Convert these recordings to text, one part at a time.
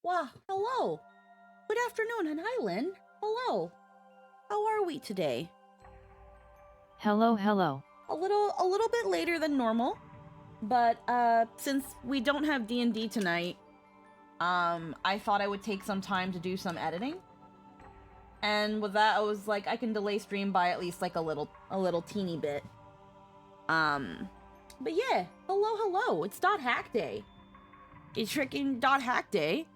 Well, hello. Good afternoon, and hi, Lynn. Hello. How are we today? Hello, hello. A little bit later than normal, but since we don't have D&D tonight, I thought I would take some time to do some editing. And with that, I was like, I can delay stream by at least like a little teeny bit. But yeah, hello. It's .hack day. It's freaking .hack day.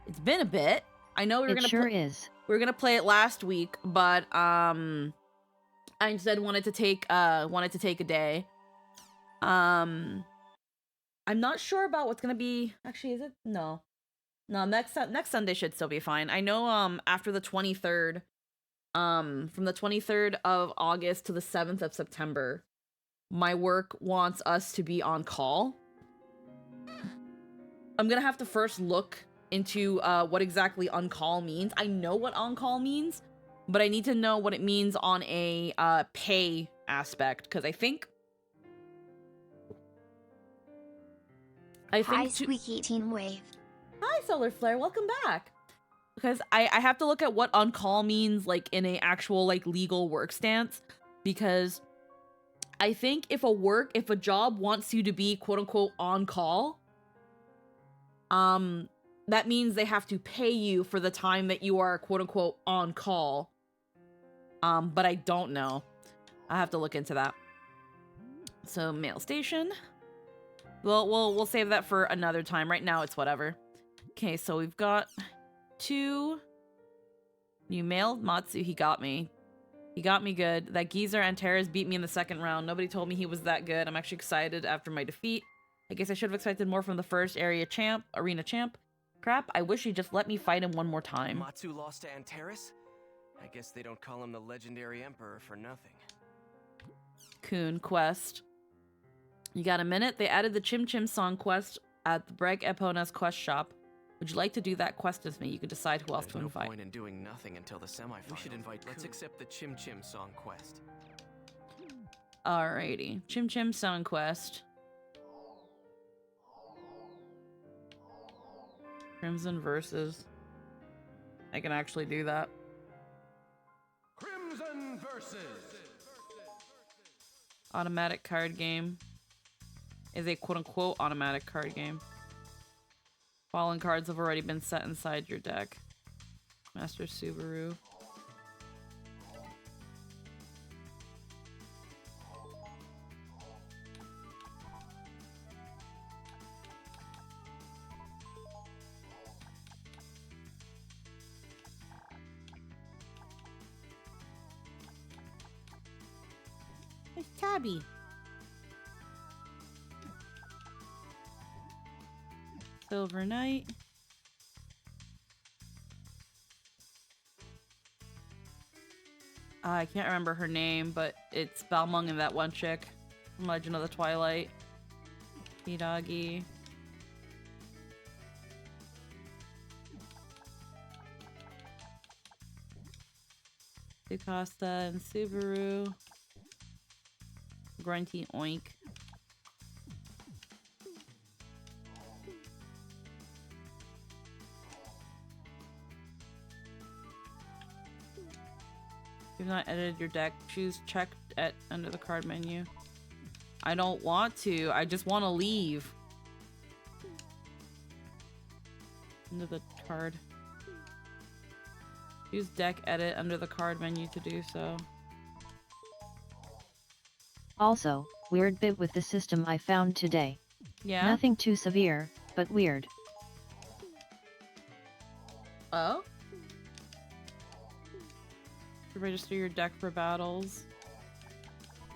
It's been a bit. I know It sure is. We were gonna play it last week, but I instead wanted to take a day. I'm not sure about what's gonna be. Actually, is it? No. Next Sunday should still be fine. I know. After the 23rd, from the 23rd of August to the 7th of September, my work wants us to be on call. I'm gonna have to first look into what exactly on call means. I know what on call means, but I need to know what it means on a pay aspect, because I think Hi, Squeaky Teen Wave. Hi, Solar Flare. Welcome back. Because I have to look at what on call means, like in a actual like legal work stance, because I think if a job wants you to be quote unquote on call, that means they have to pay you for the time that you are quote unquote on call. But I don't know. I have to look into that. So mail station. We'll save that for another time. Right now it's whatever. Okay, so we've got 2 new mail. Matsu, he got me. He got me good. That geezer Antares beat me in the second round. Nobody told me he was that good. I'm actually excited after my defeat. I guess I should have expected more from the first arena champ. Crap, I wish he'd just let me fight him one more time. Matsu lost to Antares? I guess they don't call him the legendary emperor for nothing. Coon quest. You got a minute? They added the Chim Chim song quest at the Breg Epona's quest shop. Would you like to do that quest with me? You can decide who else to invite. There's no point in doing nothing until the semifinals. We should invite Let's accept the Chim Chim song quest. Alrighty. Chim Chim song quest. Crimson versus. I can actually do that. Crimson versus. Automatic card game. Is a quote-unquote automatic card game. Fallen cards have already been set inside your deck. Master Subaru. It's Tabby. Silver Knight. I can't remember her name, but it's Balmung and that one chick from Legend of the Twilight. Hidagi. Tsukasa and Subaru. Grunty Oink. You've not edited your deck. Choose check at under the card menu. I don't want to. I just want to leave. Under the card. Use deck edit under the card menu to do so. Also, weird bit with the system I found today. Yeah? Nothing too severe, but weird. Oh? To register your deck for battles.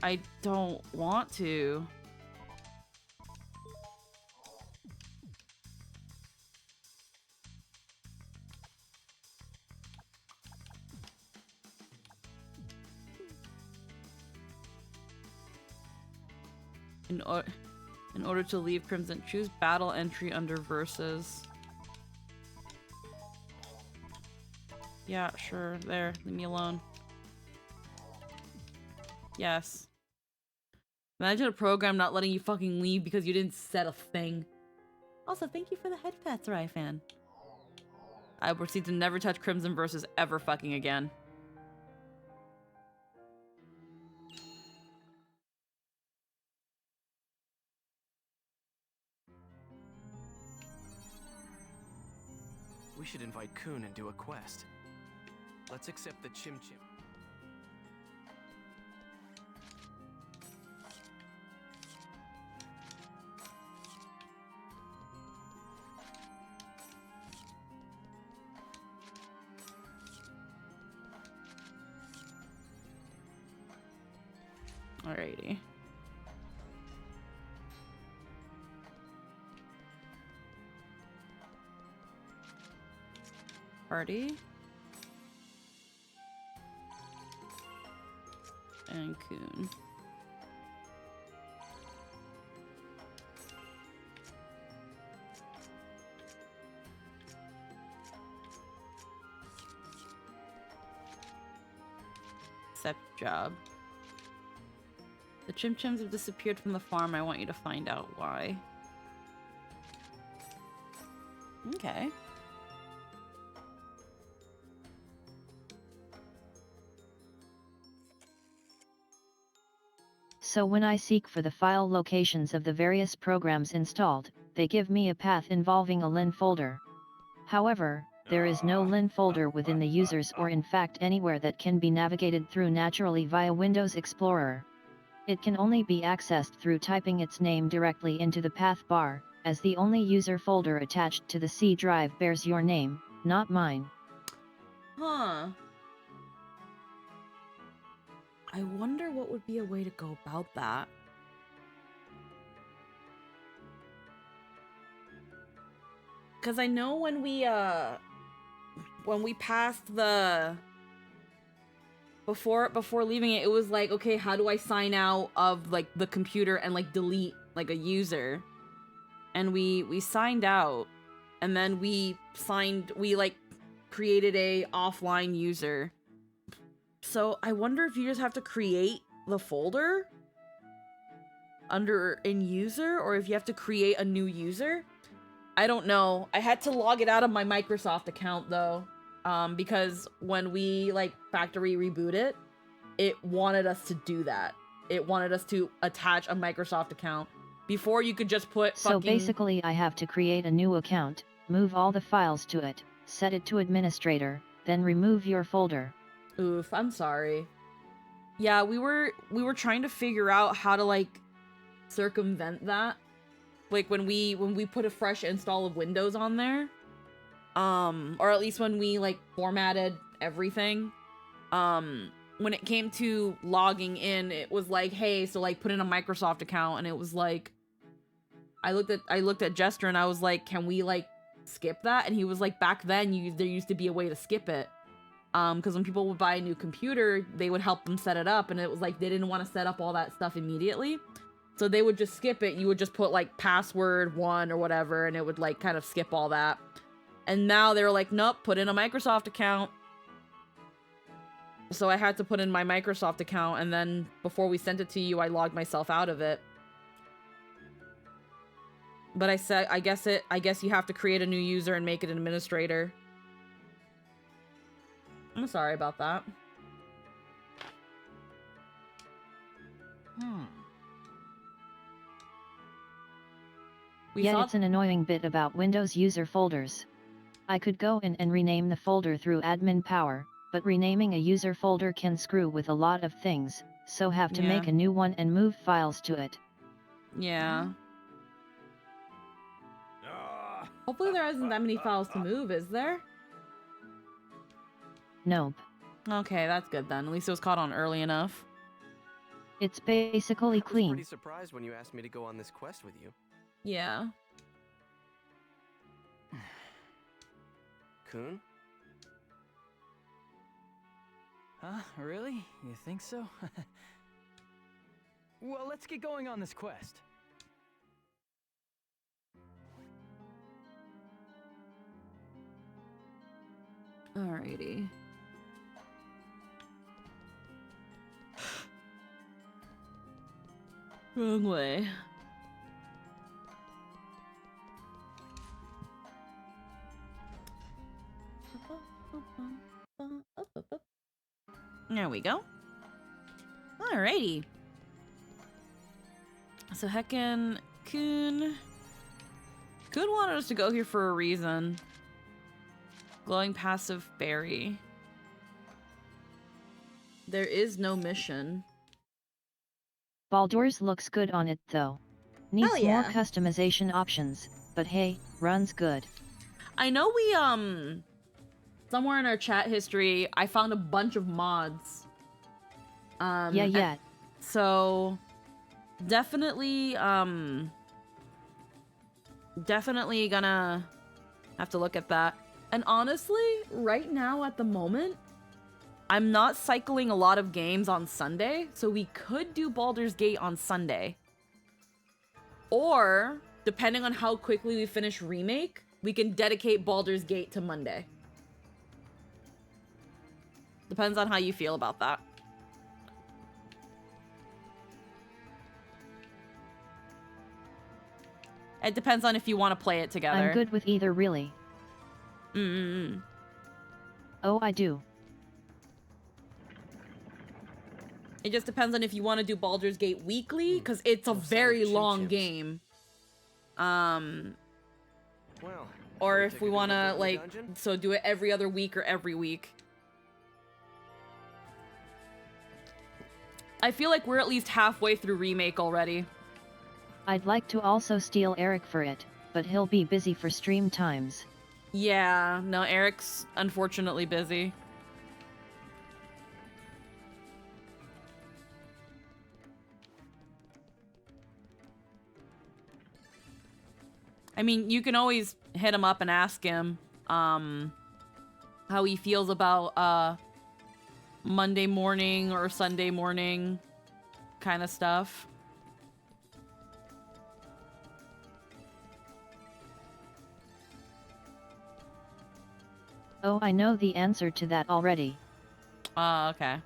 I don't want to. In order to leave Crimson, choose battle entry under versus. Yeah, sure. There. Leave me alone. Yes. Imagine a program not letting you fucking leave because you didn't set a thing. Also, thank you for the head pats, Ryfan. I proceed to never touch Crimson Versus ever fucking again. We should invite Kun and do a quest. Let's accept the Chim Chim. Alrighty. Party. And Kun. Accept job. The Chim Chims have disappeared from the farm. I want you to find out why. Okay. So when I seek for the file locations of the various programs installed, they give me a path involving a LIN folder. However, there is no LIN folder within the users or in fact anywhere that can be navigated through naturally via Windows Explorer. It can only be accessed through typing its name directly into the path bar, as the only user folder attached to the C drive bears your name, not mine. Huh. I wonder what would be a way to go about that. Because I know when we passed the before leaving it, it was like, okay, how do I sign out of like the computer and like delete like a user? And we signed out, and then we like created a offline user. So I wonder if you just have to create the folder under in user, or if you have to create a new user. I don't know. I had to log it out of my Microsoft account though, because when we like factory reboot it, it wanted us to do that. It wanted us to attach a Microsoft account. Before you could just put So basically I have to create a new account, move all the files to it, set it to administrator, then remove your folder. Oof, I'm sorry. Yeah, we were trying to figure out how to like circumvent that. Like when we put a fresh install of Windows on there, or at least when we like formatted everything, when it came to logging in, it was like, hey, so like put in a Microsoft account, and it was like, I looked at Jester and I was like, can we like skip that? And he was like, back then there used to be a way to skip it. Because when people would buy a new computer, they would help them set it up, and it was like they didn't want to set up all that stuff immediately. So they would just skip it. You would just put like password 1 or whatever, and it would like kind of skip all that. And now they're like, nope, put in a Microsoft account. So I had to put in my Microsoft account, and then before we sent it to you, I logged myself out of it. But I said, I guess you have to create a new user and make it an administrator. I'm sorry about that. Yet it's an annoying bit about Windows user folders. I could go in and rename the folder through admin power, but renaming a user folder can screw with a lot of things, so have to make a new one and move files to it. Yeah. Hopefully there isn't that many files to move, is there? Nope. Okay, that's good then. At least it was caught on early enough. It's basically clean. I was pretty surprised when you asked me to go on this quest with you. Yeah. Kun? Huh? Really? You think so? Well, let's get going on this quest. Alrighty. Wrong way. There we go. Alrighty. So heckin' Kun wanted us to go here for a reason. Glowing passive berry. There is no mission. Baldur's looks good on it though. Needs Hell yeah. more customization options, but hey, runs good. I know we, somewhere in our chat history, I found a bunch of mods. Yeah. So, definitely gonna have to look at that. And honestly, right now at the moment, I'm not cycling a lot of games on Sunday, so we could do Baldur's Gate on Sunday. Or, depending on how quickly we finish Remake, we can dedicate Baldur's Gate to Monday. Depends on how you feel about that. It depends on if you want to play it together. I'm good with either really. Oh, I do. It just depends on if you want to do Baldur's Gate weekly, because it's a very long game. Well, Or wanna if take we a good want look to, at the like, dungeon? so do it every other week or every week. I feel like we're at least halfway through Remake already. I'd like to also steal Eric for it, but he'll be busy for stream times. Yeah, no, Eric's unfortunately busy. I mean, you can always hit him up and ask him how he feels about Monday morning or Sunday morning kind of stuff. Oh, I know the answer to that already. Okay. Not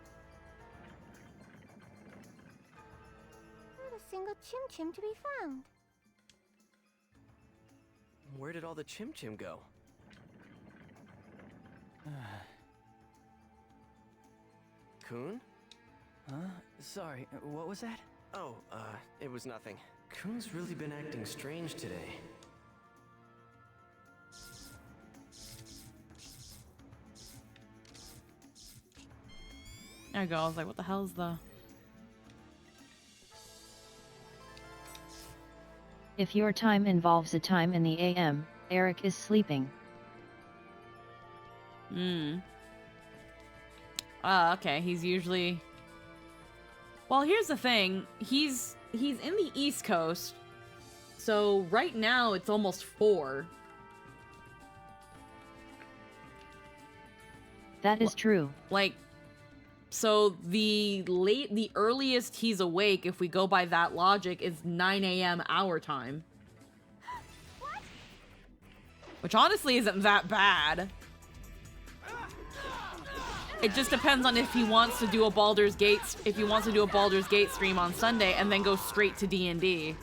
a single Chim Chim to be found. Where did all the Chim Chim go? Kun? Huh? Sorry, what was that? Oh, it was nothing. Kun's really been acting strange today. There you go. I was like, what the hell's the... If your time involves a time in the AM, Eric is sleeping. Okay, he's usually... Well, here's the thing. He's in the East Coast. So right now it's almost 4. That is true. Like, so the earliest he's awake, if we go by that logic, is 9 a.m. our time. Which honestly isn't that bad. It just depends on if he wants to do a Baldur's Gate, stream on Sunday and then go straight to D&D.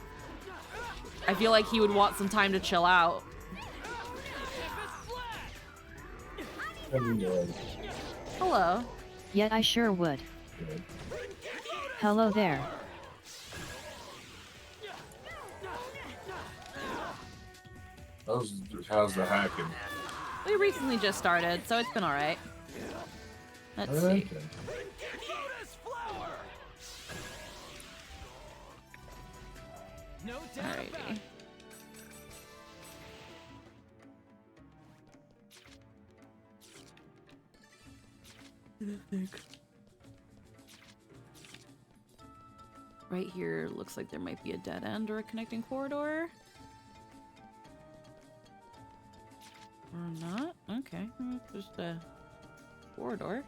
I feel like he would want some time to chill out. Hello. Yet I sure would. Hello there. How's the hacking? We recently just started, so it's been alright. Let's see. No doubt about Alrighty. it. Right here looks like there might be a dead end or a connecting corridor. Or not? Okay, just a corridor.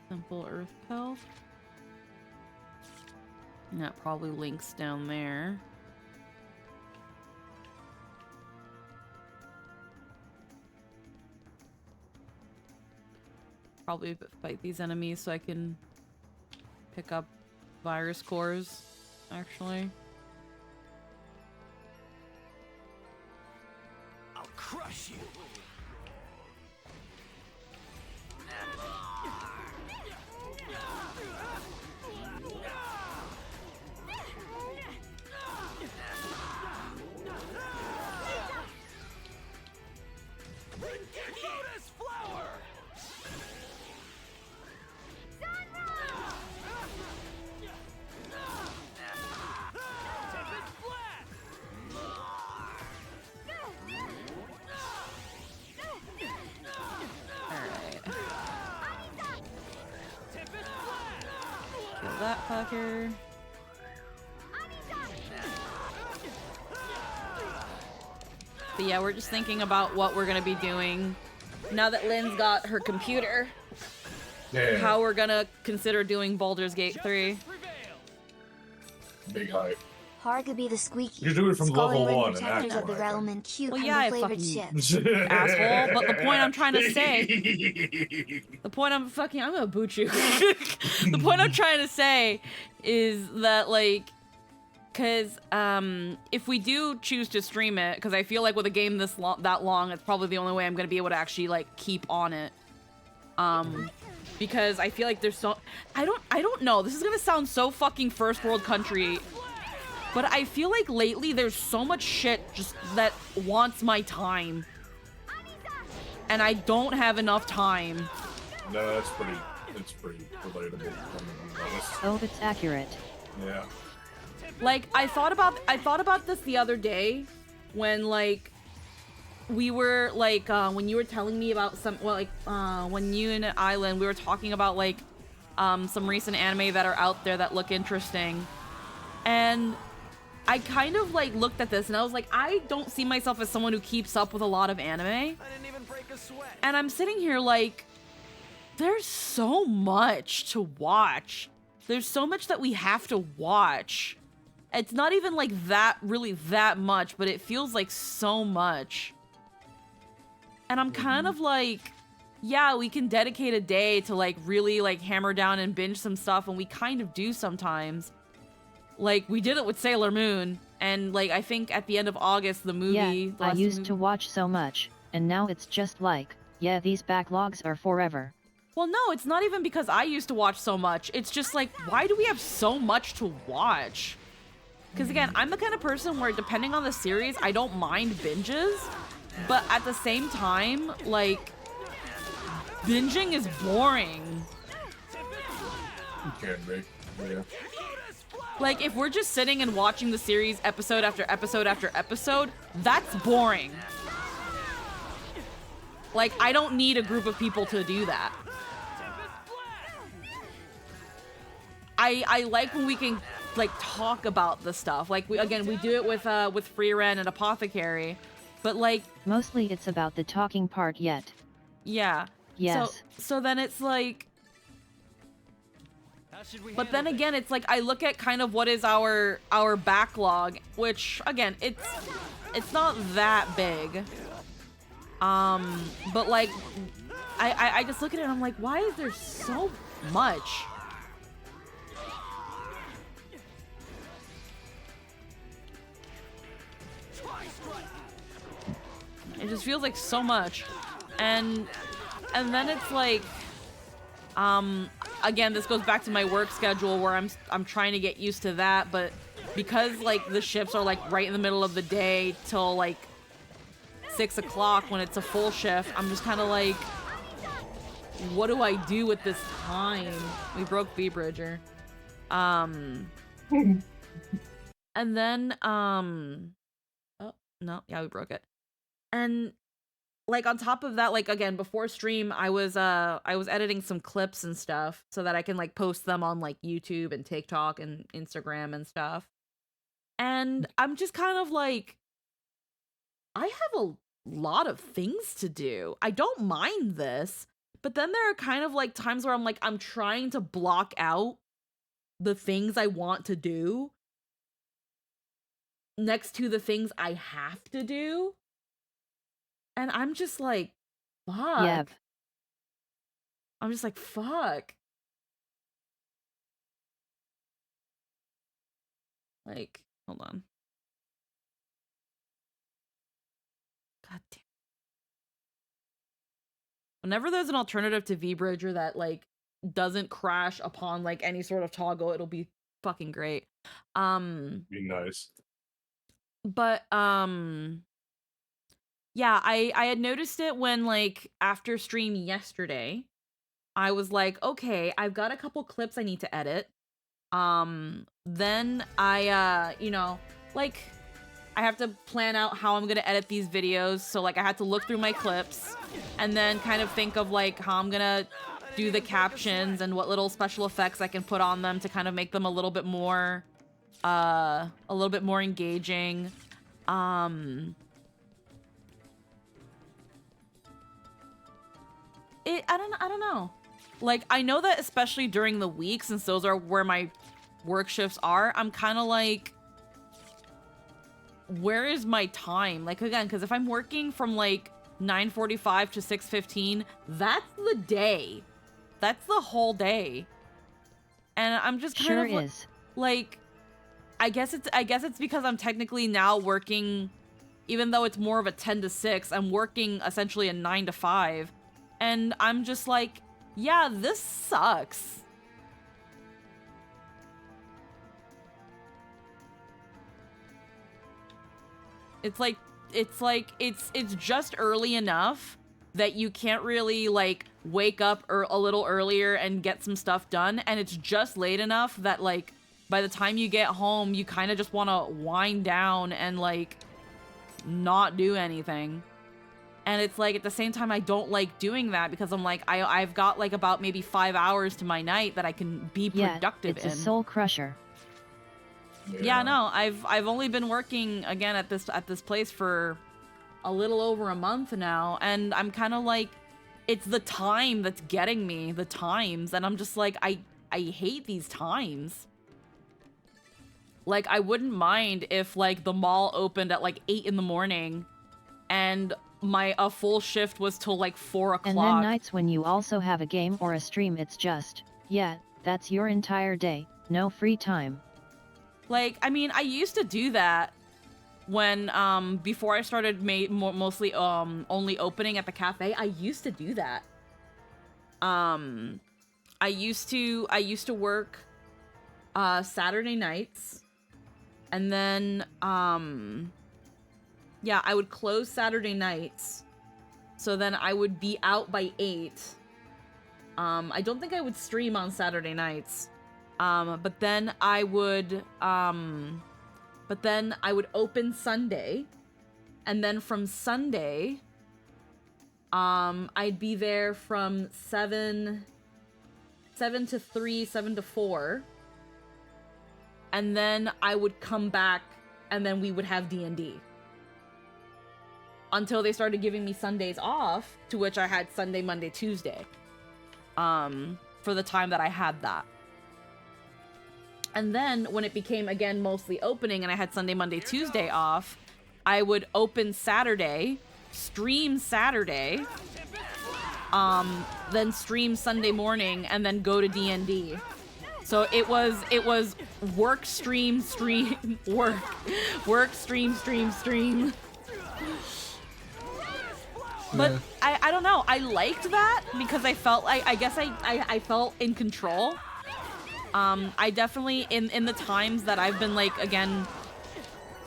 Simple earth pelt. And that probably links down there. probably fight these enemies so I can pick up virus cores, actually. I'll crush you. Lotus flower. Tempest blast. Alright. Tempest blast. Kill that fucker. But yeah, we're just thinking about what we're gonna be doing now that Lynn's got her computer. Yeah. How we're gonna consider doing Baldur's Gate 3. Justice prevail. Big hype. Hargaby the Squeaky. You do it from Scully level Ring 1 and protectors act of the like realm and cute Well, yeah, I flavored fucking- shit. Asshole, but the point I'm trying to say- The point I'm gonna boot you. The point I'm trying to say is that, like, because if we do choose to stream it, because I feel like with a game that long, it's probably the only way I'm gonna be able to actually like keep on it. Because I feel like there's so I don't know. This is gonna sound so fucking first world country, but I feel like lately there's so much shit just that wants my time, and I don't have enough time. No, that's pretty relatable. if I'm being honest. Oh, it's accurate. Yeah. Like, I thought about this the other day when, like, we were, like, when you were telling me about when you and Island, we were talking about, like, some recent anime that are out there that look interesting. And I kind of, like, looked at this and I was like, I don't see myself as someone who keeps up with a lot of anime. I didn't even break a sweat. And I'm sitting here like, there's so much to watch. There's so much that we have to watch. It's not even like really that much, but it feels like so much. And I'm kind of like, yeah, we can dedicate a day to like really like hammer down and binge some stuff, and we kind of do sometimes. Like, we did it with Sailor Moon, and like I think at the end of August, the movie. Yeah, the I last used movie- to watch so much, and now it's just like, yeah, these backlogs are forever. Well, no, it's not even because I used to watch so much. It's just like, why do we have so much to watch? Because again, I'm the kind of person where depending on the series, I don't mind binges. But at the same time, like, binging is boring. You can be. Yeah. Like, if we're just sitting and watching the series episode after episode after episode, that's boring. Like, I don't need a group of people to do that. I like when we can like talk about the stuff. Like we do it with Free Ren and Apothecary, but like Mostly it's about the talking part yet. yeah. Yes. So then it's like, How should we but then handle again, it's like I look at kind of what is our backlog, which again, it's not that big. But like I just look at it and I'm like, why is there so much? It just feels like so much. And then it's like, again, this goes back to my work schedule where I'm trying to get used to that, but because like the shifts are like right in the middle of the day till like 6 o'clock when it's a full shift, I'm just kind of like, what do I do with this time? We broke V-Bridger. And then, oh, no, yeah, we broke it. And like on top of that, like again, before stream, I was editing some clips and stuff so that I can like post them on like YouTube and TikTok and Instagram and stuff. And I'm just kind of like, I have a lot of things to do. I don't mind this, but then there are kind of like times where I'm like, I'm trying to block out the things I want to do next to the things I have to do. And I'm just like, fuck. Yep. I'm just like, fuck. Like, hold on. God damn. Whenever there's an alternative to V-Bridger that, like, doesn't crash upon, like, any sort of toggle, it'll be fucking great. Be nice. But, yeah, I had noticed it when, like, after stream yesterday, I was like, okay, I've got a couple clips I need to edit. Then I, you know, like, I have to plan out how I'm gonna edit these videos. So, like, I had to look through my clips and then kind of think of, like, how I'm gonna do the captions and what little special effects I can put on them to kind of make them a little bit more engaging. I don't know. Like, I know that especially during the week, since those are where my work shifts are, I'm kind of like, where is my time? Like, again, because if I'm working from like 9:45 to 6:15, that's the day. That's the whole day. And I'm just kind of like, I guess it's because I'm technically now working, even though it's more of a 10 to 6, I'm working essentially a 9 to 5. And I'm just like, yeah, this sucks. It's just early enough that you can't really, like, wake up a little earlier and get some stuff done, and it's just late enough that, like, by the time you get home, you kind of just want to wind down and, like, not do anything. And it's like, at the same time, I don't like doing that because I'm like, I've got like about maybe 5 hours to my night that I can be productive in. It's a soul crusher. Yeah, no, I've only been working again at this place for a little over a month now, and I'm kind of like, it's the time that's getting me, the times, and I'm just like, I hate these times. Like, I wouldn't mind if, like, the mall opened at like 8 in the morning and a full shift was till like 4 o'clock. And then nights when you also have a game or a stream, it's just, yeah, that's your entire day, no free time. Like, I mean, I used to do that when, before I started mostly, only opening at the cafe. I used to do that. I used to work, Saturday nights, and then, yeah, I would close Saturday nights, so then I would be out by 8. I don't think I would stream on Saturday nights, but then I would open Sunday, and then from Sunday, I'd be there from 7 to 3, 7 to 4, and then I would come back, and then we would have D&D. Until they started giving me Sundays off, to which I had Sunday, Monday, Tuesday, for the time that I had that. And then when it became, again, mostly opening and I had Sunday, Monday, Tuesday off, I would open Saturday, stream Saturday, then stream Sunday morning, and then go to D&D. So it was work, stream, work, stream. But I don't know. I liked that because I felt like, I guess I felt in control. I definitely, in the times that I've been, like, again,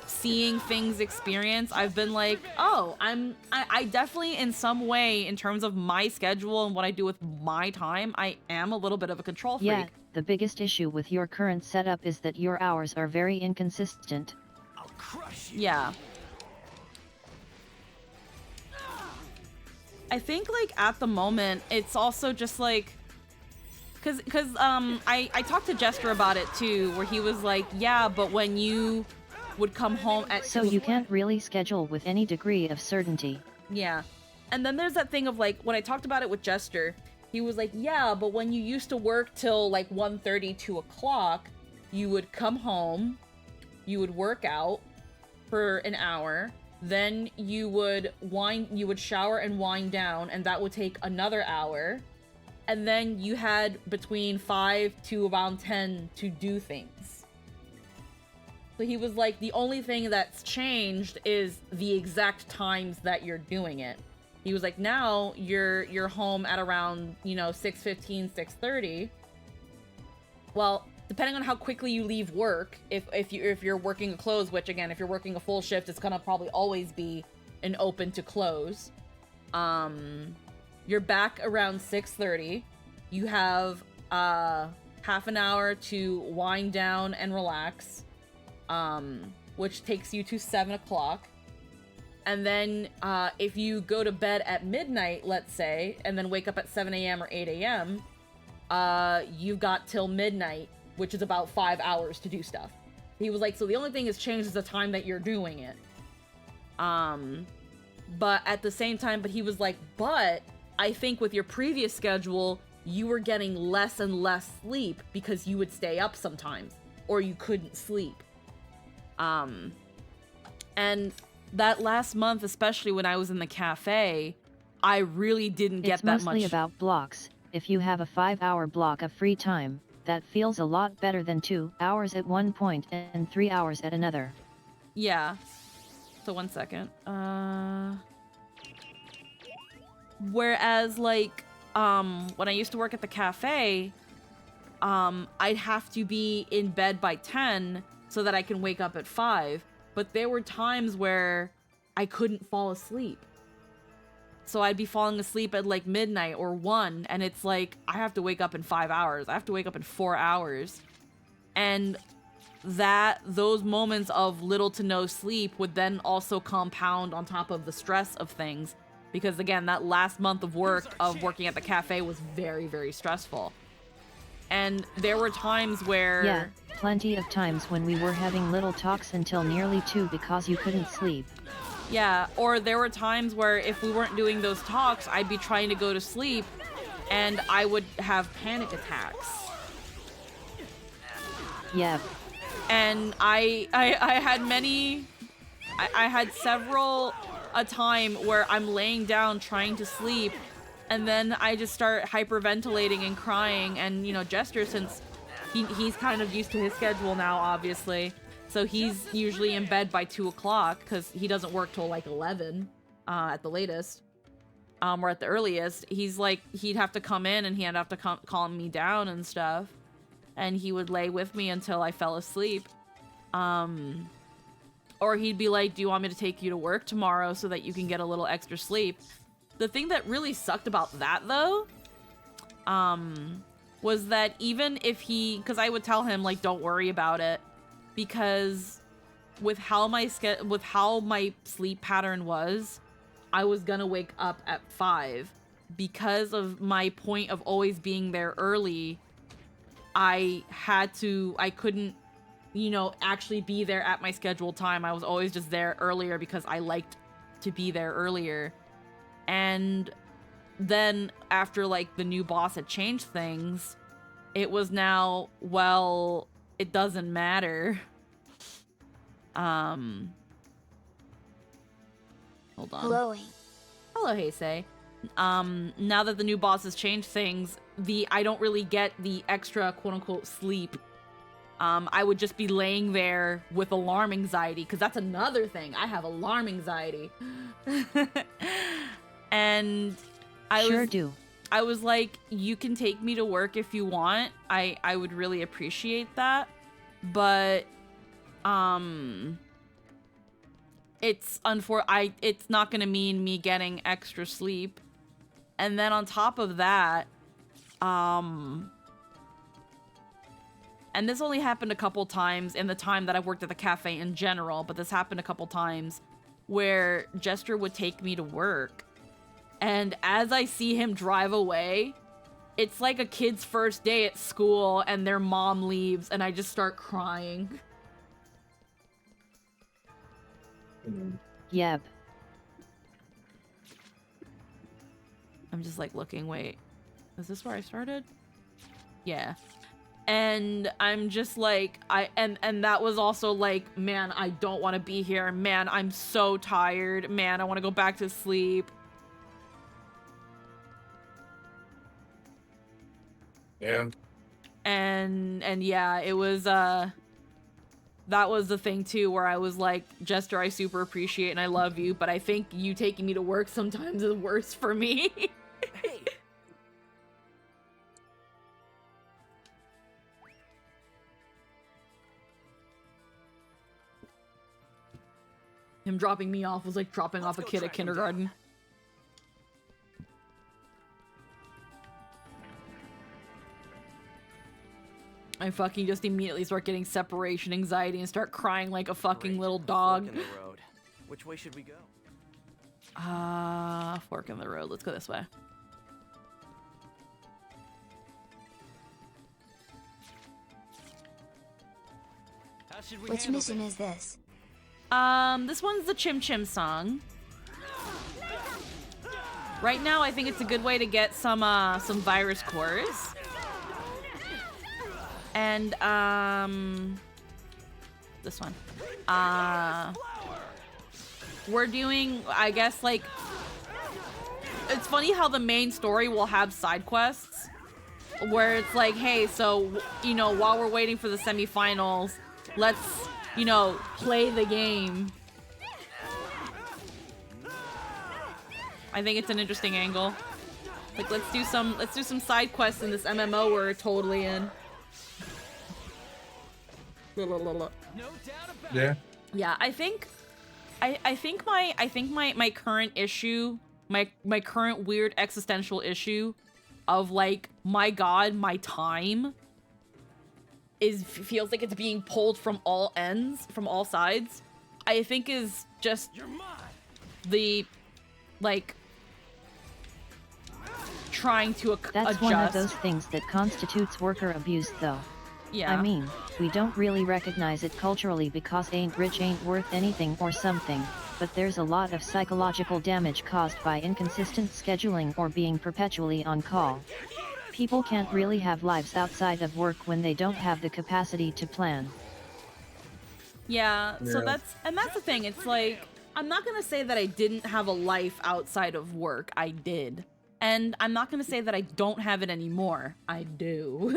seeing things experience, I've been like, oh, I definitely, in some way, in terms of my schedule and what I do with my time, I am a little bit of a control freak. Yeah, the biggest issue with your current setup is that your hours are very inconsistent. I'll crush you. Yeah. I think, like, at the moment, it's also just, like, cause I talked to Jester about it, too, where he was like, yeah, but when you would come home at... So you can't really schedule with any degree of certainty. Yeah. And then there's that thing of, like, when I talked about it with Jester, he was like, yeah, but when you used to work till, like, 1:30, 2 o'clock, you would come home, you would work out for an hour, then you would shower and wind down, and that would take another hour. and then you had between 5 to around 10 to do things. So he was like, the only thing that's changed is the exact times that you're doing it. He was like, now you're home at around, you know, 6:15, 6:30. Well, depending on how quickly you leave work, if you're working a close, which again, if you're working a full shift, it's gonna probably always be an open to close. You're back around 6:30. You have half an hour to wind down and relax, which takes you to 7 o'clock. And then if you go to bed at midnight, let's say, and then wake up at 7 a.m. or 8 a.m., you've got till midnight, which is about 5 hours to do stuff. He was like, so the only thing that's changed is the time that you're doing it. But at the same time, but he was like, but I think with your previous schedule, you were getting less and less sleep because you would stay up sometimes, or you couldn't sleep. And that last month, especially when I was in the cafe, I really didn't get that much. It's mostly about blocks. If you have a 5-hour block of free time, that feels a lot better than 2 hours at one point and 3 hours at another. Yeah. So 1 second. Whereas like, when I used to work at the cafe, I'd have to be in bed by 10 so that I can wake up at 5. But there were times where I couldn't fall asleep. So I'd be falling asleep at like midnight or 1, and it's like, I have to wake up in 5 hours. I have to wake up in 4 hours. And those moments of little to no sleep would then also compound on top of the stress of things. Because again, that last month of working at the cafe was very, very stressful. And there were times where... Yeah, plenty of times when we were having little talks until nearly 2 because you couldn't sleep. Yeah, or there were times where if we weren't doing those talks, I'd be trying to go to sleep and I would have panic attacks. Yeah. And I had several a time where I'm laying down trying to sleep, and then I just start hyperventilating and crying. And you know, Jester, since he's kind of used to his schedule now, obviously, so he's usually in bed by 2 o'clock because he doesn't work till like 11 at the latest, or at the earliest. He's like, he'd have to come in and he'd have to calm me down and stuff, and he would lay with me until I fell asleep. Or he'd be like, do you want me to take you to work tomorrow so that you can get a little extra sleep? The thing that really sucked about that, though, was that even if because I would tell him, like, don't worry about it, because with how my sleep pattern was, I was gonna wake up at 5. Because of my point of always being there early, I couldn't, you know, actually be there at my scheduled time. I was always just there earlier because I liked to be there earlier. And then after like the new boss had changed things, it was now, well, it doesn't matter. Hold on. Glowing. Hello, Heisei. Now that the new boss has changed things, I don't really get the extra quote-unquote sleep. I would just be laying there with alarm anxiety, because that's another thing. I have alarm anxiety. And I was like, you can take me to work if you want. I would really appreciate that. But it's not gonna mean me getting extra sleep. And then on top of that, and this only happened a couple times in the time that I've worked at the cafe in general, but this happened a couple times where Jester would take me to work. And as I see him drive away, it's like a kid's first day at school and their mom leaves and I just start crying. Yep. I'm just like looking, wait, is this where I started? Yeah. And I'm just like, and that was also like, man, I don't want to be here. Man, I'm so tired. Man, I want to go back to sleep. Yeah. And yeah, it was that was the thing too, where I was like, Jester, I super appreciate and I love you, but I think you taking me to work sometimes is worse for me. Hey, Him dropping me off was like dropping Let's off a go kid at track him kindergarten. down. I fucking just immediately start getting separation anxiety and start crying like a fucking Great. little Fork dog. in the road. Which way should we go? Fork in the road. Let's go this way. How should we Which handle mission this? is this? This one's the Chim Chim song. Right now, I think it's a good way to get some virus cores. And, this one. We're doing, I guess, like, it's funny how the main story will have side quests where it's like, hey, so, you know, while we're waiting for the semifinals, let's, you know, play the game. I think it's an interesting angle. Like, let's do some side quests in this MMO we're totally in. No doubt about Yeah. Yeah, I think my current issue, my current weird existential issue of like, my god, my time feels like it's being pulled from all ends, from all sides. I think is just You're mine. the like trying to That's adjust. one of those things that constitutes worker abuse though. Yeah. I mean, we don't really recognize it culturally because ain't rich ain't worth anything or something, but there's a lot of psychological damage caused by inconsistent scheduling or being perpetually on call. People can't really have lives outside of work when they don't have the capacity to plan. Yeah, so Yeah. that's the thing. It's like, I'm not gonna say that I didn't have a life outside of work. I did. And I'm not gonna say that I don't have it anymore. I do.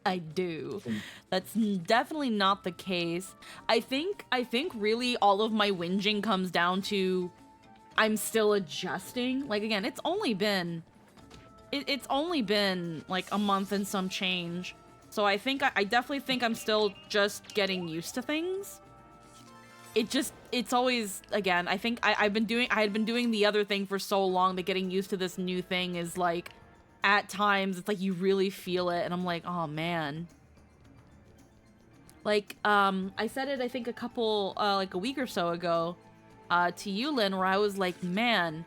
I do. That's definitely not the case. I think really all of my whinging comes down to I'm still adjusting. Like, again, it's only been like a month and some change. So I definitely think I'm still just getting used to things. It's always, again, I think I had been doing the other thing for so long that getting used to this new thing is like, at times it's like you really feel it and I'm like, oh man. Like, I said it, I think a couple, like a week or so ago, to you, Lynn, where I was like, man,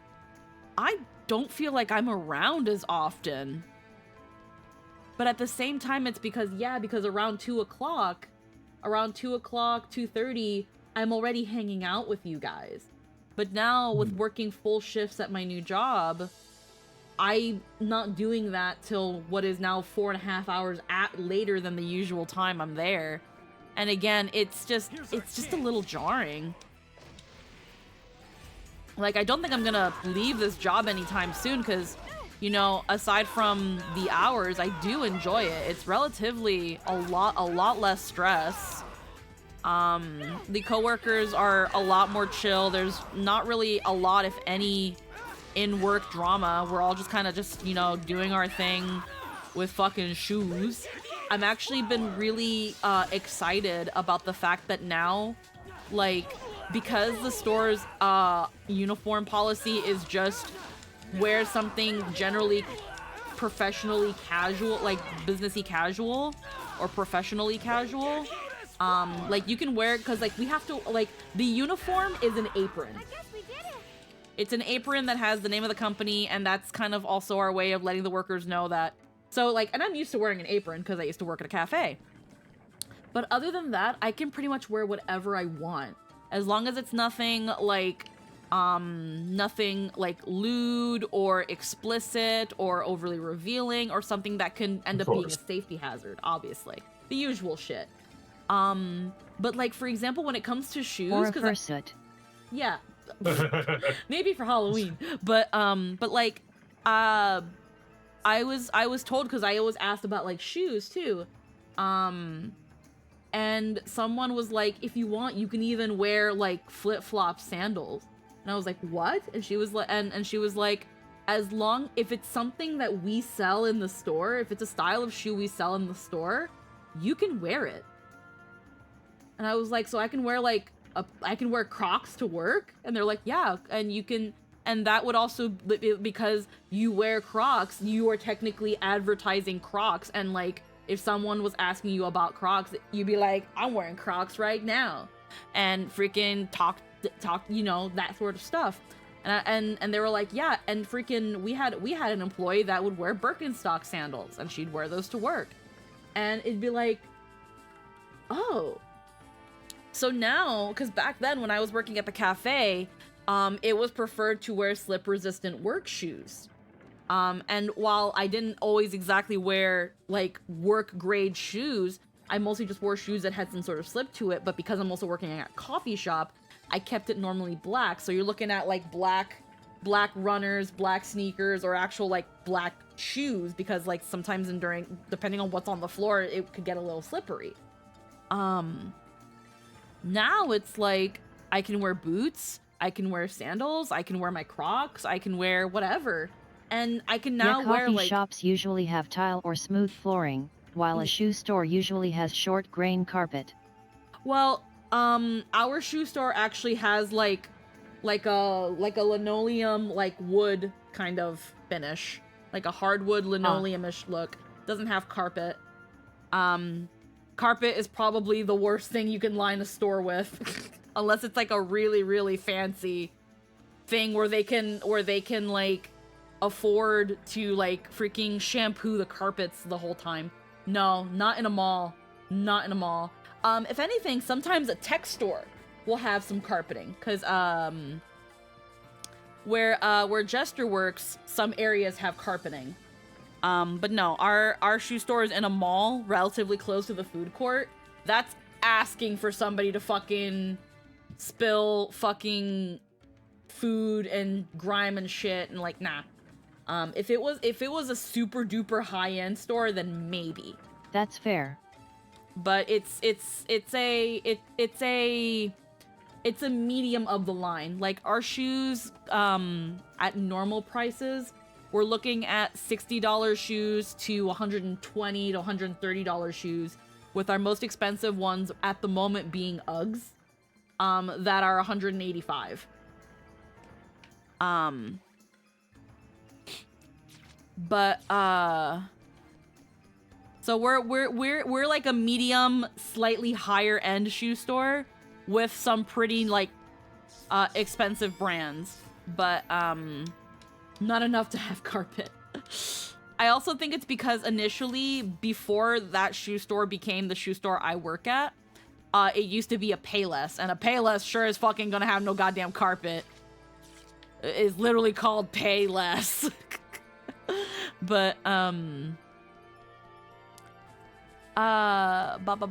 I don't feel like I'm around as often. But at the same time, it's because around 2 o'clock, 2:30, I'm already hanging out with you guys. But now, with working full shifts at my new job, I'm not doing that till what is now 4.5 hours later than the usual time I'm there. And again, it's just a little jarring. Like, I don't think I'm gonna leave this job anytime soon, because, you know, aside from the hours, I do enjoy it. It's relatively a lot less stress. The coworkers are a lot more chill. There's not really a lot, if any, in-work drama. We're all just kind of just, you know, doing our thing with fucking shoes. I've actually been really excited about the fact that now, like, because the store's uniform policy is just wear something generally professionally casual, like businessy casual or professionally casual. Like, you can wear it because, like, we have to, like, the uniform is an apron. I guess we did it. It's an apron that has the name of the company, and that's kind of also our way of letting the workers know that. So, like, and I'm used to wearing an apron because I used to work at a cafe. But other than that, I can pretty much wear whatever I want. As long as it's nothing like lewd or explicit or overly revealing or something that can end up being a safety hazard, obviously. The usual shit. But like, for example, when it comes to shoes, Or a fursuit. yeah, maybe for Halloween, but like, I was told, because I always asked about like shoes too, and someone was like, if you want, you can even wear like flip-flop sandals. And I was like, what? And she was like, and she was like, as long, if it's something that we sell in the store, if it's a style of shoe we sell in the store, you can wear it. And I was like, so I can wear like I can wear Crocs to work? And they're like, yeah, and you can, and that would also, because you wear Crocs, you are technically advertising Crocs, and like, if someone was asking you about Crocs, you'd be like, I'm wearing Crocs right now, and freaking talk, you know, that sort of stuff. And they were like, yeah, and freaking we had an employee that would wear Birkenstock sandals, and she'd wear those to work, and it'd be like, oh. So now, because back then when I was working at the cafe, it was preferred to wear slip-resistant work shoes. And while I didn't always exactly wear like work-grade shoes, I mostly just wore shoes that had some sort of slip to it. But because I'm also working at a coffee shop, I kept it normally black. So you're looking at like black runners, black sneakers, or actual like black shoes, because like sometimes depending on what's on the floor, it could get a little slippery. Now it's like I can wear boots, I can wear sandals, I can wear my Crocs, I can wear whatever. And I can now wear like... Coffee shops usually have tile or smooth flooring, while a shoe store usually has short grain carpet. Well, our shoe store actually has like a linoleum, like wood kind of finish, like a hardwood linoleum-ish look. Doesn't have carpet. Carpet is probably the worst thing you can line a store with, unless it's like a really, really fancy thing where they can like afford to like freaking shampoo the carpets the whole time. No, not in a mall. Not in a mall. If anything, sometimes a tech store will have some carpeting, because where Jester works, some areas have carpeting. But no, our shoe store is in a mall relatively close to the food court. That's asking for somebody to fucking spill fucking food and grime and shit, and like, nah. If it was a super duper high-end store, then maybe. That's fair. But it's a medium of the line. Like our shoes, at normal prices, we're looking at $60 shoes to $120 to $130 shoes, with our most expensive ones at the moment being Uggs, that are $185. So we're like a medium, slightly higher end shoe store with some pretty like expensive brands, but not enough to have carpet. I also think it's because initially, before that shoe store became the shoe store I work at, it used to be a Payless, and a Payless sure is fucking gonna have no goddamn carpet. It's literally called Payless. But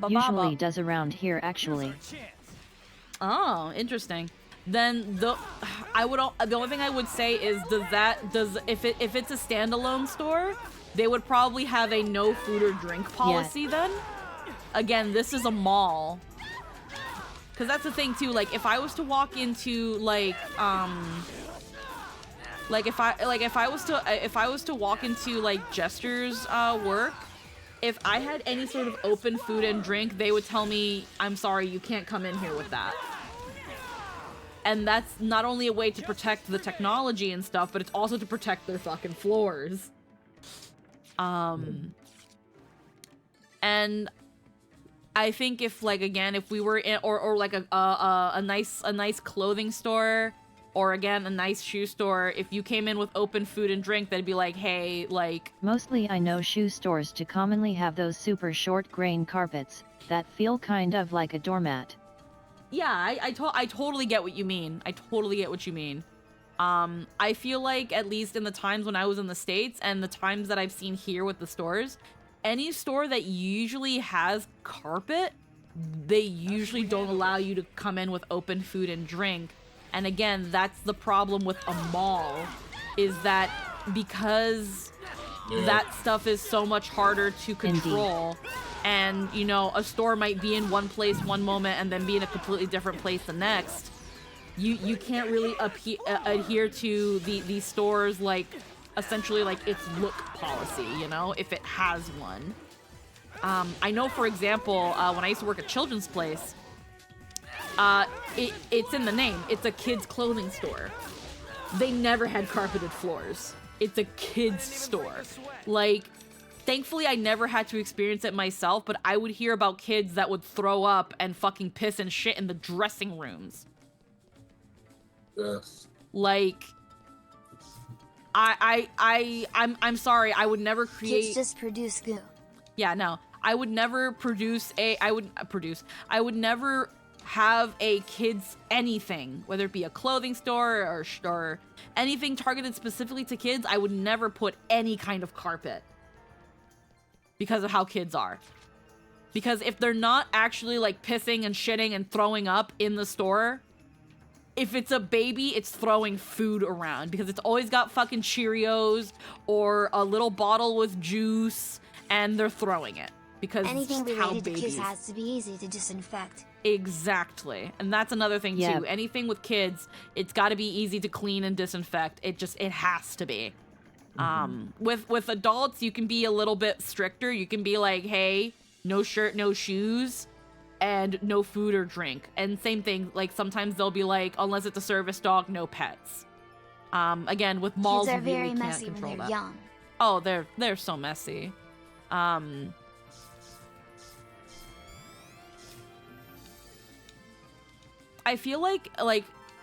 usually does around here actually. Oh, interesting. Then the only thing I would say is, if it's a standalone store, they would probably have a no food or drink policy. Then again, this is a mall, because that's the thing too. Like if I was to walk into like if I was to walk into like Jester's work, if I had any sort of open food and drink, they would tell me, I'm sorry, you can't come in here with that. And that's not only a way to protect the technology and stuff, but it's also to protect their fucking floors. And I think if like, again, if we were in, or like a nice clothing store, or again, a nice shoe store, if you came in with open food and drink, they'd be like, hey, like... Mostly I know shoe stores to commonly have those super short grain carpets that feel kind of like a doormat. Yeah, I totally get what you mean. I totally get what you mean. I feel like, at least in the times when I was in the States and the times that I've seen here with the stores, any store that usually has carpet, they usually don't allow you to come in with open food and drink. And again, that's the problem with a mall, is that because Yeah. that stuff is so much harder to control. And, you know, a store might be in one place one moment and then be in a completely different place the next. You can't really adhere to the store's, like, essentially, like, its look policy, you know, if it has one. I know, for example, when I used to work at Children's Place, it's in the name. It's a kids' clothing store. They never had carpeted floors. It's a kids' store. Like, thankfully, I never had to experience it myself, but I would hear about kids that would throw up and fucking piss and shit in the dressing rooms. Yes. Like, I'm sorry, I would never create... Kids just produce goo. Yeah, no. I would never I would never have a kids anything, whether it be a clothing store or anything targeted specifically to kids. I would never put any kind of carpet because of how kids are. Because if they're not actually like pissing and shitting and throwing up in the store, if it's a baby, it's throwing food around because it's always got fucking Cheerios or a little bottle with juice and they're throwing it because Anything it's how related to babies. kids has to be easy to disinfect. Exactly. And that's another thing Yeah. too. Anything with kids, it's got to be easy to clean and disinfect. It has to be. With adults, you can be a little bit stricter. You can be like, "Hey, no shirt, no shoes, and no food or drink." And same thing, like sometimes they'll be like, "Unless it's a service dog, no pets." Again, with malls, Kids are you really very can't messy when control they're that. young. Oh, they're so messy. I feel like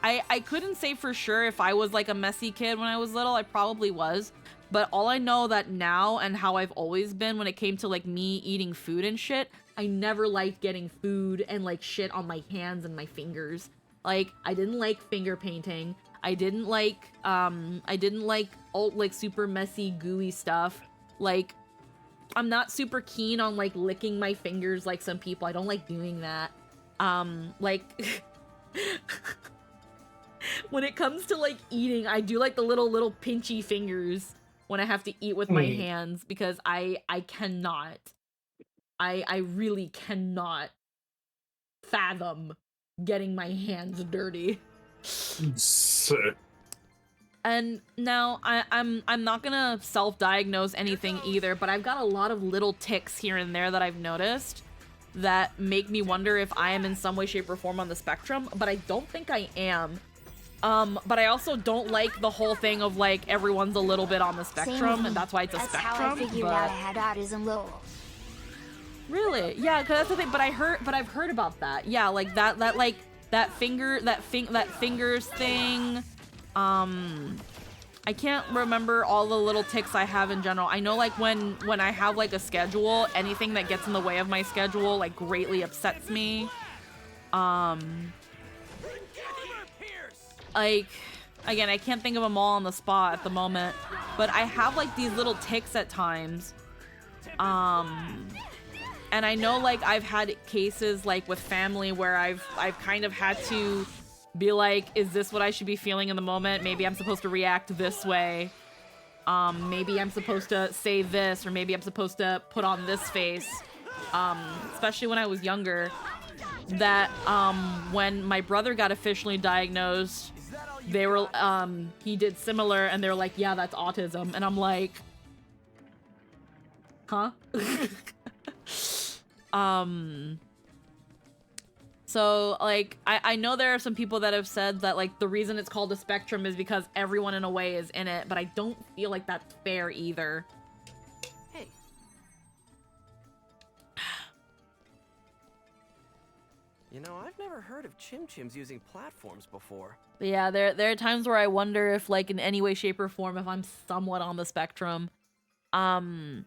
I couldn't say for sure if I was like a messy kid when I was little. I probably was. But all I know that now and how I've always been when it came to like me eating food and shit, I never liked getting food and like shit on my hands and my fingers. Like I didn't like finger painting. I didn't like like super messy gooey stuff. Like I'm not super keen on like licking my fingers like some people. I don't like doing that. Like when it comes to like eating, I do like the little pinchy fingers when I have to eat with my hands because I cannot. I really cannot fathom getting my hands dirty. Sick. And now I'm not gonna self-diagnose anything either, but I've got a lot of little tics here and there that I've noticed that make me wonder if I am in some way, shape, or form on the spectrum, but I don't think I am. But I also don't like the whole thing of like everyone's a little bit on the Same with spectrum, me. and that's why it's a That's spectrum. how I figured but... out I had autism low. Really? Yeah, cause that's the thing. But I've heard about that. Yeah, like that fingers thing. I can't remember all the little tics I have in general. I know like when I have like a schedule, anything that gets in the way of my schedule like greatly upsets me. Like, again, I can't think of them all on the spot at the moment, but I have like these little tics at times. And I know like I've had cases like with family where I've kind of had to be like, is this what I should be feeling in the moment? Maybe I'm supposed to react this way. Maybe I'm supposed to say this, or maybe I'm supposed to put on this face. Especially when I was younger, that when my brother got officially diagnosed, they were he did similar, and they were like, yeah, that's autism. And I'm like, huh? So like I know there are some people that have said that like the reason it's called a spectrum is because everyone in a way is in it, but I don't feel like that's fair either. Hey. You know, I've never heard of Chim Chims using platforms before. But yeah, there are times where I wonder if like in any way, shape, or form if I'm somewhat on the spectrum. And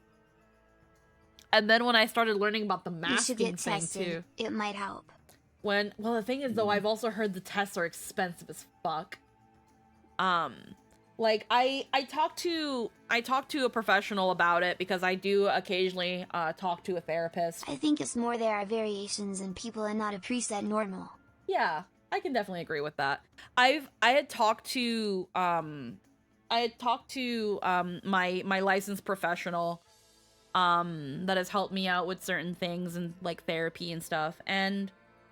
then when I started learning about the You should masking get thing tested. too. It might help. Well, the thing is though, I've also heard the tests are expensive as fuck. Like I talked to a professional about it because I do occasionally talk to a therapist. I think it's more there are variations and people are not a preset normal. Yeah, I can definitely agree with that. I had talked to a had talked to my licensed professional that has helped me out with certain things and like therapy and stuff, and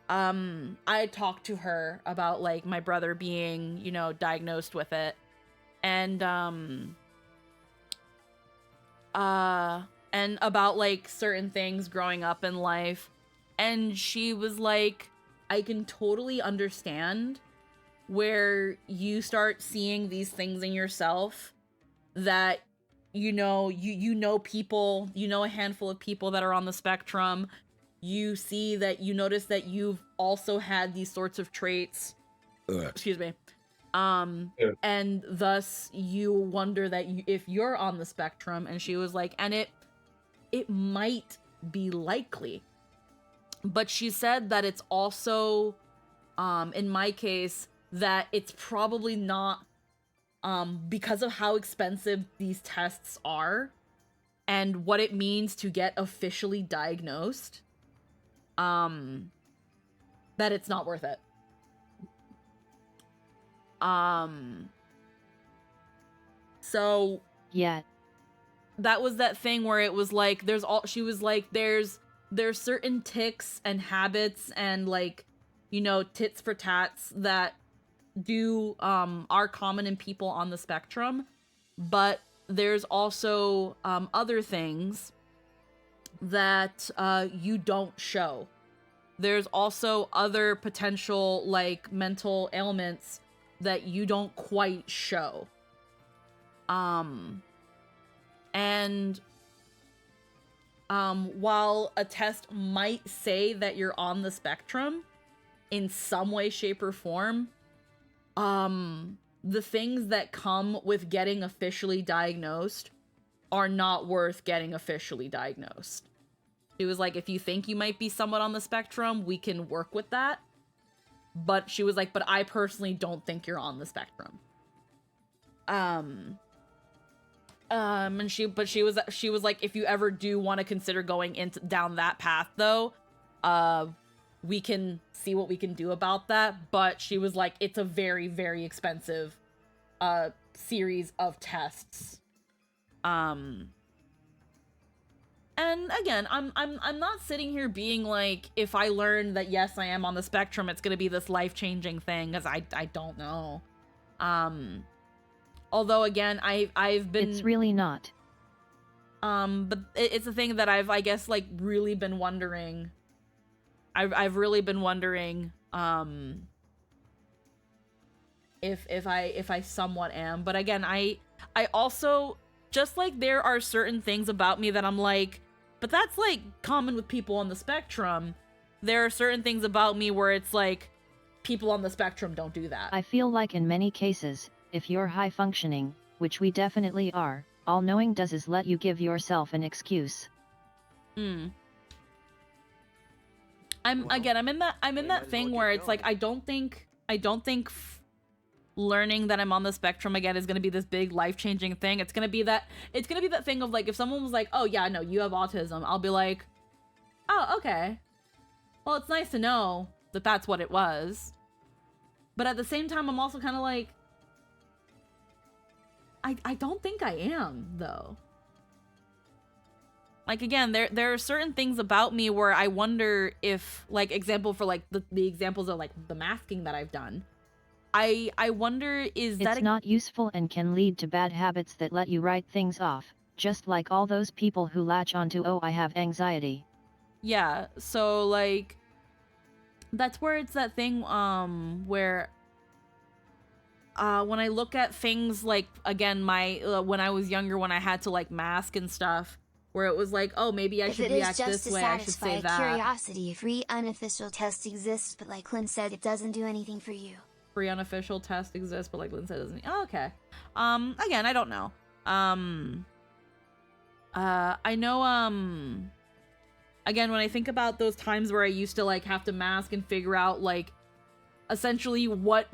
I talked to her about like my brother being, you know, diagnosed with it, and about like certain things growing up in life, and she was like, I can totally understand where you start seeing these things in yourself that, you know, you know people, you know a handful of people that are on the spectrum. You see that, you notice that you've also had these sorts of traits. Excuse me. Yeah. And thus you wonder that if you're on the spectrum. And she was like, and it might be likely. But she said that it's also, in my case, that it's probably not, because of how expensive these tests are and what it means to get officially diagnosed, that it's not worth it. So Yeah. that was that thing where it was like, she was like, there's certain tics and habits and like, you know, tits for tats that are common in people on the spectrum, but there's also other things that you don't show. There's also other potential like mental ailments that you don't quite show. And while a test might say that you're on the spectrum in some way, shape, or form, the things that come with getting officially diagnosed are not worth getting officially diagnosed. She was like, if you think you might be somewhat on the spectrum, we can work with that. But she was like, but I personally don't think you're on the spectrum. And she was like, if you ever do want to consider going down that path though, we can see what we can do about that. But she was like, it's a very, very expensive series of tests. And again, I'm not sitting here being like, if I learn that yes, I am on the spectrum, it's gonna be this life-changing thing, because I don't know. Although again, I've been, It's really not. but it's a thing that I guess like really been wondering. I've really been wondering if I somewhat am. But again, I also, just like there are certain things about me that I'm like, but that's like common with people on the spectrum. There are certain things about me where it's like, people on the spectrum don't do that. I feel like in many cases, if you're high functioning, which we definitely are, all knowing does is let you give yourself an excuse. Well, I'm in that thing where it's like, I don't think learning that I'm on the spectrum again is going to be this big life-changing thing. It's going to be that thing of like, if someone was like, oh yeah, no, you have autism, I'll be like, oh, okay. Well, it's nice to know that that's what it was. But at the same time, I'm also kind of like, I don't think I am, though. Like, again, there are certain things about me where I wonder if, like, example for, like, the examples of, like, the masking that I've done. I wonder, is that... It's not useful and can lead to bad habits that let you write things off, just like all those people who latch onto, oh, I have anxiety. Yeah, so, like, that's where it's that thing, where... when I look at things like, again, when I was younger, when I had to, like, mask and stuff, where it was like, oh, maybe I should react this way, I should say that. Curiosity, free unofficial test exists, but like Lynn said, it doesn't do anything for you. Free unofficial test exists, but like Lynn said, it doesn't. Oh, okay. Again, I don't know. I know, again, when I think about those times where I used to, like, have to mask and figure out, like, essentially what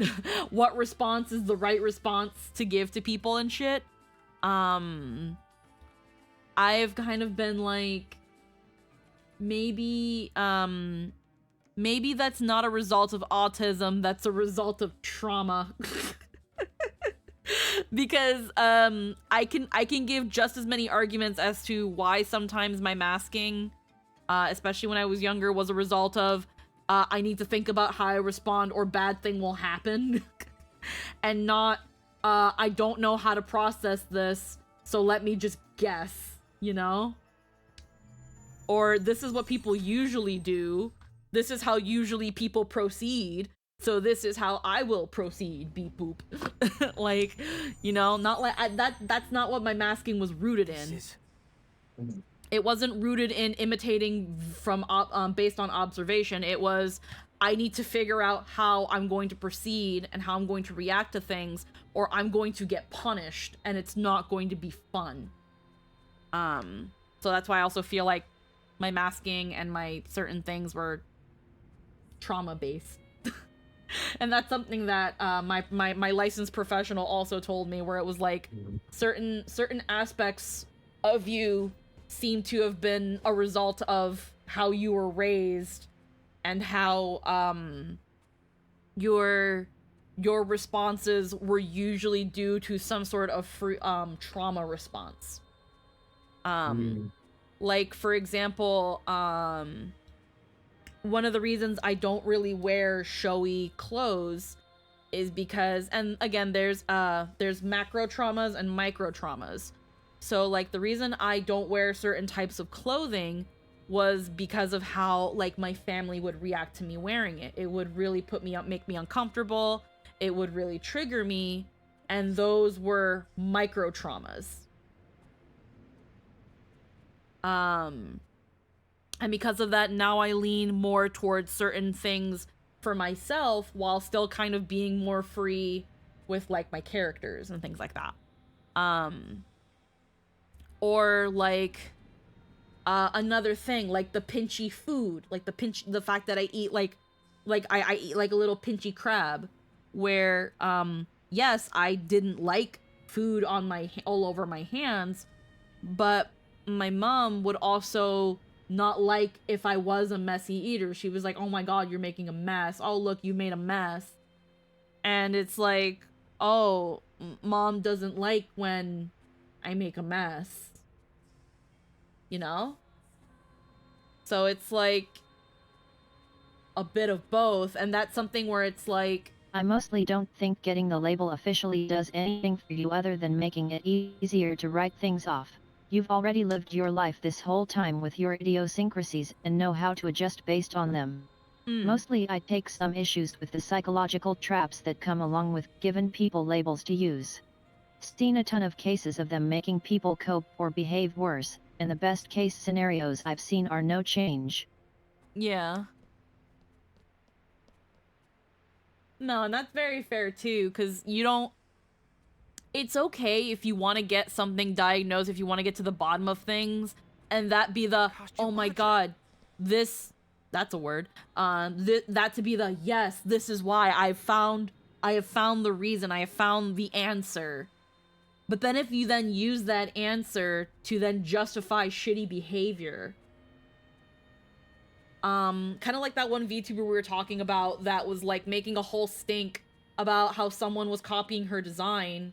response is the right response to give to people and shit, I've kind of been like, maybe that's not a result of autism, that's a result of trauma. because I can give just as many arguments as to why sometimes my masking, especially when I was younger, was a result of I need to think about how I respond or bad thing will happen, and not I don't know how to process this, so let me just guess, you know? Or this is what people usually do. This is how usually people proceed. So this is how I will proceed, beep boop. Like, you know, not like that's not what my masking was rooted in. It wasn't rooted in imitating from based on observation. It was I need to figure out how I'm going to proceed and how I'm going to react to things, or I'm going to get punished and it's not going to be fun. So that's why I also feel like my masking and my certain things were trauma based. And that's something that my licensed professional also told me, where it was like certain aspects of you seem to have been a result of how you were raised and how your responses were usually due to some sort of trauma response. Like, for example, one of the reasons I don't really wear showy clothes is because, and again, there's macro traumas and micro traumas. So like the reason I don't wear certain types of clothing was because of how like my family would react to me wearing it. It would really put me up, make me uncomfortable. It would really trigger me, and those were micro traumas. And because of that, now I lean more towards certain things for myself while still kind of being more free with like my characters and things like that. Or like another thing, like the pinchy food, like the fact that I eat like I eat like a little pinchy crab, where yes, I didn't like food on my all over my hands, but my mom would also not like if I was a messy eater. She was like, oh my god, you're making a mess. Oh, look, you made a mess. And it's like, oh, mom doesn't like when I make a mess. You know? So it's like a bit of both. And that's something where it's like, I mostly don't think getting the label officially does anything for you other than making it easier to write things off. You've already lived your life this whole time with your idiosyncrasies and know how to adjust based on them. Mostly I take some issues with the psychological traps that come along with giving people labels to use. Seen a ton of cases of them making people cope or behave worse, and the best case scenarios I've seen are no change. yeah. No, and that's very fair too, because you don't... It's okay if you want to get something diagnosed, if you want to get to the bottom of things, and that be the, oh my god, this... That's a word. That to be the, yes, this is why I have found the reason, I have found the answer. But then if you then use that answer to then justify shitty behavior, kind of like that one VTuber we were talking about that was like making a whole stink about how someone was copying her design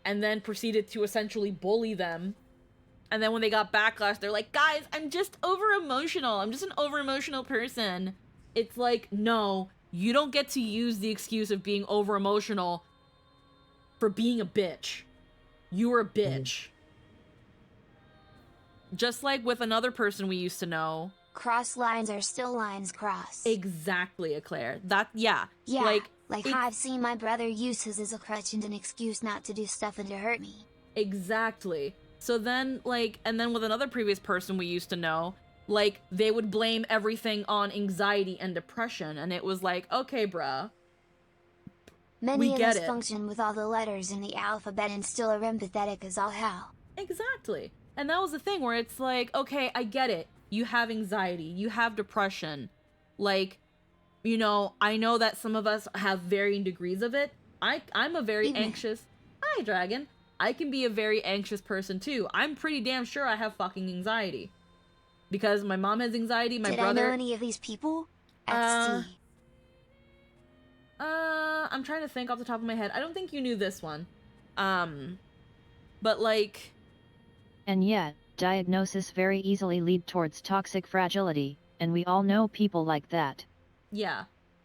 and then proceeded to essentially bully them. And then when they got backlash, they're like, guys, I'm just over-emotional. I'm just an over-emotional person. It's like, no, you don't get to use the excuse of being over-emotional for being a bitch. You were a bitch. Just like with another person we used to know. Cross lines are still lines crossed. Exactly, Eclair. That, yeah. Yeah, like it, how I've seen my brother use his as a crutch and an excuse not to do stuff and to hurt me. Exactly. So then, like, and then with another previous person we used to know, like, they would blame everything on anxiety and depression, and it was like, okay, bruh. Many of us function with all the letters in the alphabet and still are empathetic as all hell. Exactly. And that was the thing where it's like, okay, I get it. You have anxiety. You have depression. Like, you know, I know that some of us have varying degrees of it. I'm a very anxious... Hi, Dragon. I can be a very anxious person too. I'm pretty damn sure I have fucking anxiety. Because my mom has anxiety, my brother... Did I know any of these people? XT. I'm trying to think off the top of my head. I don't think you knew this one. But like, And yet, diagnosis very easily lead towards toxic fragility, and we all know people like that. yeah.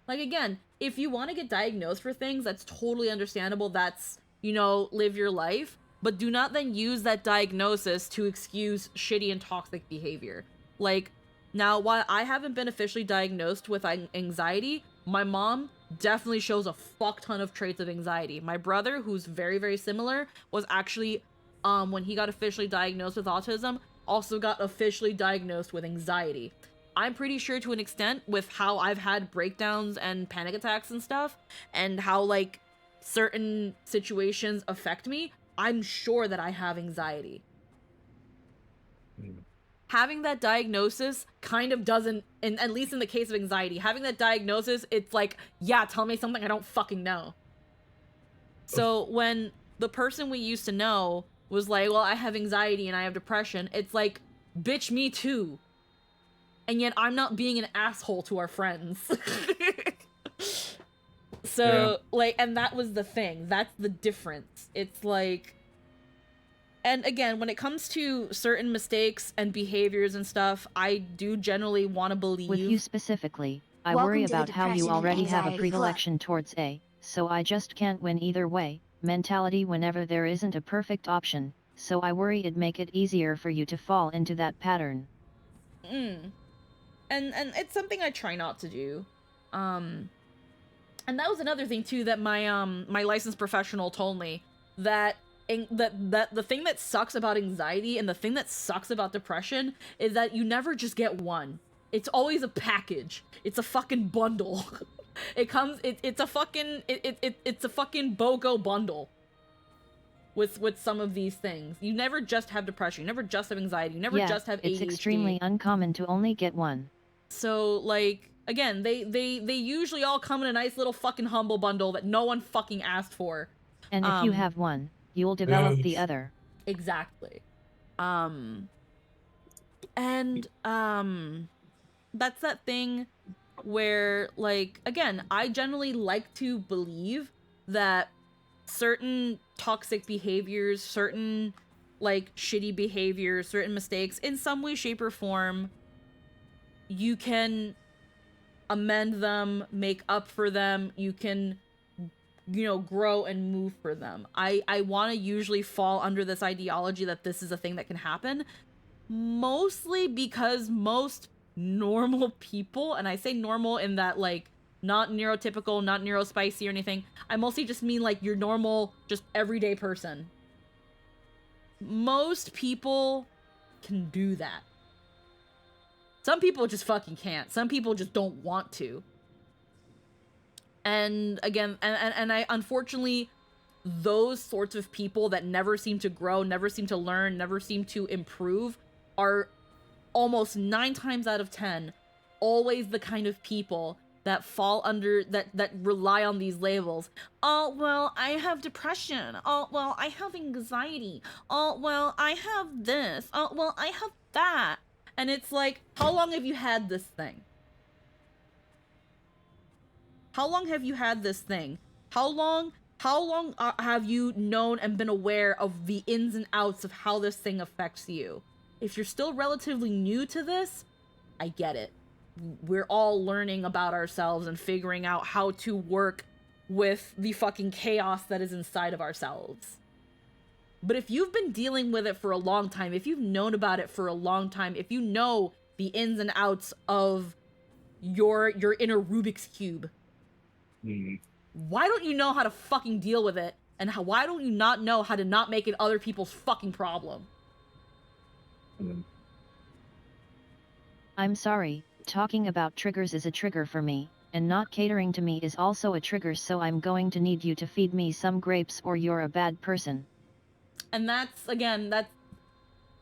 Like, again, if you want to get diagnosed for things, that's totally understandable. That's, you know, live your life. But do not then use that diagnosis to excuse shitty and toxic behavior. Like, now, while I haven't been officially diagnosed with anxiety, my mom definitely shows a fuck ton of traits of anxiety. My brother, who's very, very similar, was actually, when he got officially diagnosed with autism, also got officially diagnosed with anxiety. I'm pretty sure to an extent with how I've had breakdowns and panic attacks and stuff, and how, like, certain situations affect me, I'm sure that I have anxiety. Having that diagnosis kind of doesn't, at least in the case of anxiety, having that diagnosis, it's like, yeah, tell me something I don't fucking know. So when the person we used to know was like, well, I have anxiety and I have depression, it's like, bitch, me too. And yet I'm not being an asshole to our friends. So, like, and that was the thing. That's the difference. It's like, and again, when it comes to certain mistakes and behaviors and stuff, I do generally want to believe. With you specifically, I Welcome worry to the about how you Depression and already have a Anxiety predilection towards A, so I just can't win either way, mentality whenever there isn't a perfect option, so I worry it'd make it easier for you to fall into that pattern. And it's something I try not to do. And that was another thing too that my my licensed professional told me, that that the thing that sucks about anxiety and the thing that sucks about depression is that you never just get one. It's always a package. It's a fucking bundle. It comes it's a fucking it's a fucking BOGO bundle. With some of these things. You never just have depression, you never just have anxiety, you never just have ADHD. It's extremely uncommon to only get one. So, like, again, they usually all come in a nice little fucking humble bundle that no one fucking asked for. And if you have one, you'll develop the other. Exactly. And that's that thing where, like, again, I generally like to believe that certain toxic behaviors, certain, like, shitty behaviors, certain mistakes, in some way, shape, or form, you can amend them, make up for them, you can, you know, grow and move for them. I want to usually fall under this ideology that this is a thing that can happen, mostly because most normal people, and I say normal in that, like, not neurotypical, not neurospicy or anything, I mostly just mean, like, your normal, just everyday person. Most people can do that. Some people just fucking can't. Some people just don't want to. And again, and I, unfortunately, those sorts of people that never seem to grow, never seem to learn, never seem to improve are almost 9 times out of 10 always the kind of people that fall under, that rely on these labels. Oh, well, I have depression. Oh, well, I have anxiety. Oh, well, I have this. Oh, well, I have that. And it's like, how long have you had this thing? How long have you had this thing? How long have you known and been aware of the ins and outs of how this thing affects you? If you're still relatively new to this, I get it. We're all learning about ourselves and figuring out how to work with the fucking chaos that is inside of ourselves. But if you've been dealing with it for a long time, if you've known about it for a long time, if you know the ins and outs of your inner Rubik's Cube, why don't you know how to fucking deal with it? And why don't you not know how to not make it other people's fucking problem? I'm sorry, talking about triggers is a trigger for me, and not catering to me is also a trigger, so I'm going to need you to feed me some grapes or you're a bad person. And that's, again, that's,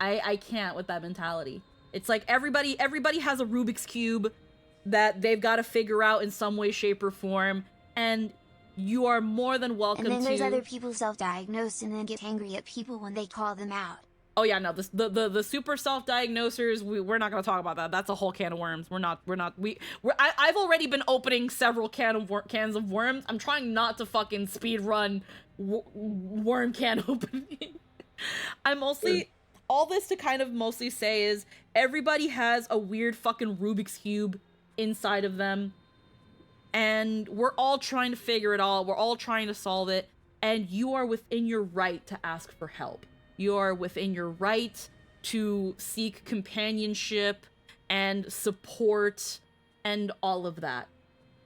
I can't with that mentality. It's like everybody has a Rubik's Cube that they've got to figure out in some way, shape, or form, and you are more than welcome to... And then there's other people self-diagnosed and then get angry at people when they call them out. Oh yeah, no, the super self-diagnosers, we're not gonna talk about that. That's a whole can of worms. I've already been opening several cans of worms. I'm trying not to fucking speed run worm can opening. I'm mostly, all this to kind of mostly say is, everybody has a weird fucking Rubik's Cube inside of them. And we're all trying to figure it all. We're all trying to solve it. And you are within your right to ask for help. You are within your right to seek companionship and support and all of that.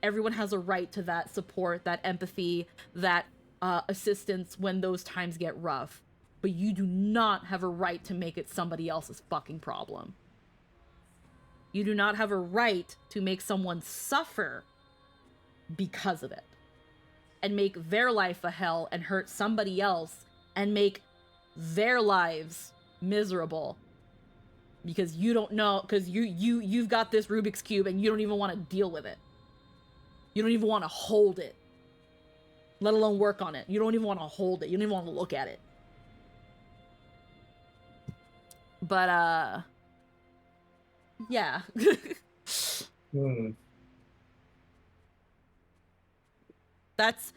Everyone has a right to that support, that empathy, that assistance when those times get rough. But you do not have a right to make it somebody else's fucking problem. You do not have a right to make someone suffer because of it. And make their life a hell and hurt somebody else and make their lives miserable because you don't know, because you've got this Rubik's Cube and you don't even want to deal with it. You don't even want to hold it, let alone work on it. You don't even want to hold it. You don't even want to look at it. But yeah. That's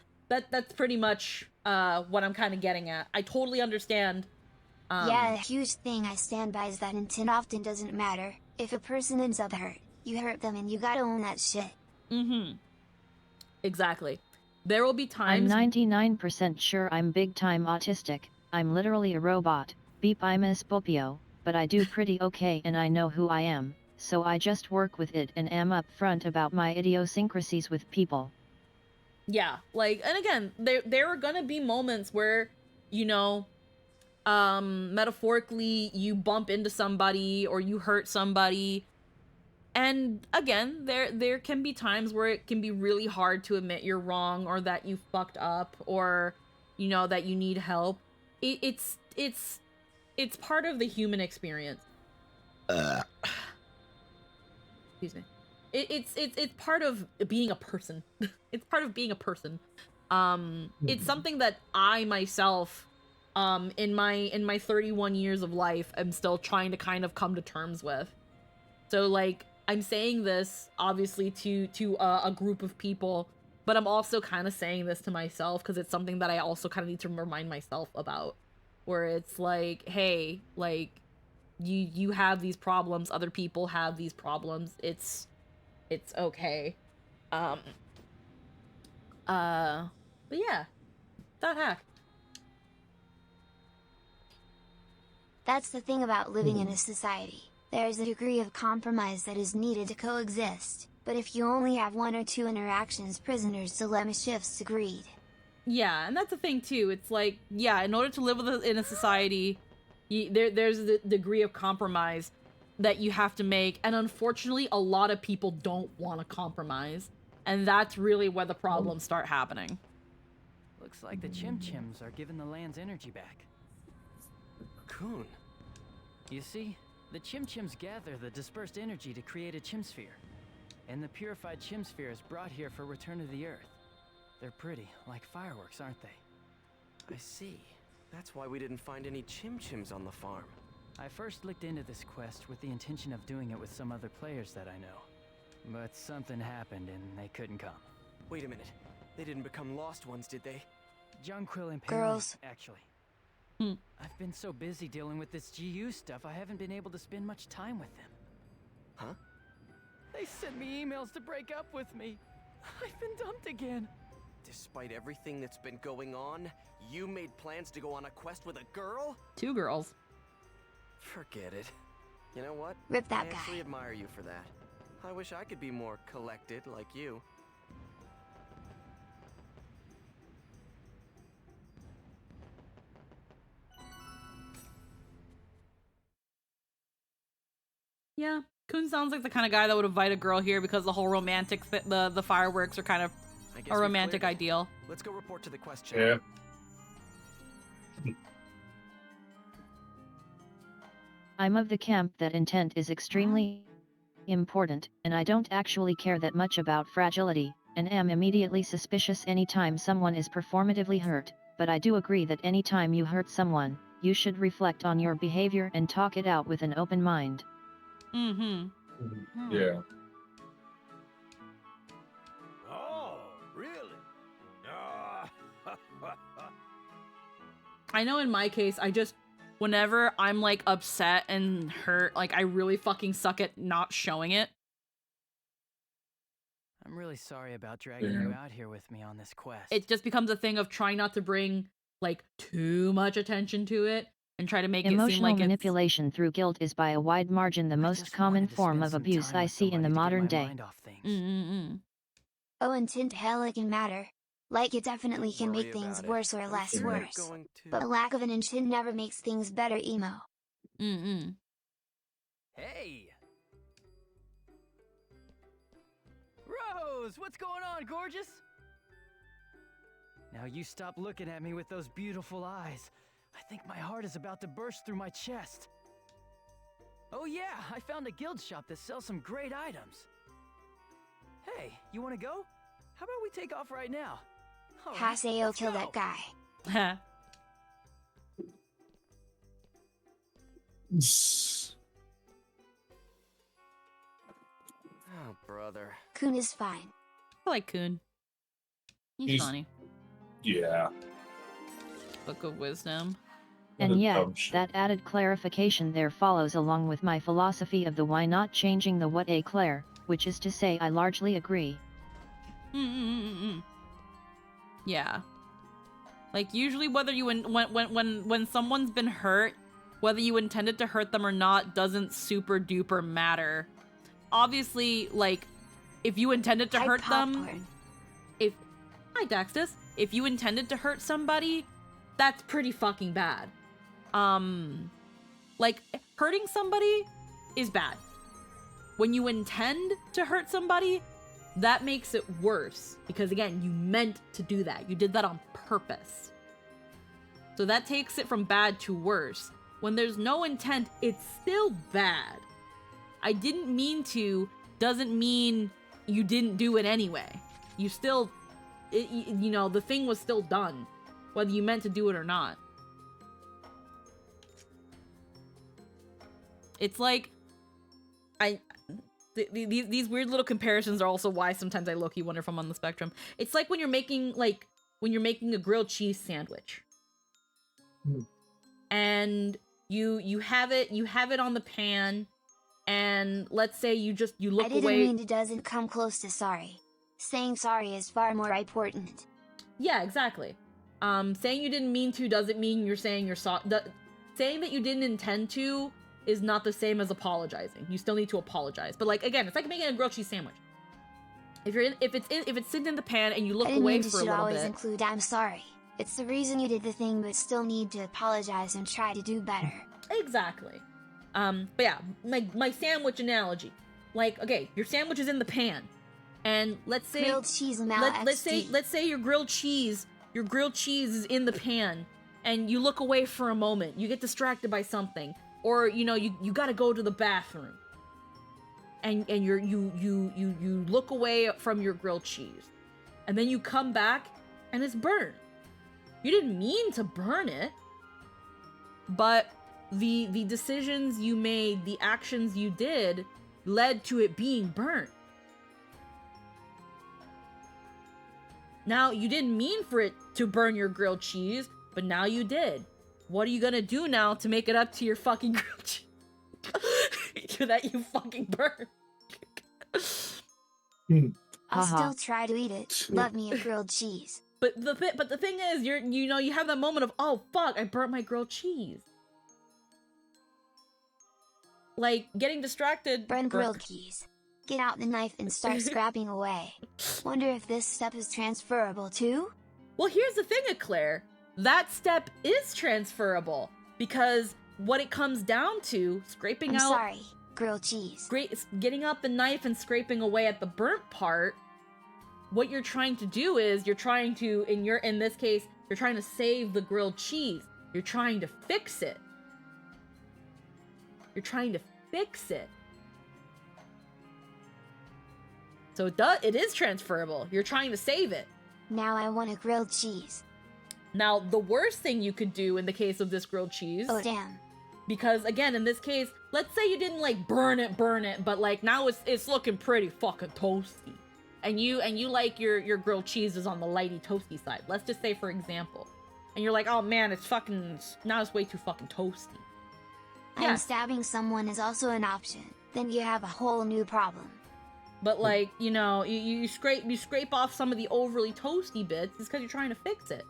pretty much what I'm kind of getting at. I totally understand. Yeah, a huge thing I stand by is that intent often doesn't matter. If a person ends up hurt, you hurt them and you gotta own that shit. Mm-hmm. Exactly. There will be times... I'm 99% sure I'm big time autistic. I'm literally a robot. Beep, I miss Popio, but I do pretty okay and I know who I am, so I just work with it and am upfront about my idiosyncrasies with people. Yeah, like, and again, there are gonna be moments where, you know, metaphorically, you bump into somebody or you hurt somebody. And again, there can be times where it can be really hard to admit you're wrong or that you fucked up or, you know, that you need help. It's part of the human experience. Excuse me. It's part of being a person. It's part of being a person. It's something that I myself, in my 31 years of life, am still trying to kind of come to terms with. So like, I'm saying this obviously to a group of people, but I'm also kind of saying this to myself because it's something that I also kind of need to remind myself about. Where it's like, hey, like, you have these problems, other people have these problems. It's okay. But yeah, that hack. That's the thing about living in a society. There is a degree of compromise that is needed to coexist, but if you only have one or two interactions, prisoners' dilemma shifts to greed. Yeah, and that's the thing too. It's like, yeah, in order to live in a society, there's a degree of compromise that you have to make, and unfortunately, a lot of people don't want to compromise, and that's really where the problems start happening. Looks like the Chim-Chims are giving the land's energy back. Coon. You see, the Chim-Chims gather the dispersed energy to create a Chimsphere. And the purified Chimsphere is brought here for return to the Earth. They're pretty, like fireworks, aren't they? I see. That's why we didn't find any Chim-Chims on the farm. I first looked into this quest with the intention of doing it with some other players that I know. But something happened and they couldn't come. Wait a minute. They didn't become lost ones, did they? Jonquil and Girls. Perry, actually. I've been so busy dealing with this GU stuff, I haven't been able to spend much time with them. Huh? They sent me emails to break up with me. I've been dumped again. Despite everything that's been going on, you made plans to go on a quest with a girl? 2 girls. Forget it. You know what? Rip that I guy. actually admire you for that. I wish I could be more collected like you. Yeah, Kun sounds like the kind of guy that would invite a girl here because the whole romantic, the fireworks are kind of I guess a we've romantic cleared it. ideal. Let's go report to the quest Yeah. channel. I'm of the camp that intent is extremely important, and I don't actually care that much about fragility, and am immediately suspicious anytime someone is performatively hurt, but I do agree that anytime you hurt someone, you should reflect on your behavior and talk it out with an open mind. Mm-hmm. Yeah. Oh, really? I know in my case, whenever I'm like upset and hurt, like I really fucking suck at not showing it. I'm really sorry about dragging you out here with me on this quest. It just becomes a thing of trying not to bring like too much attention to it and try to make it seem Emotional like manipulation through guilt is by a wide margin the I most just common wanted to form spend of some abuse time I with see in the somebody to get modern my day. mind off things. Mm-mm-mm. Oh, intent hell it can matter. Like it definitely can Worry make things about it. worse or I'm less sure I'm worse. going to- But a lack of an intent never makes things better, emo. Mm-mm. Hey! Rose, what's going on, gorgeous? Now you stop looking at me with those beautiful eyes. I think my heart is about to burst through my chest. Oh yeah, I found a guild shop that sells some great items. Hey, you wanna go? How about we take off right now? All right, Haseo let's kill go. that guy. Oh, brother. Kun is fine. I like Kun. He's He's- funny. Yeah. Book of Wisdom. What And a yet, dumb shit. that added clarification there follows along with my philosophy of the why not changing the what a Claire, which is to say I largely agree. Mm-mm-mm-mm. Yeah. Like usually whether you when someone's been hurt, whether you intended to hurt them or not doesn't super duper matter. Obviously, like if you intended to Hype hurt them, popcorn. Hi Daxtus, if you intended to hurt somebody, that's pretty fucking bad. Like hurting somebody is bad. When you intend to hurt somebody, that makes it worse because again, you meant to do that. You did that on purpose. So that takes it from bad to worse. When there's no intent, it's still bad. I didn't mean to doesn't mean you didn't do it anyway. You still, you know, the thing was still done, whether you meant to do it or not. It's like, these weird little comparisons are also why sometimes I low-key wonder if I'm on the spectrum. It's like when you're making a grilled cheese sandwich. And you have it on the pan, and let's say you look I didn't away. mean it doesn't come close to sorry. Saying sorry is far more important. Yeah, exactly. Saying you didn't mean to doesn't mean you're saying you're sorry. Saying that you didn't intend to is not the same as apologizing. You still need to apologize. But like again, it's like making a grilled cheese sandwich. If it's sitting in the pan and you look I didn't away mean for to a should little always bit. include I'm sorry. It's the reason you did the thing but still need to apologize and try to do better. Exactly. But yeah, my sandwich analogy. Like, okay, your sandwich is in the pan, and let's say Grilled cheese and let's say your grilled cheese is in the pan, and you look away for a moment. You get distracted by something, or you know you gotta go to the bathroom, and you look away from your grilled cheese, and then you come back and it's burnt. You didn't mean to burn it, but the decisions you made, the actions you did, led to it being burnt. Now, you didn't mean for it to burn your grilled cheese, but now you did. What are you gonna do now to make it up to your fucking grilled cheese that you fucking burned? I'll Haha. still try to eat it. Love me a grilled cheese. But the thing is, you have that moment of, oh fuck, I burnt my grilled cheese. Like getting distracted. Burn grilled cheese. Get out the knife and start scrapping away. Wonder if this step is transferable too? Well, here's the thing, Eclair. That step is transferable because what it comes down to, scraping I'm out, sorry. Grilled cheese. getting out the knife and scraping away at the burnt part. What you're trying to do is you're trying to, in this case, you're trying to save the grilled cheese. You're trying to fix it. You're trying to fix it. So it is transferable. You're trying to save it. Now I want a grilled cheese. Now, the worst thing you could do in the case of this grilled cheese, Oh damn. because again, in this case, let's say you didn't like burn it, but like now it's looking pretty fucking toasty. And you like your grilled cheese is on the lighty toasty side. Let's just say for example. And you're like, "Oh man, now it's way too fucking toasty." And Yeah. stabbing someone is also an option. Then you have a whole new problem. But like, you know, you scrape off some of the overly toasty bits. It's because you're trying to fix it.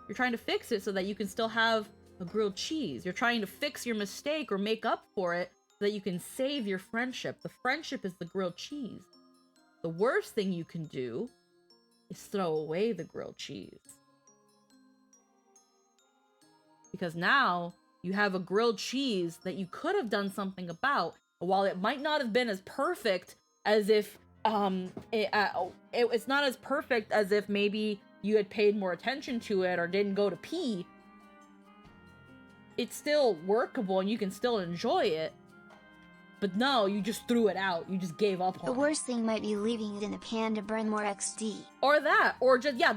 You're trying to fix it so that you can still have a grilled cheese. You're trying to fix your mistake or make up for it so that you can save your friendship. The friendship is the grilled cheese. The worst thing you can do is throw away the grilled cheese. Because now you have a grilled cheese that you could have done something about. While it might not have been as perfect as if it's not as perfect as if maybe you had paid more attention to it or didn't go to pee, it's still workable and you can still enjoy it. But no, you just threw it out. You just gave up on The it. worst thing might be leaving it in a pan to burn more XD. Or that, or just, yeah,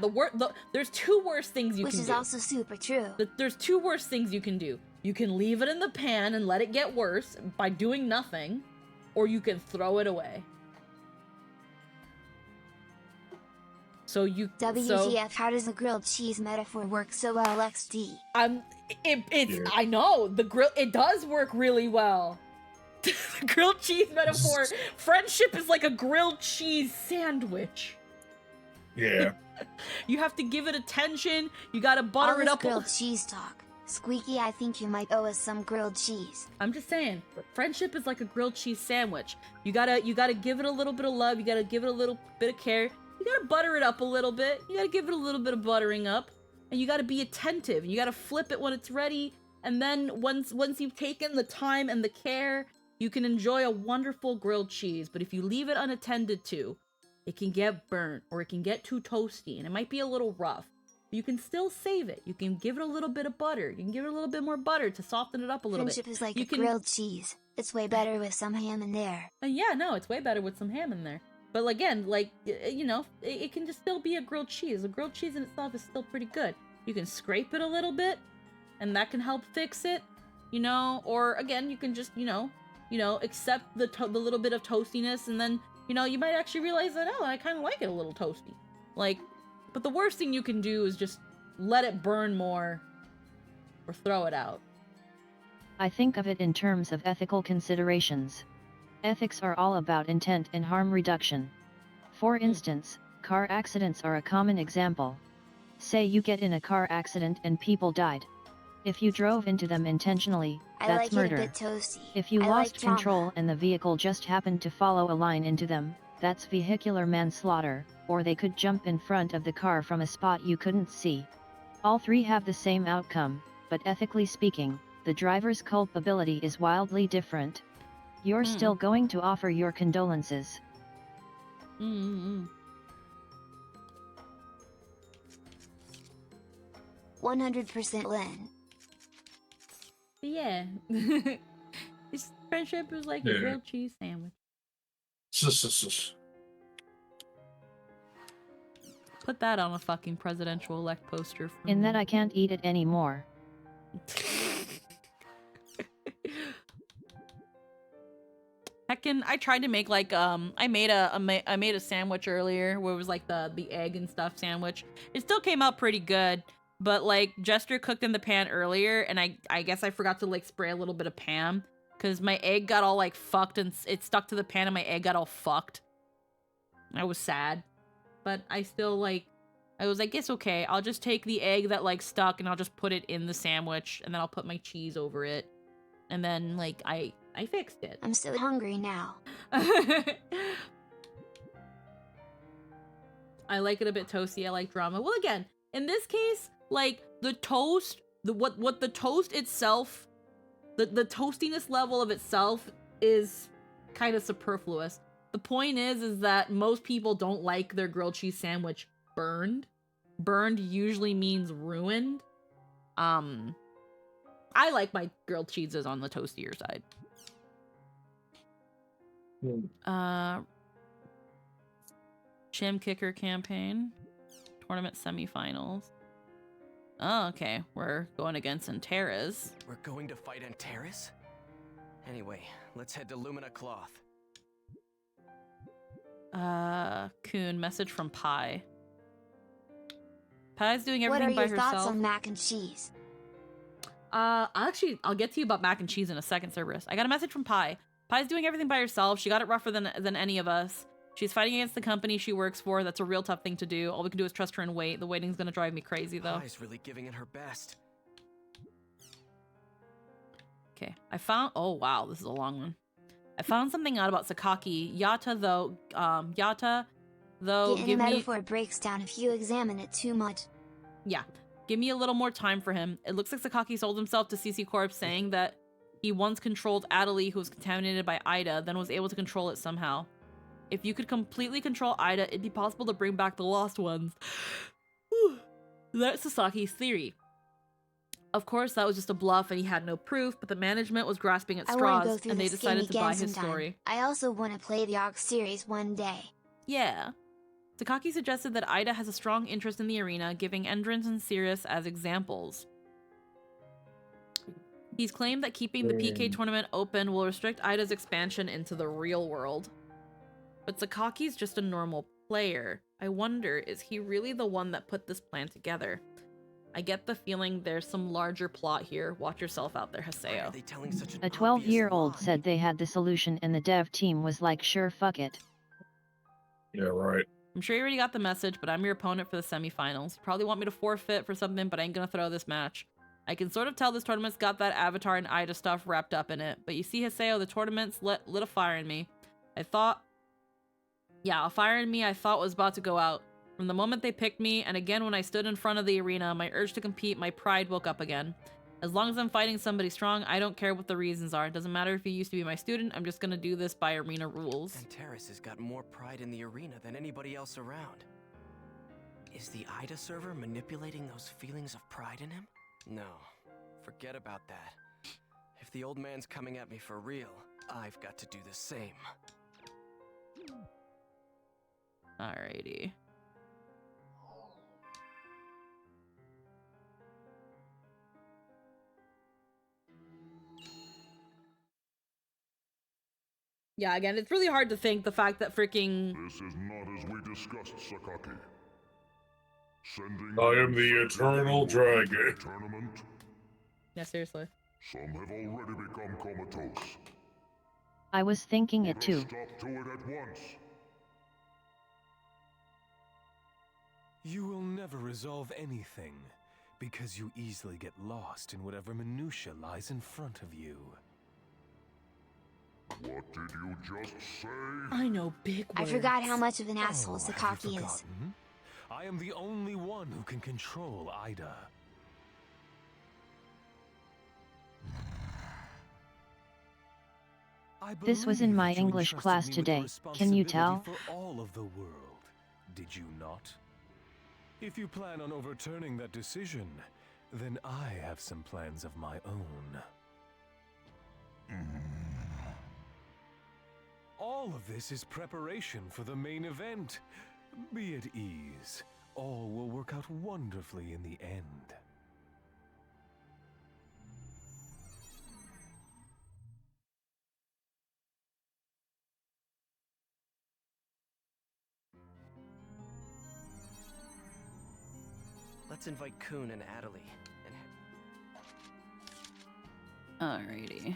there's two worst things you Which can is do. also super true. There's two worst things you can do. You can leave it in the pan and let it get worse by doing nothing, or you can throw it away. So WTF, how does the grilled cheese metaphor work so well, XD? Yeah. I know, it does work really well. The grilled cheese metaphor, friendship is like a grilled cheese sandwich. Yeah. You have to give it attention, you gotta All butter it this up. grilled cheese talk. Squeaky, I think you might owe us some grilled cheese. I'm just saying, friendship is like a grilled cheese sandwich. You gotta give it a little bit of love, you gotta give it a little bit of care, you gotta butter it up a little bit, you gotta give it a little bit of buttering up, and you gotta be attentive, you gotta flip it when it's ready, and then once you've taken the time and the care, you can enjoy a wonderful grilled cheese. But if you leave it unattended to, it can get burnt, or it can get too toasty, and it might be a little rough. You can still save it. You can give it a little bit of butter. You can give it a little bit more butter to soften it up a little Friendship bit. is like You a can- grilled cheese. It's way better with some ham in there. Yeah, no, it's way better with some ham in there. But again, like, you know, it can just still be a grilled cheese. A grilled cheese in itself is still pretty good. You can scrape it a little bit, and that can help fix it, you know? Or again, you can just, you know, accept the little bit of toastiness, and then, you know, you might actually realize that, oh, I kind of like it a little toasty. Like, but the worst thing you can do is just let it burn more or throw it out. I think of it in terms of ethical considerations. Ethics are all about intent and harm reduction. For instance, car accidents are a common example. Say you get in a car accident and people died. If you drove into them intentionally, I that's like murder. it a bit toasty. If you I lost like drama. control and the vehicle just happened to follow a line into them, that's vehicular manslaughter, or they could jump in front of the car from a spot you couldn't see. All three have the same outcome, but ethically speaking, the driver's culpability is wildly different. You're still going to offer your condolences. 100% Lynn. Yeah. This friendship is like a Yeah. grilled cheese sandwich. Put that on a fucking presidential elect poster. For In me. that I can't eat it anymore. Heckin', I tried to make like I made a sandwich earlier where it was like the egg and stuff sandwich. It still came out pretty good, but like Jester cooked in the pan earlier, and I guess I forgot to like spray a little bit of Pam because my egg got all like fucked and it stuck to the pan and my egg got all fucked. I was sad, but I still like. I was like, it's okay. I'll just take the egg that like stuck and I'll just put it in the sandwich and then I'll put my cheese over it. And then like I fixed it. I'm so hungry now. I like it a bit toasty. I like drama. Well, again, in this case, like the toast, what the toast itself, the toastiness level of itself is kind of superfluous. The point is that most people don't like their grilled cheese sandwich burned. Burned usually means ruined. I like my grilled cheeses on the toastier side. Chim Kicker campaign. Tournament semifinals. Oh, okay. We're going against Antares. We're going to fight Antares? Anyway, let's head to Lumina Cloth. Coon, message from Pi. Pi's doing What are everything by your thoughts herself. on mac and cheese? I'll get to you about mac and cheese in a second, Cerberus. I got a message from Pi. Pi's doing everything by herself. She got it rougher than any of us. She's fighting against the company she works for. That's a real tough thing to do. All we can do is trust her and wait. The waiting's gonna drive me crazy, though. Pi's really giving it her best. Okay, I found... Oh, wow, this is a long one. I found something out about Sakaki. Yata, though, Getting give me... metaphor breaks down if you examine it too much. Yeah, give me a little more time for him. It looks like Sakaki sold himself to CC Corp, saying that he once controlled Adelie, who was contaminated by Ida, then was able to control it somehow. If you could completely control Ida, it'd be possible to bring back the lost ones. That's Sasaki's theory. Of course, that was just a bluff and he had no proof, but the management was grasping at I want to go straws through and they this game decided to buy again his sometime. story. I also want to play the Arc series one day. Yeah. Sakaki suggested that Ida has a strong interest in the arena, giving Endrins and Sirius as examples. He's claimed that keeping the PK tournament open will restrict Ida's expansion into the real world. But Sakaki's just a normal player. I wonder, is he really the one that put this plan together? I get the feeling there's some larger plot here. Watch yourself out there, Why are Haseo. they telling such an A obvious 12-year-old lie? said they had the solution and the dev team was like, sure, fuck it. Yeah, right. I'm sure you already got the message, but I'm your opponent for the semifinals. You probably want me to forfeit for something, but I ain't gonna throw this match. I can sort of tell this tournament's got that Avatar and Ida stuff wrapped up in it, but you see, Haseo, the tournament's lit a fire in me. A fire in me I thought was about to go out. From the moment they picked me, and again when I stood in front of the arena, my urge to compete, my pride woke up again. As long as I'm fighting somebody strong, I don't care what the reasons are. It doesn't matter if you used to be my student, I'm just gonna do this by arena rules. Antares has got more pride in the arena than anybody else around. Is the Ida server manipulating those feelings of pride in him? No, forget about that. If the old man's coming at me for real, I've got to do the same. Alrighty. Yeah, again, it's really hard to think the fact that freaking... This is not as we discussed, Sakaki. Sending I am the eternal dragon. Tournament. Yeah, seriously. Some have already become comatose. I was thinking it Put a too. stop to it at once. You will never resolve anything, because you easily get lost in whatever minutia lies in front of you. What did you just say? I know big I words. forgot how much of an asshole Oh, have you Sakaki is. forgotten? I am the only one who can control Ida. I This was in believe my that you English entrusted class me with today. the Can you tell? responsibility For all of the world, did you not? If you plan on overturning that decision, then I have some plans of my own. All of this is preparation for the main event. Be at ease. All will work out wonderfully in the end. Let's invite Kuhn and Adelie. Alrighty.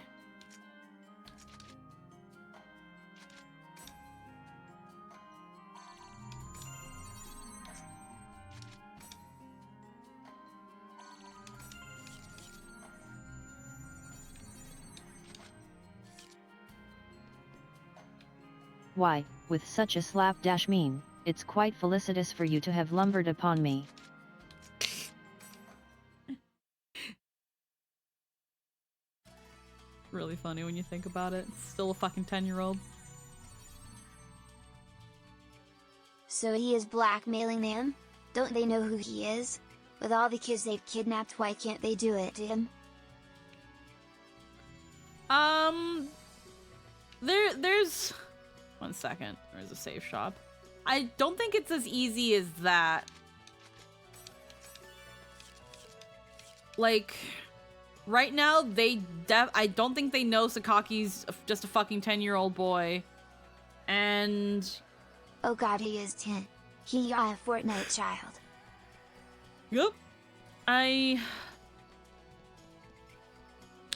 Why, with such a slapdash meme, it's quite felicitous for you to have lumbered upon me. Really funny when you think about it. Still a fucking 10-year-old. So he is blackmailing them? Don't they know who he is? With all the kids they've kidnapped, why can't they do it to him? There's... One second. There's a safe shop. I don't think it's as easy as that. like, right now, I don't think they know Sakaki's just a fucking 10-year-old boy. And... Oh god, he is 10. He a Fortnite child. Yep.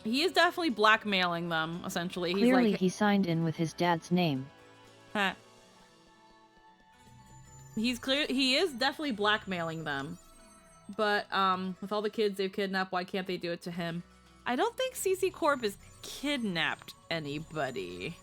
He is definitely blackmailing them, essentially. He's Clearly like, he signed in with his dad's name. huh. He is definitely blackmailing them. But, with all the kids they've kidnapped, why can't they do it to him? I don't think CC Corp has kidnapped anybody.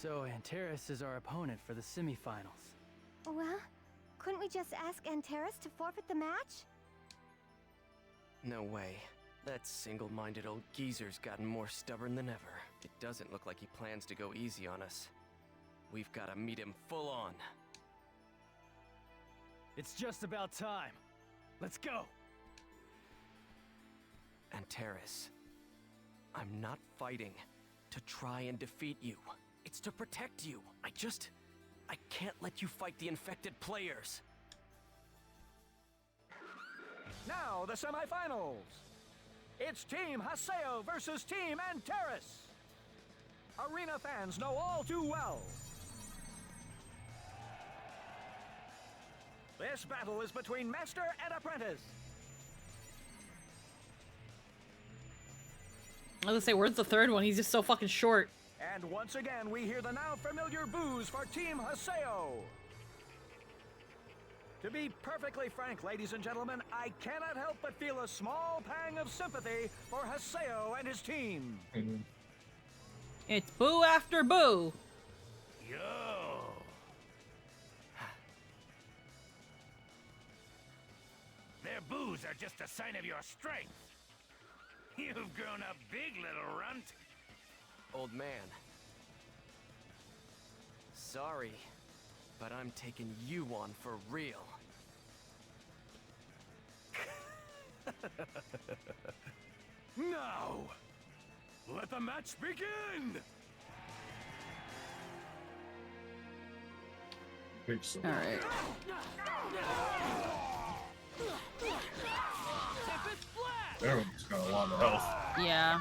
So Antares is our opponent for the semifinals. Well, couldn't we just ask Antares to forfeit the match? No way. That single-minded old geezer's gotten more stubborn than ever. It doesn't look like he plans to go easy on us. We've got to meet him full on. It's just about time. Let's go! Antares, I'm not fighting to try and defeat you. It's to protect you. I can't let you fight the infected players. Now the semifinals. It's Team Haseo versus Team Antares. Arena fans know all too well. This battle is between master and apprentice. I was gonna say, where's the third one? He's just so fucking short. And once again, we hear the now familiar boos for Team Haseo. To be perfectly frank, ladies and gentlemen, I cannot help but feel a small pang of sympathy for Haseo and his team. It's boo after boo. Yo! Their boos are just a sign of your strength. You've grown up big, little runt. Old man. Sorry, but I'm taking you on for real. Now, let the match begin! Think so. All right. Everyone's got a lot of health. Yeah.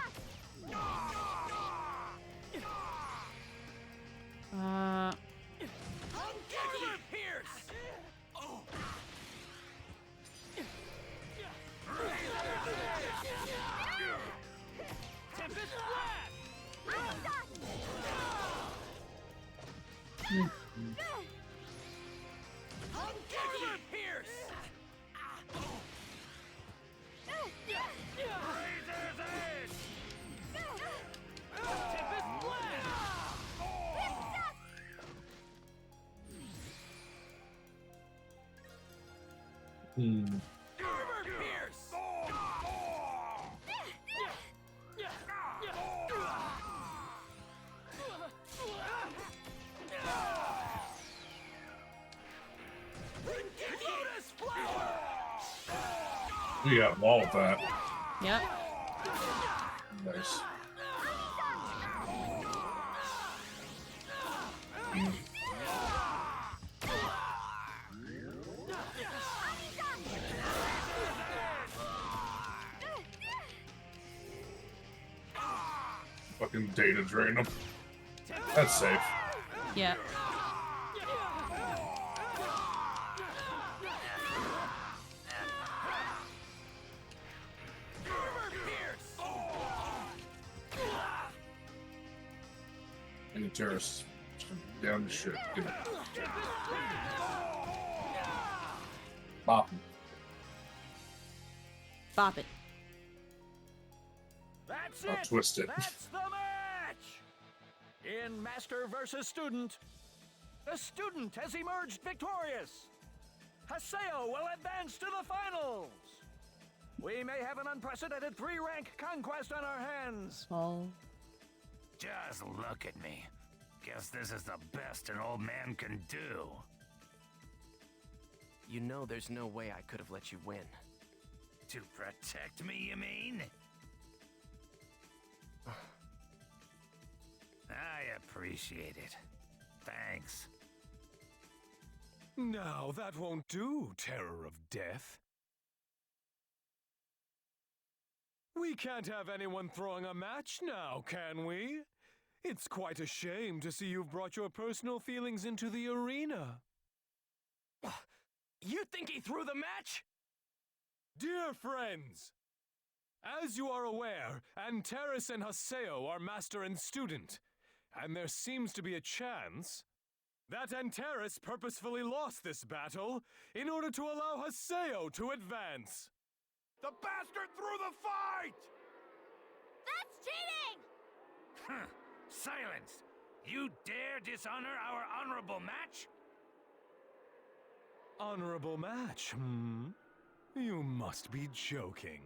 We got them all with that. Yep. Nice. Fucking data drain them. That's safe. Yeah. And the terrorists down the shit. Get it. Bop him. Bop it. That's I'll it! twist it. That's the match! In Master versus Student, the student has emerged victorious. Haseo will advance to the finals. We may have an unprecedented 3-rank conquest on our hands. Oh. Just look at me. Guess this is the best an old man can do. You know there's no way I could have let you win. To protect me, you mean? I appreciate it. Thanks. Now that won't do, Terror of Death. We can't have anyone throwing a match now, can we? It's quite a shame to see you've brought your personal feelings into the arena. You think he threw the match? Dear friends, as you are aware, Antares and Haseo are master and student, and there seems to be a chance that Antares purposefully lost this battle in order to allow Haseo to advance. The bastard threw the fight! That's cheating! Huh. Silence! You dare dishonor our honorable match? Honorable match, You must be joking.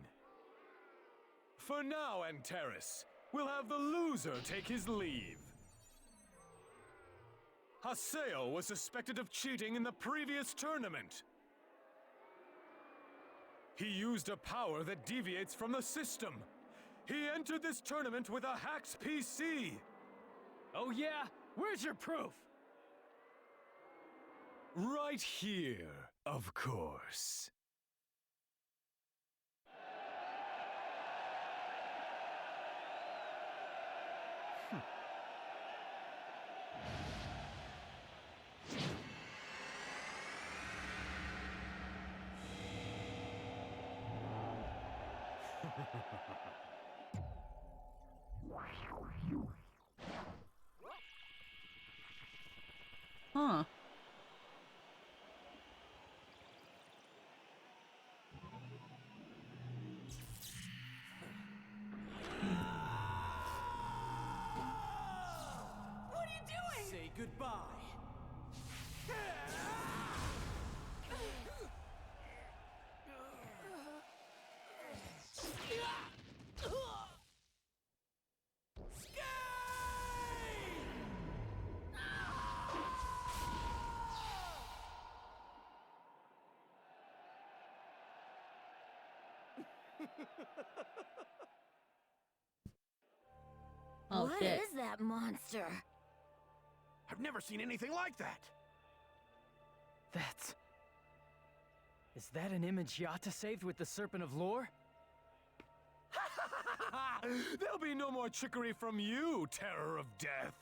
For now, Antares, we'll have the loser take his leave. Haseo was suspected of cheating in the previous tournament. He used a power that deviates from the system. He entered this tournament with a hacked PC. Oh yeah? Where's your proof? Right here, of course. Huh. What are you doing? Say goodbye. Oh, What shit. is that monster? I've never seen anything like that. That's... Is that an image Yatta saved with the Serpent of Lore? There'll be no more trickery from you, Terror of Death.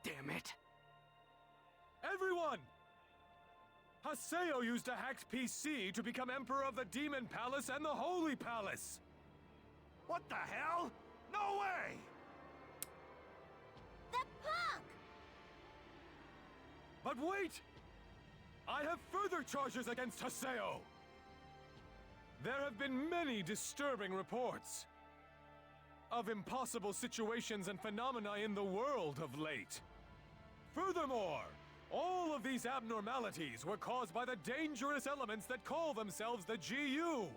Damn it. Everyone! Haseo used a hacked PC to become Emperor of the Demon Palace and the Holy Palace! What the hell? No way! The punk! But wait! I have further charges against Haseo! There have been many disturbing reports of impossible situations and phenomena in the world of late. Furthermore, all of these abnormalities were caused by the dangerous elements that call themselves the GU.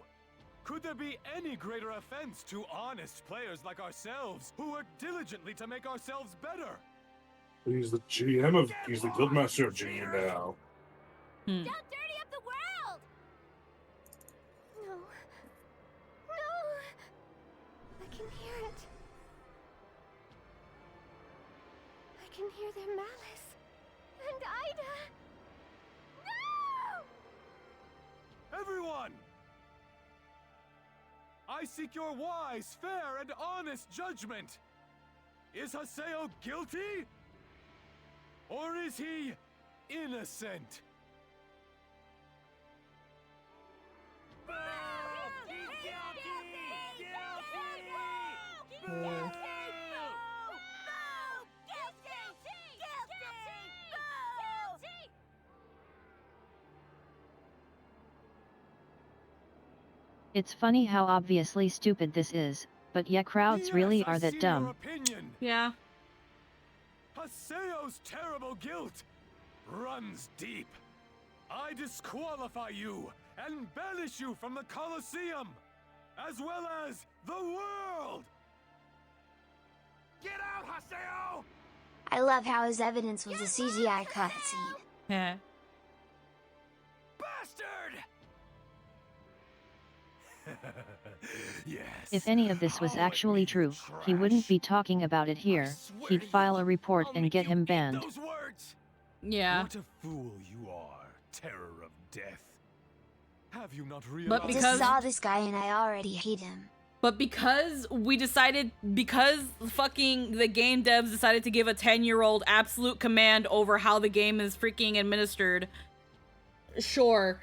Could there be any greater offense to honest players like ourselves who work diligently to make ourselves better? He's the GM of. He's the Guildmaster of GU now. Don't dirty up the world! No. No! I can hear it. I can hear their malice. And Ida! No! Everyone! I seek your wise, fair, and honest judgment. Is Haseo guilty? Or is he innocent? It's funny how obviously stupid this is, but yeah, crowds really are that dumb. Yeah. Haseo's terrible guilt runs deep. I disqualify you and banish you from the Colosseum, as well as the world! Get out, Haseo! I love how his evidence was a CGI cutscene. Yeah. Bastard! Yes. If any of this was actually true, he wouldn't be talking about it here. He'd file a report and get him banned. Those words. Yeah. What a fool you are, terror of death. Have you not realized? But I because just saw this guy and I already hate him. But because we decided, because fucking the game devs decided to give a 10-year-old absolute command over how the game is freaking administered, sure.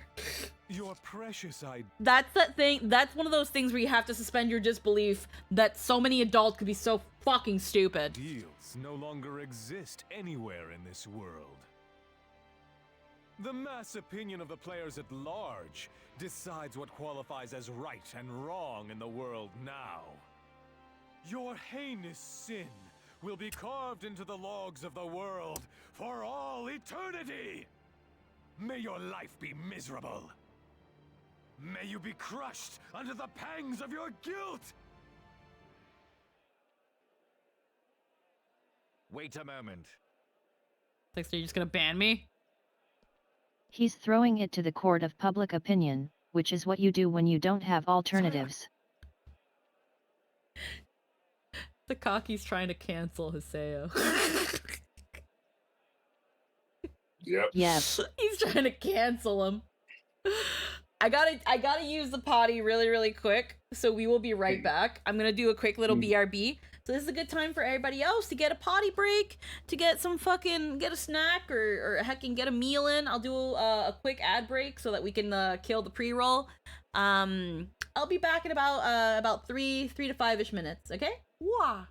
Your precious idea. That's that thing, that's one of those things where you have to suspend your disbelief that so many adults could be so fucking stupid. Deals no longer exist anywhere in this world. The mass opinion of the players at large decides what qualifies as right and wrong in the world now. Your heinous sin will be carved into the logs of the world for all eternity. May your life be miserable. May you be crushed under the pangs of your guilt. Wait a moment. Like, so you're just gonna ban me? He's throwing it to the court of public opinion, which is what you do when you don't have alternatives. Takaki's trying to cancel Haseo. Yep. Yep. He's trying to cancel him. I gotta use the potty really quick, so we will be right back. I'm gonna do a quick little BRB. So this is a good time for everybody else to get a potty break, to get some fucking, get a snack, or heckin' get a meal in. I'll do a quick ad break so that we can kill the pre-roll. I'll be back in about 3 to 5-ish minutes, okay? Wah!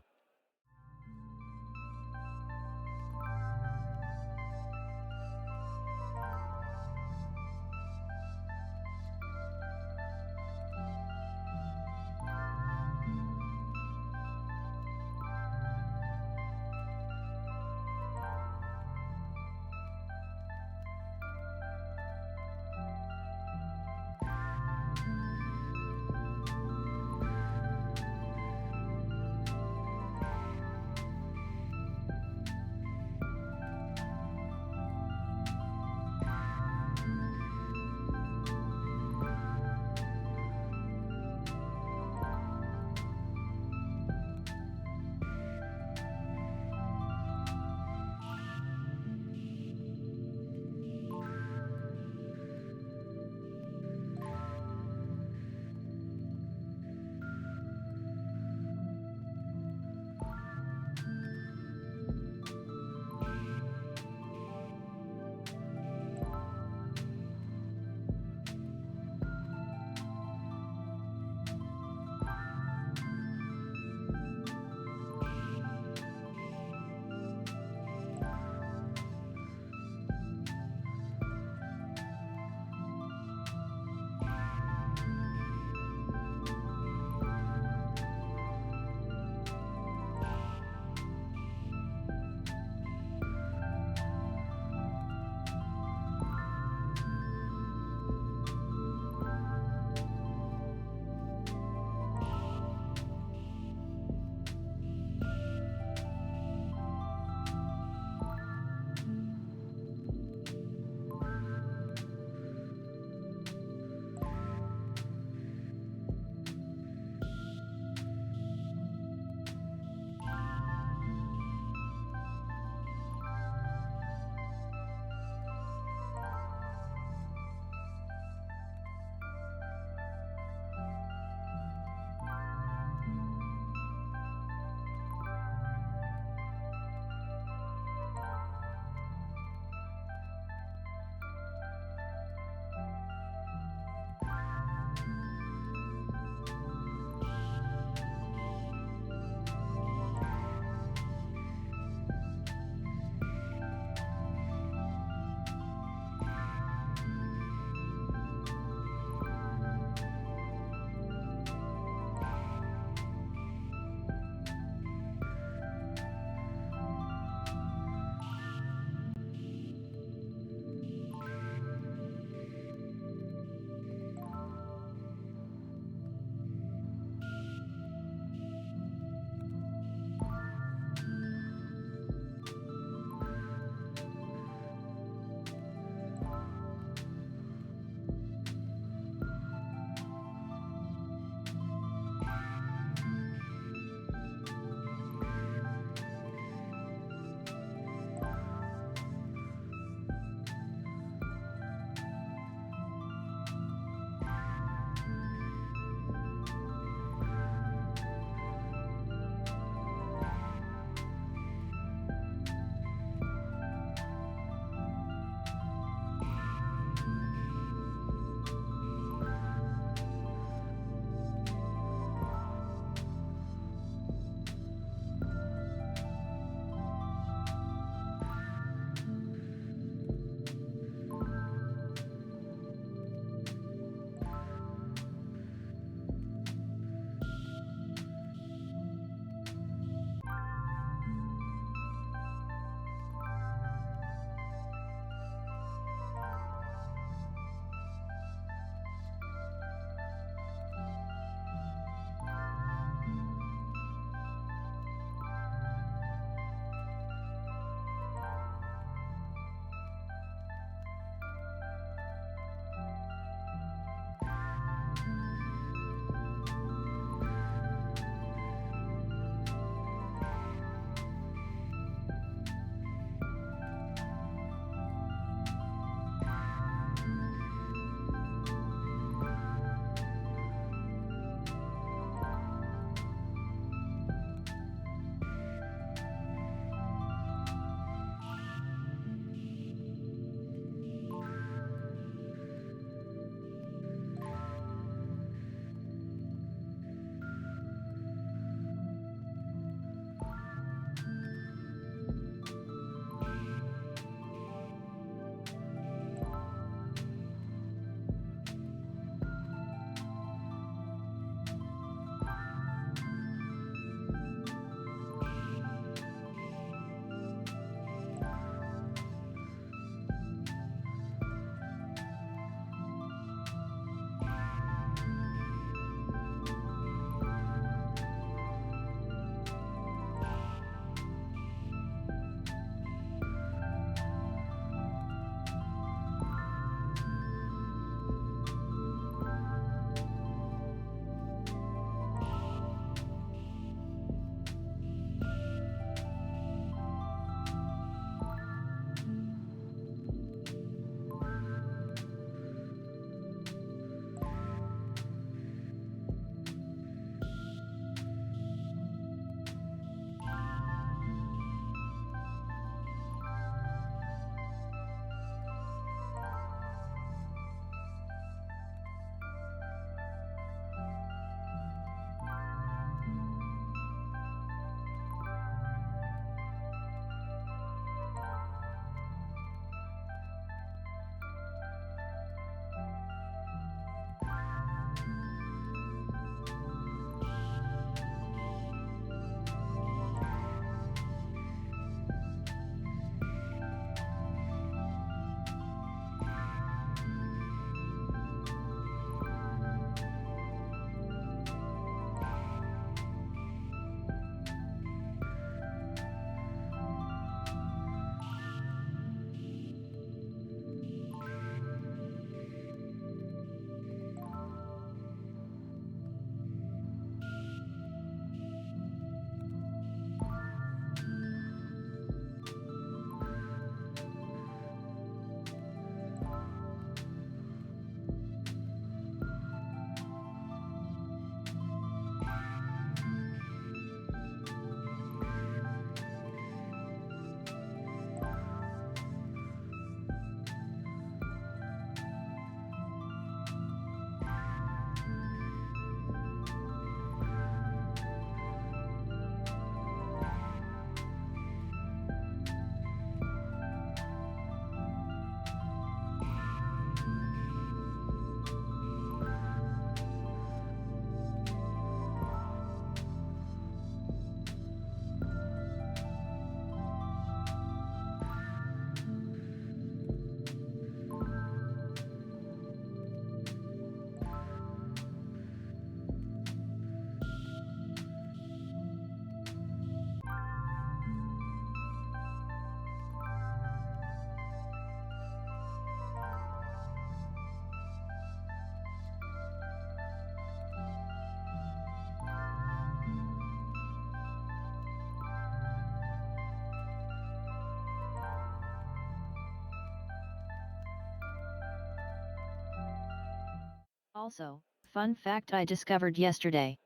Also, fun fact I discovered yesterday.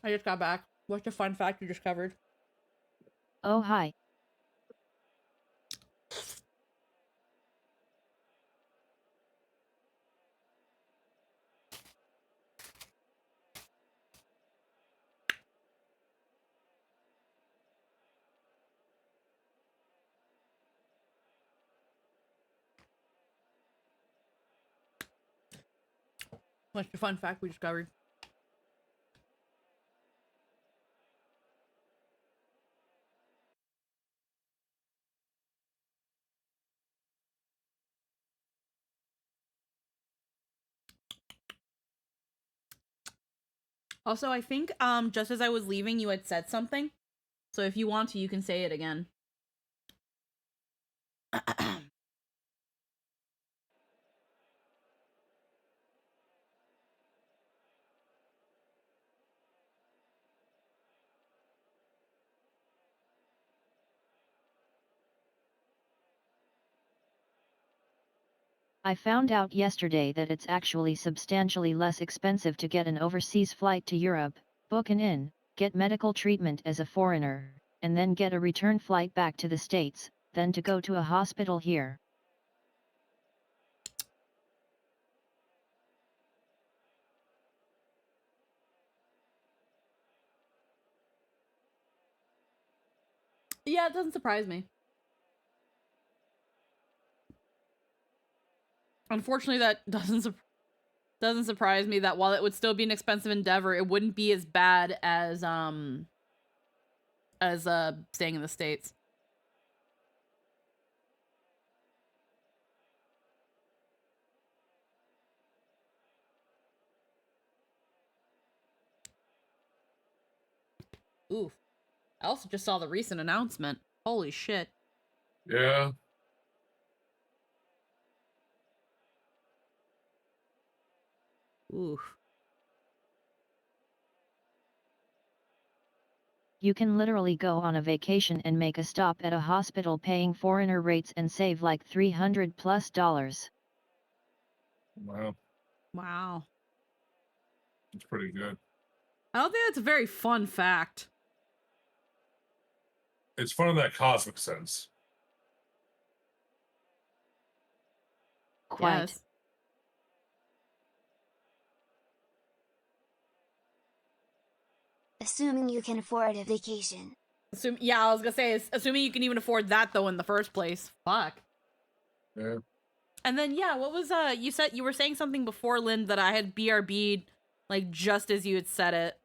I just got back. What's the fun fact you discovered? Oh hi. What's the fun fact we discovered? Also, I think just as I was leaving, you had said something. So if you want to, you can say it again. I found out yesterday that it's actually substantially less expensive to get an overseas flight to Europe, book an inn, get medical treatment as a foreigner, and then get a return flight back to the States, than to go to a hospital here. Yeah, it doesn't surprise me. Unfortunately, that doesn't surprise me that while it would still be an expensive endeavor, it wouldn't be as bad as staying in the States. Oof. I also just saw the recent announcement. Holy shit. Yeah. Oof. You can literally go on a vacation and make a stop at a hospital paying foreigner rates and save like $300+. Wow. Wow. It's pretty good. I don't think that's a very fun fact. It's fun in that cosmic sense. Quite. Yes. Assuming you can afford a vacation. Yeah, I was gonna say, assuming you can even afford that though in the first place. Fuck. Yeah. And then yeah, what was you said you were saying something before, Lynn, that I had BRB'd like just as you had said it.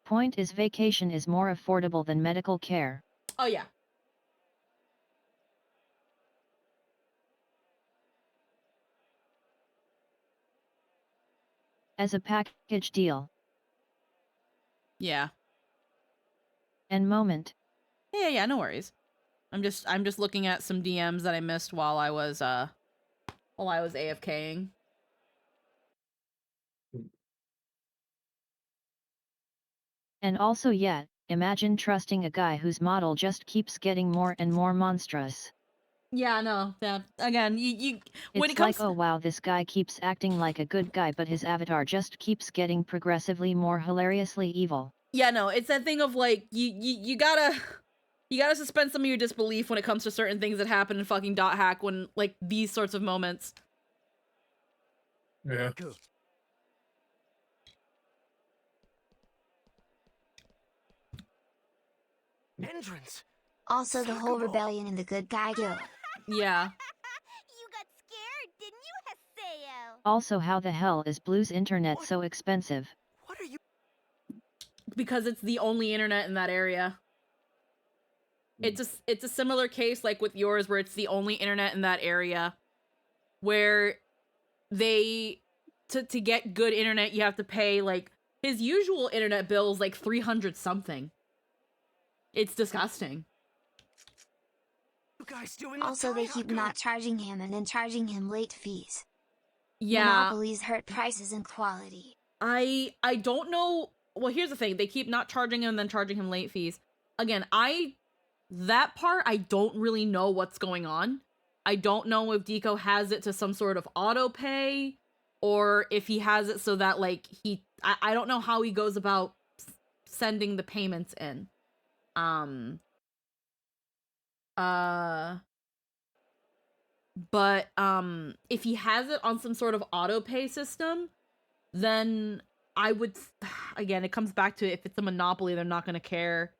Point is vacation is more affordable than medical care. Oh yeah. As a package deal. Yeah. And moment. Yeah, no worries. I'm just looking at some DMs that I missed while I was AFKing. And also yet, imagine trusting a guy whose model just keeps getting more and more monstrous. Yeah, no, yeah. Again, you when It's it comes like, oh wow, this guy keeps acting like a good guy, but his avatar just keeps getting progressively more hilariously evil. Yeah, no, it's that thing of like you gotta suspend some of your disbelief when it comes to certain things that happen in fucking Dot Hack when like these sorts of moments. Yeah. Entrance. Also the whole rebellion in the Good Guy Guild. Yeah. You got scared, didn't you, Haseo? Also, how the hell is Blue's internet so expensive? What are you? Because it's the only internet in that area. It's a similar case like with yours where it's the only internet in that area where they to get good internet you have to pay like his usual internet bill is like 300 something. It's disgusting. You guys doing Also they keep not charging him and then charging him late fees. Yeah. Monopolies hurt prices and quality. I don't know. Well, here's the thing. They keep not charging him and then charging him late fees. Again, I that part, I don't really know what's going on. I don't know if Deco has it to some sort of auto pay, or if he has it so that, like, I don't know how he goes about sending the payments in. But if he has it on some sort of auto pay system, then I would, again, it comes back to, if it's a monopoly, they're not going to care.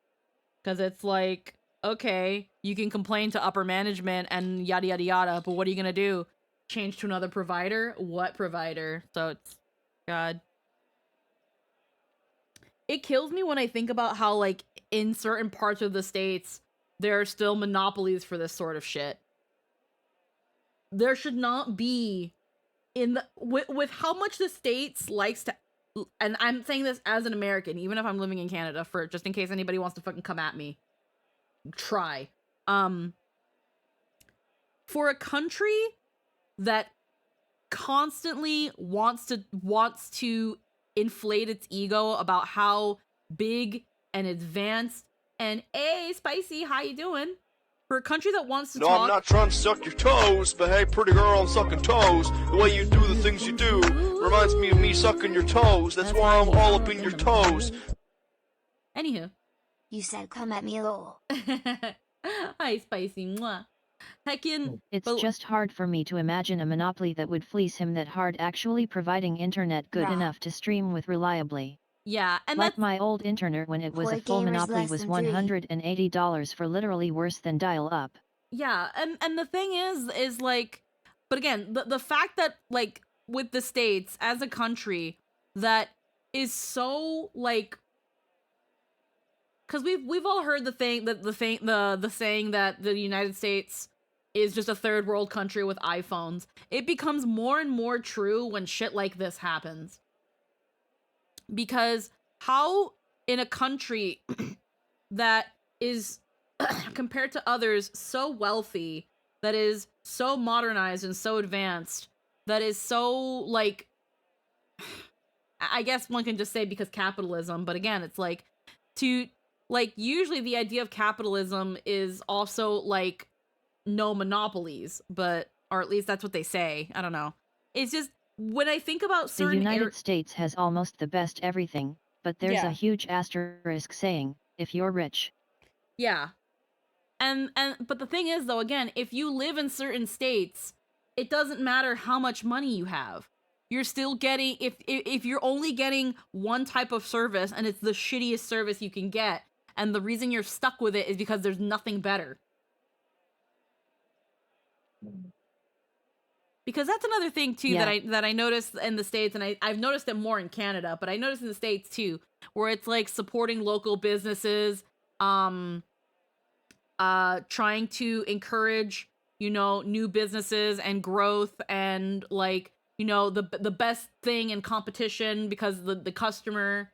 Because it's like, okay, you can complain to upper management and yada yada yada, but what are you going to do? Change to another provider? What provider? So it's, God. It kills me when I think about how, like, in certain parts of the states, there are still monopolies for this sort of shit. There should not be, in the with how much the states likes to, and I'm saying this as an American, even if I'm living in Canada, for just in case anybody wants to fucking come at me. Try. For a country that constantly wants to inflate its ego about how big and advanced and, hey, Spicy, how you doing? For a country that wants to No, talk... I'm not trying to suck your toes, but hey, pretty girl, I'm sucking toes. The way you do the things you do reminds me of me sucking your toes. That's why I'm all up in your toes. Anywho. You said come at me, lol. Hi, Spicy. Mwah. Heckin'... It's just hard for me to imagine a monopoly that would fleece him that hard, actually providing internet good enough to stream with reliably. Yeah, and like my old internet when it was a full monopoly was $180 for literally worse than dial-up. Yeah, and the thing is like, but again, the fact that, like, with the States as a country that is so, like, because we've all heard the saying that the United States is just a third world country with iPhones. It becomes more and more true when shit like this happens. Because how in a country that is, compared to others, so wealthy, that is so modernized and so advanced, that is so, like, I guess one can just say because capitalism, but again, it's like, usually the idea of capitalism is also, like, no monopolies, but, or at least that's what they say, I don't know. It's just, when I think about certain... The United States has almost the best everything, but there's a huge asterisk saying, if you're rich. Yeah. But the thing is, though, again, if you live in certain states, it doesn't matter how much money you have. You're still getting, if you're only getting one type of service and it's the shittiest service you can get, and the reason you're stuck with it is because there's nothing better. Because that's another thing too that I noticed in the States, and I've noticed it more in Canada, but I noticed in the States too, where it's like supporting local businesses, trying to encourage, you know, new businesses and growth, and, like, you know, the best thing in competition because the customer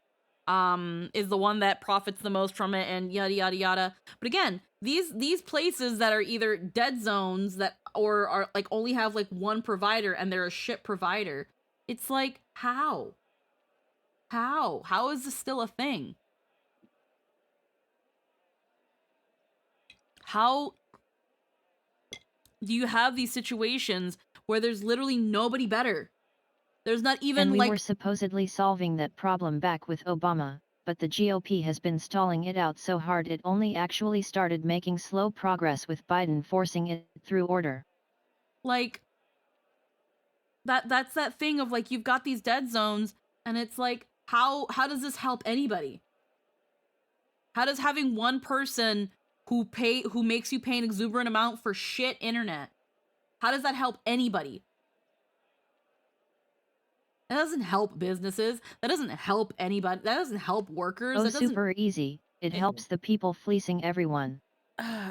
is the one that profits the most from it, and yada yada yada. But again, these places that are either dead zones that or are like only have like one provider and they're a shit provider, it's like, how is this still a thing? How do you have these situations where there's literally nobody better? There's not even, and we like... were supposedly solving that problem back with Obama, but the GOP has been stalling it out so hard it only actually started making slow progress with Biden forcing it through order. Like, that's that thing of, like, you've got these dead zones, and it's like, how does this help anybody? How does having one person who makes you pay an exuberant amount for shit internet, how does that help anybody? That doesn't help businesses. That doesn't help anybody. That doesn't help workers. Oh, that doesn't... super easy. It helps the people fleecing everyone.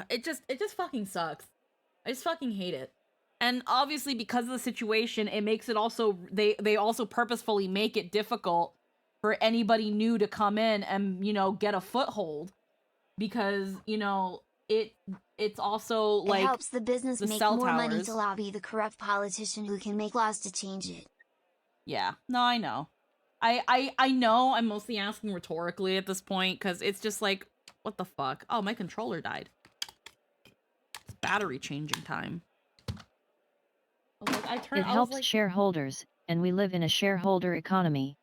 It just fucking sucks. I just fucking hate it. And obviously, because of the situation, it makes it also, they also purposefully make it difficult for anybody new to come in and, you know, get a foothold. Because, you know, it's also like, it helps the business the make cell more money towers. to lobby the corrupt politician who can make laws to change it. Yeah, no, I know. I know I'm mostly asking rhetorically at this point, because it's just like, what the fuck? Oh, my controller died. battery changing time. It helps shareholders, and we live in a shareholder economy.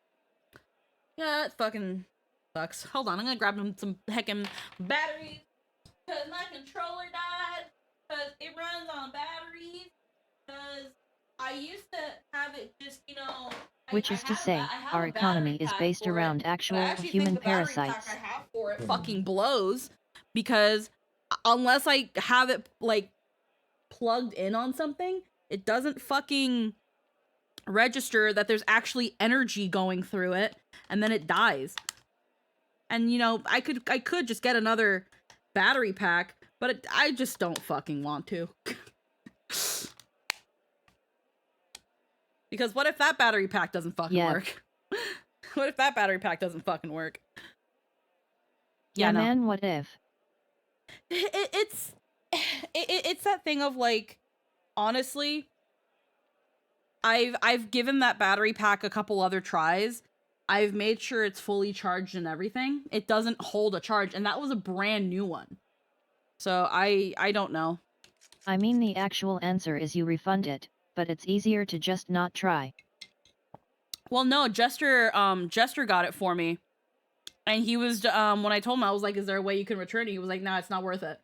Yeah, it fucking sucks. Hold on, I'm gonna grab some heckin' batteries. Cause my controller died. Cause it runs on batteries. Cause I used to have it just, you know... Which is to say, our economy is based around actual human parasites. I have for it fucking blows. Because unless I have it, like, plugged in on something, it doesn't fucking register that there's actually energy going through it, and then it dies. And you know, I could just get another battery pack, but I just don't fucking want to. Because what if that battery pack doesn't fucking work? What if that battery pack doesn't fucking work? Yeah, no. Man, what if? It's that thing of like, honestly, I've given that battery pack a couple other tries. I've made sure it's fully charged and everything. It doesn't hold a charge, and that was a brand new one. So I don't know. I mean, the actual answer is you refund it, but it's easier to just not try. Well, no, Jester got it for me. And he was when I told him, I was like, is there a way you can return it? He was like, nah, it's not worth it.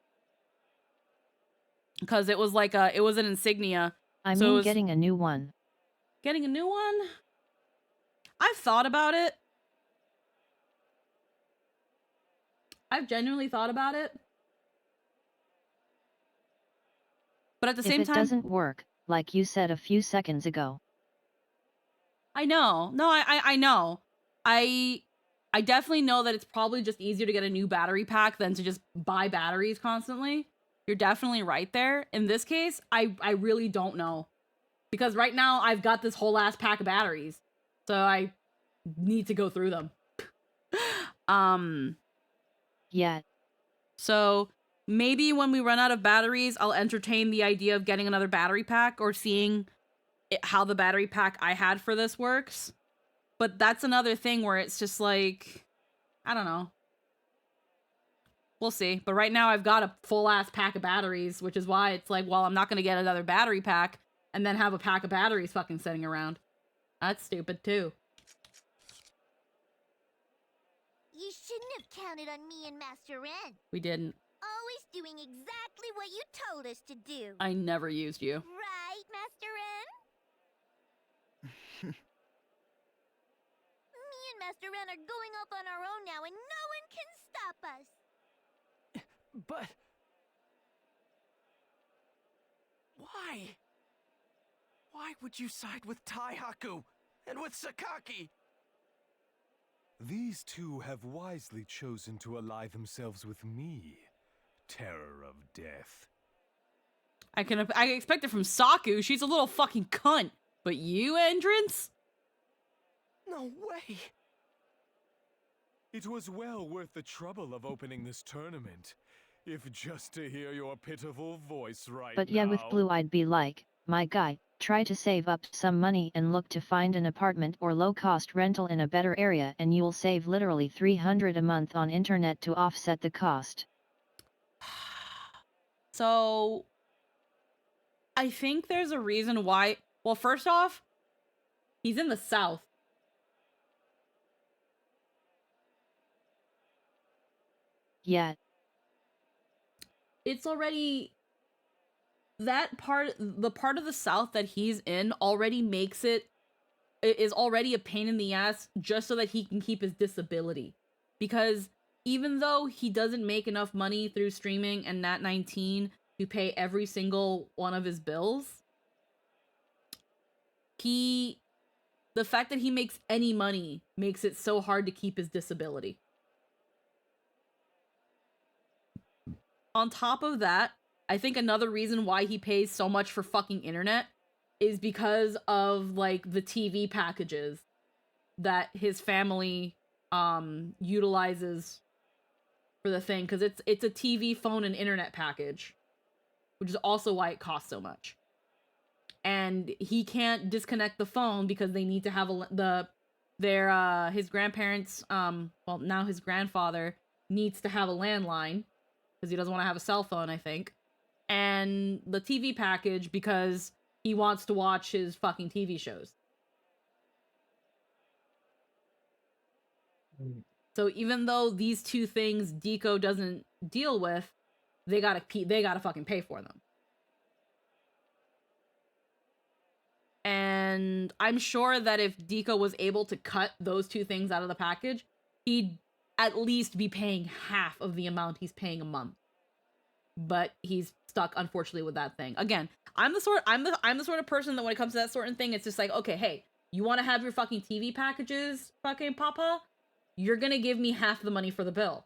Because it was like it was an insignia. I mean, getting a new one. Getting a new one? I've thought about it. I've genuinely thought about it. But at the same time, if it doesn't work, like you said a few seconds ago. I know. No, I know. I definitely know that it's probably just easier to get a new battery pack than to just buy batteries constantly. You're definitely right there. In this case, I really don't know. Because right now, I've got this whole ass pack of batteries. So I need to go through them. Yeah. So maybe when we run out of batteries, I'll entertain the idea of getting another battery pack or seeing how the battery pack I had for this works. But that's another thing where it's just like, I don't know. We'll see. But right now I've got a full ass pack of batteries, which is why it's like, well, I'm not going to get another battery pack and then have a pack of batteries fucking sitting around. That's stupid too. You shouldn't have counted on me and Master Ren. We didn't. Always doing exactly what you told us to do. I never used you. Right, Master Ren? Me and Master Ren are going off on our own now, and no one can stop us. But... why? Why would you side with Taihaku and with Sakaki? These two have wisely chosen to ally themselves with me, Terror of Death. I expect it from Saku. She's a little fucking cunt. But you, Entrance? No way. It was well worth the trouble of opening this tournament, if just to hear your pitiful voice right now. But yeah, with Blue I'd be like, my guy, try to save up some money and look to find an apartment or low-cost rental in a better area, and you'll save literally $300 a month on internet to offset the cost. So, I think there's a reason why. Well, first off, he's in the South. Yeah. It's already... that part, the part of the South that he's in already makes it, is already a pain in the ass just so that he can keep his disability. Because even though he doesn't make enough money through streaming and Nat19 to pay every single one of his bills, the fact that he makes any money makes it so hard to keep his disability. On top of that, I think another reason why he pays so much for fucking internet is because of, like, the TV packages that his family utilizes for the thing, because it's a TV, phone, and internet package, which is also why it costs so much. And he can't disconnect the phone because they need to have his grandparents, well, now his grandfather needs to have a landline because he doesn't want to have a cell phone, I think. and the TV package because he wants to watch his fucking TV shows. So even though these two things Deco doesn't deal with, they gotta fucking pay for them. And I'm sure that if Deco was able to cut those two things out of the package, he'd at least be paying half of the amount he's paying a month. But he's stuck, unfortunately, with that thing. Again, I'm the sort of person that when it comes to that sort of thing, it's just like, okay, hey, you want to have your fucking TV packages, fucking papa? You're gonna give me half the money for the bill.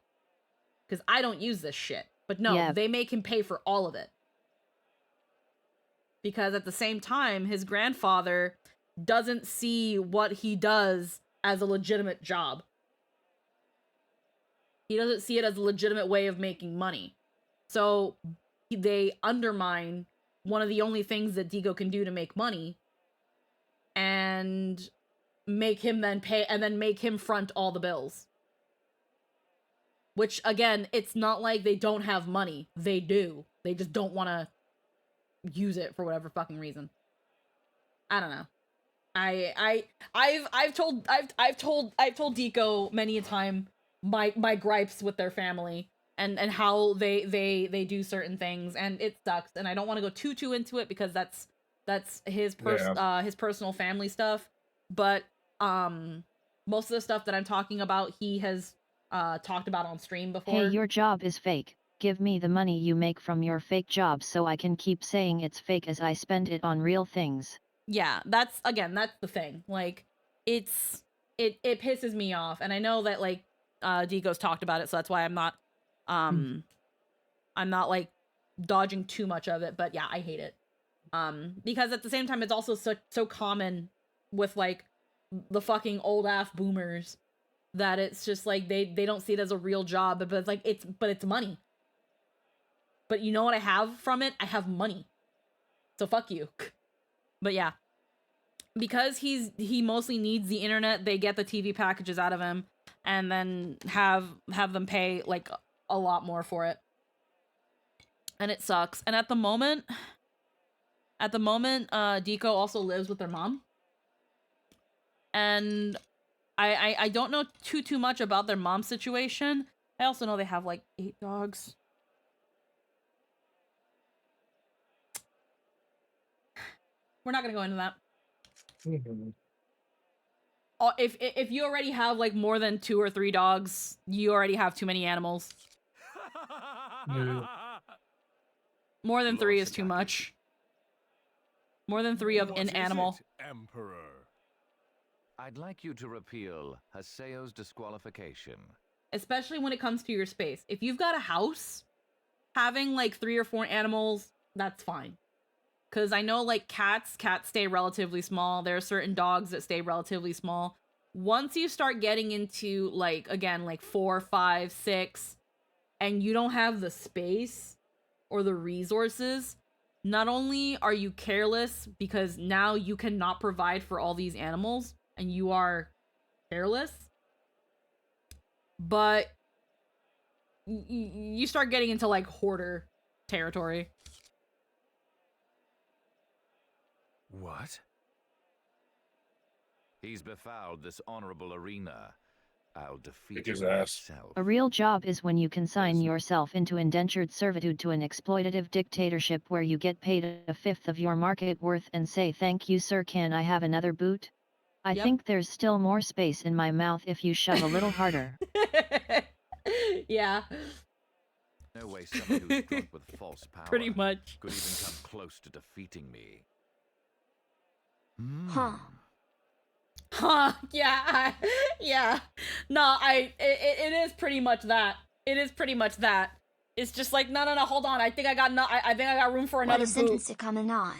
Because I don't use this shit. But no, they make him pay for all of it. Because at the same time, his grandfather doesn't see what he does as a legitimate job. He doesn't see it as a legitimate way of making money. So they undermine one of the only things that Deco can do to make money and make him then pay and then make him front all the bills. Which again, it's not like they don't have money. They do. They just don't want to use it for whatever fucking reason. I don't know. I've told Deco many a time my gripes with their family and how they do certain things, and it sucks, and I don't want to go too into it because that's his personal family stuff, but most of the stuff that I'm talking about he has talked about on stream before. Hey, your job is fake. Give me the money you make from your fake job so I can keep saying it's fake as I spend it on real things. Yeah, that's the thing. Like, it pisses me off, and I know that like Deco's talked about it, so that's why I'm not like dodging too much of it, but yeah, I hate it. Because at the same time it's also so common with like the fucking old ass boomers that it's just like they don't see it as a real job, but it's like it's money. But you know what I have from it? I have money. So fuck you. But yeah. Because he mostly needs the internet, they get the TV packages out of him and then have them pay like a lot more for it. And it sucks. And at the moment Deco also lives with their mom. And I don't know too much about their mom's situation. I also know they have like 8 dogs. We're not gonna go into that. If you already have like more than 2 or 3 dogs, you already have too many animals. More than 3 is too much. More than 3 of an animal. Emperor. I'd like you to repeal Haseo's disqualification. Especially when it comes to your space. If you've got a house, having like 3 or 4 animals, that's fine. Because I know like cats stay relatively small. There are certain dogs that stay relatively small. Once you start getting into like, again, like 4, 5, 6, and you don't have the space or the resources, not only are you careless because now you cannot provide for all these animals and you are careless, but you start getting into like hoarder territory. What? He's befouled this honorable arena. I'll defeat his him ass. myself. A real job is when you consign yourself into indentured servitude to an exploitative dictatorship where you get paid 1/5 of your market worth and say thank you sir, can I have another boot? I think there's still more space in my mouth if you shove a little harder. Yeah. No way someone who's drunk with false power Pretty much could even come close to defeating me. Huh, yeah, yeah. No, it is pretty much that. It is pretty much that. It's just like, no, hold on. I think I got I think I got room for another boot. What a sentence to coming on.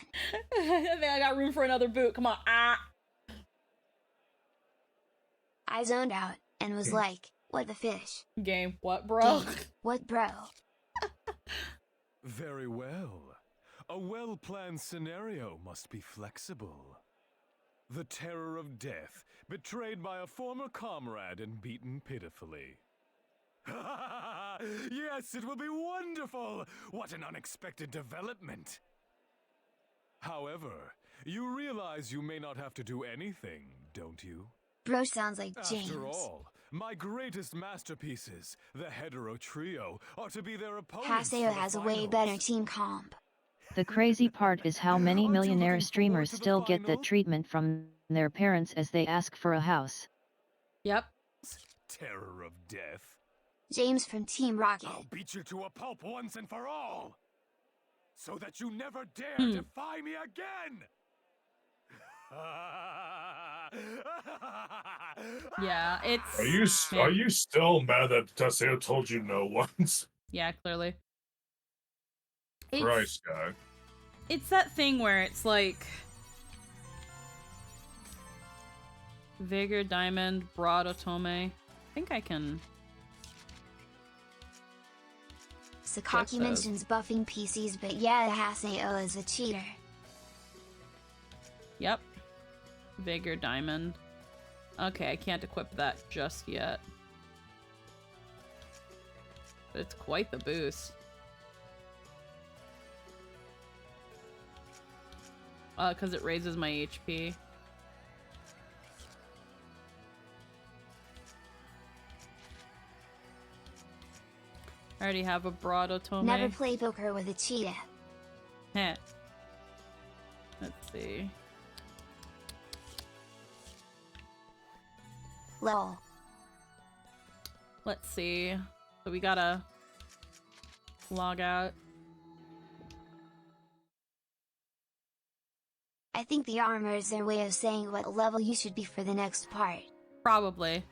I think I got room for another boot. Come on. I zoned out and was like, what the fish? Game, what, bro? Game, what, bro? Very well. A well-planned scenario must be flexible. The terror of death, betrayed by a former comrade and beaten pitifully. Yes, it will be wonderful! What an unexpected development! However, you realize you may not have to do anything, don't you? Bro sounds like James. After all, my greatest masterpieces, the Hetero Trio, are to be their opponents. Haseo has a way better team comp. The crazy part is how many millionaire streamers still get that treatment from their parents as they ask for a house. Yep. Terror of death. James from Team Rocket. I'll beat you to a pulp once and for all, so that you never dare defy me again! Yeah, it's... Are you still mad that Haseo told you no once? Yeah, clearly. Christ, guy. It's that thing where it's like... Vigor, Diamond, Broad, Otome. I think I can... Sakaki mentions buffing PCs, but yeah, Haseo is a cheater. Yep. Vigor, Diamond. Okay, I can't equip that just yet. But it's quite the boost. Because it raises my HP. I already have a Broad Otome. Never play poker with a cheetah. Heh. Let's see. Lol. Let's see. So we gotta log out. I think the armor is their way of saying what level you should be for the next part. Probably.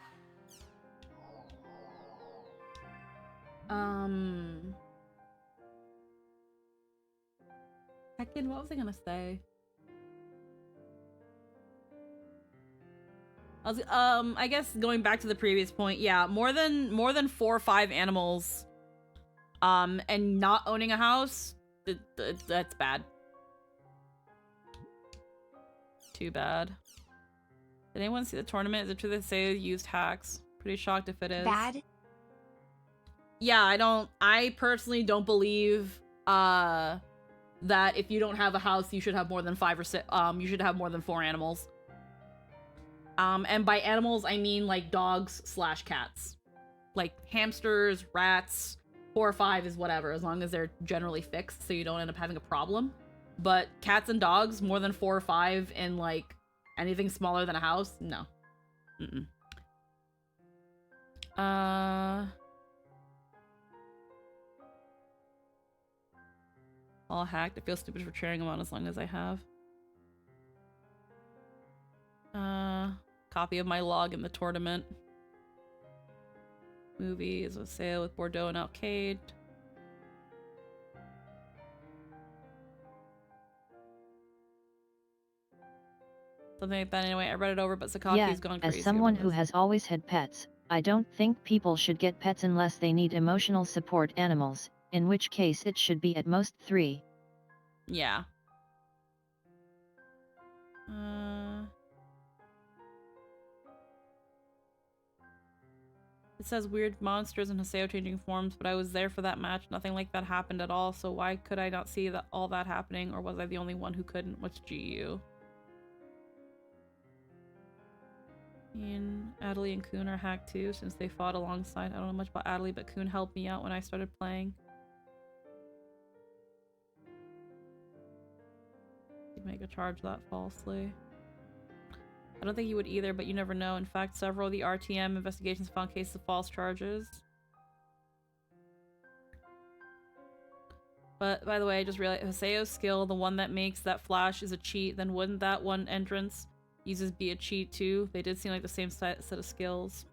Heckin', what was I gonna say? I guess going back to the previous point, yeah, more than 4 or 5 animals, and not owning a house, that's bad. Too bad. Did anyone see the tournament? Is it true that say used hacks? Pretty shocked if it is. Bad? Yeah, I personally don't believe, that if you don't have a house, you should have more than 5 or 6, you should have more than 4 animals. And by animals, I mean like dogs / cats. Like hamsters, rats, 4 or 5 is whatever, as long as they're generally fixed so you don't end up having a problem. But cats and dogs, more than 4 or 5 in like anything smaller than a house, no. All hacked. I feel stupid for cheering them on as long as I have. Copy of my log in the tournament. Movies, a sale with Bordeaux and Arcade. Something like that anyway. I read it over, but Sakaki's gone crazy. As someone who has always had pets, I don't think people should get pets unless they need emotional support animals, in which case it should be at most 3. Yeah. It says weird monsters and Haseo changing forms, but I was there for that match. Nothing like that happened at all, so why could I not see all that happening, or was I the only one who couldn't? What's GU? And Adley and Kun are hacked too, since they fought alongside. I don't know much about Adley, but Kun helped me out when I started playing. You'd make a charge that falsely. I don't think you would either, but you never know. In fact, several of the RTM investigations found cases of false charges. But, by the way, I just realized Haseo's skill, the one that makes that flash, is a cheat. Then wouldn't that one entrance uses be a cheat too? They did seem like the same set of skills.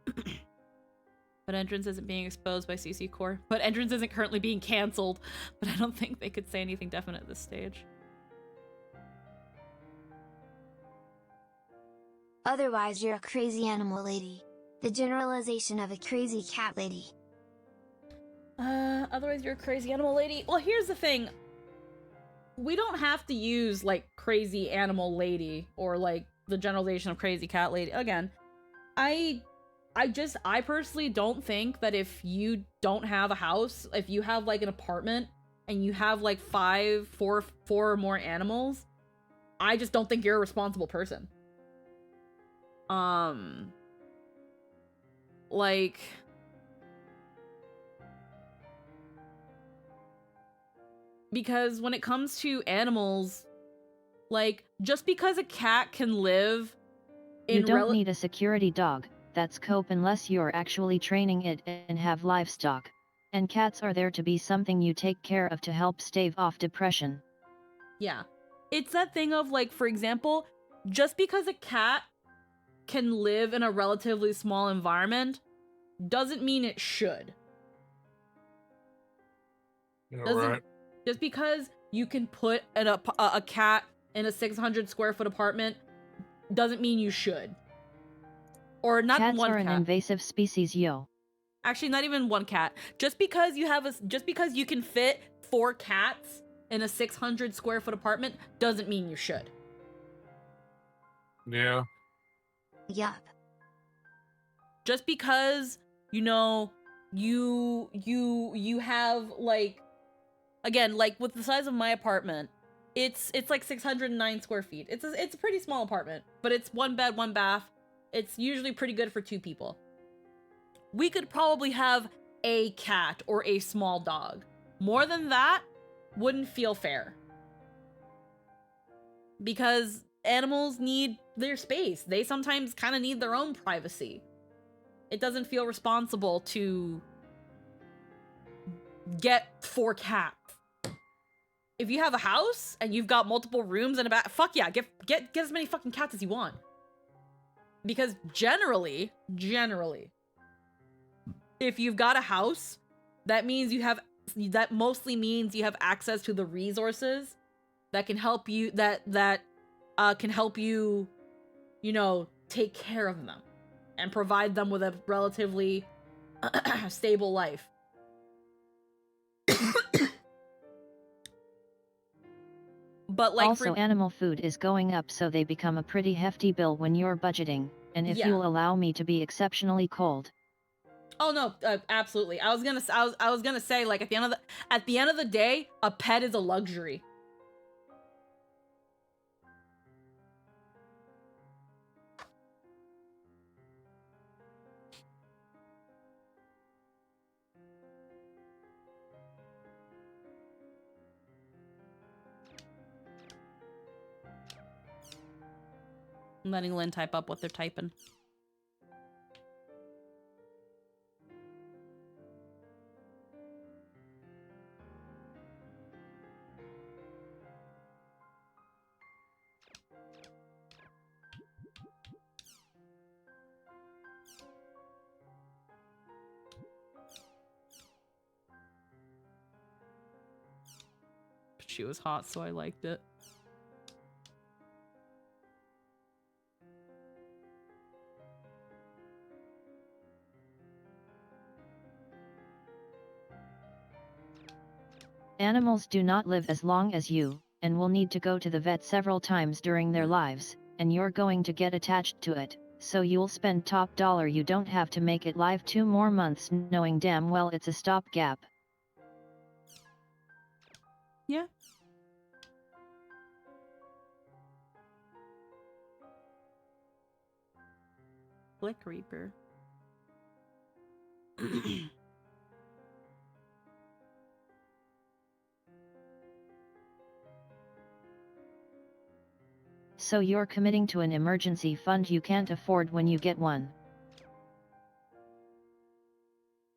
But entrance isn't being exposed by CC Core. But entrance isn't currently being cancelled. But I don't think they could say anything definite at this stage. Otherwise, you're a crazy animal lady. The generalization of a crazy cat lady. Otherwise you're a crazy animal lady. Well, here's the thing. We don't have to use, like, crazy animal lady or, like, the generalization of crazy cat lady. Again, I I personally don't think that if you don't have a house, if you have like an apartment and you have like four or more animals, I just don't think you're a responsible person. Like, because when it comes to animals, like, just because a cat can live in You don't need a security dog, that's cope, unless you're actually training it and have livestock. And cats are there to be something you take care of to help stave off depression. Yeah. It's that thing of, like, for example, just because a cat can live in a relatively small environment doesn't mean it should. Yeah, right. Just because you can put a cat in a 600 square foot apartment doesn't mean you should. Or not Cats one are cat. an invasive species, yo. Actually, not even one cat. Just because you can fit 4 cats in a 600 square foot apartment doesn't mean you should. Yeah. Yup. Just because, you know, you have, like, again, like with the size of my apartment, it's like 609 square feet. It's a pretty small apartment, but it's 1 bed, 1 bath. It's usually pretty good for 2 people. We could probably have a cat or a small dog. More than that wouldn't feel fair. Because animals need their space. They sometimes kind of need their own privacy. It doesn't feel responsible to get 4 cats. If you have a house and you've got multiple rooms and a bath, fuck yeah, get as many fucking cats as you want. Because generally, if you've got a house, that mostly means you have access to the resources that can help you, can help you, you know, take care of them and provide them with a relatively stable life. But like, also, animal food is going up, so they become a pretty hefty bill when you're budgeting, and if you'll allow me to be exceptionally cold. Oh no, absolutely. I was gonna say, like, at the end of the day, a pet is a luxury. I'm letting Lynn type up what they're typing. But she was hot, so I liked it. Animals do not live as long as you, and will need to go to the vet several times during their lives, and you're going to get attached to it, so you'll spend top dollar. You don't have to make it live 2 more months knowing damn well it's a stopgap. Yeah. Blick Reaper. So you're committing to an emergency fund you can't afford when you get one.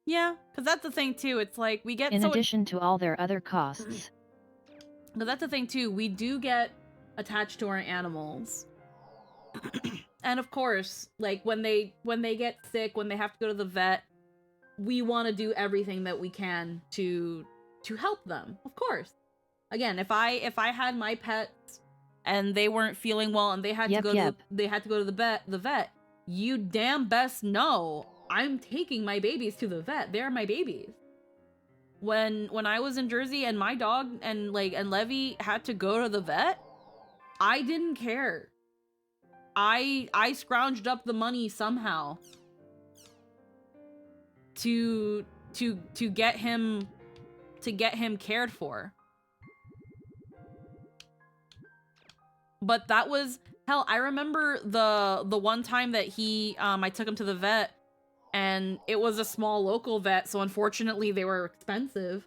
Yeah, because that's the thing too. It's like we get in addition to all their other costs. But that's the thing too. We do get attached to our animals. And of course, like when they get sick, when they have to go to the vet, we want to do everything that we can to help them. Of course. Again, if I had my pets and they weren't feeling well and they had to go to the vet, you damn best know I'm taking my babies to the vet. They're my babies. When I was in Jersey and my dog and Levy had to go to the vet, I didn't care. I scrounged up the money somehow to get him cared for. But that was hell. I remember the one time that I took him to the vet, and it was a small local vet, so unfortunately they were expensive.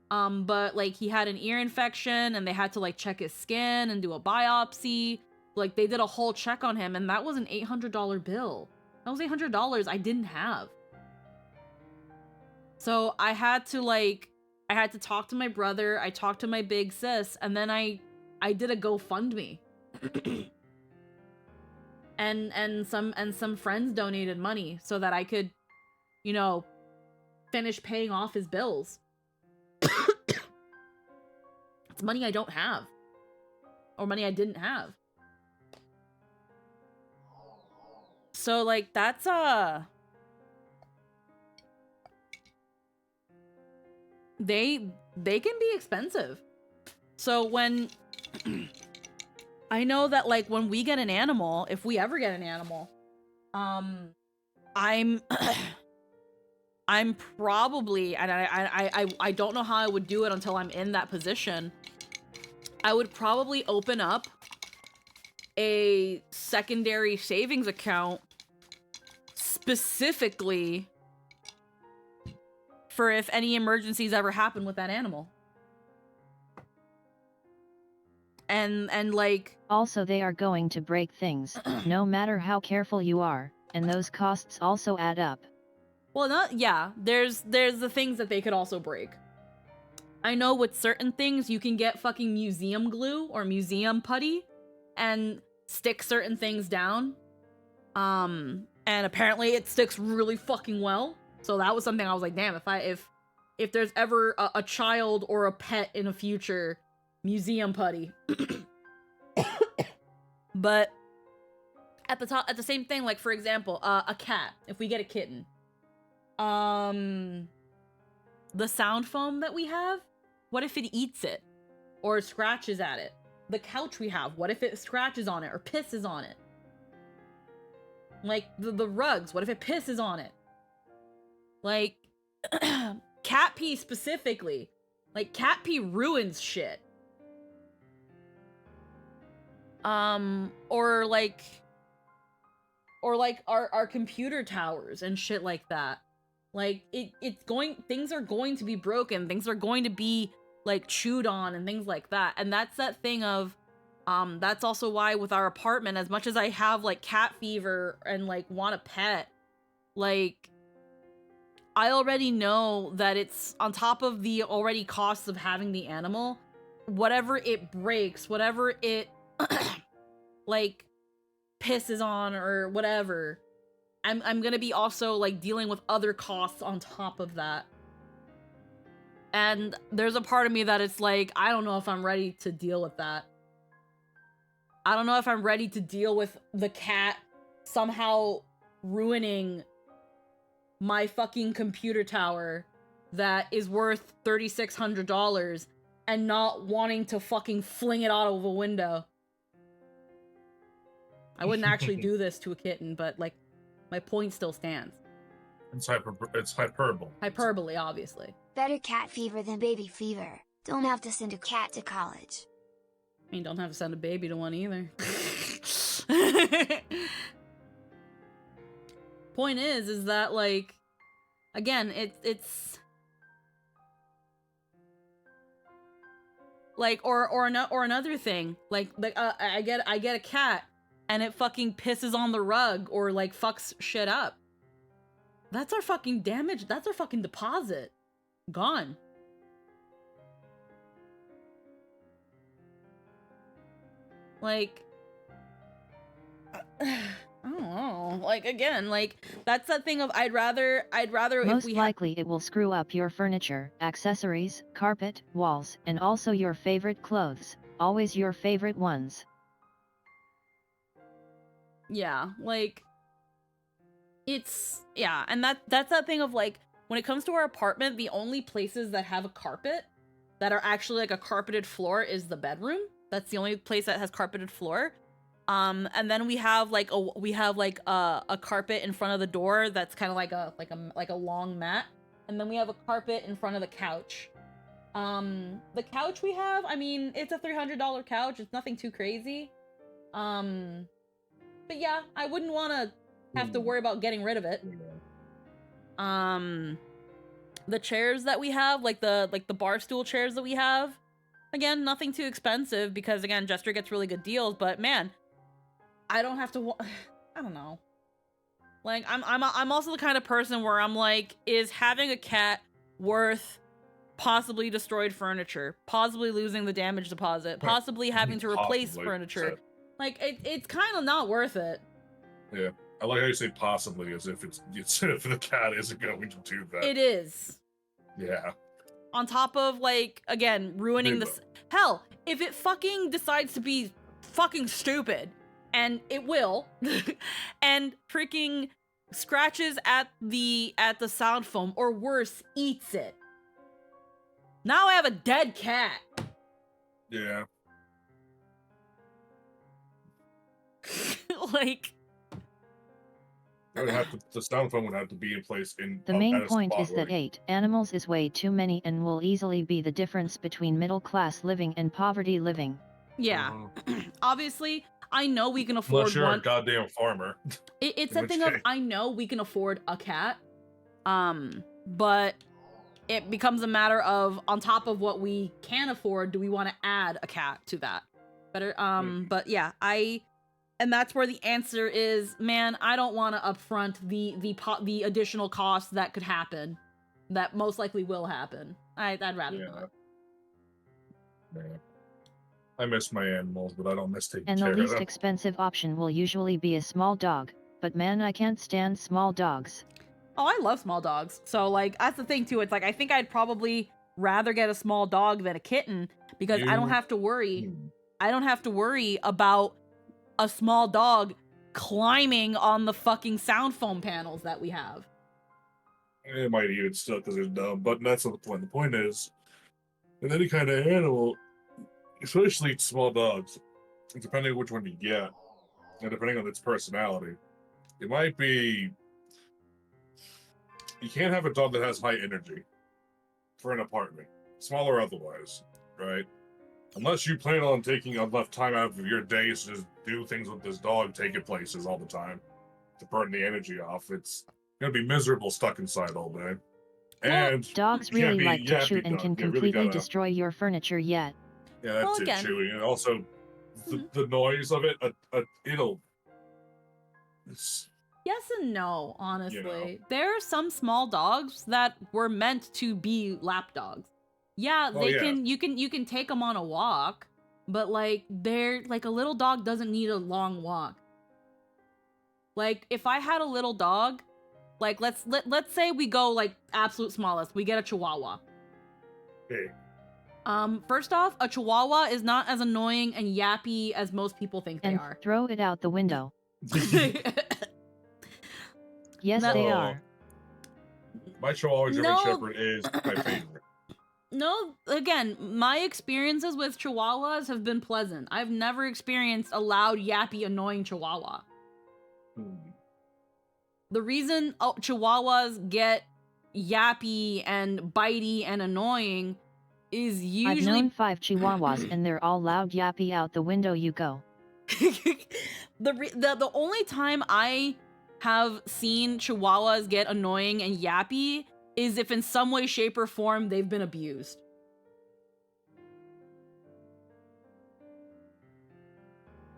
But like he had an ear infection and they had to like check his skin and do a biopsy. Like they did a whole check on him, and that was an $800 bill. That was $800 I didn't have. So I had to talk to my brother, I talked to my big sis, and then I did a GoFundMe. and some friends donated money so that I could, you know, finish paying off his bills. It's money I don't have. Or money I didn't have. So like that's they can be expensive. So when I know that like when we get an animal, if we ever get an animal, I'm probably, and I don't know how I would do it until I'm in that position. I would probably open up a secondary savings account specifically for if any emergencies ever happen with that animal. And like also they are going to break things, no matter how careful you are, and those costs also add up. Well, there's the things that they could also break. I know with certain things you can get fucking museum glue or museum putty and stick certain things down. And apparently it sticks really fucking well. So that was something I was like, damn, if there's ever a child or a pet in a future, museum putty. But at the same thing, like for example, a cat, if we get a kitten, the sound foam that we have, what if it eats it or scratches at it? The couch we have, what if it scratches on it or pisses on it? Like the rugs, what if it pisses on it? Like cat pee specifically, like cat pee ruins shit. Or like our computer towers and shit like that. Like things are going to be broken, things are going to be like chewed on and things like that. And that's that thing of that's also why with our apartment, as much as I have like cat fever and like want a pet, like I already know that it's on top of the already costs of having the animal, whatever it breaks, whatever it like pisses on or whatever, I'm gonna be also like dealing with other costs on top of that. And there's a part of me that it's like, I don't know if I'm ready to deal with that. I don't know if I'm ready to deal with the cat somehow ruining my fucking computer tower that is worth $3,600 and not wanting to fucking fling it out of a window. I wouldn't actually do this to a kitten, but like my point still stands. It's hyperbole. Hyperbole, obviously. Better cat fever than baby fever. Don't have to send a cat to college. I mean, don't have to send a baby to one either. Point is that like, again, it's like, or another thing, like I get a cat and it fucking pisses on the rug or like fucks shit up. That's our fucking damage. That's our fucking deposit. Gone. Like, I don't know. Like, again, like, that's that thing of I'd rather most likely it will screw up your furniture, accessories, carpet, walls, and also your favorite clothes. Always your favorite ones. Yeah, like, yeah, and that's that thing of like, when it comes to our apartment, the only places that have a carpet that are actually like a carpeted floor is the bedroom. That's the only place that has carpeted floor. And then we have like a carpet in front of the door that's kind of like a long mat, and then we have a carpet in front of the couch. The couch we have, I mean, it's a $300 couch. It's nothing too crazy. But yeah, I wouldn't want to have to worry about getting rid of it. The chairs that we have, like the bar stool chairs that we have, again, nothing too expensive because again, Jester gets really good deals. But man, I don't have to. I don't know. Like I'm also the kind of person where I'm like, is having a cat worth possibly destroyed furniture, possibly losing the damage deposit, possibly having to replace furniture? Like it's kind of not worth it. Yeah. I like how you say possibly, as if it's if the cat isn't going to do that. It is. Yeah. On top of, like, again, ruining this. Hell, if it fucking decides to be fucking stupid, and it will, and freaking scratches at the sound foam, or worse, eats it. Now I have a dead cat. Yeah. Like. The sound foam would have to be in place in the main point is that 8 animals is way too many and will easily be the difference between middle class living and poverty living. Yeah. Obviously, I know we can afford unless you're a goddamn farmer. It's a thing of, I know we can afford a cat. But it becomes a matter of, on top of what we can afford, do we want to add a cat to that? Better, but yeah, and that's where the answer is, man, I don't want to upfront the additional costs that could happen, that most likely will happen. I'd rather not. Yeah. I miss my animals, but I don't miss taking care of them. And the least them. expensive option will usually be a small dog, but man, I can't stand small dogs. Oh, I love small dogs. So, like, that's the thing, too. It's like, I think I'd probably rather get a small dog than a kitten, because I don't have to worry. I don't have to worry about a small dog climbing on the fucking sound foam panels that we have. It might eat it still because it's dumb, but that's not the point. The point is, in any kind of animal, especially small dogs, depending on which one you get, and depending on its personality, it might be... You can't have a dog that has high energy for an apartment, small or otherwise, right? Unless you plan on taking enough time out of your days to do things with this dog, taking places all the time, to burn the energy off, it's gonna be miserable stuck inside all day. And dogs really like to chew and can completely destroy your furniture yet. Yeah, that's it, chewing. And also, the noise of it, it'll... Yes and no, honestly. You know. There are some small dogs that were meant to be lap dogs. Yeah, you can take them on a walk, but like they're like, a little dog doesn't need a long walk. Like if I had a little dog, like let's say we go like absolute smallest, we get a Chihuahua. Okay. First off, a Chihuahua is not as annoying and yappy as most people think they are. Throw it out the window. Yes, they are. My Chihuahua German Shepherd is my favorite. No, again, my experiences with Chihuahuas have been pleasant. I've never experienced a loud, yappy, annoying Chihuahua. The reason Chihuahuas get yappy and bitey and annoying is usually... I've known 5 Chihuahuas and they're all loud, yappy, out the window you go. The only time I have seen Chihuahuas get annoying and yappy is if in some way, shape, or form they've been abused.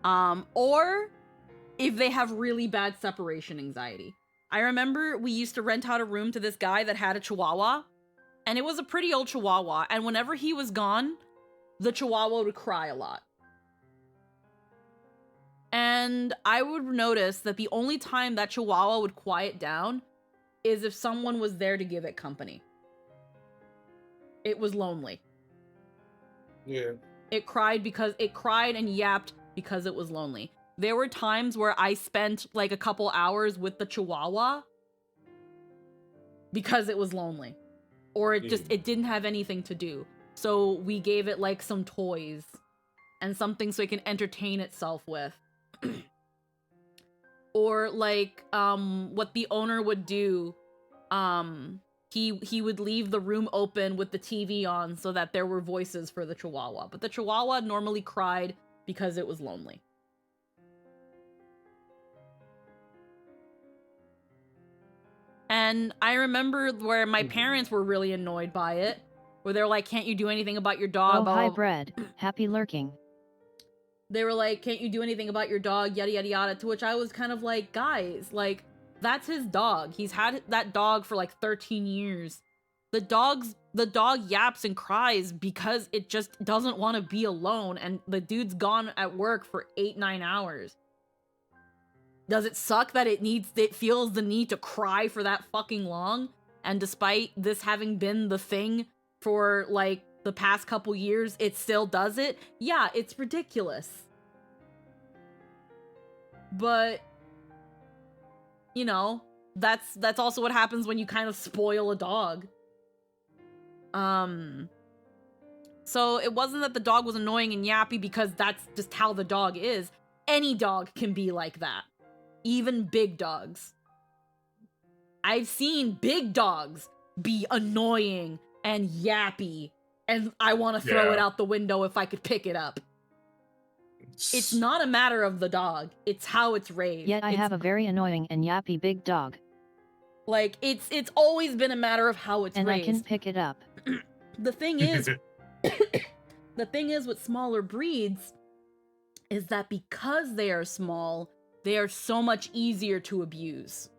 Or if they have really bad separation anxiety. I remember we used to rent out a room to this guy that had a Chihuahua, and it was a pretty old Chihuahua, and whenever he was gone, the Chihuahua would cry a lot. And I would notice that the only time that Chihuahua would quiet down is if someone was there to give it company. It was lonely. Yeah. It cried and yapped because it was lonely. There were times where I spent like a couple hours with the Chihuahua because it was lonely. Or it didn't have anything to do. So we gave it like some toys and something so it can entertain itself with. Or like what the owner would do, he would leave the room open with the TV on so that there were voices for the Chihuahua. But the Chihuahua normally cried because it was lonely. And I remember where my parents were really annoyed by it, where they're like, can't you do anything about your dog? Oh, hi, Bread. Happy lurking. They were like, can't you do anything about your dog? Yada, yada, yada. To which I was kind of like, guys, like, that's his dog. He's had that dog for like 13 years. The dog yaps and cries because it just doesn't want to be alone. And the dude's gone at work for 8-9 hours. Does it suck that it feels the need to cry for that fucking long? And despite this having been the thing for like the past couple years, it still does it? Yeah, it's ridiculous. But, you know, that's also what happens when you kind of spoil a dog. So it wasn't that the dog was annoying and yappy because that's just how the dog is. Any dog can be like that. Even big dogs. I've seen big dogs be annoying and yappy, and I want to throw it out the window if I could pick it up. It's not a matter of the dog, it's how it's raised. Yet I have a very annoying and yappy big dog. Like, it's always been a matter of how it's raised. And I can pick it up. The thing is, the thing is with smaller breeds, is that because they are small, they are so much easier to abuse.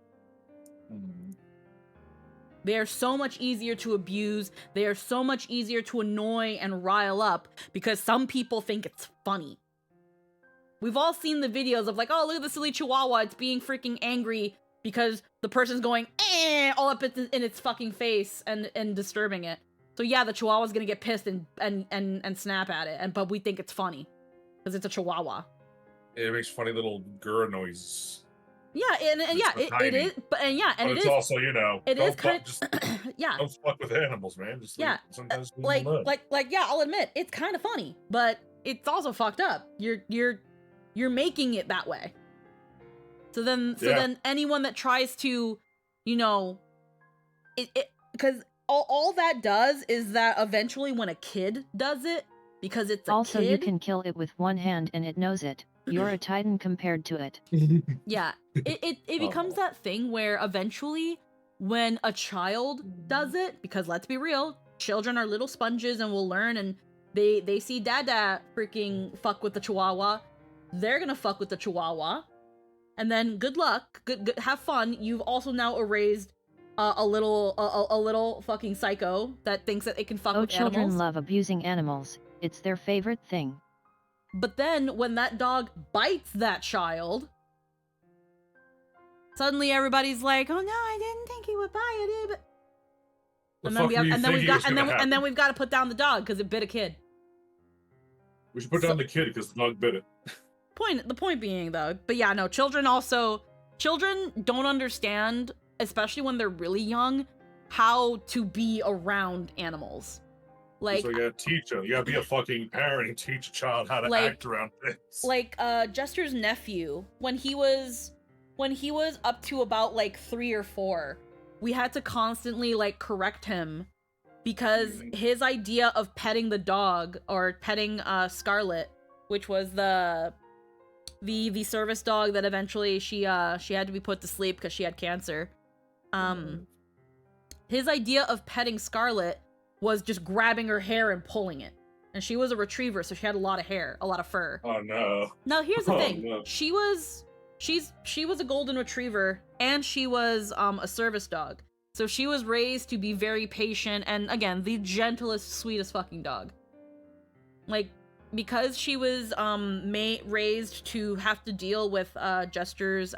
They are so much easier to abuse. They are so much easier to annoy and rile up because some people think it's funny. We've all seen the videos of like, oh, look at the silly Chihuahua. It's being freaking angry because the person's going, all up in its fucking face and disturbing it. So yeah, the Chihuahua's gonna get pissed and snap at it, but we think it's funny because it's a Chihuahua. It makes funny little grr noises. Yeah, and yeah, it is, but it's also, you know, it is kind just yeah. Don't fuck with animals, man. Just sometimes like yeah, I'll admit it's kind of funny, but it's also fucked up. You're making it that way. So then anyone that tries to, you know, because all that does is that eventually when a kid does it, because it's a also, kid, you can kill it with one hand and it knows it. You're a titan compared to it. Yeah, it becomes that thing where eventually when a child does it, because let's be real, children are little sponges and will learn, and they see dada freaking fuck with the Chihuahua, they're gonna fuck with the Chihuahua, and then good luck, good have fun. You've also now erased a little fucking psycho that thinks that it can fuck with animals. Children love abusing animals. It's their favorite thing. But then, when that dog bites that child, suddenly everybody's like, "Oh no, I didn't think he would bite it." And then we've got to put down the dog because it bit a kid. We should put down the kid because the dog bit it. The point being, though, but yeah, no, children don't understand, especially when they're really young, how to be around animals. Like, so you gotta teach them. You gotta be a fucking parent and teach a child how to act around things. Like, Jester's nephew, when he was up to about like 3 or 4, we had to constantly like correct him because his idea of petting the dog or petting Scarlet, which was the service dog that eventually she had to be put to sleep because she had cancer. His idea of petting Scarlet was just grabbing her hair and pulling it. And she was a retriever, so she had a lot of hair, a lot of fur. Oh no. Now here's the thing. No. She was a golden retriever and she was a service dog. So she was raised to be very patient and again, the gentlest, sweetest fucking dog. Like, because she was raised to have to deal with Jester's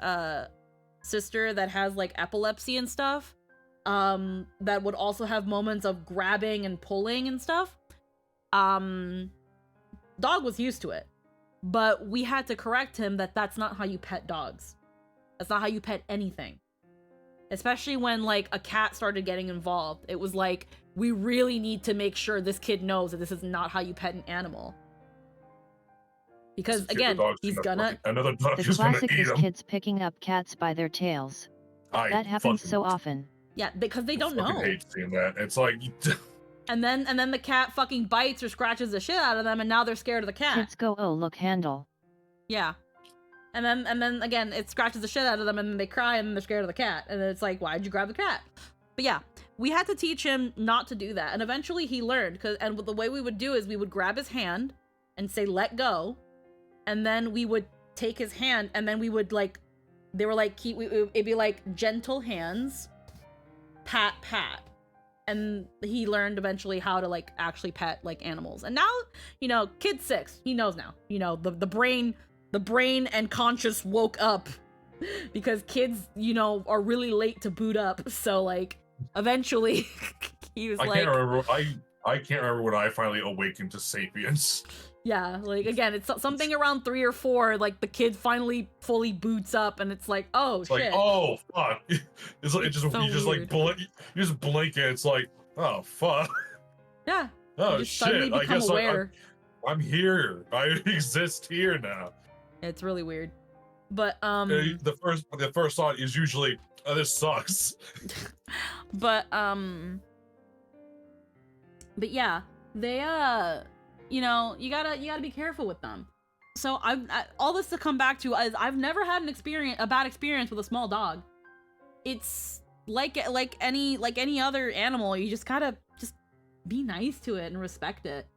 sister that has like epilepsy and stuff, that would also have moments of grabbing and pulling and stuff. Dog was used to it, but we had to correct him that that's not how you pet dogs. That's not how you pet anything. Especially when like a cat started getting involved. It was like, we really need to make sure this kid knows that this is not how you pet an animal. Because Since the again, dog's he's gonna gonna. fucking- another dog The is gonna classic eat is him. kids picking up cats by their tails. I That happens fucking- so often. Yeah, because they don't fucking know. hate seeing that. It's like, And then the cat fucking bites or scratches the shit out of them, and now they're scared of the cat. Kids go, oh look, handle. Yeah. And then again, it scratches the shit out of them, and then they cry, and then they're scared of the cat. And it's like, why'd you grab the cat? But yeah, we had to teach him not to do that, and eventually he learned. And the way we would do is we would grab his hand and say, "Let go," and then we would take his hand, and then we would like, they were like, it'd be like gentle hands, pat, pat. And he learned eventually how to like actually pet like animals. And now, you know, kid 6, he knows now. You know, the brain and conscious woke up because kids, you know, are really late to boot up. So like eventually he was I like, can't remember. I can't remember when I finally awakened to sapience. yeah, like again, it's something around 3 or 4, like the kid finally fully boots up and it's like, oh It's shit. like, oh fuck! It's like So you just like weird. blink, you just blink and it's like, oh fuck! Yeah. Oh you just suddenly shit! I become guess aware. I'm here. I exist here now. It's really weird. But The first thought is usually, oh, this sucks. but yeah, they you know, you gotta be careful with them. So all this to come back to is I've never had a bad experience with a small dog. It's like any other animal, you just gotta just be nice to it and respect it.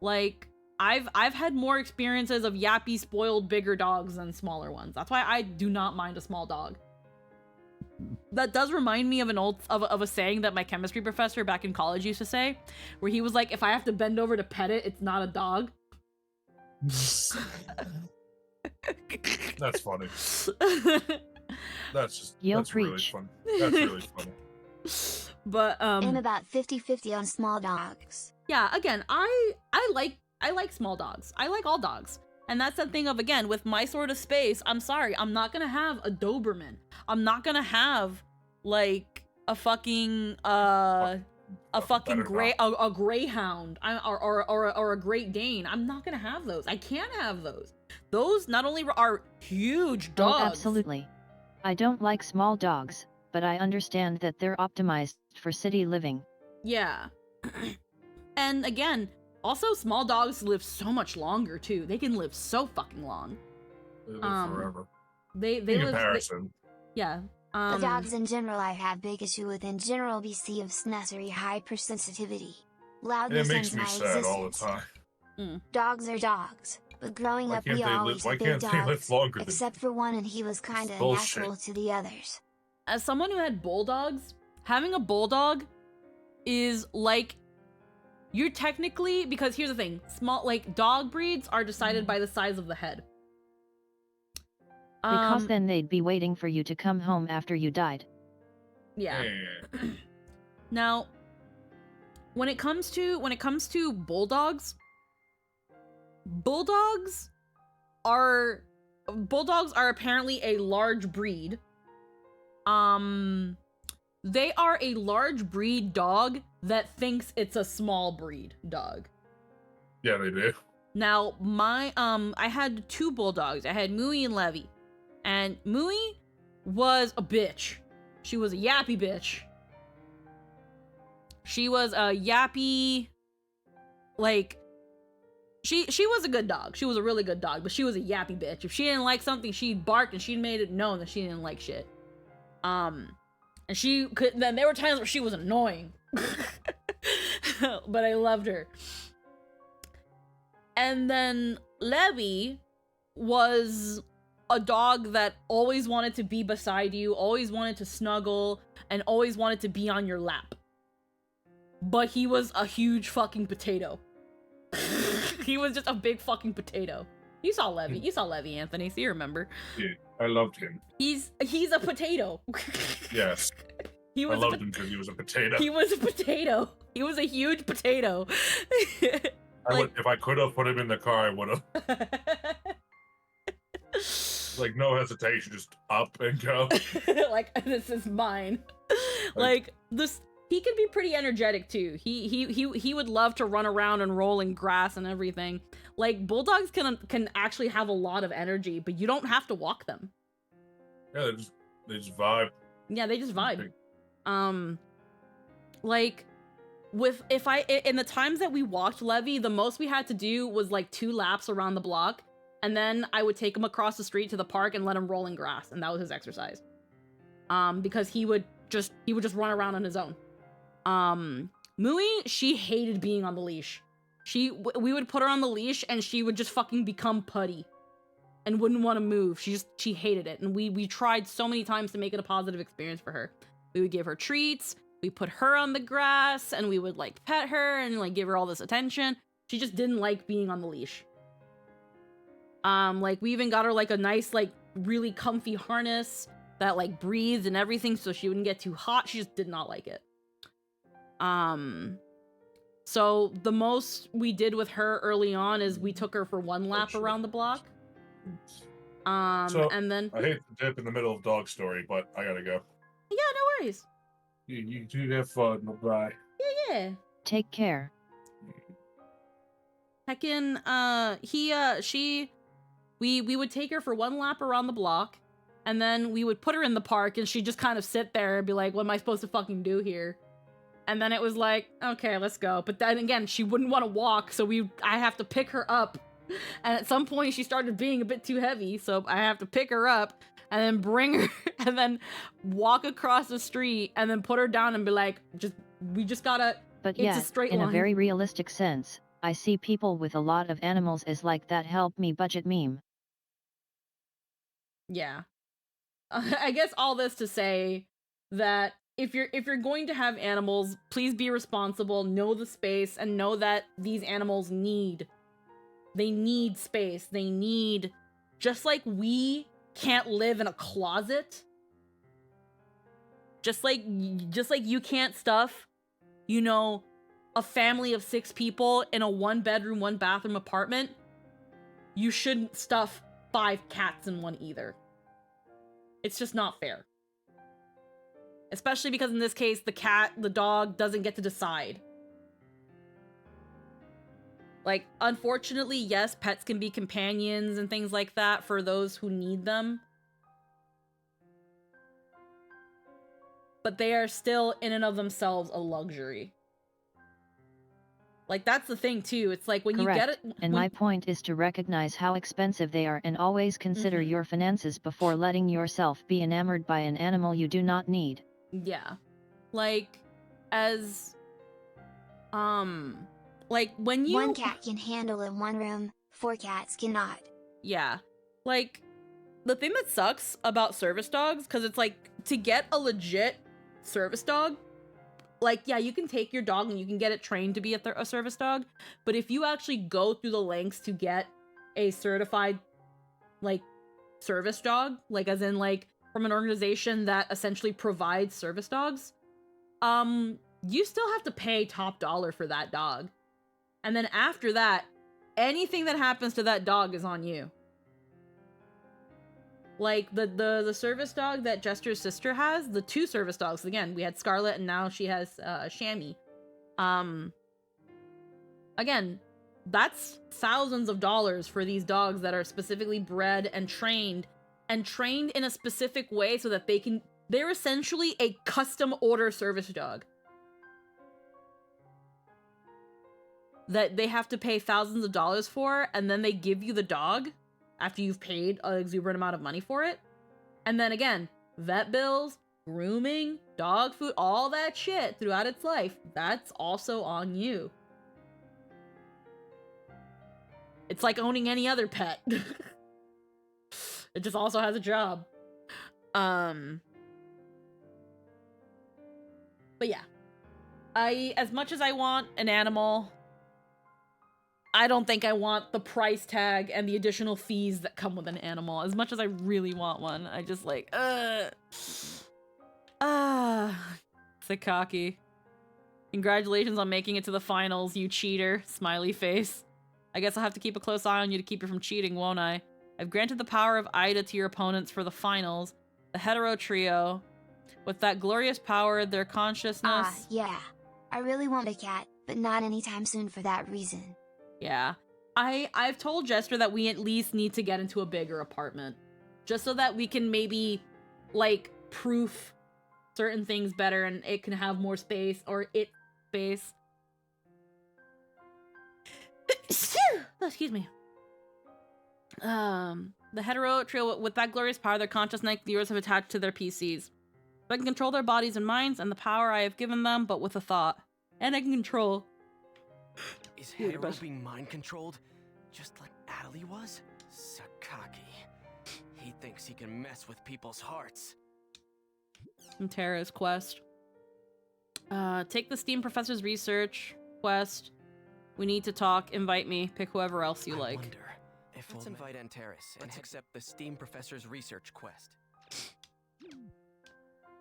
Like I've had more experiences of yappy, spoiled, bigger dogs than smaller ones. That's why I do not mind a small dog. That does remind me of of a saying that my chemistry professor back in college used to say, where he was like, if I have to bend over to pet it, it's not a dog. That's funny. That's You'll really preach. funny. That's really funny. But I'm about 50-50 on small dogs. yeah, again, I like small dogs. I like all dogs. And that's the thing of, again, with my sort of space, I'm sorry, I'm not gonna have a Doberman. I'm not gonna have like a fucking greyhound or a Great Dane. I'm not gonna have those. I can't have those. Those not only are huge dogs. Oh, absolutely. I don't like small dogs, but I understand that they're optimized for city living. Yeah. And again, also small dogs live so much longer too. They can live so fucking long. They live forever. They In live. comparison. Yeah. The dogs in general I have big issue with in general BC of necessary hypersensitivity. It Loudness makes ends me my sad all the existence. time. Dogs are dogs, but growing Why up can't we they live- always why had big can't they live dogs, longer than- except for one and he was kinda an Bullshit. asshole to the others. As someone who had bulldogs, having a bulldog is like, you're technically, because here's the thing, like dog breeds are decided by the size of the head. Because then they'd be waiting for you to come home after you died. Yeah. Now, when it comes to bulldogs are apparently a large breed. They are a large breed dog that thinks it's a small breed dog. Yeah, they do. Now, I had 2 bulldogs. I had Mooey and Levy. And Mooey was a bitch. She was a yappy bitch. She was a yappy, like, she was a good dog. She was a really good dog, but she was a yappy bitch. If she didn't like something, she'd bark and she made it known that she didn't like shit. And then there were times where she was annoying. But I loved her. And then Levy was a dog that always wanted to be beside you, always wanted to snuggle, and always wanted to be on your lap. But he was a huge fucking potato. He was just a big fucking potato. You saw Levy, Anthony, so you remember. Yeah, I loved him. He's a potato. Yes. I loved him because he was a potato. He was a potato. He was a huge potato. If I could have put him in the car, I would have. Like, no hesitation, just up and go. Like, this is mine. Like, he could be pretty energetic too. He would love to run around and roll in grass and everything. Like, bulldogs can actually have a lot of energy, but you don't have to walk them. Yeah, they just vibe. Yeah, they just vibe. Like, in the times that we walked Levy, the most we had to do was like 2 laps around the block, and then I would take him across the street to the park and let him roll in grass, and that was his exercise. Because he would just run around on his own. Mui, she hated being on the leash. We would put her on the leash and she would just fucking become putty and wouldn't want to move. She hated it. And we tried so many times to make it a positive experience for her. We would give her treats, we put her on the grass, and we would like pet her and like give her all this attention. She just didn't like being on the leash. Like, we even got her like a nice, like, really comfy harness that like breathed and everything so she wouldn't get too hot. She just did not like it. So the most we did with her early on is we took her for 1 lap around the block. And then I hate to dip in the middle of dog story, but I gotta go. Yeah, no worries. You do have fun. Bye. Yeah. Take care. Heckin', we would take her for 1 lap around the block, and then we would put her in the park, and she'd just kind of sit there and be like, what am I supposed to fucking do here? And then it was like, okay, let's go. But then again, she wouldn't want to walk, so I have to pick her up. And at some point, she started being a bit too heavy, so I have to pick her up, and then bring her, and then walk across the street, and then put her down and be like, we just gotta, but it's yet, a straight in line. a very realistic sense, I see people with a lot of animals as like that help me budget meme. Yeah. I guess all this to say that if you're going to have animals, please be responsible, know the space, and know that these animals need space. They need, just like we can't live in a closet, just like you can't stuff, you know, a family of 6 people in a 1-bedroom, 1-bathroom apartment, you shouldn't stuff 5 cats in one either. It's just not fair. Especially because in this case, the dog doesn't get to decide. Like, unfortunately, yes, pets can be companions and things like that for those who need them. But they are still, in and of themselves, a luxury. Like, that's the thing, too. It's like, when Correct. you get it... And my point is to recognize how expensive they are and always consider your finances before letting yourself be enamored by an animal you do not need. Yeah. Like, as... like, when you... 1 cat can handle in 1 room, 4 cats cannot. Yeah. Like, the thing that sucks about service dogs, because it's like, to get a legit service dog, like, yeah, you can take your dog and you can get it trained to be a service dog, but if you actually go through the lengths to get a certified, like, service dog, like, as in, like, from an organization that essentially provides service dogs, you still have to pay top dollar for that dog. And then after that, anything that happens to that dog is on you. Like, the service dog that Jester's sister has, the 2 service dogs, again, we had Scarlet and now she has Shammy. Again, that's thousands of dollars for these dogs that are specifically bred and trained in a specific way so that they're essentially a custom order service dog. That they have to pay thousands of dollars for, and then they give you the dog after you've paid an exuberant amount of money for it. And then again, vet bills, grooming, dog food, all that shit throughout its life, that's also on you. It's like owning any other pet. It just also has a job. But yeah. As much as I want an animal, I don't think I want the price tag and the additional fees that come with an animal. As much as I really want one, I just like, Sakaki. Congratulations on making it to the finals, you cheater. Smiley face. I guess I'll have to keep a close eye on you to keep you from cheating, won't I? I've granted the power of Ida to your opponents for the finals. The hetero trio With that glorious power, their consciousness... Yeah. I really want a cat, but not anytime soon for that reason. Yeah. I've told Jester that we at least need to get into a bigger apartment. Just so that we can maybe, like, proof certain things better and it can have more space, or it space. Oh, excuse me. The hetero trio with that glorious power, their consciousness viewers have attached to their PCs. I can control their bodies and minds and the power I have given them, but with a thought. And I can control. Is Hetero being mind-controlled, just like Adelie was? Sakaki. He thinks he can mess with people's hearts. And Terra's quest. Take the STEAM Professor's research quest. We need to talk. Invite me. Pick whoever else you like. Wonder if let's invite Antares and accept the STEAM Professor's research quest.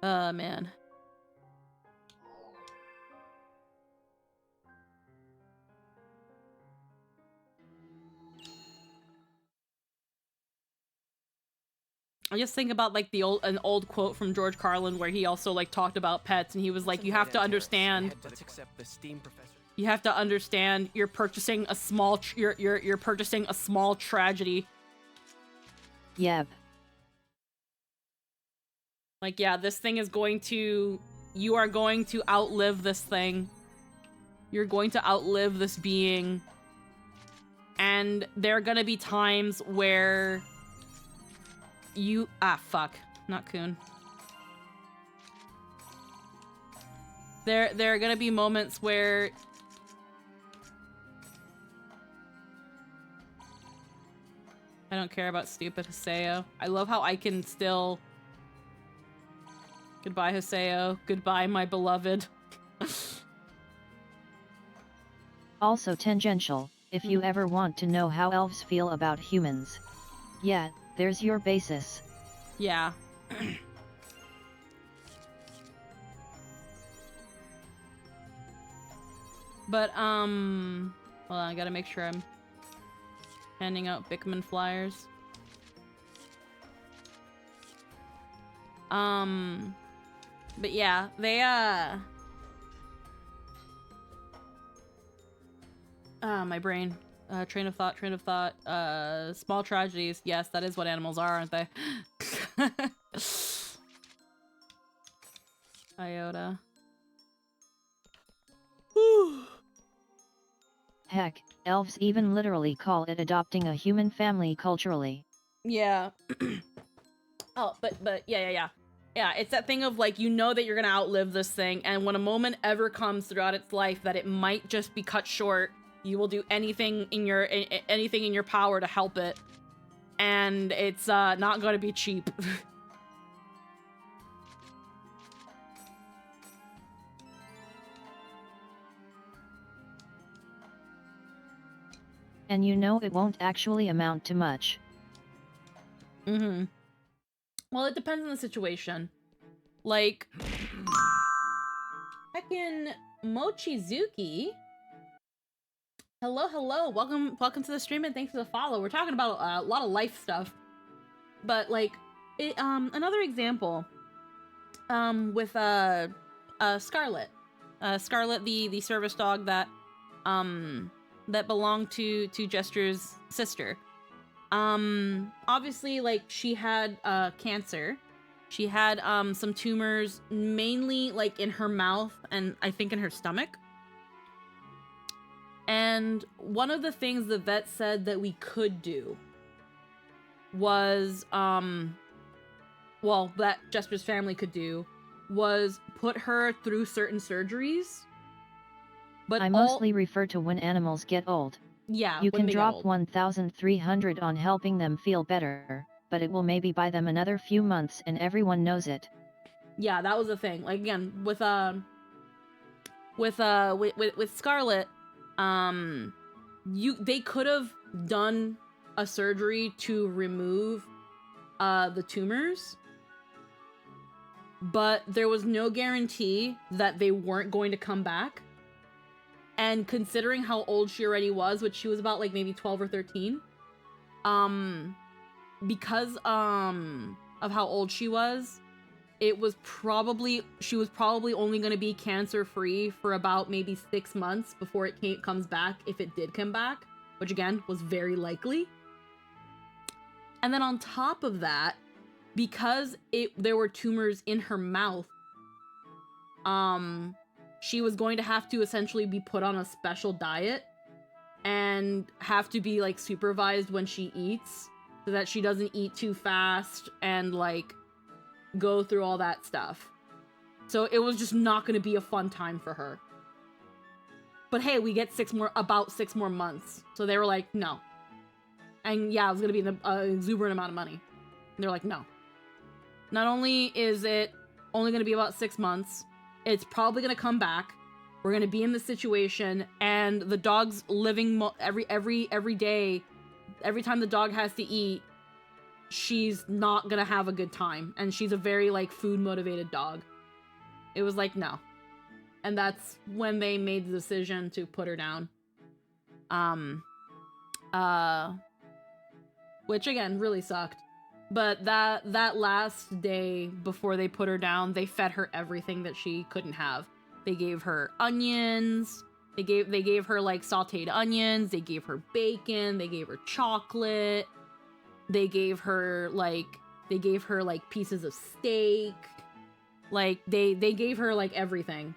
Man. I just think about like an old quote from George Carlin where he also like talked about pets, and he was like, you have to understand. Let's accept the STEAM Professor. You have to understand you're purchasing a small you're purchasing a small tragedy. Yep. Like, yeah, this thing is going to... You are going to outlive this thing. You're going to outlive this being. And there are gonna be times where... You... Ah, fuck. Not Kun. There are gonna be moments where... I don't care about stupid Haseo. I love how I can still... Goodbye, Haseo. Goodbye, my beloved. Also tangential, if you ever want to know how elves feel about humans. Yeah, there's your basis. Yeah. But, hold on, I gotta make sure I'm handing out Bickman flyers. But yeah, they, my brain. Train of thought. Small tragedies. Yes, that is what animals are, aren't they? Iota. Heck, elves even literally call it adopting a human family culturally. Yeah. Oh, but yeah. Yeah, it's that thing of like, you know that you're gonna outlive this thing, and when a moment ever comes throughout its life that it might just be cut short, you will do anything in your power to help it. And it's not gonna be cheap. And you know it won't actually amount to much. Mm-hmm. Well, it depends on the situation. Like, heckin' Mochizuki. Hello. Welcome to the stream, and thanks for the follow. We're talking about a lot of life stuff. But like, another example, with Scarlet. Scarlet, the service dog that belonged to Jester's sister. Obviously, like, she had cancer. She had some tumors, mainly like in her mouth and I think in her stomach. And one of the things the vet said that we could do was, well, that Jester's family could do, was put her through certain surgeries. But I mostly refer to when animals get old. Yeah, you can drop 1,300 on helping them feel better, but it will maybe buy them another few months, and everyone knows it. Yeah, that was the thing. Like, again, with Scarlet, they could have done a surgery to remove the tumors, but there was no guarantee that they weren't going to come back. And considering how old she already was, which she was about like maybe 12 or 13, because of how old she was, it was probably, she was probably only going to be cancer free for about maybe 6 months before it comes back, if it did come back, which again was very likely. And then on top of that, because there were tumors in her mouth, she was going to have to essentially be put on a special diet and have to be like supervised when she eats so that she doesn't eat too fast and like go through all that stuff. So it was just not going to be a fun time for her. But hey, we get about 6 more months. So they were like, no. And yeah, it was going to be an exuberant amount of money. And they're like, no. Not only is it only going to be about 6 months, it's probably going to come back. We're going to be in this situation, and the dog's living every day. Every time the dog has to eat, she's not going to have a good time. And she's a very like food motivated dog. It was like, no. And that's when they made the decision to put her down. Which again really sucked. But that last day before they put her down, they fed her everything that she couldn't have. They gave her onions. They gave her like sauteed onions. They gave her bacon. They gave her chocolate. They gave her like pieces of steak. Like they gave her like everything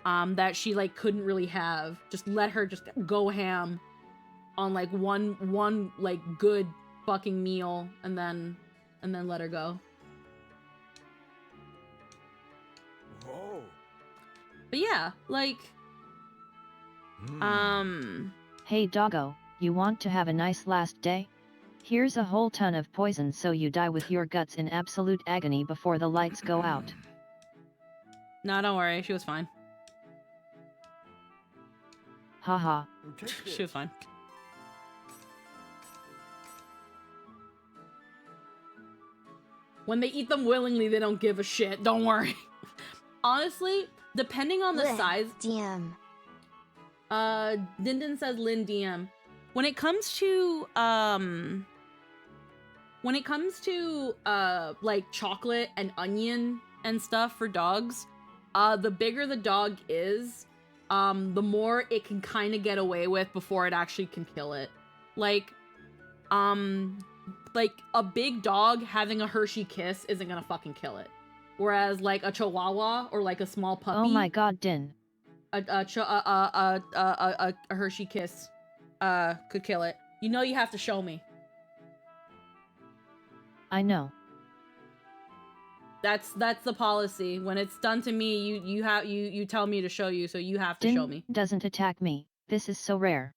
that she like couldn't really have. Just let her just go ham on like one like good fucking meal and then let her go. Whoa. But yeah, like Hey doggo, you want to have a nice last day? Here's a whole ton of poison so you die with your guts in absolute agony before the lights go out. No, don't worry, she was fine. Haha. She was fine. When they eat them willingly, they don't give a shit. Don't worry. Honestly, depending on the size. DM. Dindin says Lynn DM. When it comes to like chocolate and onion and stuff for dogs, the bigger the dog is, the more it can kind of get away with before it actually can kill it. Like a big dog having a Hershey Kiss isn't gonna fucking kill it. Whereas like a Chihuahua or like a small puppy. Oh my god, Din. A Hershey Kiss could kill it. You know you have to show me. I know. That's the policy. When it's done to me, you tell me to show you, so you have to Din show me. Doesn't attack me. This is so rare.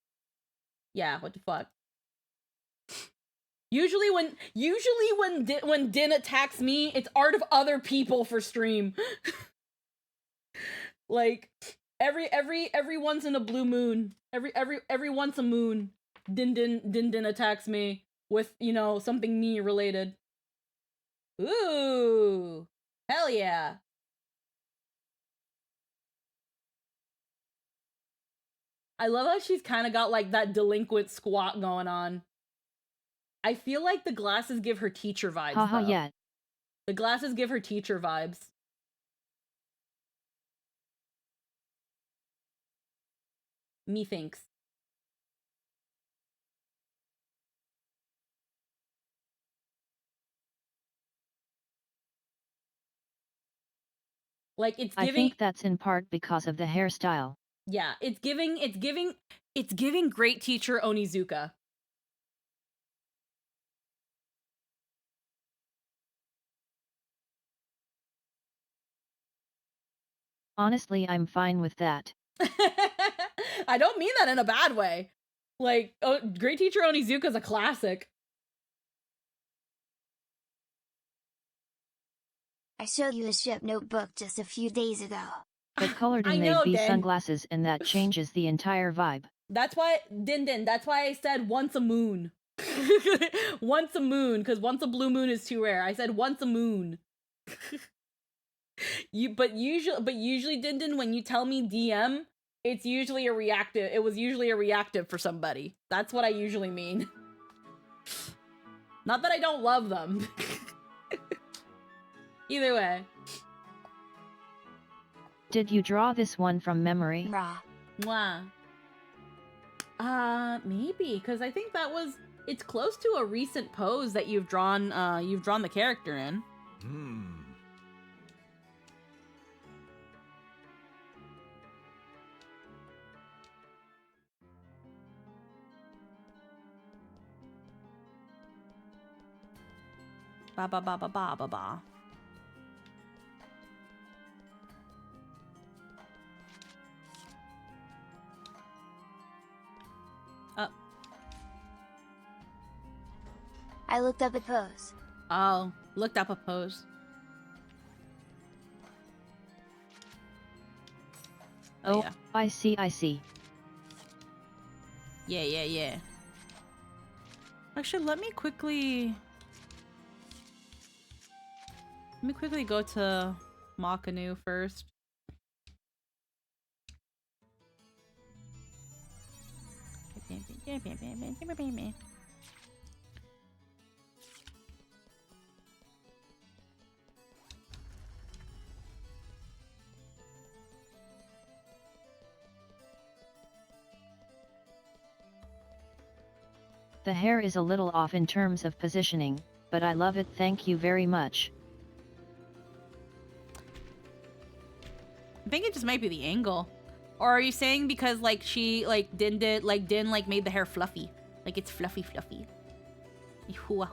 Yeah, what the fuck? Usually when Din attacks me, it's art of other people for stream. Like every once in a blue moon, every once a moon, Din attacks me with, you know, something me related. Ooh, hell yeah. I love how she's kind of got like that delinquent squat going on. I feel like the glasses give her teacher vibes. Haha, though. yeah. The glasses give her teacher vibes. Methinks. Like it's giving. I think that's in part because of the hairstyle. Yeah, it's giving great teacher Onizuka. Honestly, I'm fine with that. I don't mean that in a bad way. Like, great teacher Onizuka is a classic. I showed you a ship notebook just a few days ago. But colored in know, these Din. sunglasses and that changes the entire vibe. That's why, Din, that's why I said once a moon. Once a moon, because once a blue moon is too rare. I said once a moon. But usually, Din, when you tell me DM, it's usually a reactive. It was usually a reactive for somebody. That's what I usually mean. Not that I don't love them. Either way. Did you draw this one from memory? Mwah. Maybe, because I think that was, it's close to a recent pose that you've drawn the character in. Ba ba ba ba ba ba ba. I looked up a pose. Oh, looked up a pose. Oh, yeah. I see, I see. Yeah. Actually, let me quickly go to Makanu first. The hair is a little off in terms of positioning, but I love it, thank you very much. I think it just might be the angle. Or are you saying because like she like Din made the hair fluffy? Like it's fluffy. Hua.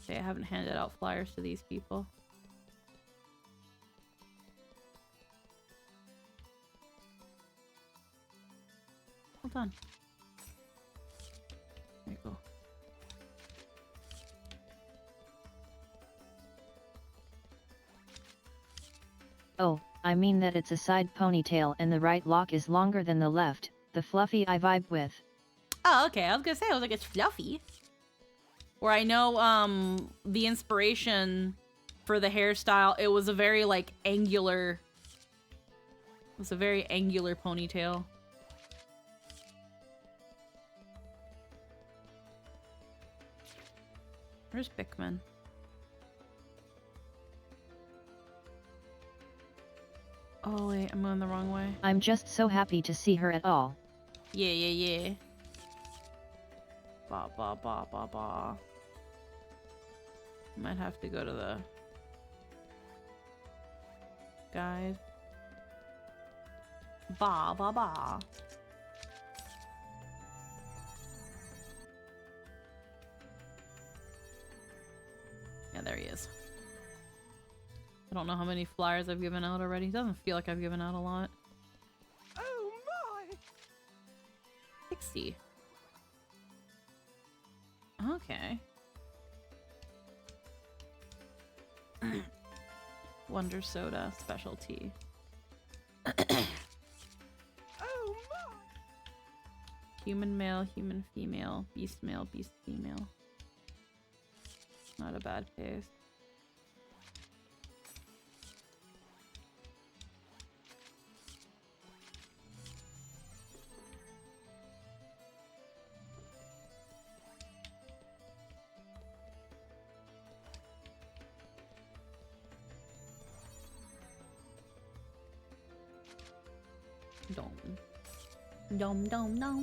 Okay, I haven't handed out flyers to these people. Hold on. There you go. Oh, I mean that it's a side ponytail and the right lock is longer than the left, the fluffy I vibe with. Oh, okay. I was gonna say, I was like, it's fluffy. Where I know, the inspiration for the hairstyle, it was a very, like, angular... It was a very angular ponytail. Where's Bickman? Oh, wait, I'm going the wrong way. I'm just so happy to see her at all. Yeah. Ba. Might have to go to the guide. Ba. Yeah, there he is. I don't know how many flyers I've given out already. Doesn't feel like I've given out a lot. Oh my! 60. Okay. Wonder Soda specialty. Oh my! Human male, human female, beast male, beast female. Not a bad pace. Dom. Dom. Let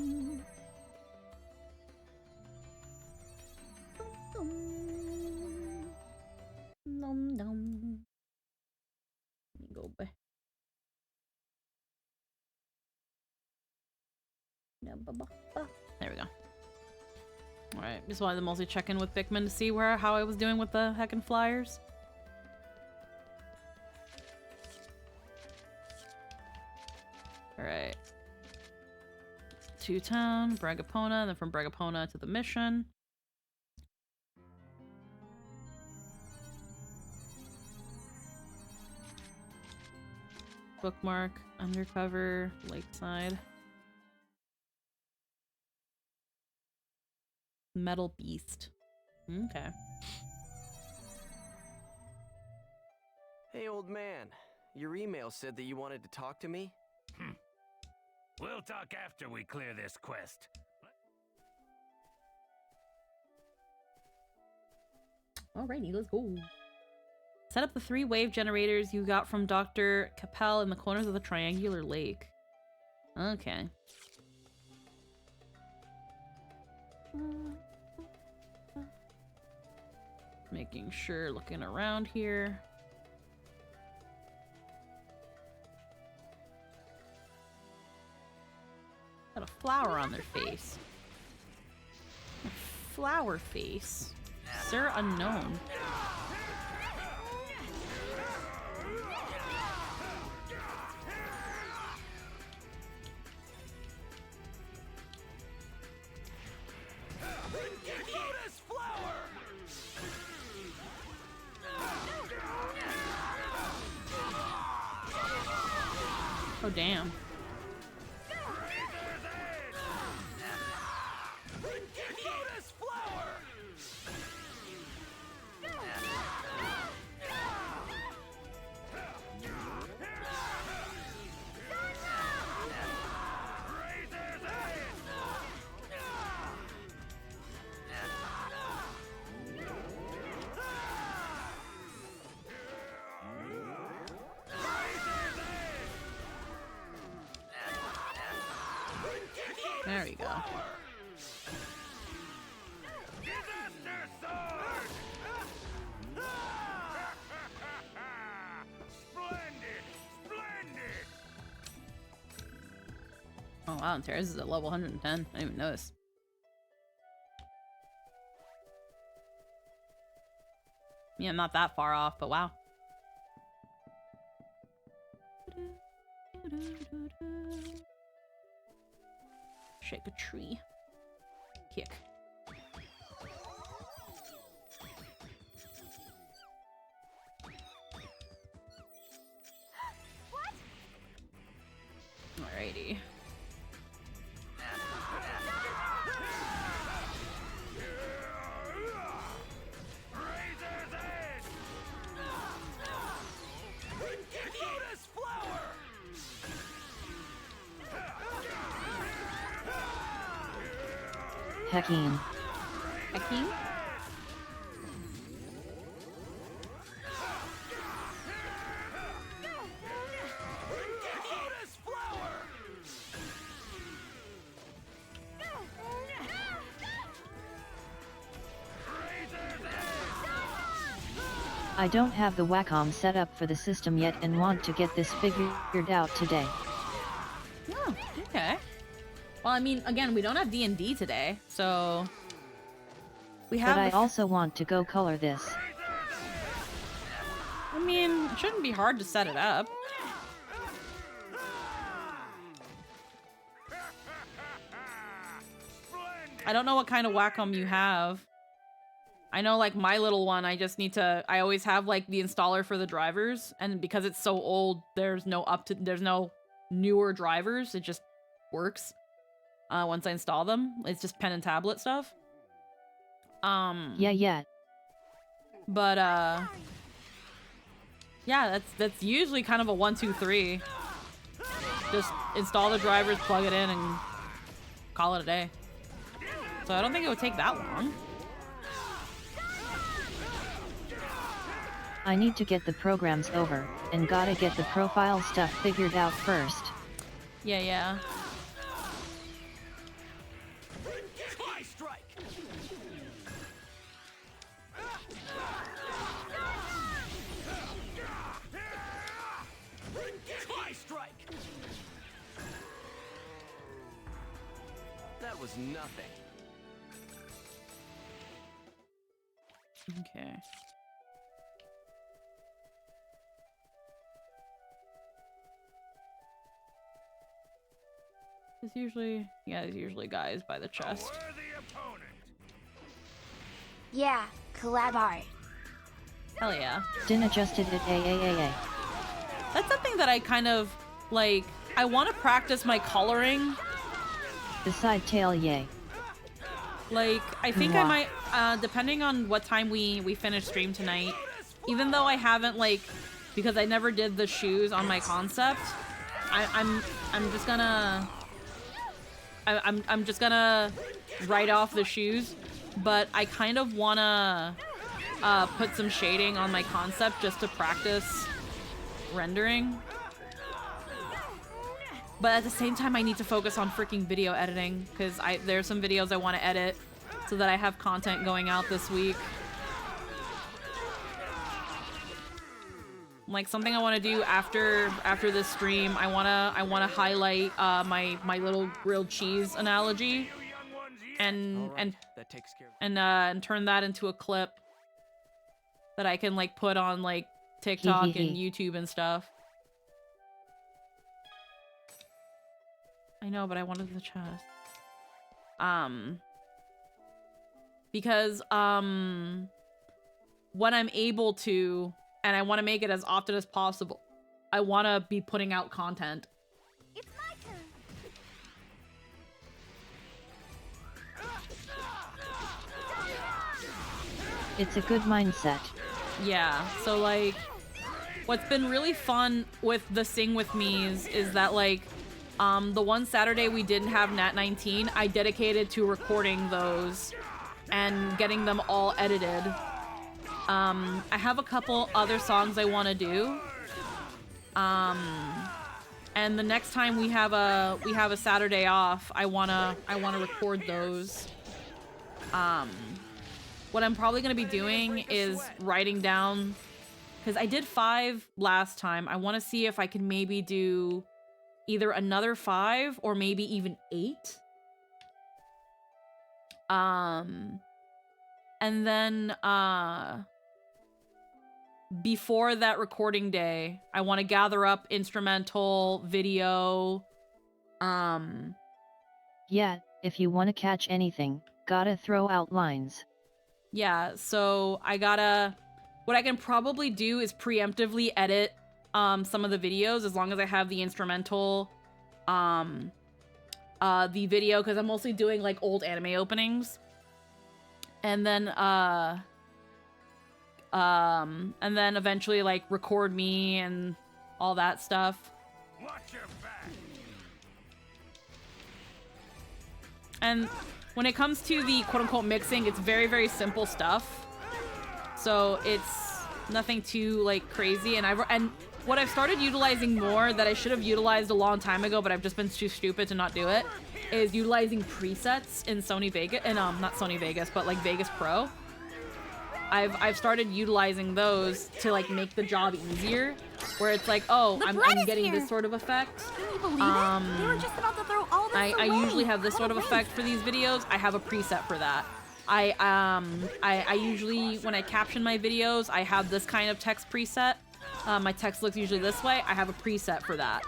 me go back. There we go. Alright, just wanted to mostly check in with Bickman to see how I was doing with the heckin' flyers. Alright. To town, Bragapona, then from Bragapona to the mission. Bookmark, undercover, lakeside. Metal beast. Okay. Hey, old man. Your email said that you wanted to talk to me? We'll talk after we clear this quest. Alrighty, let's go. Set up the 3 wave generators you got from Dr. Capel in the corners of the triangular lake. Okay. Making sure, looking around here. Got a flower on their face. A flower face. Sir Unknown. Lotus flower! Oh, damn. Lotus flower! There we go. Disaster sword! Splendid! Splendid! Oh wow, and Terrace is at level 110. I didn't even notice. Yeah, I'm not that far off, but wow. Shake a tree. Kick. Alrighty. Lotus flower! Hakeem. Hakeem? Lotus flower! I don't have the Wacom set up for the system yet and want to get this figured out today. Oh, okay. Well, I mean, again, we don't have D&D today, so we have. But I also want to go color this. I mean, it shouldn't be hard to set it up. I don't know what kind of Wacom you have. I know, like, my little one, I just need to, I always have, like, the installer for the drivers, and because it's so old, there's no newer drivers, it just works. Once I install them, it's just pen and tablet stuff. Yeah. But, yeah, that's usually kind of a 1, 2, 3. Just install the drivers, plug it in, and call it a day. So I don't think it would take that long. I need to get the programs over, and gotta get the profile stuff figured out first. Yeah. Strike! Tri-strike! That was nothing. Okay. There's usually guys by the chest. Yeah, collab art. Hell yeah. Din adjusted at AAAA. That's something that I kind of, like, I want to practice my coloring. The side tail, yay. Like, I think I might, depending on what time we finish stream tonight, even though I haven't, like, because I never did the shoes on my concept. I'm just gonna I'm just gonna write off the shoes, but I kind of wanna put some shading on my concept just to practice rendering. But at the same time, I need to focus on freaking video editing because there's some videos I want to edit so that I have content going out this week. Like something I want to do after this stream, I wanna highlight my little grilled cheese analogy, and That takes care of and turn that into a clip that I can like put on like TikTok and YouTube and stuff. I know, but I wanted the chest. Because when I'm able to, and I want to make it as often as possible, I want to be putting out content. It's my turn. It's a good mindset. Yeah, so like, what's been really fun with the Sing With Me's is that like, the one Saturday we didn't have Nat 19, I dedicated to recording those and getting them all edited. I have a couple other songs I want to do. And the next time we have a Saturday off, I wanna record those. What I'm probably gonna be doing is writing down, because I did 5 last time. I want to see if I can maybe do either another 5 or maybe even 8. And then before that recording day, I want to gather up instrumental, video. Yeah, if you want to catch anything, gotta throw out lines. Yeah, so what I can probably do is preemptively edit some of the videos as long as I have the instrumental, the video, because I'm mostly doing like old anime openings. And then eventually like record me and all that stuff. Watch your back. And when it comes to the quote-unquote mixing, it's very, very simple stuff. So it's nothing too like crazy. And what I've started utilizing more that I should have utilized a long time ago, but I've just been too stupid to not do it, is utilizing presets in Sony Vegas, and not Sony Vegas, but like Vegas Pro. I've started utilizing those to like make the job easier, where it's like, oh, I'm getting this sort of effect. Can you believe it? They were just about to throw all this away. I usually have this sort of effect for these videos. I have a preset for that. I usually, when I caption my videos, I have this kind of text preset. My text looks usually this way. I have a preset for that.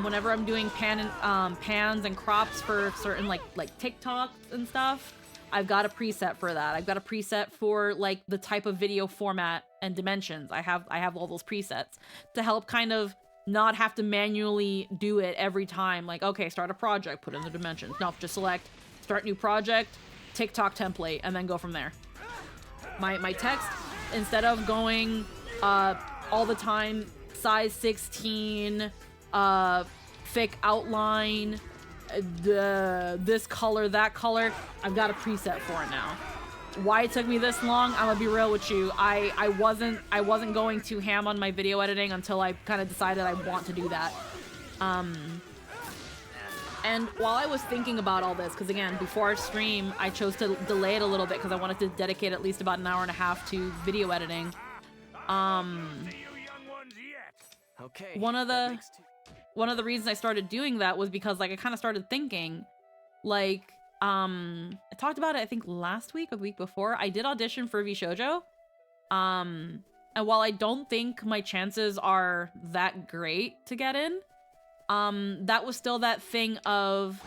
Whenever I'm doing pans and crops for certain like TikToks and stuff, I've got a preset for that. I've got a preset for like the type of video format and dimensions. I have all those presets to help kind of not have to manually do it every time. Like, okay, start a project, put in the dimensions. No, just select start new project, TikTok template, and then go from there. My text, instead of going all the time size 16, thick outline, this color, that color, I've got a preset for it now. Why it took me this long, I'm gonna be real with you. I wasn't going too ham on my video editing until I kind of decided I want to do that. And while I was thinking about all this, because again, before our stream, I chose to delay it a little bit because I wanted to dedicate at least about an hour and a half to video editing. Okay. One of the reasons I started doing that was because like I kind of started thinking, like, I talked about it I think last week or the week before. I did audition for VShojo. And while I don't think my chances are that great to get in, that was still that thing of,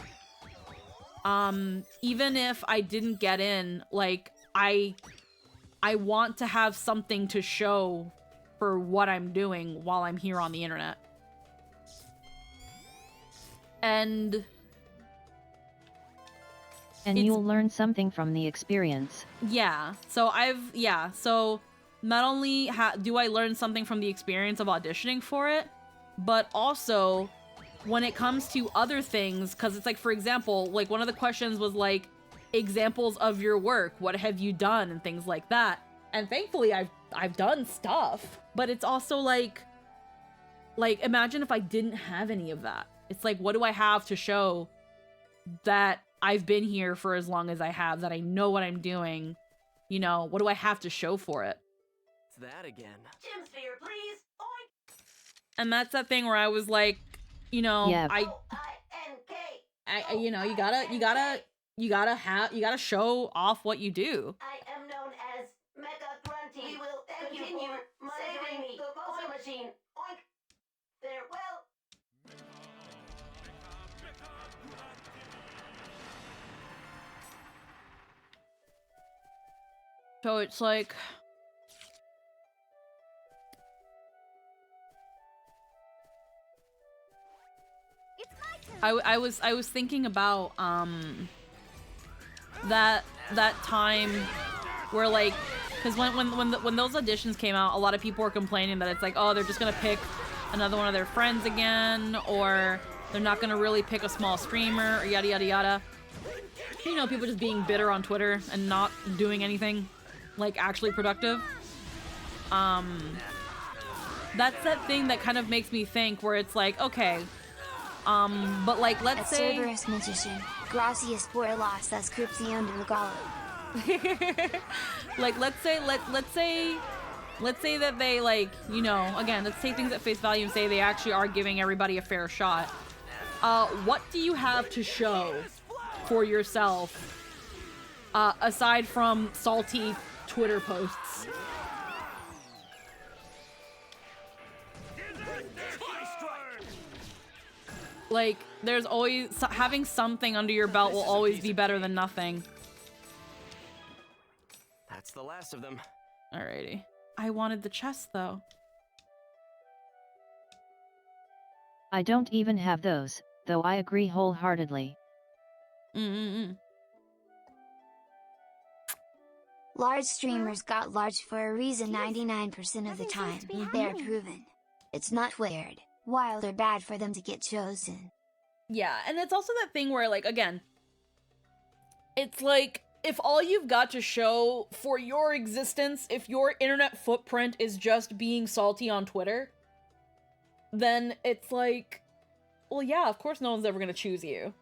even if I didn't get in, like, I want to have something to show for what I'm doing while I'm here on the internet. And you'll learn something from the experience. Yeah. So not only do I learn something from the experience of auditioning for it, but also when it comes to other things, because it's like, for example, like one of the questions was like, examples of your work, what have you done, and things like that. And thankfully I've done stuff, but it's also like imagine if I didn't have any of that. It's like, what do I have to show that I've been here for as long as I have, that I know what I'm doing? You know, what do I have to show for it? It's that again. Chimsphere, please. Oink. And that's that thing where I was like, you know, Yeah. I you know, you gotta show off what you do. I am known as Mecha Grunty. We will continue saving the Motion Machine. Oink. Farewell. So it's like, I was thinking about that time where, like, because when those auditions came out, a lot of people were complaining that it's like, oh, they're just gonna pick another one of their friends again, or they're not gonna really pick a small streamer, or yada yada yada. You know, people just being bitter on Twitter and not doing anything like actually productive. That's that thing that kind of makes me think, where it's like, okay, but like, let's say Cerberus magician, gracias por la suscripción de regalo. like, let's say that they, like, you know, again, let's take things at face value and say they actually are giving everybody a fair shot. What do you have to show for yourself, aside from salty Twitter posts? Like, there's always having something under your belt will always be better than nothing. That's the last of them. Alrighty. I wanted the chest, though. I don't even have those, though I agree wholeheartedly. Large streamers got large for a reason 99% of the time. They're proven. It's not weird, wild, or bad for them to get chosen. Yeah, and it's also that thing where, like, again, it's like, if all you've got to show for your existence, if your internet footprint is just being salty on Twitter, then it's like, well, yeah, of course no one's ever gonna choose you.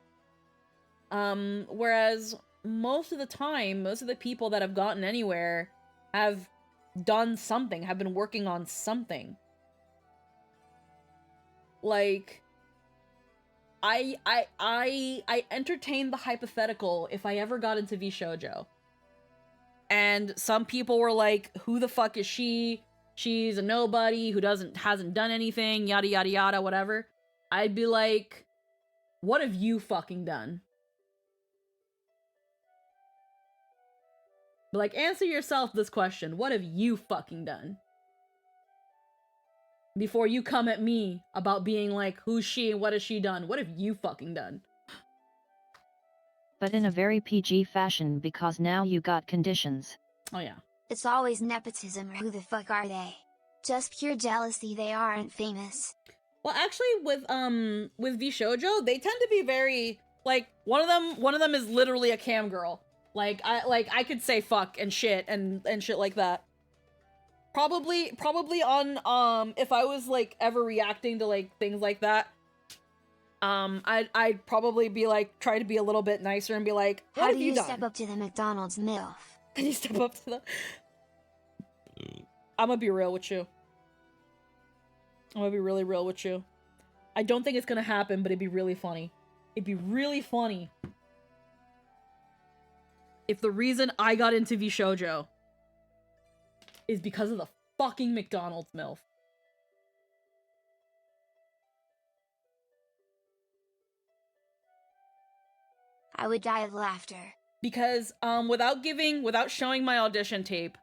Whereas most of the time, most of the people that have gotten anywhere have done something, have been working on something. Like, I entertained the hypothetical if I ever got into VShojo. And some people were like, who the fuck is she? She's a nobody who hasn't done anything, yada yada yada, whatever. I'd be like, what have you fucking done? But like, answer yourself this question. What have you fucking done? Before you come at me about being like, who's she and what has she done? What have you fucking done? But in a very PG fashion, because now you got conditions. Oh yeah. It's always nepotism, or who the fuck are they? Just pure jealousy they aren't famous. Well, actually, with VShojo, they tend to be very, like, one of them is literally a cam girl. Like I could say fuck and shit and shit like that. Probably on if I was like ever reacting to like things like that, I'd probably be like, try to be a little bit nicer and be like, what How have do you you done? step up to the McDonald's MILF? Can you step up to the... I'm gonna be real with you. I'm gonna be really real with you. I don't think it's gonna happen, but it'd be really funny. It'd be really funny if the reason I got into VShojo is because of the fucking McDonald's MILF. I would die of laughter. Because, without showing my audition tape,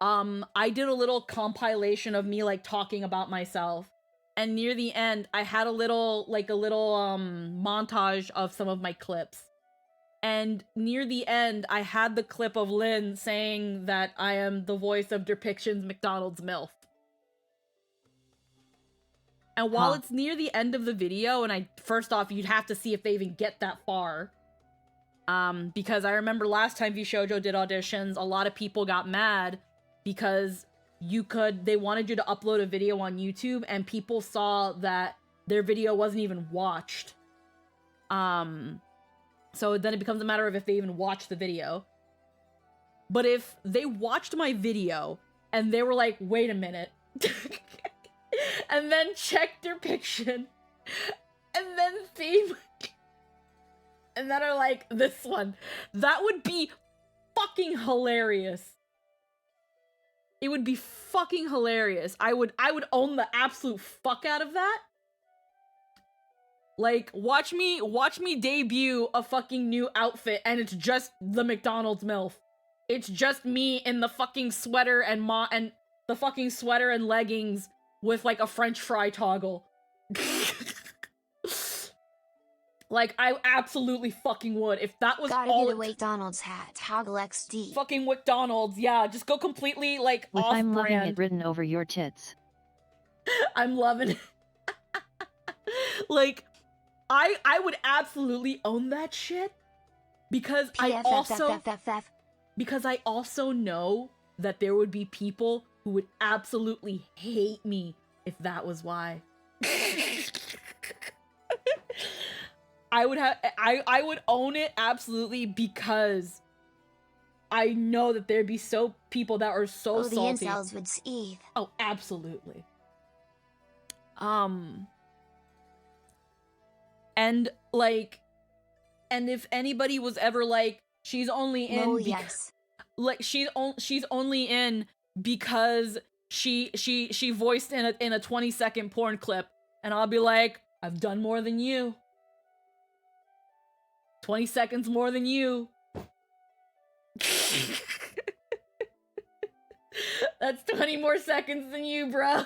I did a little compilation of me, like, talking about myself. And near the end, I had a little montage of some of my clips. And near the end, I had the clip of Lynn saying that I am the voice of Depiction's McDonald's MILF. And while it's near the end of the video, and first off, you'd have to see if they even get that far. Because I remember last time VShojo did auditions, a lot of people got mad because they wanted you to upload a video on YouTube, and people saw that their video wasn't even watched. So then it becomes a matter of if they even watch the video. But if they watched my video and they were like, wait a minute, and then checked Depiction, and then theme, and then are like, this one, that would be fucking hilarious. It would be fucking hilarious. I would own the absolute fuck out of that. Like, watch me debut a fucking new outfit, and it's just the McDonald's MILF. It's just me in the fucking sweater and the fucking sweater and leggings with like a French fry toggle. Like, I absolutely fucking would if that was Gotta all. get a McDonald's hat, toggle XD. Fucking McDonald's, yeah. Just go completely like With I'm loving off-brand. it written over your tits. I'm loving it. Like, I would absolutely own that shit because I also know that there would be people who would absolutely hate me if that was why. I would own it absolutely because I know that there'd be people that are so salty. The incels would seethe. Oh, absolutely. And like, and if anybody was ever like, she's only in like she's only in because she voiced in a 20-second porn clip, and I'll be like, I've done more than you. 20 seconds more than you. That's 20 more seconds than you, bro.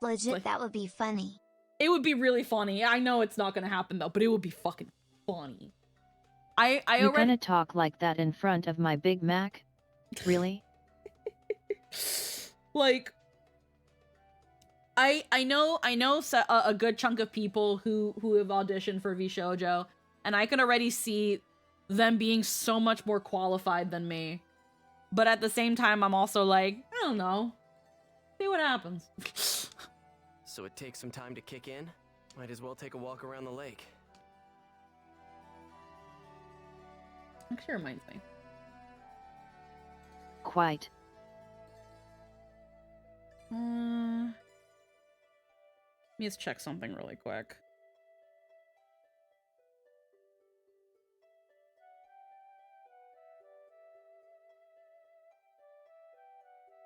Legit, that would be funny. It would be really funny. I know it's not gonna happen though, but it would be fucking funny. You're gonna talk like that in front of my Big Mac? Really? Like, I know a good chunk of people who have auditioned for VShojo, and I can already see them being so much more qualified than me. But at the same time, I'm also like, I don't know. See what happens. So it takes some time to kick in? Might as well take a walk around the lake. Actually reminds me. Quite. Let me just check something really quick.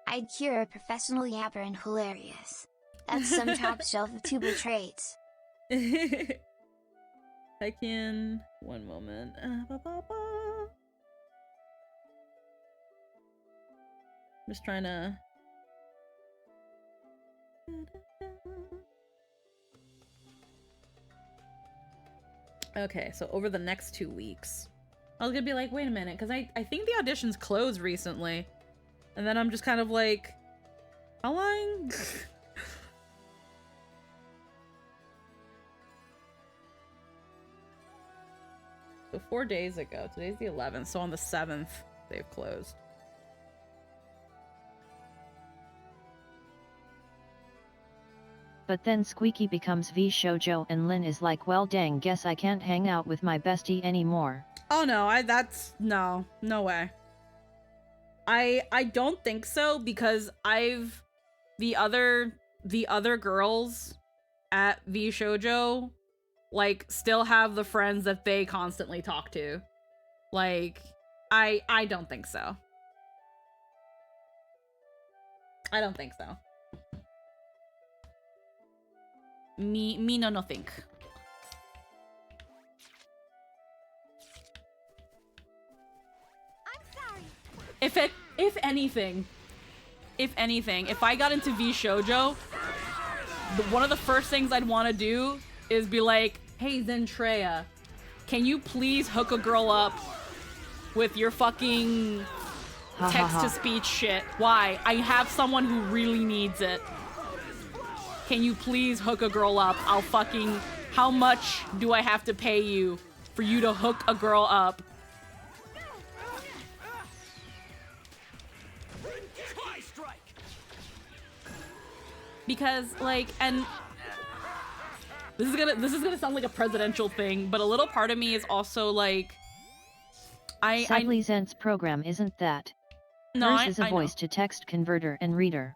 I'd cure a professional yapper and hilarious. That's some top shelf of tuber traits. I can... One moment. Just trying to... Okay, so over the next 2 weeks. I was gonna be like, wait a minute, because I think the auditions closed recently. And then I'm just kind of like, how long? So 4 days ago, today's the 11th, so on the 7th, they've closed. But then Squeaky becomes VShojo and Lynn is like, well dang, guess I can't hang out with my bestie anymore. Oh no, no way. I don't think so, because the other girls at VShojo, like, still have the friends that they constantly talk to. Like, I don't think so. I don't think so. Me no think. If anything, if I got into VShojo, one of the first things I'd want to do is be like, hey, Zentreya, can you please hook a girl up with your fucking text-to-speech shit? Why? I have someone who really needs it. Can you please hook a girl up? I'll fucking... How much do I have to pay you for you to hook a girl up? Because, like, and... This is gonna sound like a presidential thing, but a little part of me is also like... Sadly, Zent's program isn't that. No, Hers is a voice-to-text converter and reader.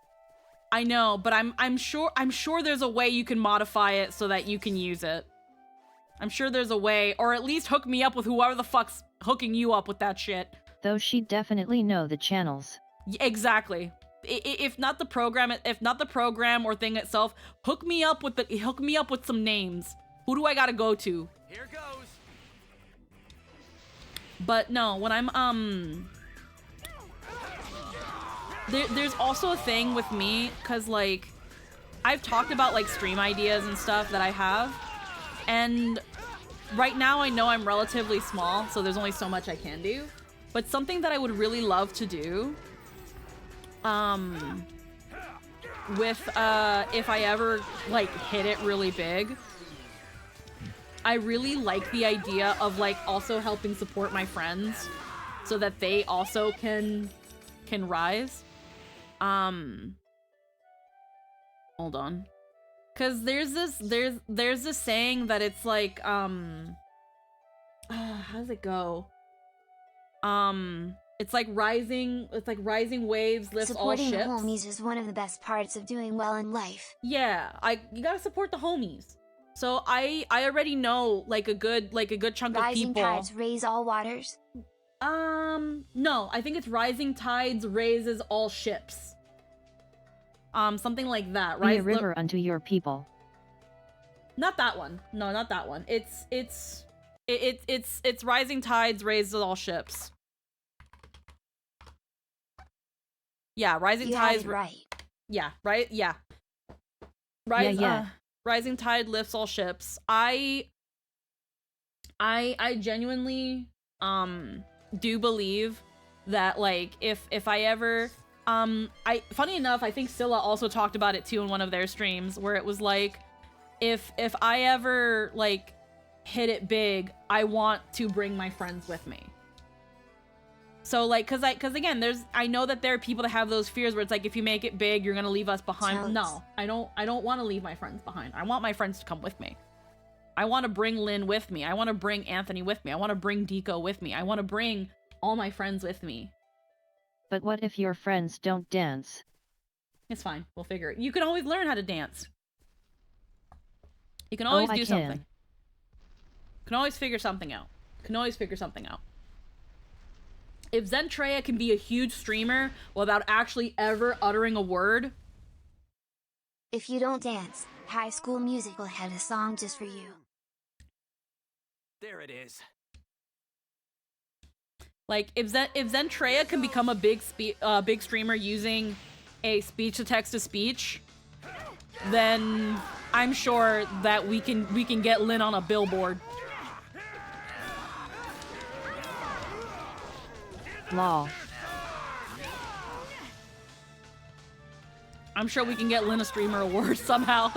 I know, but I'm sure there's a way you can modify it so that you can use it. I'm sure there's a way, or at least hook me up with whoever the fuck's hooking you up with that shit. Though she'd definitely know the channels. Exactly. If not the program or thing itself, hook me up with some names. Who do I gotta go to? Here goes. But no, when I'm there's also a thing with me, cause like I've talked about like stream ideas and stuff that I have, and right now I know I'm relatively small, so there's only so much I can do. But something that I would really love to do, with if I ever like hit it really big, I really like the idea of like also helping support my friends so that they also can rise. Hold on. Cause there's this saying that it's like how does it go? It's like rising waves lift all ships. Supporting the homies is one of the best parts of doing well in life. Yeah, you gotta support the homies. So I already know like a good chunk of Rising people. tides raise all waters. No, I think it's rising tides raises all ships. Something like that, right? Be a river unto your people. Not that one. No, not that one. It's rising tides raises all ships. Yeah, rising You tides. had it right. Yeah, right. Yeah. Rising tide lifts all ships. I genuinely do believe that like if I ever funny enough, I think Scylla also talked about it too in one of their streams where it was like if I ever like hit it big, I want to bring my friends with me. So like cuz again, I know that there are people that have those fears where it's like if you make it big, you're going to leave us behind. Totes. No, I don't want to leave my friends behind. I want my friends to come with me. I want to bring Lynn with me. I want to bring Anthony with me. I want to bring Deco with me. I want to bring all my friends with me. But what if your friends don't dance? It's fine. We'll figure it. You can always learn how to dance. You can always do something. You can always figure something out. If Zentreya can be a huge streamer without actually ever uttering a word. If you don't dance, High School Musical had a song just for you. There it is. Like if Zentreya can become a big streamer using a speech to text to speech, then I'm sure that we can get Lynn on a billboard. Lol. I'm sure we can get Lynn a streamer award somehow.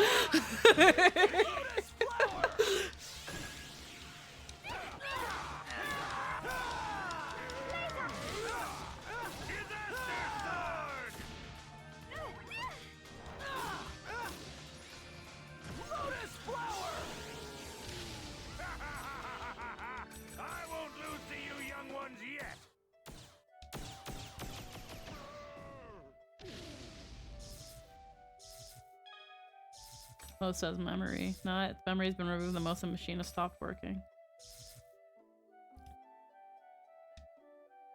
Oh, it says memory. No, its memory's been removed. The most of the machine has stopped working.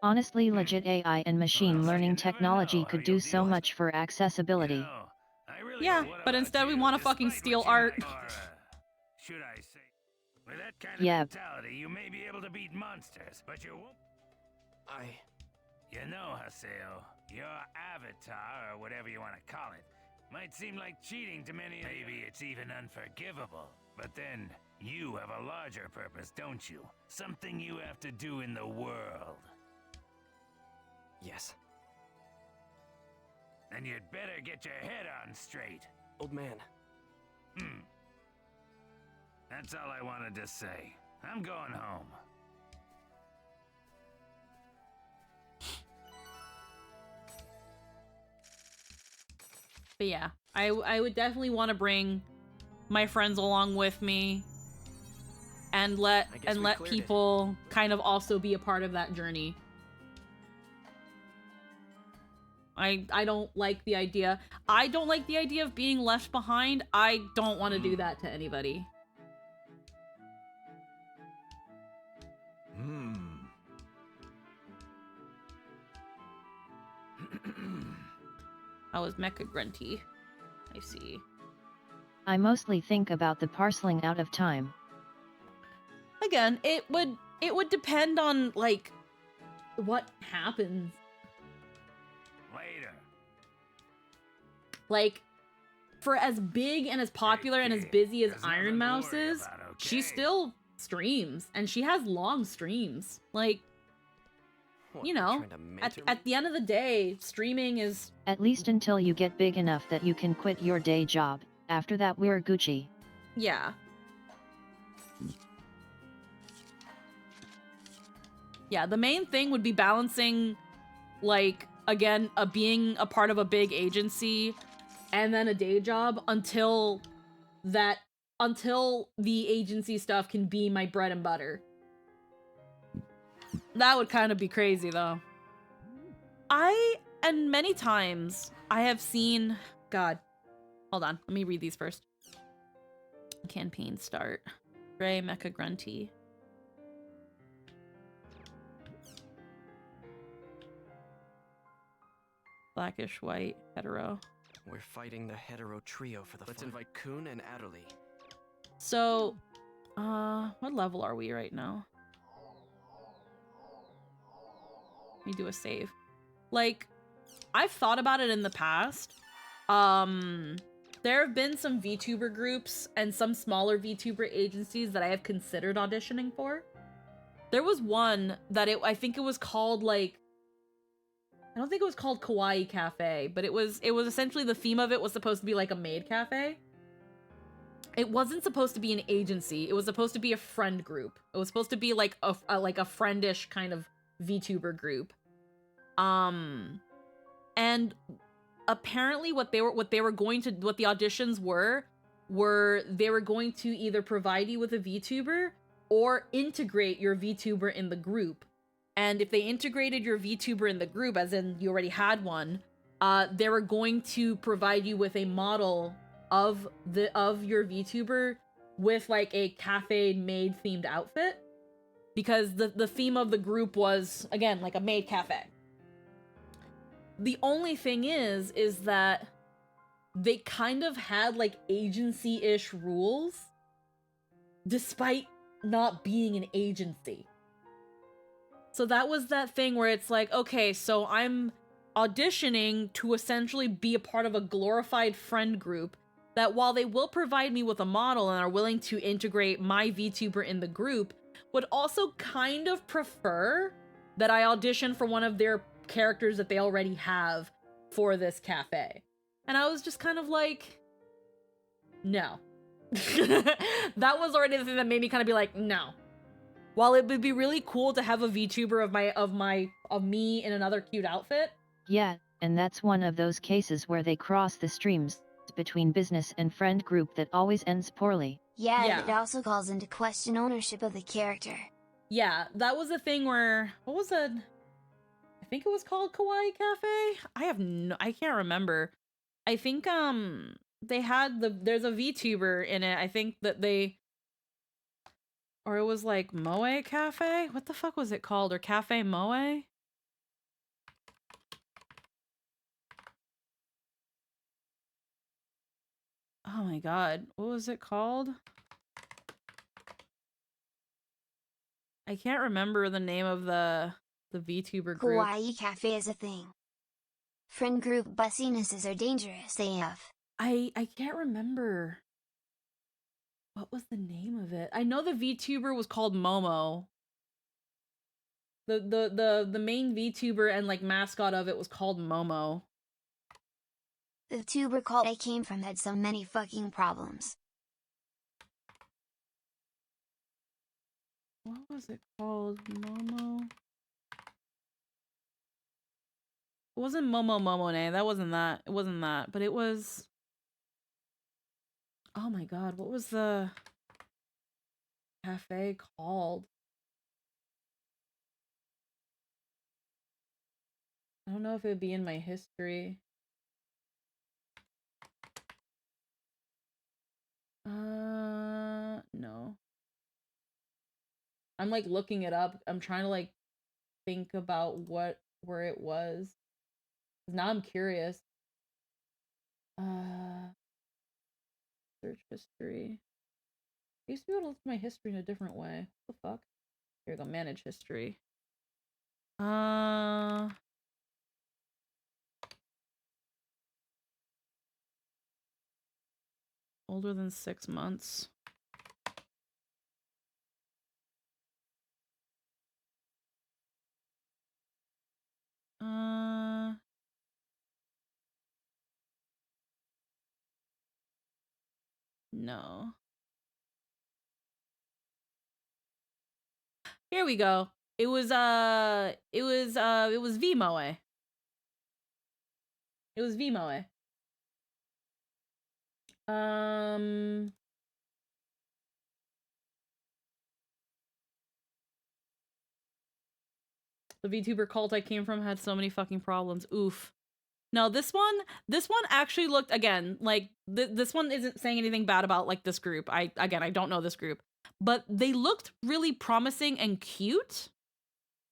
Honestly, legit AI and machine learning technology could do so much for accessibility. Yeah, but instead we want to fucking steal art. Should I say, with that kind of Yep. mentality, you may be able to beat monsters, but you won't. You know, Haseo, your avatar, or whatever you want to call it, Might seem like cheating to many. Maybe it's even unforgivable. But then, you have a larger purpose, don't you? Something you have to do in the world. Yes. Then you'd better get your head on straight. Old man. That's all I wanted to say. I'm going home. But yeah, I would definitely want to bring my friends along with me and let people kind of also be a part of that journey. I don't like the idea. I don't like the idea of being left behind. I don't want to do that to anybody. I was Mecha Grunty. I see. I mostly think about the parceling out of time. Again, it would depend on like what happens. Later. Like, for as big and as popular and as busy as Iron Mouse is, she still streams, and she has long streams. Like, you know, at the end of the day, streaming is... At least until you get big enough that you can quit your day job. After that, we're Gucci. Yeah. Yeah, the main thing would be balancing, like, again, being a part of a big agency and then a day job until the agency stuff can be my bread and butter. That would kind of be crazy, though. And many times, I have seen... God. Hold on. Let me read these first. Campaign start. Ray Mecha Grunty. Blackish, white, hetero. We're fighting the hetero trio for the Let's invite Kun and Adderley. So, what level are we right now? Let me do a save. Like, I've thought about it in the past. There have been some VTuber groups and some smaller VTuber agencies that I have considered auditioning for. There was one that I think it was called, like, I don't think it was called Kawaii Cafe, but it was essentially, the theme of it was supposed to be like a maid cafe. It wasn't supposed to be an agency. It was supposed to be a friend group. It was supposed to be like a friendish kind of VTuber group. And apparently what the auditions were they were going to either provide you with a VTuber or integrate your VTuber in the group. And if they integrated your VTuber in the group, as in you already had one, they were going to provide you with a model of your VTuber with like a cafe maid themed outfit, because the theme of the group was, again, like a maid cafe. The only thing is that they kind of had like agency-ish rules despite not being an agency. So that was that thing where it's like, okay, so I'm auditioning to essentially be a part of a glorified friend group that, while they will provide me with a model and are willing to integrate my VTuber in the group, would also kind of prefer that I audition for one of their characters that they already have for this cafe. And I was just kind of like, no. That was already the thing that made me kind of be like, no. While it would be really cool to have a VTuber of me in another cute outfit. Yeah, and that's one of those cases where they cross the streams between business and friend group that always ends poorly. Yeah, and it also calls into question ownership of the character. Yeah, that was a thing where, what was it? I think it was called Kawaii Cafe? I can't remember. I think, they had there's a VTuber in it. I think that or it was like Moe Cafe? What the fuck was it called? Or Cafe Moe? Oh my god, what was it called? I can't remember the name of the VTuber group. Kawaii Cafe is a thing. Friend group bussinesses are dangerous AF. I can't remember. What was the name of it? I know the VTuber was called Momo. The main VTuber and like mascot of it was called Momo. The tuber cult I came from had so many fucking problems. What was it called? Momo? It wasn't Momo Momone. That wasn't that. It wasn't that. But it was... Oh my god, what was the cafe called? I don't know if it would be in my history. No. I'm like looking it up. I'm trying to like think about where it was. Now I'm curious. Search history. I used to be able to look at my history in a different way. What the fuck? Here we go, manage history. Older than 6 months. No. Here we go. It was VMOE. It was VMOE. The VTuber cult I came from had so many fucking problems. Oof. No, this one actually looked, again, like, this one isn't saying anything bad about, like, this group. I don't know this group. But they looked really promising and cute.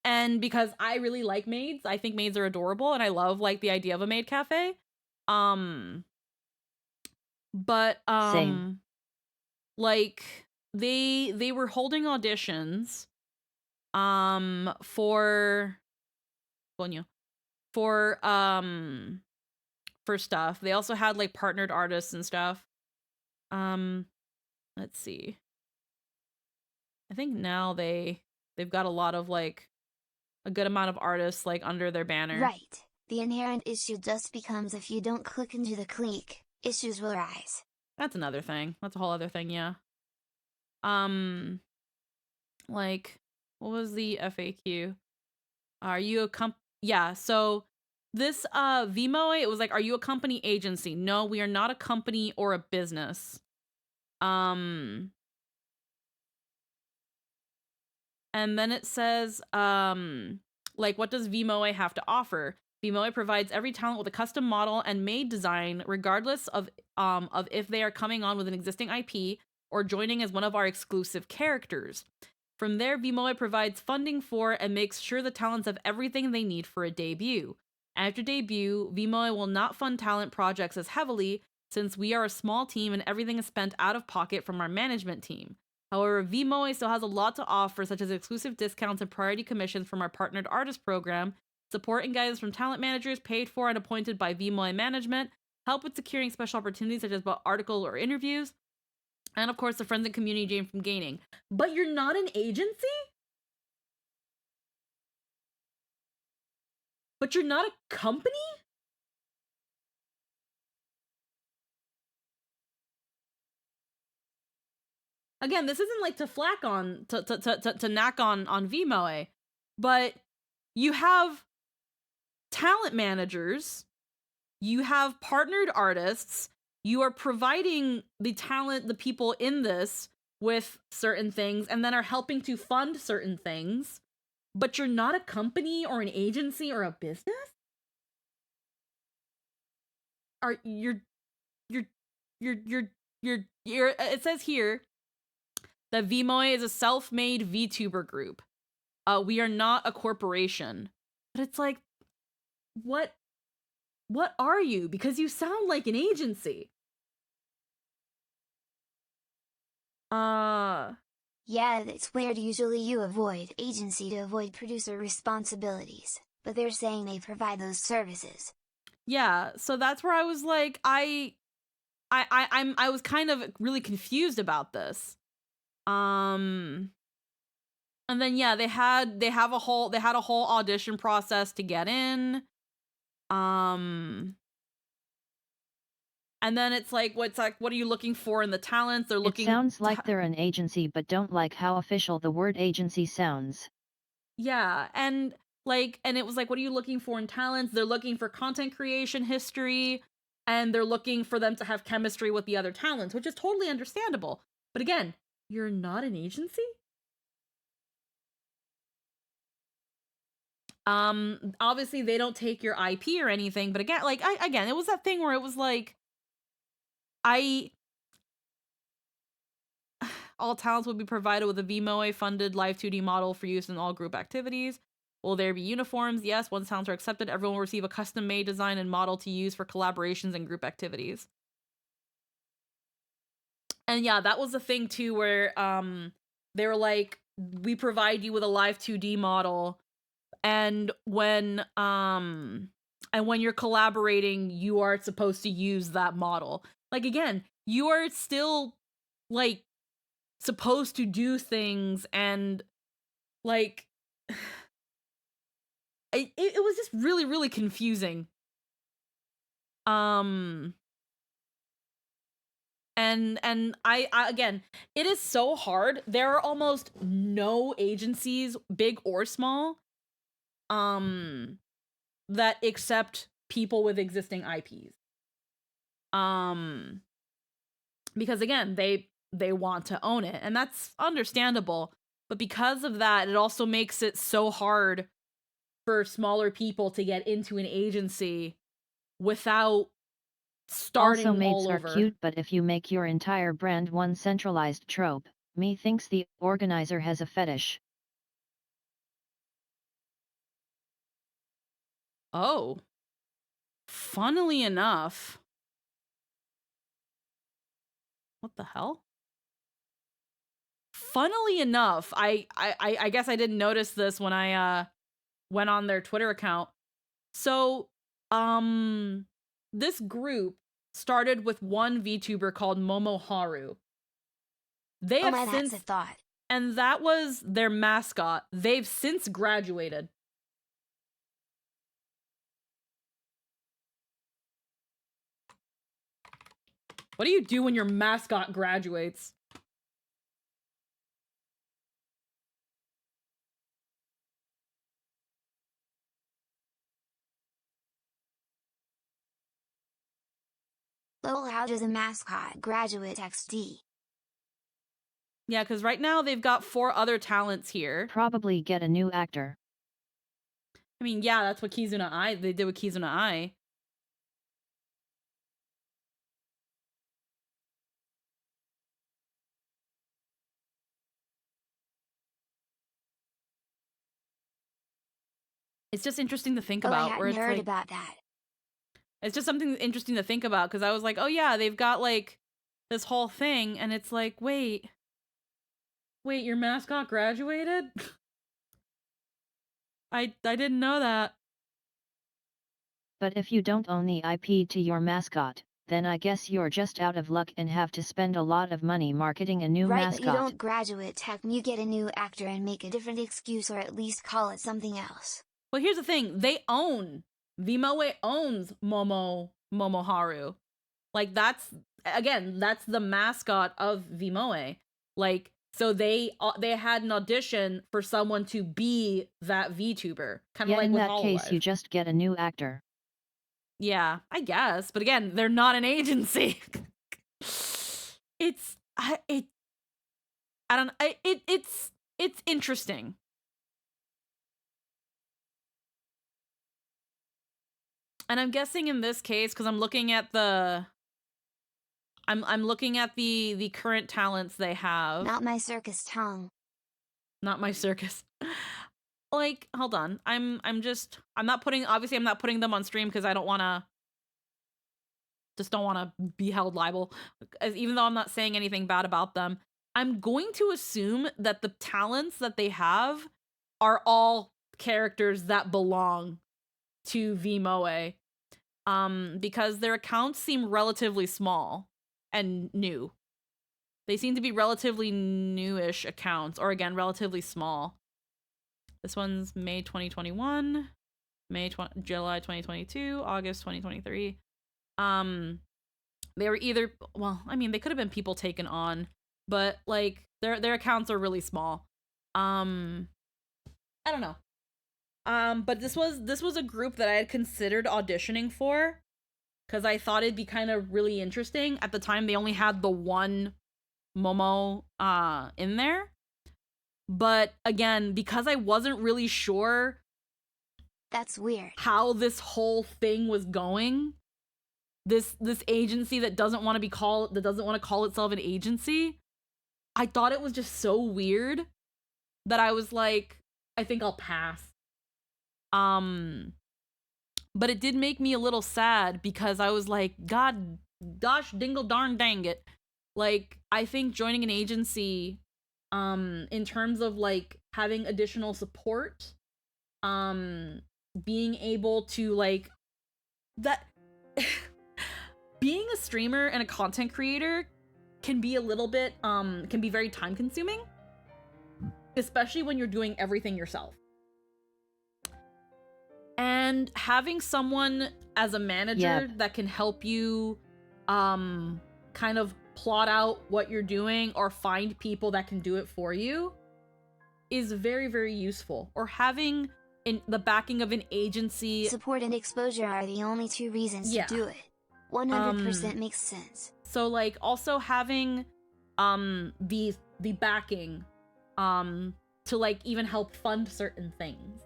And because I really like maids, I think maids are adorable, and I love, like, the idea of a maid cafe. Same. Like, they were holding auditions, for stuff. They also had like partnered artists and stuff. Let's see. I think now they've got a lot of like a good amount of artists like under their banner. Right. The inherent issue just becomes if you don't click into the clique, issues will rise. That's another thing. That's a whole other thing, yeah. Like, what was the FAQ? Are you a yeah, so this VMOE, it was like, are you a company agency? No, we are not a company or a business. And then it says, like, what does VMOE have to offer? VMOE provides every talent with a custom model and made design, regardless of if they are coming on with an existing IP or joining as one of our exclusive characters. From there, VMOE provides funding for and makes sure the talents have everything they need for a debut. After debut, VMOE will not fund talent projects as heavily since we are a small team and everything is spent out of pocket from our management team. However, VMOE still has a lot to offer, such as exclusive discounts and priority commissions from our partnered artist program, support and guidance from talent managers paid for and appointed by VMOE management, help with securing special opportunities such as articles or interviews, and of course the friends and community gain from gaining. But you're not an agency? But you're not a company? Again, this isn't like to flack on, to knack on VMOE, but you have talent managers, you have partnered artists, you are providing the talent, the people in this with certain things, and then are helping to fund certain things, but you're not a company or an agency or a business? It says here that VMOE is a self-made VTuber group. We are not a corporation. But it's like, what are you? Because you sound like an agency. Yeah, it's weird. Usually you avoid agency to avoid producer responsibilities, but they're saying they provide those services. Yeah, so that's where I was like, I I was kind of really confused about this. And then yeah, they had a whole audition process to get in. And then it's like, what are you looking for in the talents? They're looking. It sounds like they're an agency, but don't like how official the word agency sounds. Yeah, and it was like, what are you looking for in talents? They're looking for content creation history, and they're looking for them to have chemistry with the other talents, which is totally understandable. But again, you're not an agency? Obviously they don't take your IP or anything, but again, it was that thing where it was like, all talents will be provided with a VMOA funded live 2D model for use in all group activities. Will there be uniforms? Yes. Once talents are accepted, everyone will receive a custom made design and model to use for collaborations and group activities. And yeah, that was the thing too, where they were like, we provide you with a live 2D model, and when you're collaborating, you are supposed to use that model. Like, again, you are still like supposed to do things, and like it was just really, really confusing. And I again, it is so hard. There are almost no agencies, big or small, that accept people with existing IPs. Because again, they want to own it, and that's understandable. But because of that, it also makes it so hard for smaller people to get into an agency without starting also, mates all are over. cute, but if you make your entire brand one centralized trope, me thinks the organizer has a fetish. Oh. Funnily enough. What the hell? Funnily enough, I guess I didn't notice this when I went on their Twitter account. So, this group started with one VTuber called Momoharu. They have since, that's a thought. and that was their mascot. They've since graduated. What do you do when your mascot graduates? Lol, how does a mascot graduate XD? Yeah, because right now they've got 4 other talents here. Probably get a new actor. I mean, yeah, that's what they did with Kizuna Ai. It's just interesting to think about. I where hadn't it's heard like, about that. It's just something interesting to think about, because I was like, oh yeah, they've got like this whole thing, and it's like, wait, your mascot graduated? I didn't know that. But if you don't own the IP to your mascot, then I guess you're just out of luck and have to spend a lot of money marketing a new right, mascot. But you don't graduate tech, you get a new actor and make a different excuse, or at least call it something else. Well, here's the thing. VMOA owns Momoharu. Like, that's the mascot of VMOA. Like, so they had an audition for someone to be that VTuber. Kind of like in with that Hololive. case, you just get a new actor. Yeah, I guess. But again, they're not an agency. It's interesting. And I'm guessing in this case, because I'm looking at the current talents they have. Not my circus tongue. Not my circus. Like, hold on. I'm not putting them on stream because I don't want to be held liable, even though I'm not saying anything bad about them. I'm going to assume that the talents that they have are all characters that belong to VMOA, because their accounts seem relatively small. and new. They seem to be relatively newish accounts, or again, relatively small. This one's May 2021, July 2022, August 2023. They were either, well, I mean, they could have been people taken on, but like their accounts are really small. I don't know. But this was a group that I had considered auditioning for because I thought it'd be kind of really interesting. At the time, they only had the one Momo in there. But again, because I wasn't really sure that's weird how this whole thing was going, this agency that doesn't want to call itself an agency, I thought it was just so weird that I was like, I think I'll pass. But it did make me a little sad because I was like, gosh dingle darn dang it. Like, I think joining an agency, in terms of like having additional support, being able to like that being a streamer and a content creator can be a little bit can be very time consuming, especially when you're doing everything yourself. And having someone as a manager that can help you kind of plot out what you're doing or find people that can do it for you is very, very useful. Or having the backing of an agency. Support and exposure are the only two reasons to do it. 100% makes sense. So like also having the backing to like even help fund certain things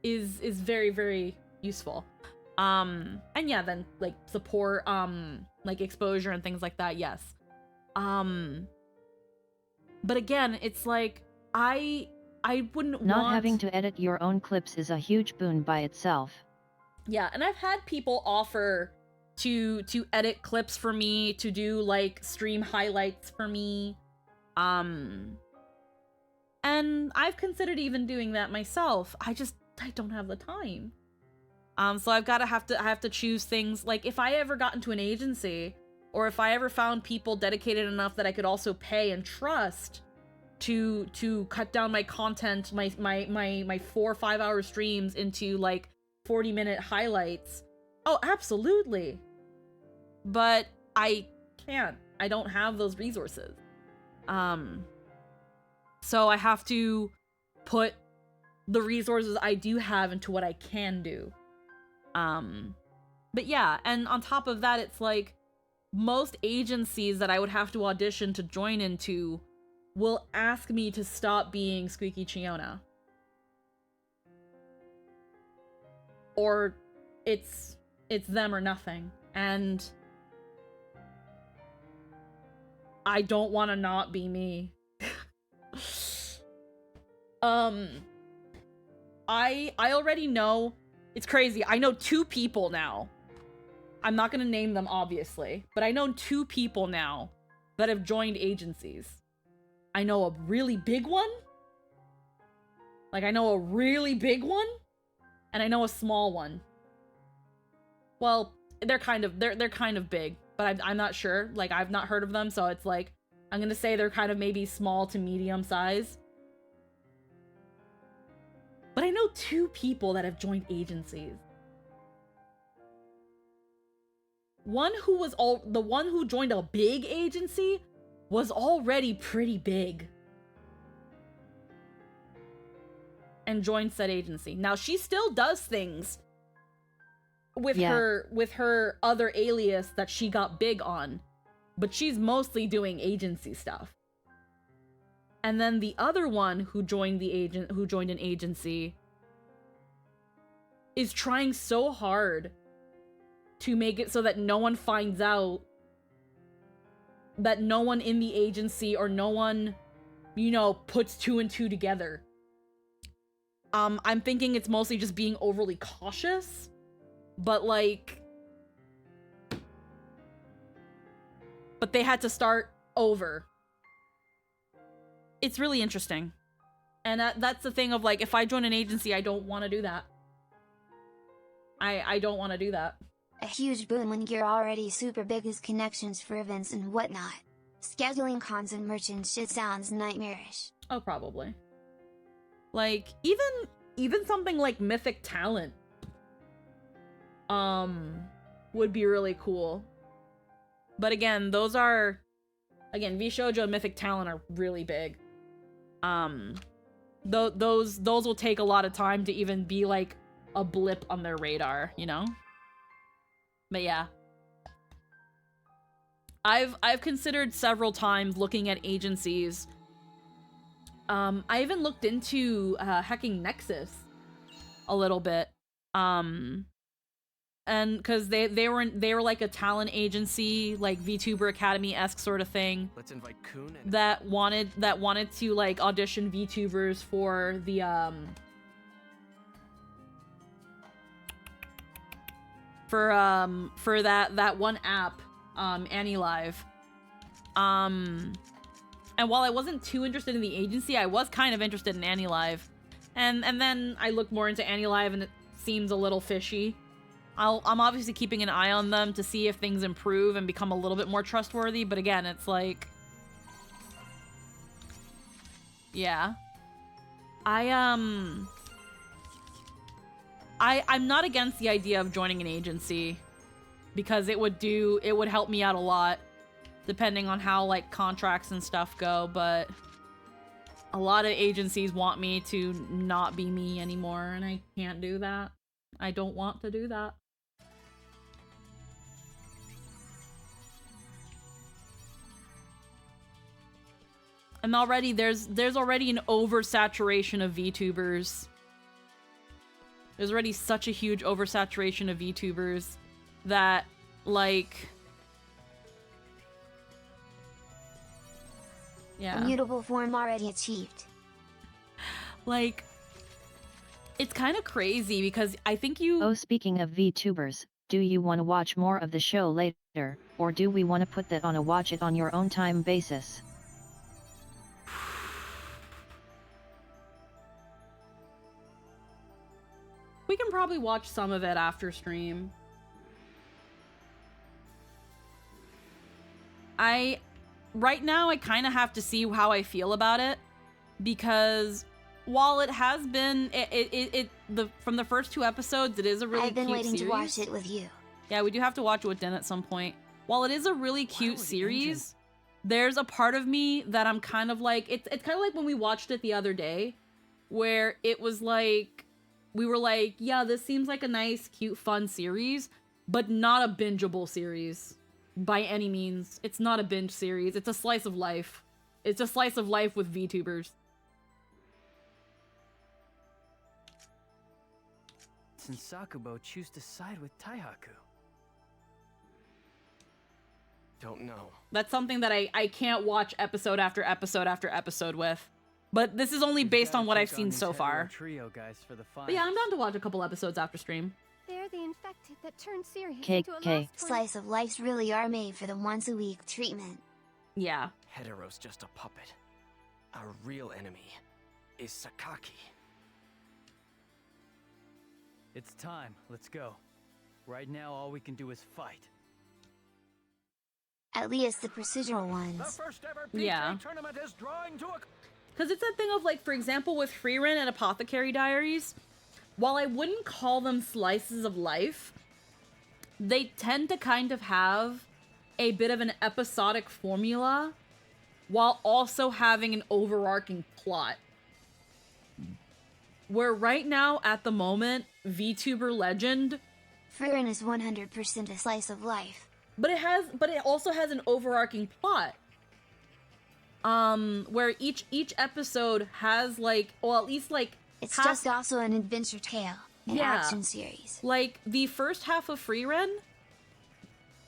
is very, very useful. And yeah, then like support like exposure and things like that, yes. But again, it's like I wouldn't Not having to edit your own clips is a huge boon by itself. Yeah, and I've had people offer to edit clips for me, to do like stream highlights for me. And I've considered even doing that myself. I don't have the time. So I have to choose things. Like if I ever got into an agency, or if I ever found people dedicated enough that I could also pay and trust to cut down my content, my 4 or 5 hour streams into like 40-minute highlights. Oh, absolutely. But I can't. I don't have those resources. So I have to put the resources I do have into what I can do. But yeah, and on top of that, it's like most agencies that I would have to audition to join into will ask me to stop being Squeaky Chiona. Or it's them or nothing. And I don't want to not be me. I already know, it's crazy. I know 2 people now. I'm not going to name them, obviously, but I know 2 people now that have joined agencies. I know a really big one. Like, I know a really big one, and I know a small one. Well, they're kind of big, but I'm not sure. Like, I've not heard of them, so it's like, I'm going to say they're kind of maybe small to medium size. But I know 2 people that have joined agencies. The one who joined a big agency was already pretty big. And joined said agency. Now she still does things with her other alias that she got big on, but she's mostly doing agency stuff. And then the other one who joined an agency is trying so hard to make it so that no one finds out, that no one in the agency or no one, puts 2 and 2 together. I'm thinking it's mostly just being overly cautious, but they had to start over. It's really interesting. And that's the thing of like, if I join an agency, I don't want to do that. I don't want to do that. A huge boon when you're already super big is connections for events and whatnot. Scheduling cons and merchant shit sounds nightmarish. Oh, probably. Like, even something like Mythic Talent would be really cool. But again, those are, again, VShojo and Mythic Talent are really big. Those will take a lot of time to even be like a blip on their radar, you know? But yeah. I've considered several times looking at agencies. I even looked into Hacking Nexus a little bit. And because they were like a talent agency, like VTuber Academy-esque sort of thing. Let's invite Kun and that wanted to like audition VTubers for the for that one app, AniLive. And while I wasn't too interested in the agency, I was kind of interested in AniLive. And then I looked more into AniLive and it seems a little fishy. I'm obviously keeping an eye on them to see if things improve and become a little bit more trustworthy, but again, it's like... Yeah. I'm not against the idea of joining an agency, because it would help me out a lot, depending on how, like, contracts and stuff go, but a lot of agencies want me to not be me anymore, and I can't do that. I don't want to do that. And already there's already an oversaturation of VTubers. There's already such a huge oversaturation of VTubers that, like... Yeah. Immutable form already achieved. Like, it's kind of crazy because I think you... Oh, speaking of VTubers, do you want to watch more of the show later, or do we want to put that on a watch it on your own time basis? We can probably watch some of it after stream. Right now, I kind of have to see how I feel about it, because while it has been, from the first 2 episodes, it is a really cute series. I've been waiting to watch it with you. Yeah, we do have to watch it with Den at some point. While it is a really cute series, there's a part of me that I'm kind of like, it's kind of like when we watched it the other day, where it was like, we were like, yeah, this seems like a nice, cute, fun series, but not a bingeable series by any means. It's not a binge series. It's a slice of life. It's a slice of life with VTubers. Since Sakubo choose to side with Taihaku? Don't know. That's something that I can't watch episode after episode after episode with. But this is only based on what I've seen so far. Trio guys for the but yeah, I'm down to watch a couple episodes after stream. They're the infected that turn serious KK. into a lost one. Slice of lives really are made for the once-a-week treatment. Yeah. Hetero's just a puppet. Our real enemy is Sakaki. It's time. Let's go. Right now, all we can do is fight. At least the procedural ones. The first ever PK Yeah. tournament is drawing to a... Because it's that thing of, like, for example, with Frieren and Apothecary Diaries, while I wouldn't call them slices of life, they tend to kind of have a bit of an episodic formula while also having an overarching plot. Where right now, at the moment, VTuber Legend... Frieren is 100% a slice of life. But it also has an overarching plot. Where each episode has, like, well, at least, like... It's just also an adventure tale, an action series. Like, the first half of Frieren,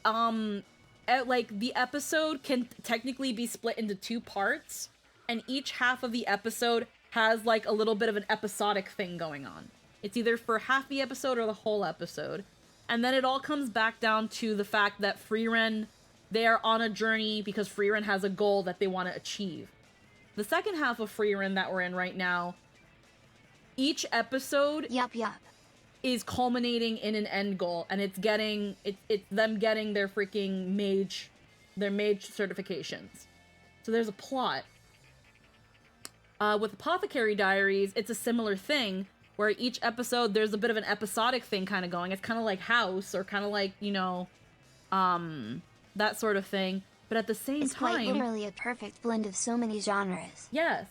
like, the episode can technically be split into 2 parts, and each half of the episode has, like, a little bit of an episodic thing going on. It's either for half the episode or the whole episode. And then it all comes back down to the fact that Frieren, they are on a journey because Frieren has a goal that they want to achieve. The second half of Frieren that we're in right now, each episode... Yup. is culminating in an end goal, and it's them getting their freaking mage certifications. So there's a plot. With Apothecary Diaries, it's a similar thing, where each episode there's a bit of an episodic thing kind of going. It's kind of like House, or kind of like, you know, that sort of thing. But at the same It's time, quite literally a perfect blend of so many genres. yes,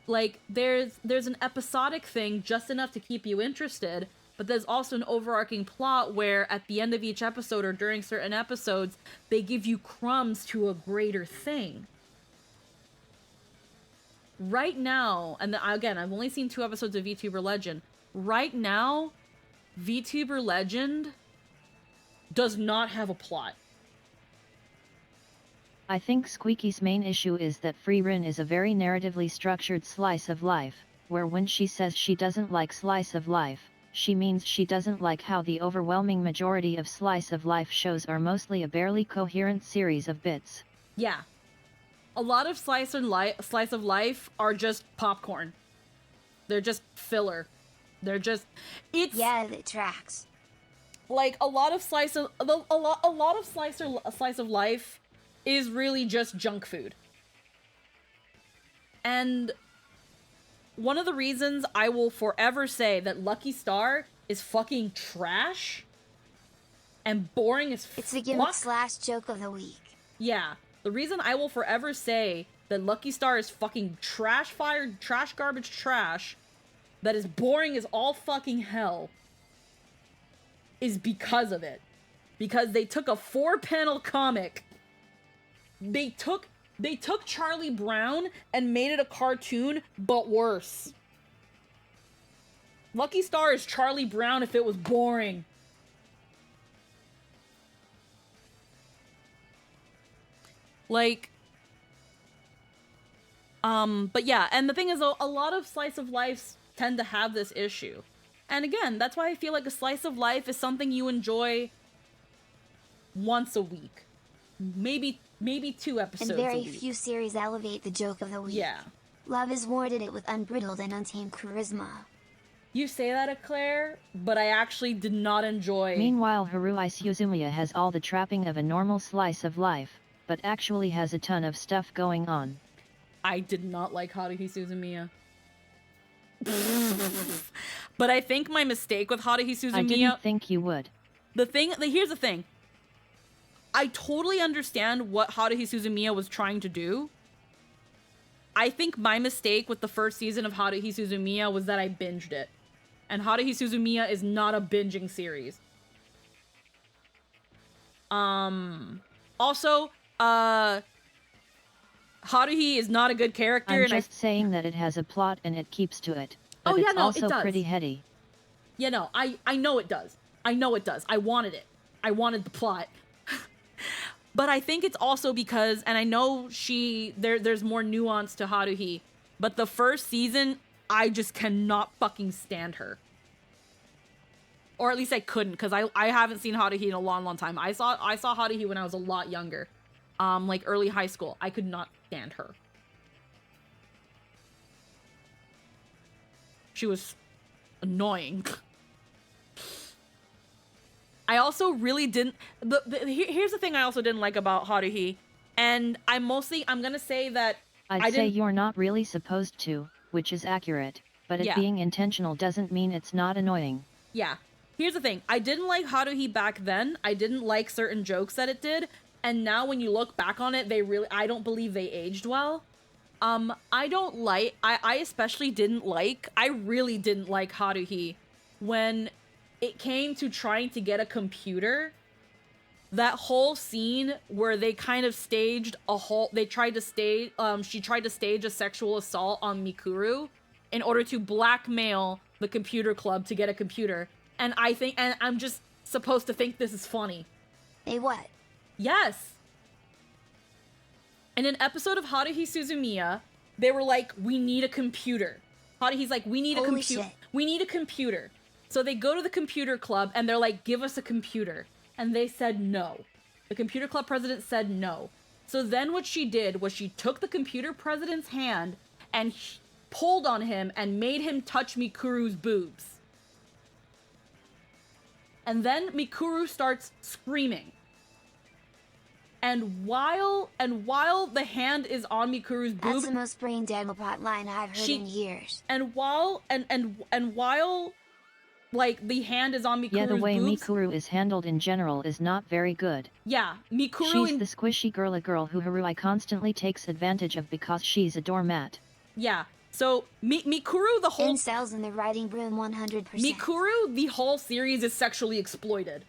like there's an episodic thing just enough to keep you interested, but there's also an overarching plot where at the end of each episode or during certain episodes, they give you crumbs to a greater thing. Right now, and again, I've only seen 2 episodes of VTuber Legend. Right now, VTuber Legend does not have a plot. I think Squeaky's main issue is that Frieren is a very narratively structured slice of life, where when she says she doesn't like slice of life, she means she doesn't like how the overwhelming majority of slice of life shows are mostly a barely coherent series of bits. Yeah. A lot of slice of life are just popcorn. They're just filler. They're just yeah, it tracks. Like a lot of slice of life is really just junk food. And one of the reasons I will forever say that Lucky Star is fucking trash and boring as fuck. It's the gimmick / joke of the week. Yeah. The reason I will forever say that Lucky Star is fucking trash garbage trash, that is boring as all fucking hell, is because of it. Because they took a 4-panel comic. They took Charlie Brown and made it a cartoon, but worse. Lucky Star is Charlie Brown if it was boring. Like, but yeah, and the thing is, a lot of slice of lives tend to have this issue. And again, that's why I feel like a slice of life is something you enjoy once a week. Maybe 2 episodes and very a week. few series elevate the joke of the week. Yeah. Love is War did it with unbridled and untamed charisma. You say that, Eclair, but I actually did not enjoy... Meanwhile, Haruhi Suzumiya has all the trapping of a normal slice of life, but actually has a ton of stuff going on. I did not like Haruhi Suzumiya. But I think my mistake with Haruhi Suzumiya... I didn't think you would. Here's the thing. I totally understand what Haruhi Suzumiya was trying to do. I think my mistake with the first season of Haruhi Suzumiya was that I binged it. And Haruhi Suzumiya is not a binging series. Also, Haruhi is not a good character. I'm just saying that it has a plot and it keeps to it. But it's also pretty heady. Yeah, no, I know it does. I know it does. I wanted it. I wanted the plot. But I think it's also because, and I know there's more nuance to Haruhi, but the first season, I just cannot fucking stand her. Or at least I couldn't, because I haven't seen Haruhi in a long, long time. I saw Haruhi when I was a lot younger. Like early high school. I could not stand her. She was annoying. I also really didn't... Here's the thing I also didn't like about Haruhi. And I'm gonna say that... I'd say you're not really supposed to, which is accurate. But it being intentional doesn't mean it's not annoying. Yeah. Here's the thing. I didn't like Haruhi back then. I didn't like certain jokes that it did. And now when you look back on it, I don't believe they aged well. I really didn't like Haruhi when it came to trying to get a computer. That whole scene where they kind of staged she tried to stage a sexual assault on Mikuru in order to blackmail the computer club to get a computer. And I'm just supposed to think this is funny. Hey, what? Yes. In an episode of Haruhi Suzumiya, they were like, we need a computer. Haruhi's like, we need a computer. We need a computer. So they go to the computer club and they're like, give us a computer. And they said no. The computer club president said no. So then what she did was she took the computer president's hand and pulled on him and made him touch Mikuru's boobs. And then Mikuru starts screaming. And while the hand is on Mikuru's boob, that's the most brain dead plot line I've heard in years. And while like the hand is on Mikuru's Yeah, the way boobs, Mikuru is handled in general is not very good. Yeah, Mikuru. She's the squishy girl who Harui constantly takes advantage of because she's a doormat. Yeah. So Mikuru, the whole incels in the writing room, 100%. Mikuru, the whole series is sexually exploited.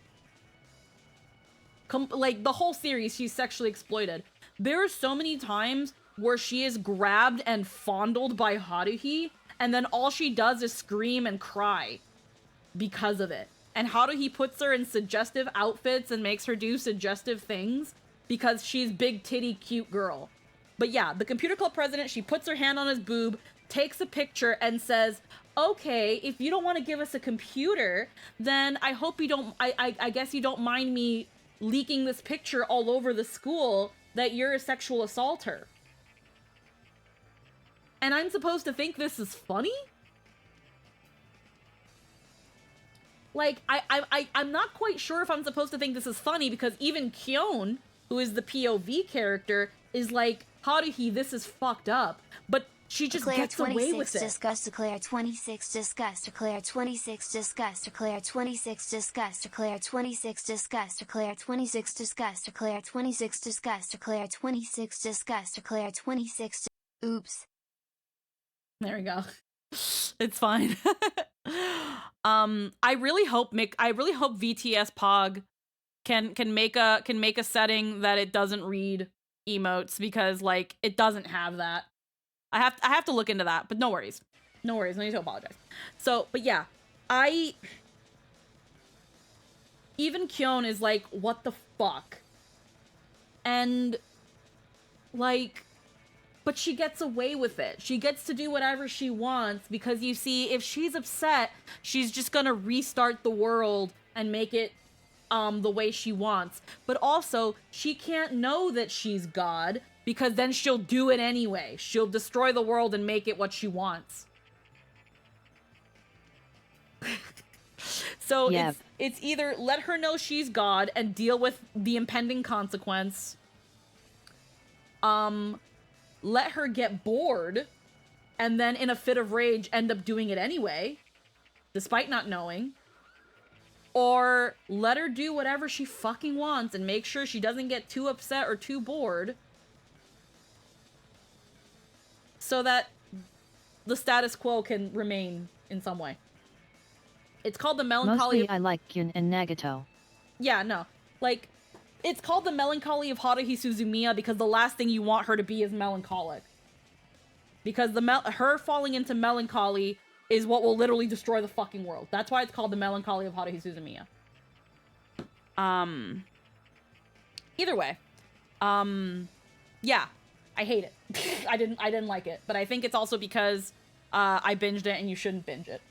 Like the whole series, she's sexually exploited. There are so many times where she is grabbed and fondled by Haruhi, and then all she does is scream and cry because of it. And Haruhi puts her in suggestive outfits and makes her do suggestive things because she's big titty cute girl. But yeah, the computer club president, she puts her hand on his boob, takes a picture and says, okay, if you don't want to give us a computer, then I hope you don't, I guess you don't mind me leaking this picture all over the school that you're a sexual assaulter. And I'm supposed to think this is funny? Like, I'm not quite sure if I'm supposed to think this is funny because even Kyon, who is the POV character, is like, Haruhi, this is fucked up. But she just gets away with it. Disgust, declare 26 disgust, declare 26 disgust, declare 26 disgust, declare 26 disgust, declare 26 disgust, declare 26 disgust, declare 26 disgust, declare 26. Oops. There we go. It's fine. I really hope VTS Pog can make a setting that it doesn't read emotes because like it doesn't have that. I have to look into that, but no worries. No worries, no need to apologize. So, but yeah, even Kyon is like, what the fuck? And like, but she gets away with it. She gets to do whatever she wants because you see, if she's upset, she's just gonna restart the world and make it the way she wants. But also, she can't know that she's God because then she'll do it anyway. She'll destroy the world and make it what she wants. So yeah. It's either let her know she's God and deal with the impending consequence. Let her get bored and then in a fit of rage end up doing it anyway, despite not knowing. Or let her do whatever she fucking wants and make sure she doesn't get too upset or too bored so that the status quo can remain in some way. It's called the melancholy. Mostly I like Kyun and Nagato. Yeah, no. Like, it's called the melancholy of Haruhi Suzumiya because the last thing you want her to be is melancholic. Because her falling into melancholy is what will literally destroy the fucking world. That's why it's called the melancholy of Haruhi Suzumiya. Either way. Yeah. I hate it. I didn't like it. But I think it's also because I binged it and you shouldn't binge it.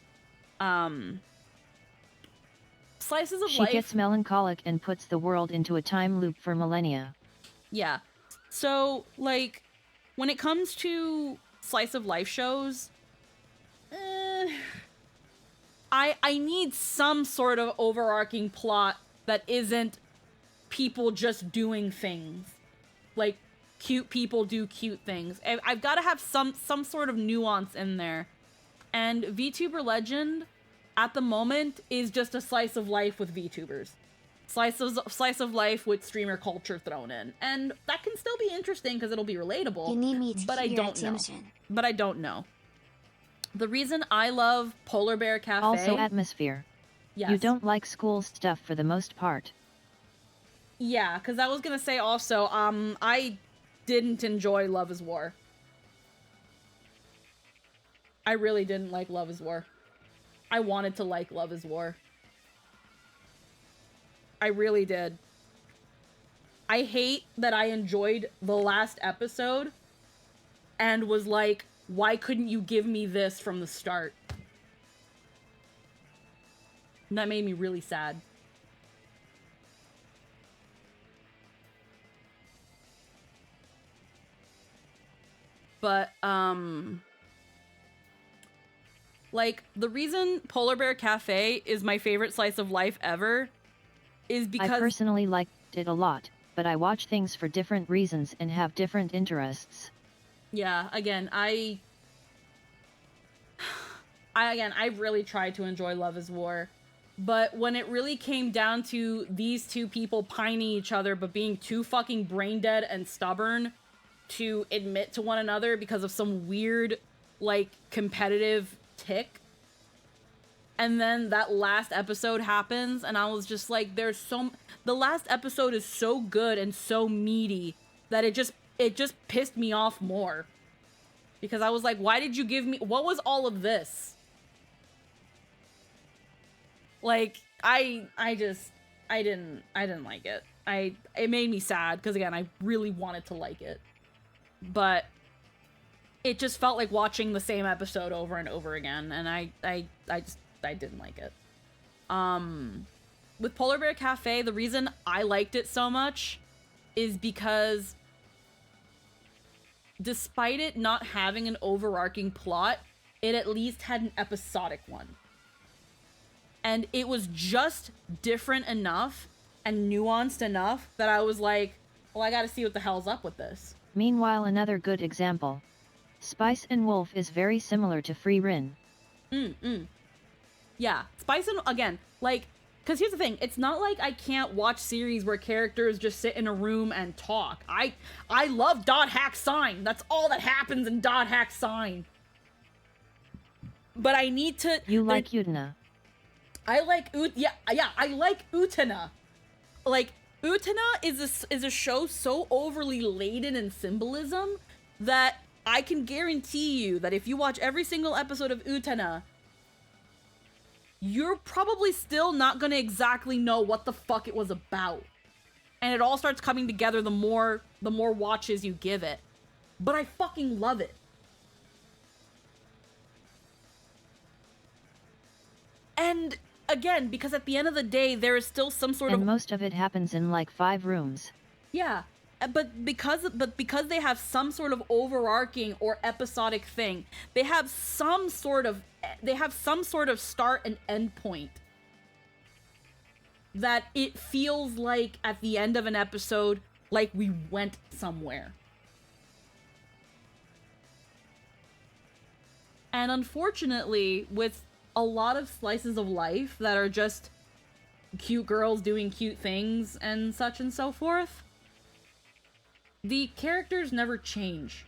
Slices of life. She gets melancholic and puts the world into a time loop for millennia. Yeah. So, like, when it comes to slice of life shows, I need some sort of overarching plot that isn't people just doing things. Like, cute people do cute things. I've got to have some sort of nuance in there. And VTuber Legend, at the moment, is just a slice of life with VTubers. Slice of life with streamer culture thrown in. And that can still be interesting because it'll be relatable. You need me to but I don't know. But I don't know. The reason I love Polar Bear Cafe... Also atmosphere. Yes. You don't like school stuff for the most part. Yeah, because I was going to say also, I didn't enjoy Love is War. I really didn't like Love is War. I wanted to like Love is War. I really did. I hate that I enjoyed the last episode and was like, why couldn't you give me this from the start? And that made me really sad. But, Like, the reason Polar Bear Cafe is my favorite slice of life ever is because... I personally liked it a lot, but I watch things for different reasons and have different interests. Yeah, again, I really tried to enjoy Love is War, but when it really came down to these two people pining each other but being too fucking brain dead and stubborn to admit to one another because of some weird, like, competitive tick, and then that last episode happens, and I was just like, the last episode is so good and so meaty that it just pissed me off more. Because I was like, why did you give me... What was all of this? Like, I didn't like it. It made me sad, because again, I really wanted to like it. But it just felt like watching the same episode over and over again, and I didn't like it. With Polar Bear Cafe, the reason I liked it so much is because despite it not having an overarching plot, it at least had an episodic one. And it was just different enough and nuanced enough that I was like, well, I gotta see what the hell's up with this. Meanwhile, another good example. Spice and Wolf is very similar to Free Rin. Yeah, Spice and, again, like, because here's the thing, it's not like I can't watch series where characters just sit in a room and talk. I love Dot Hack Sign. That's all that happens in Dot Hack Sign. But I need to... You like Utena. I like I like Utena. Like, Utena is a show so overly laden in symbolism that I can guarantee you that if you watch every single episode of Utena, you're probably still not gonna exactly know what the fuck it was about. And it all starts coming together the more watches you give it. But I fucking love it. And again, because at the end of the day, there is still some sort of... And most of it happens in like 5 rooms. Yeah, but because they have some sort of overarching or episodic thing, they have some sort of start and end point that it feels like at the end of an episode, like we went somewhere. And unfortunately, with a lot of slices of life that are just cute girls doing cute things and such and so forth, the characters never change.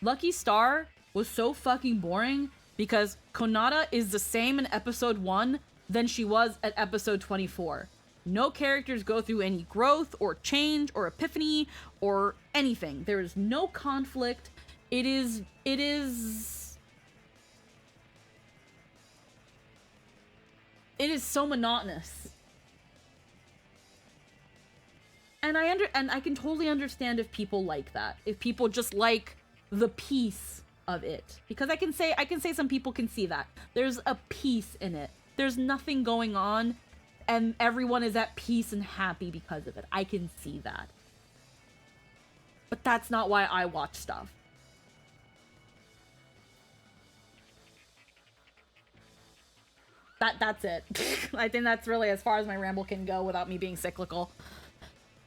Lucky Star was so fucking boring because Konata is the same in episode 1 than she was at episode 24. No characters go through any growth or change or epiphany or anything. There is no conflict. It is so monotonous. And I can totally understand if people like that. If people just like the peace of it. Because I can say some people can see that. There's a peace in it. There's nothing going on and everyone is at peace and happy because of it. I can see that. But that's not why I watch stuff. That's it. I think that's really as far as my ramble can go without me being cyclical.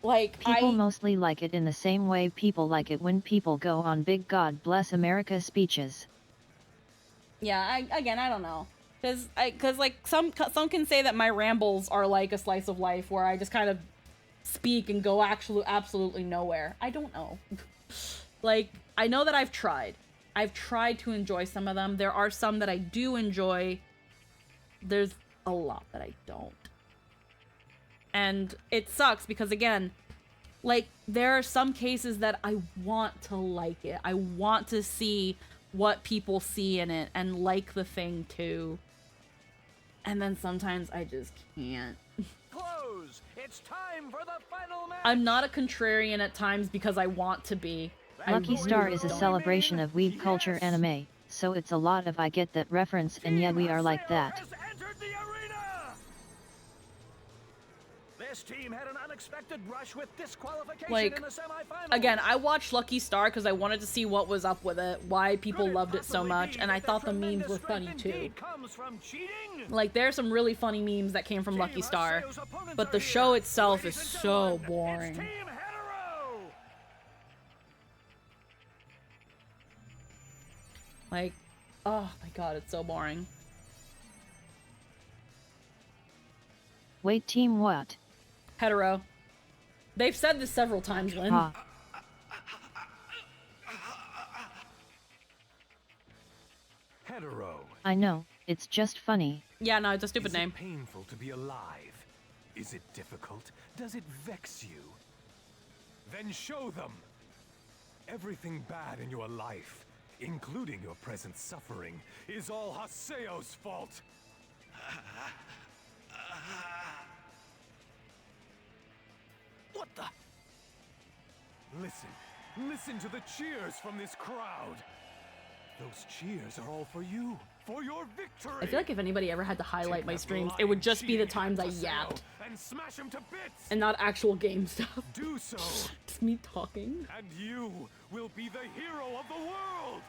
Like, people mostly like it in the same way people like it when people go on big God bless America speeches. Yeah, I don't know. Cause like some can say that my rambles are like a slice of life where I just kind of speak and go absolutely nowhere. I don't know. Like, I know that I've tried to enjoy some of them. There are some that I do enjoy. There's a lot that I don't. And it sucks because, again, like, there are some cases that I want to like it. I want to see what people see in it and like the thing too. And then sometimes I just can't. Close. It's time for the final match. I'm not a contrarian at times because I want to be. Lucky Star is a celebration of weeb culture anime, so it's a lot of I get that reference and yeah, we are like that. Victorious team had an unexpected rush with disqualification Like, in the semifinals. again, I watched Lucky Star because I wanted to see what was up with it, why people loved it so much, and I thought the memes were funny too. Like, there are some really funny memes that came from Lucky Star, but the show itself is so boring. Like, oh my god, it's so boring. Wait, team what? Hetero. They've said this several times, Lynn. Ha. Hetero. I know, it's just funny. Yeah, no, it's a stupid name. Is it painful to be alive? Is it difficult? Does it vex you? Then show them. Everything bad in your life, including your present suffering, is all Haseo's fault. What the? Listen to the cheers from this crowd. Those cheers are all for you, for your victory. I feel like if anybody ever had to highlight my streams, it would just be the times I yapped. And smash him to bits. And not actual game stuff. Do so. Just me talking. And you will be the hero of the world.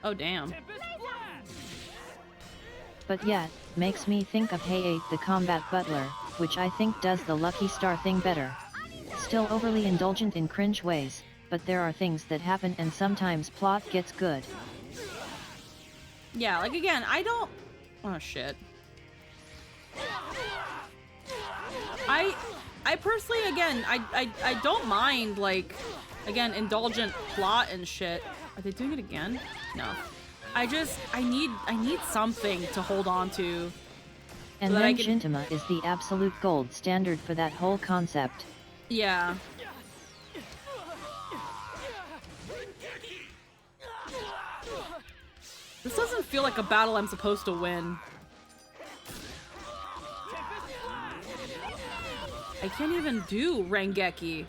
Oh, damn. But yet, makes me think of Hey 8 the Combat Butler, which I think does the Lucky Star thing better. Still overly indulgent in cringe ways, but there are things that happen and sometimes plot gets good. Yeah, like again, I don't... Oh, shit. I personally, again, I don't mind, like, again, indulgent plot and shit. Are they doing it again? No. I need something to hold on to. And then Gintama is the absolute gold standard for that whole concept. Yeah. This doesn't feel like a battle I'm supposed to win. I can't even do Rengeki.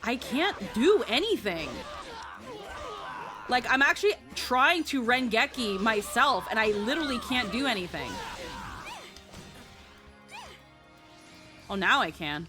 I can't do anything. Like, I'm actually trying to Rengeki myself, and I literally can't do anything. Oh, now I can.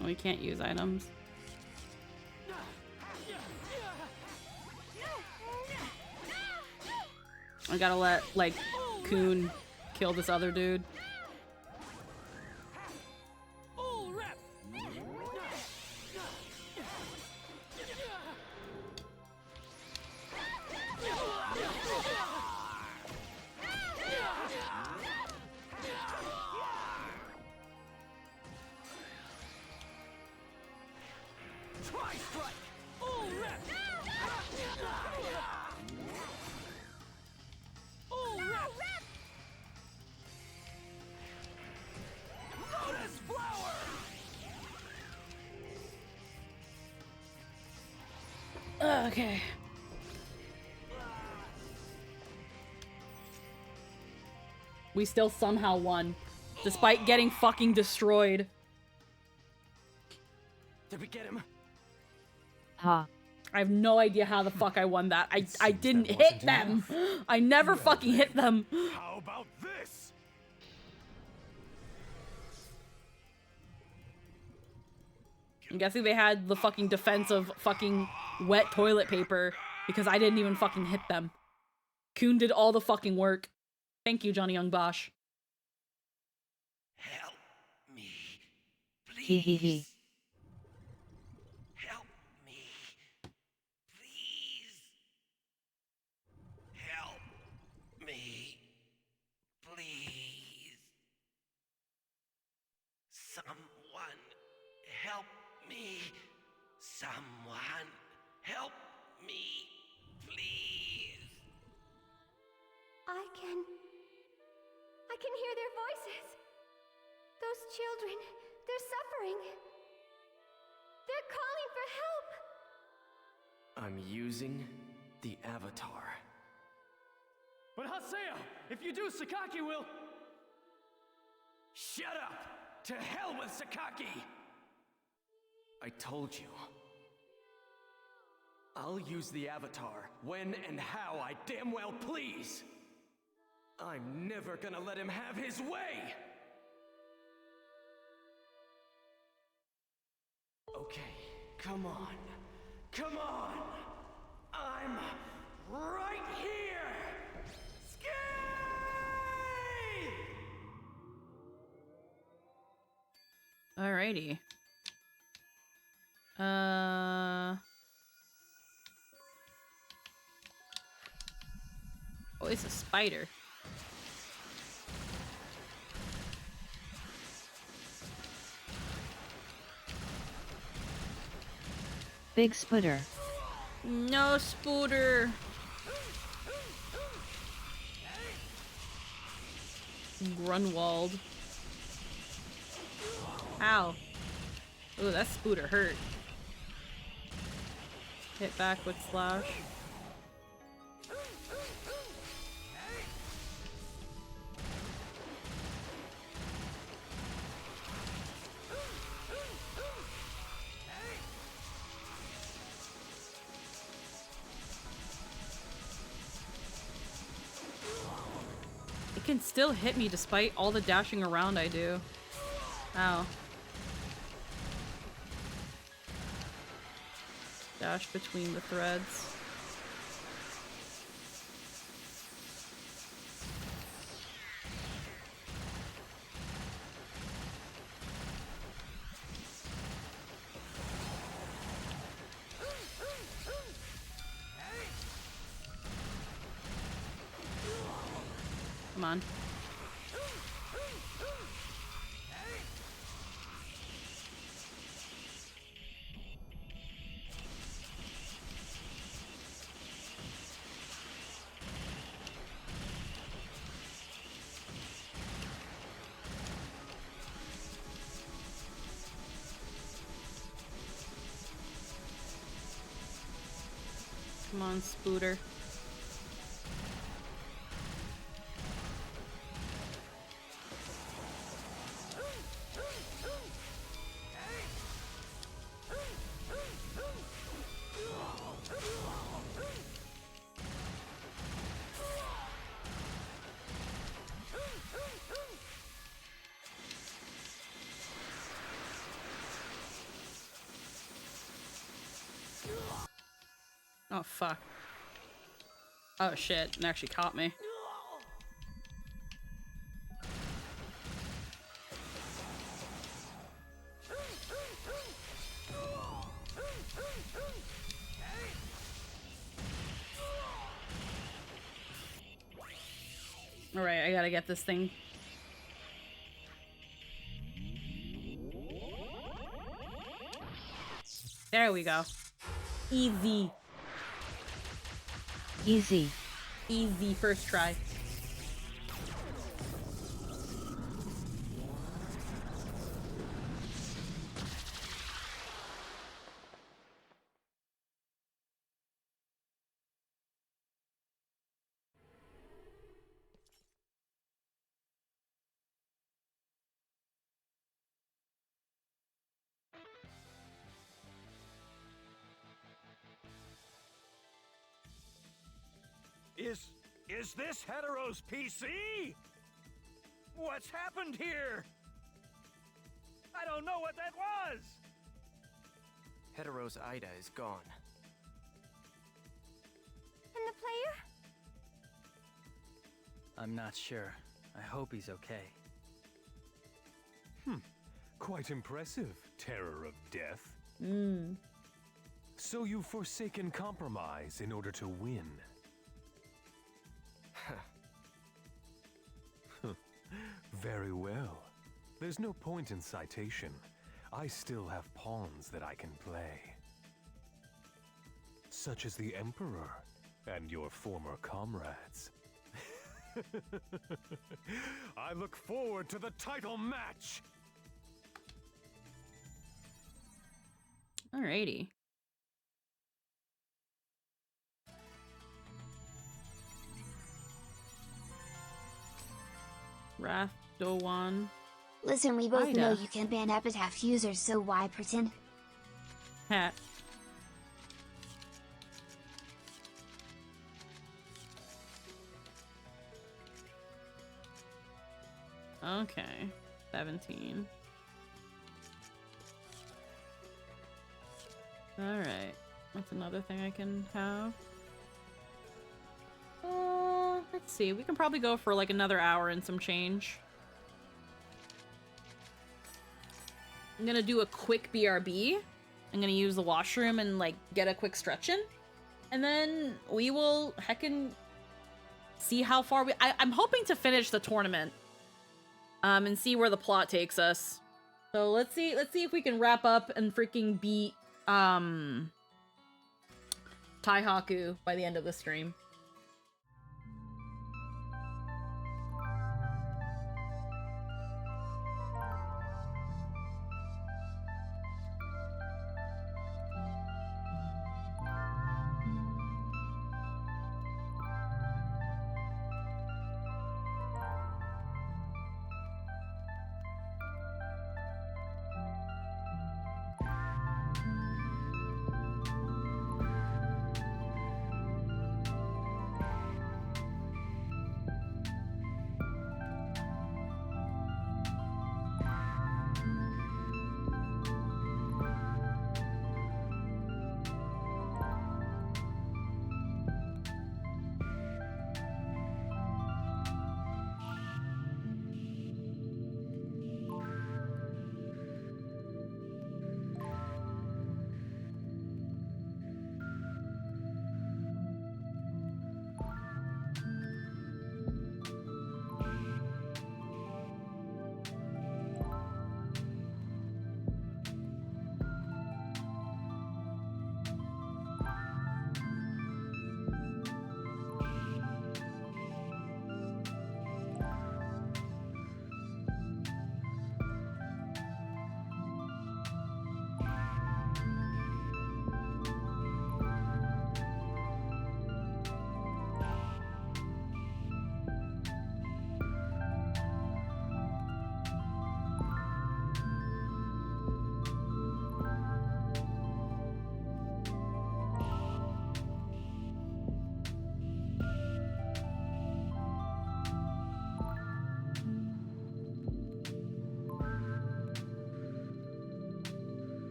We can't use items. I gotta let, like, Kun kill this other dude. Okay. We still somehow won, despite getting fucking destroyed. Did we get him? Ha. I have no idea how the fuck I won that. I didn't hit them. I never fucking hit them. How about this? I'm guessing they had the fucking defense of fucking wet toilet paper because I didn't even fucking hit them. Kun did all the fucking work. Thank you, Johnny Young Bosch. Help me, Hee hee hee. Help me, please. Help me. Someone help me. Someone help me, please. I can hear their voices. Those children, they're suffering. They're calling for help. I'm using the Avatar. But Haseo, if you do, Sakaki will... Shut up! To hell with Sakaki! I told you. I'll use the Avatar when and how I damn well please. I'm never gonna let him have his way! Okay, come on. Come on! I'm right here! Skate! Alrighty. Oh, it's a spider. Big Spooter. No, Spooter. Grunwald. Ow. Ooh, that Spooter hurt. Hit back with slash. It can still hit me despite all the dashing around I do. Ow. Dash between the threads. Come on. Come on, Spooter. Oh, fuck. Oh, shit. It actually caught me. Alright, I gotta get this thing. There we go. Easy. Easy. Easy first try. Is this Hetero's PC? What's happened here? I don't know what that was! Hetero's Ida is gone. And the player? I'm not sure. I hope he's okay. Quite impressive, Terror of Death. Hmm. So you've forsaken compromise in order to win. Very well. There's no point in citation. I still have pawns that I can play. Such as the Emperor and your former comrades. I look forward to the title match! Alrighty. Rathdowan. Listen, we both know Ida. you can ban Epitaph users, so why pretend? Hat. Okay. 17. Alright. That's another thing I can have. Let's see. We can probably go for like another hour and some change. I'm gonna do a quick BRB. I'm gonna use the washroom and like get a quick stretch in. And then we will heckin' see how far I'm hoping to finish the tournament. And see where the plot takes us. So let's see if we can wrap up and freaking beat Taihaku by the end of the stream.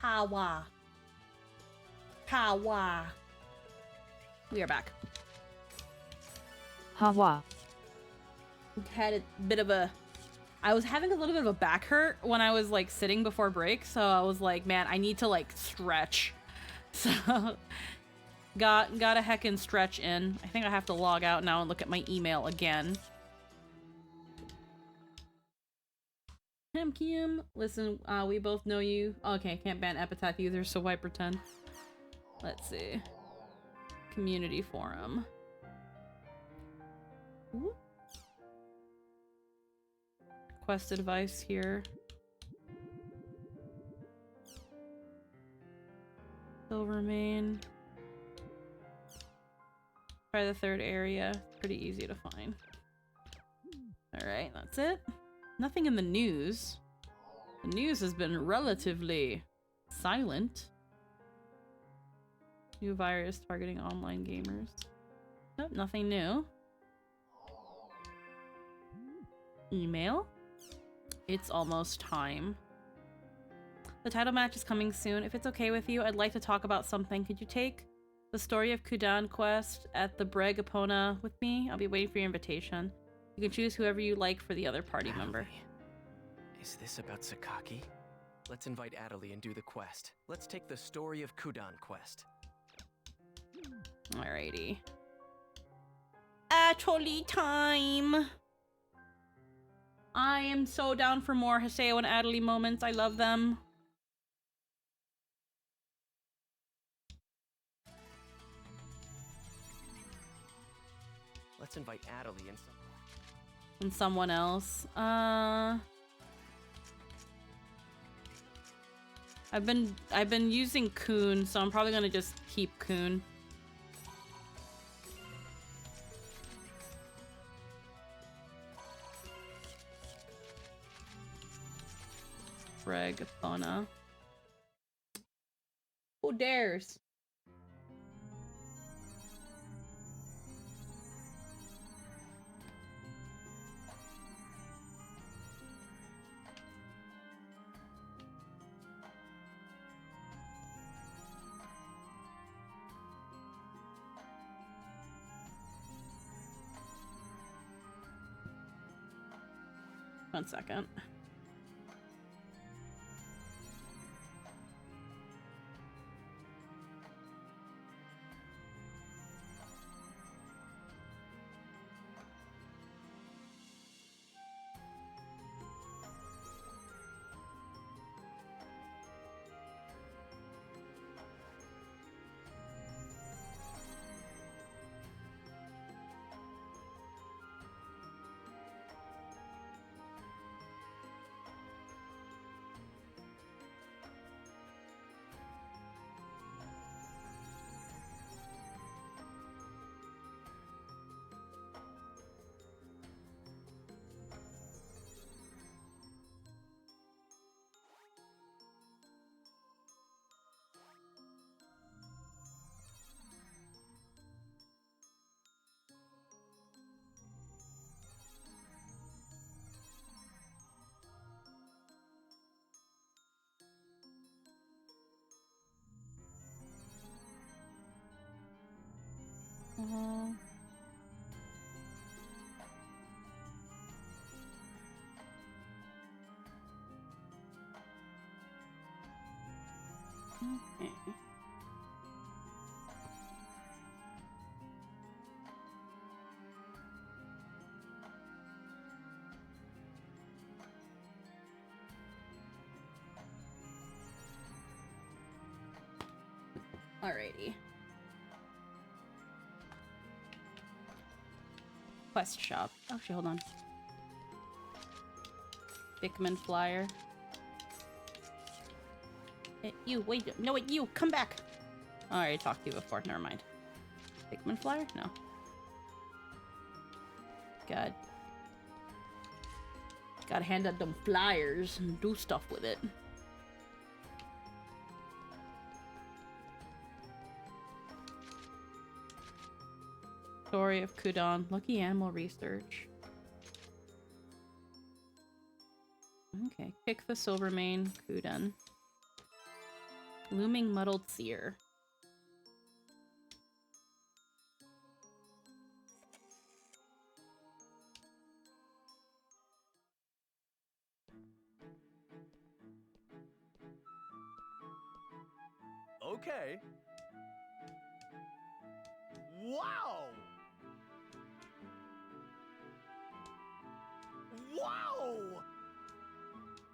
Kawa. Kawa. We are back. Hawa. Had a bit of a... I was having a little bit of a back hurt when I was like sitting before break, so I was like, man, I need to like stretch. So got a heckin' stretch in. I think I have to log out now and look at my email again. Kim, listen, we both know you. Okay, can't ban epitaph users, so why pretend? Let's see. Community forum. Ooh. Quest advice here. Silvermane. Try the third area. Pretty easy to find. Alright, that's it. Nothing in the news. The news has been relatively silent. New virus targeting online gamers. Nope, nothing new. Email. It's almost time. The title match is coming soon. If it's okay with you, I'd like to talk about something. Could you take the Story of Kudan quest at the Breg Epona with me? I'll be waiting for your invitation. You can choose whoever you like for the other party member. Is this about Sakaki? Let's invite Adelie and do the quest. Let's take the Story of Kudan quest. Alrighty. Actually time! I am so down for more Haseo and Adelie moments. I love them. Let's invite Adelie And someone else. I've been using Kun, so I'm probably gonna just keep Kun. Breg Epona. Who dares? One second. Okay. Alrighty. Quest shop. Actually, hold on. Bickman flyer. You, wait, no, wait, you, come back! Oh, I already talked to you before, never mind. Bickman flyer? No. God. Gotta hand out them flyers and do stuff with it. Story of Kudan. Lucky animal research. Okay, pick the Silvermane Kudan. Looming muddled seer. Okay. Wow! Wow!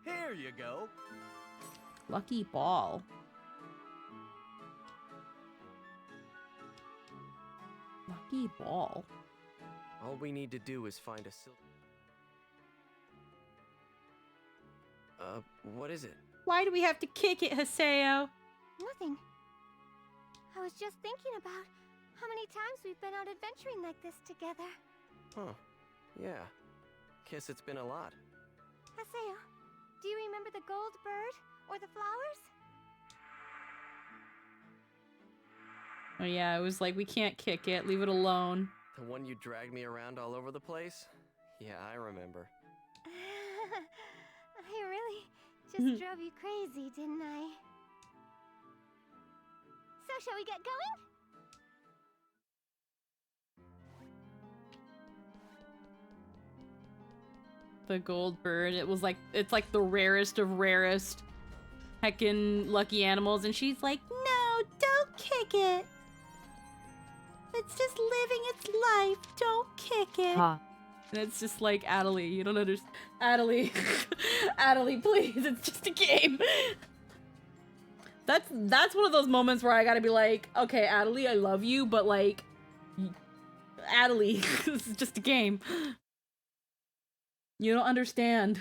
Here you go. Lucky ball. Lucky ball. All we need to do is find a what is it? Why do we have to kick it, Haseo? Nothing. I was just thinking about how many times we've been out adventuring like this together. Huh. Yeah. Guess it's been a lot. Haseo, do you remember the gold bird or the flowers? Oh yeah, it was like, we can't kick it, leave it alone. The one you dragged me around all over the place? Yeah, I remember. I really just drove you crazy, didn't I? So shall we get going? The gold bird, it's like the rarest of rarest heckin' lucky animals, and she's like, no, don't kick it. It's just living its life, don't kick it. Ha. And it's just like, Adelie, you don't understand. Adelie, Adelie, please, it's just a game. That's one of those moments where I gotta be like, okay, Adelie, I love you, but like, Adelie, this is just a game. You don't understand.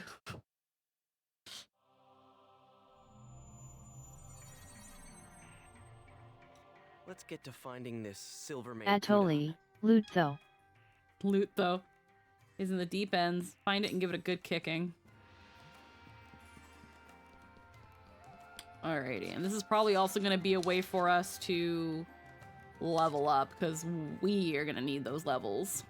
Let's get to finding this Silvermane. Atoli, loot though. Loot though is in the deep ends. Find it and give it a good kicking. Alrighty, and this is probably also going to be a way for us to level up, because we are going to need those levels.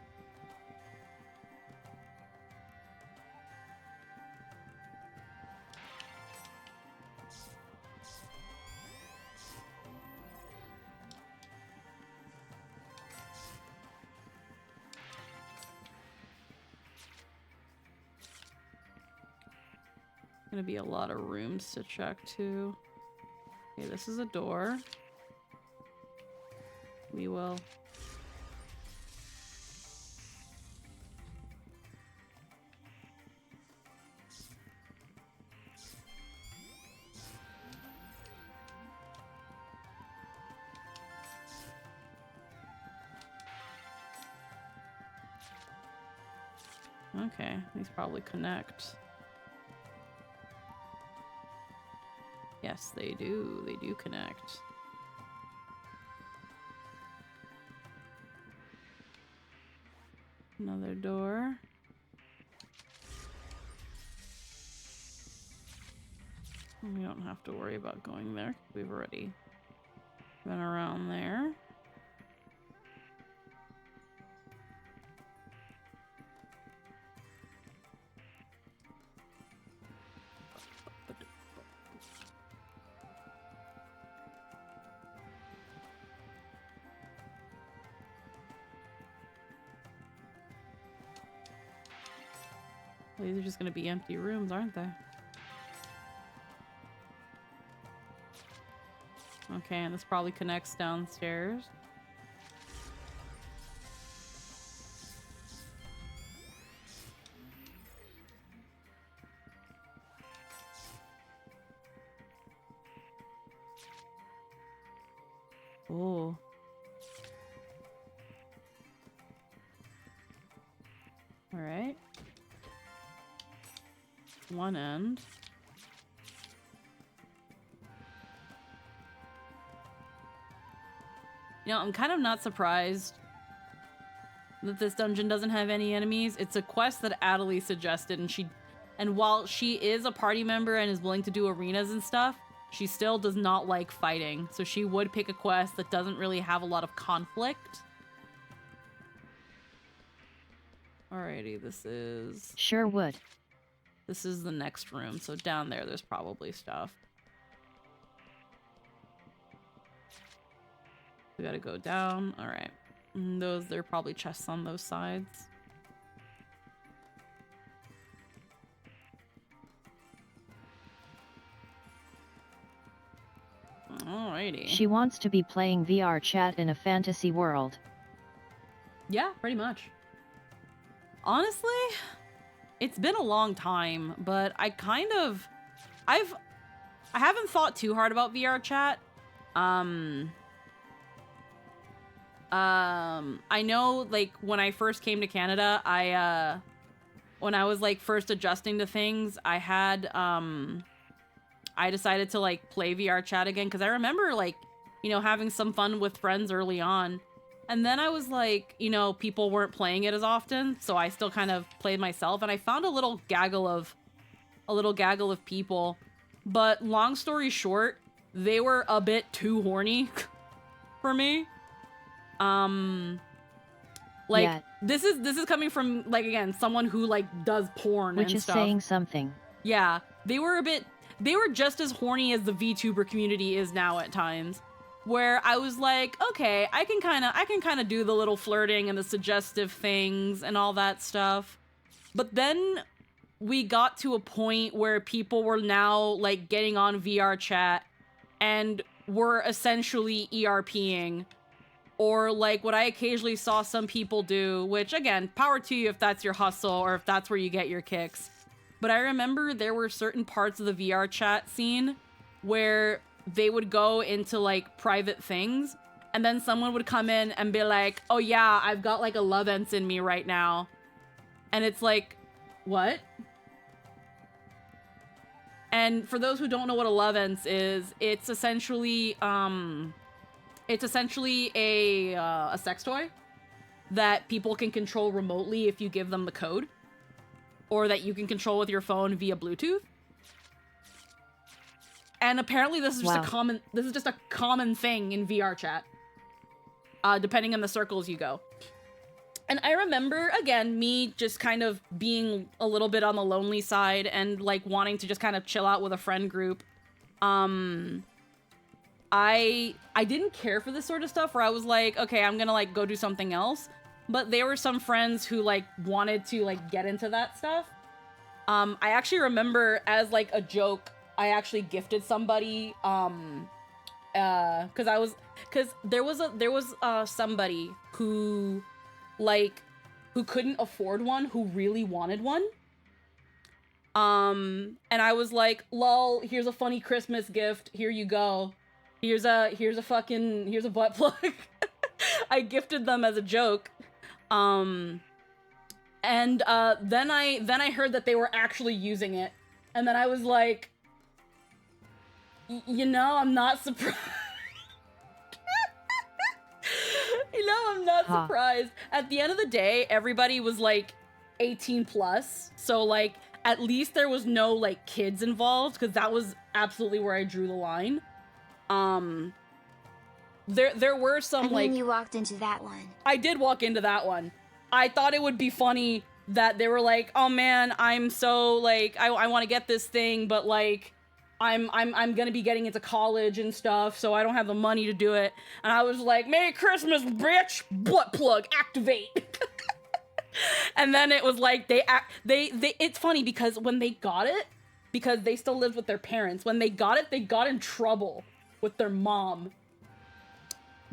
Gonna be a lot of rooms to check too. Okay, this is a door. We will. Okay, these probably connect. Yes, they do. They do connect. Another door. We don't have to worry about going there. We've already been around there. These are just going to be empty rooms, aren't they? Okay, and this probably connects downstairs. Oh. All right. One end. You know, I'm kind of not surprised that this dungeon doesn't have any enemies. It's a quest that Adelie suggested, and while she is a party member and is willing to do arenas and stuff, she still does not like fighting. So she would pick a quest that doesn't really have a lot of conflict. Alrighty, this is... Sure would. This is the next room, so down there's probably stuff. We gotta go down. All right. Those, there are probably chests on those sides. Alrighty. She wants to be playing VR chat in a fantasy world. Yeah, pretty much. Honestly, it's been a long time, but I haven't thought too hard about VR chat. I know, like, when I first came to Canada, when I was, like, first adjusting to things, I decided to, like, play VR chat again, because I remember, like, you know, having some fun with friends early on. And then I was like, you know, people weren't playing it as often, so I still kind of played myself, and I found a little gaggle of people. But long story short, they were a bit too horny for me. Like, Yeah. this is coming from, like, again, someone who, like, does porn Which and is stuff. saying something. Yeah, they were just as horny as the VTuber community is now at times. Where I was like, okay, I can kind of do the little flirting and the suggestive things and all that stuff. But then we got to a point where people were now, like, getting on VR chat and were essentially ERPing. Or, like, what I occasionally saw some people do, which, again, power to you if that's your hustle or if that's where you get your kicks. But I remember there were certain parts of the VR chat scene where they would go into, like, private things, and then someone would come in and be like, oh yeah, I've got, like, a Lovense in me right now. And it's like, what? And for those who don't know what a Lovense is, it's essentially a sex toy that people can control remotely if you give them the code, or that you can control with your phone via Bluetooth. And apparently this is just a common thing in VR chat, depending on the circles you go. And I remember, again, me just kind of being a little bit on the lonely side and, like, wanting to just kind of chill out with a friend group. I didn't care for this sort of stuff, where I was like, okay, I'm gonna, like, go do something else. But there were some friends who, like, wanted to, like, get into that stuff. I actually remember, as, like, a joke, I actually gifted somebody, because there was somebody who, like, who couldn't afford one, who really wanted one. And I was like, lol, here's a funny Christmas gift, here you go. Here's a butt plug. I gifted them as a joke. And then I heard that they were actually using it. And then I was like, you know, I'm not surprised. I'm not surprised. At the end of the day, everybody was, like, 18 plus. So, like, at least there was no, like, kids involved, because that was absolutely where I drew the line. There were some, like... you walked into that one. I did walk into that one. I thought it would be funny that they were like, oh man, I'm so, like, I want to get this thing, but, like, I'm gonna be getting into college and stuff, so I don't have the money to do it. And I was like, Merry Christmas, bitch! Butt plug, activate! And then it was like, it's funny because when they got it, because they still lived with their parents, when they got it, they got in trouble with their mom.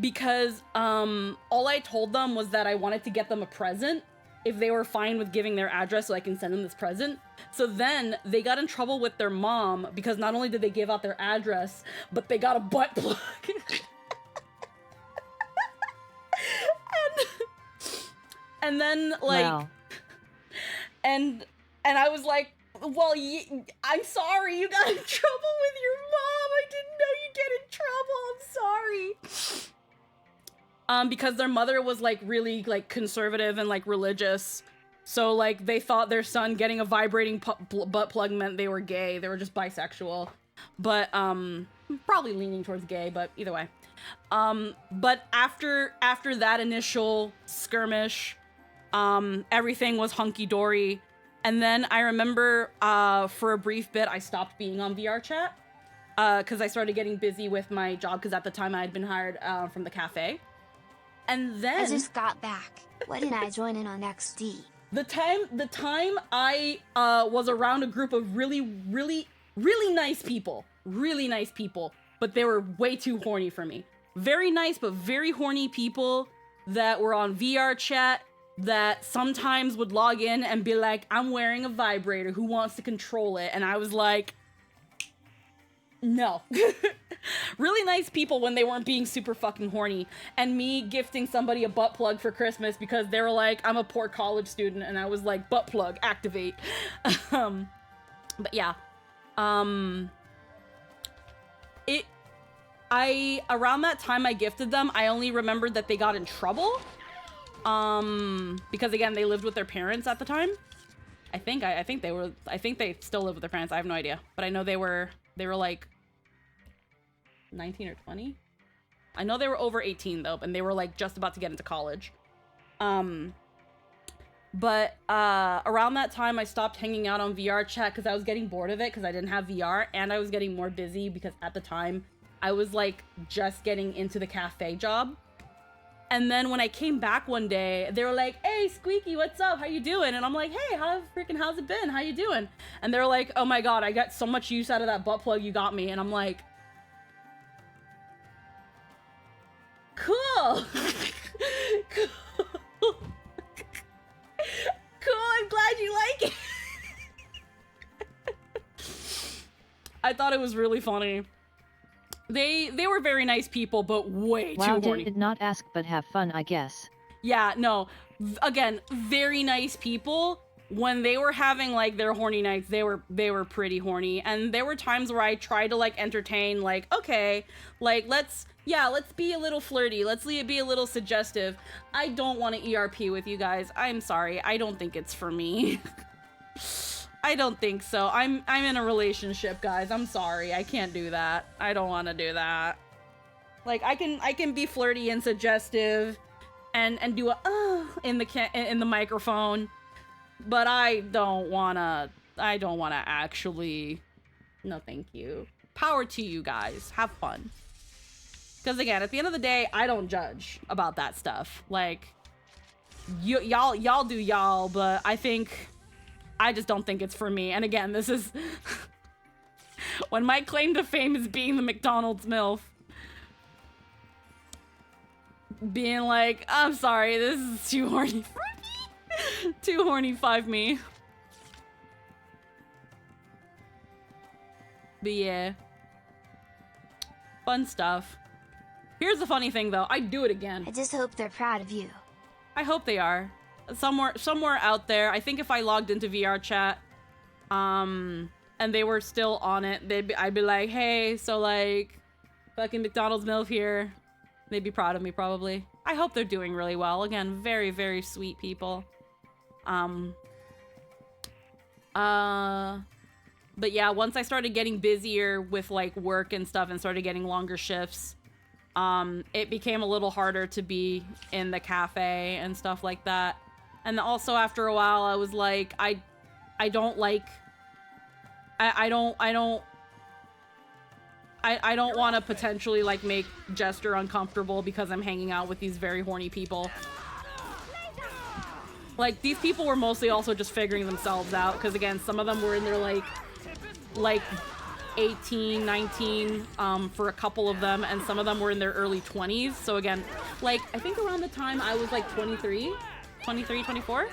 Because, all I told them was that I wanted to get them a present if they were fine with giving their address so I can send them this present. So then they got in trouble with their mom because not only did they give out their address, but they got a butt plug. and then, like, wow. and I was like, well, I'm sorry you got in trouble with your mom. I didn't know you'd get in trouble. I'm sorry. Because their mother was, like, really, like, conservative and, like, religious. So, like, they thought their son getting a vibrating butt plug meant they were gay. They were just bisexual. But, probably leaning towards gay, but either way. But after that initial skirmish, everything was hunky-dory. And then I remember, for a brief bit, I stopped being on VR chat. because I started getting busy with my job, because at the time I had been hired from the cafe. And then I just got back. Why didn't I join in on XD? The time I was around a group of really nice people, but they were way too horny for me. Very nice, but very horny people that were on VR chat that sometimes would log in and be like, I'm wearing a vibrator, who wants to control it? And I was like, no. Really nice people when they weren't being super fucking horny. And me gifting somebody a butt plug for Christmas because they were like, I'm a poor college student, and I was like, butt plug, activate. But yeah. Around that time I gifted them, I only remembered that they got in trouble. Because again, they lived with their parents at the time. I think they still live with their parents. I have no idea. But I know they were like 19 or 20. I know they were over 18 though, and they were like just about to get into college. But around that time I stopped hanging out on VR chat because I was getting bored of it because I didn't have VR, and I was getting more busy because at the time I was like just getting into the cafe job. And then when I came back one day, they were like, hey, Squeaky, what's up? How you doing? And I'm like, hey, how's it been? How you doing? And they're like, oh my God, I got so much use out of that butt plug you got me. And I'm like, cool. Cool. Cool, I'm glad you like it. I thought it was really funny. They were very nice people, but way too horny. Did not ask but have fun, I guess. Yeah, no. Again, very nice people. When they were having like their horny nights, they were pretty horny. And there were times where I tried to like entertain, like, okay, like let's be a little flirty. Let's be a little suggestive. I don't want to ERP with you guys. I'm sorry. I don't think it's for me. I don't think so. I'm in a relationship, guys. I'm sorry. I can't do that. I don't want to do that. Like I can be flirty and suggestive and do a in the microphone, but I don't want to actually. No, thank you. Power to you guys. Have fun. Cuz again, at the end of the day, I don't judge about that stuff. Like y'all do y'all, but I just don't think it's for me. And again, this is when my claim to fame is being the McDonald's MILF. Being like, I'm sorry, this is too horny for me. Too horny 5 me. But yeah. Fun stuff. Here's the funny thing though, I'd do it again. I just hope they're proud of you. I hope they are. Somewhere out there. I think if I logged into VR chat, and they were still on it, I'd be like, hey, so like, fucking McDonald's MILF here. They'd be proud of me probably. I hope they're doing really well. Again, very, very sweet people. But yeah, once I started getting busier with like work and stuff and started getting longer shifts, it became a little harder to be in the cafe and stuff like that. And also after a while, I was like, I don't want to potentially like make Jester uncomfortable because I'm hanging out with these very horny people. Like these people were mostly also just figuring themselves out because again, some of them were in their like 18, 19 for a couple of them, and some of them were in their early 20s. So again, like I think around the time I was like 23, 24.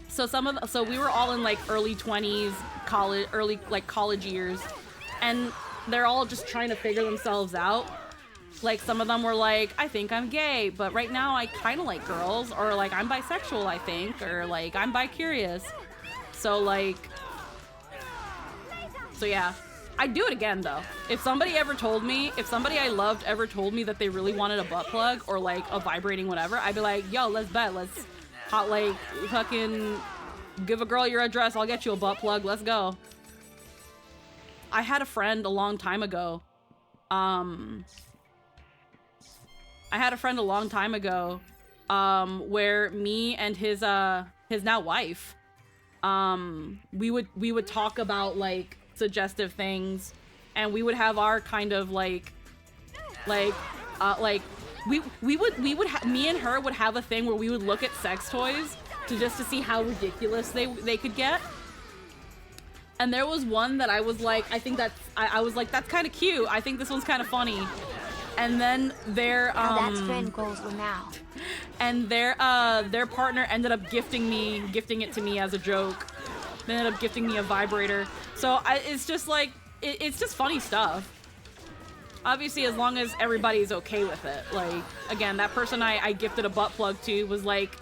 So we were all in like early 20s, college years, and they're all just trying to figure themselves out. Like some of them were like, I think I'm gay, but right now I kind of like girls, or like I'm bisexual, I think, or like I'm bi-curious. So yeah, I'd do it again though. If somebody I loved ever told me that they really wanted a butt plug or like a vibrating whatever, I'd be like, yo, let's bet. Let's fucking give a girl your address. I'll get you a butt plug. Let's go. I had a friend a long time ago. Where me and his now wife, we would talk about like suggestive things and we would have our kind of like me and her would have a thing where we would look at sex toys to see how ridiculous they could get. And there was one that I was like, I was like, that's kind of cute. I think this one's kind of funny. And then their that's friend goals now. And their partner ended up gifting it to me as a joke. They ended up gifting me a vibrator. So it's just like it's just funny stuff. Obviously, as long as everybody's okay with it. Like, again, that person I gifted a butt plug to was like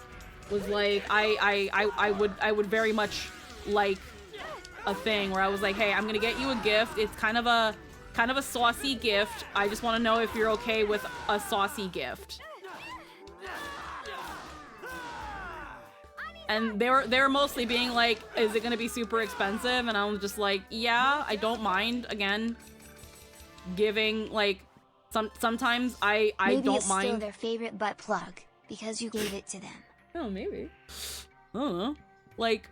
I would very much like a thing where I was like, hey, I'm gonna get you a gift. It's kind of a saucy gift. I just want to know if you're okay with a saucy gift. And they were mostly being like, is it gonna be super expensive? And I was just like, yeah, I don't mind. Again, giving like sometimes I maybe don't it's mind. Still their favorite butt plug because you gave it to them. Oh, maybe. I don't know. Like,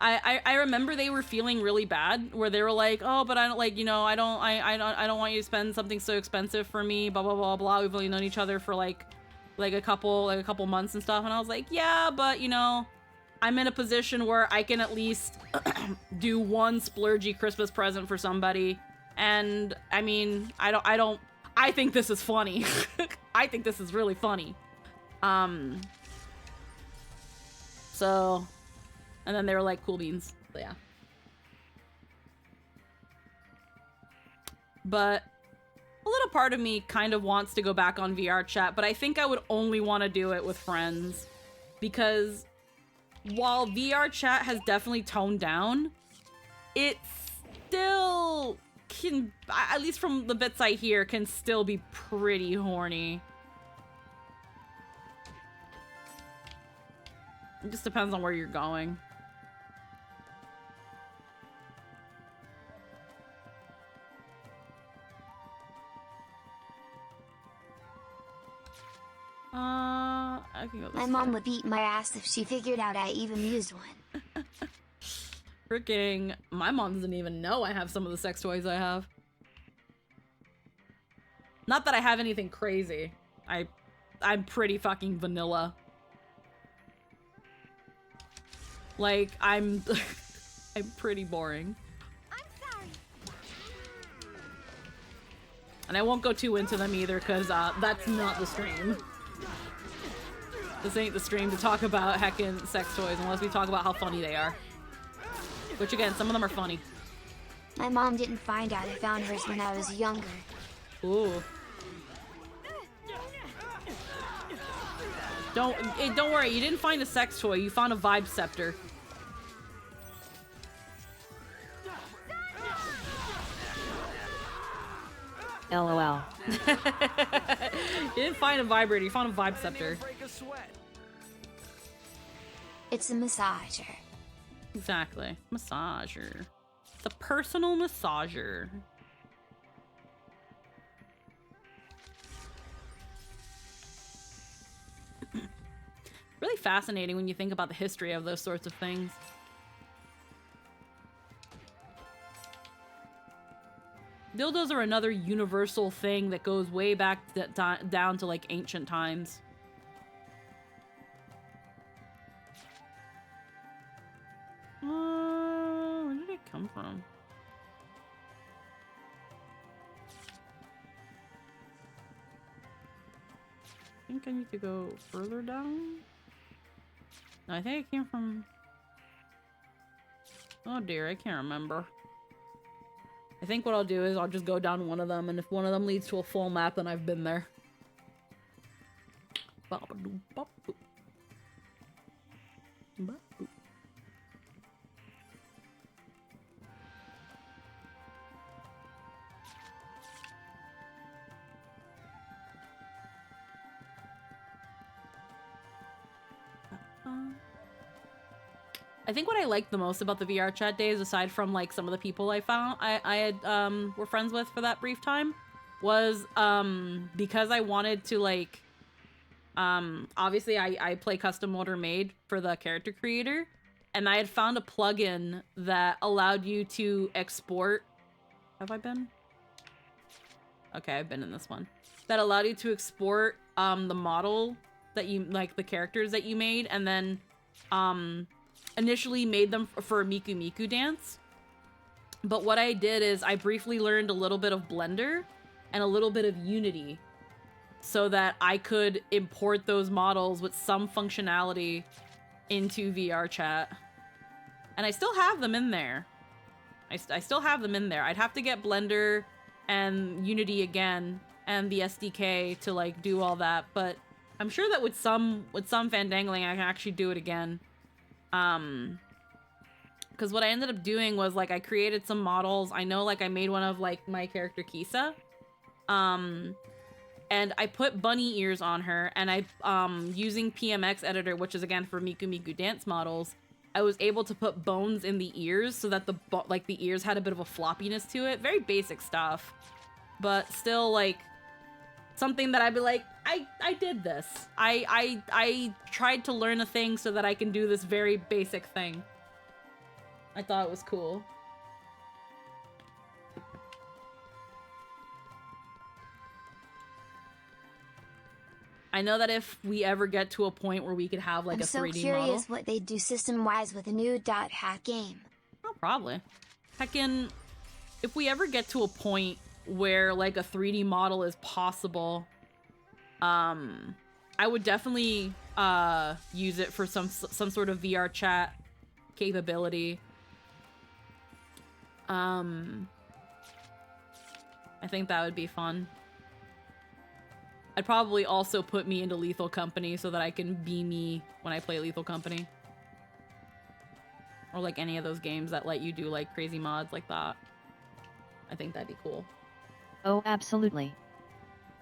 I remember they were feeling really bad where they were like, oh, but I don't like, you know, I don't want you to spend something so expensive for me, blah blah blah blah. We've only known each other for like a couple months and stuff. And I was like, yeah, but you know, I'm in a position where I can at least do one splurgy Christmas present for somebody. And I mean, I think this is funny. I think this is really funny. So, and then they were like, cool beans. So, yeah. But a little part of me kind of wants to go back on VR chat, but I think I would only want to do it with friends. Because while VR chat has definitely toned down, it still can, at least from the bits I hear, can still be pretty horny. It just depends on where you're going. I can go this My mom would beat my ass if she figured out I even used one. Freaking, my mom doesn't even know I have some of the sex toys I have. Not that I have anything crazy. I'm pretty fucking vanilla. Like, I'm pretty boring. I'm sorry. And I won't go too into them either, because that's not the stream. This ain't the stream to talk about heckin' sex toys, unless we talk about how funny they are. Which, again, some of them are funny. My mom didn't find out I found hers when I was younger. Ooh. Don't worry, you didn't find a sex toy, you found a vibe scepter. LOL. You didn't find a vibrator, you found a vibe scepter. It's a massager. Exactly. Massager. It's a personal massager. Really fascinating when you think about the history of those sorts of things. Dildos are another universal thing that goes way back down to like ancient times. Where did it come from? I think I need to go further down. No, I think it came from... Oh dear, I can't remember. I think what I'll do is I'll just go down one of them, and if one of them leads to a full map, then I've been there. Ba-ba-doo-ba-boo. Ba-boo. I think what I liked the most about the VR chat days, aside from like some of the people I found I had were friends with for that brief time, was because I wanted to like obviously I play custom order made for the character creator, and I had found a plugin that allowed you to export Have I been? Okay, I've been in this one. That allowed you to export the model that you, like the characters that you made, and then initially made them for a Miku Miku dance. But what I did is I briefly learned a little bit of Blender and a little bit of Unity so that I could import those models with some functionality into VRChat. And I still have them in there. I still have them in there. I'd have to get Blender and Unity again and the SDK to like do all that, but I'm sure that with some fandangling I can actually do it again. Because what I ended up doing was like I created some models. I know like I made one of like my character Kisa. And I put bunny ears on her, and I using PMX editor, which is again for Miku Miku dance models, I was able to put bones in the ears so that the ears had a bit of a floppiness to it. Very basic stuff, but still like something that I'd be like, I did this. I tried to learn a thing so that I can do this very basic thing. I thought it was cool. I know that if we ever get to a point where we could have like I'm a 3D model. I'm so curious what they'd do system-wise with a new .hack game. Oh, probably. Heckin', if we ever get to a point where like a 3D model is possible, I would definitely use it for some sort of VR chat capability. I think that would be fun. I'd probably also put me into Lethal Company so that I can be me when I play Lethal Company. Or like any of those games that let you do like crazy mods like that. I think that'd be cool. Oh, absolutely.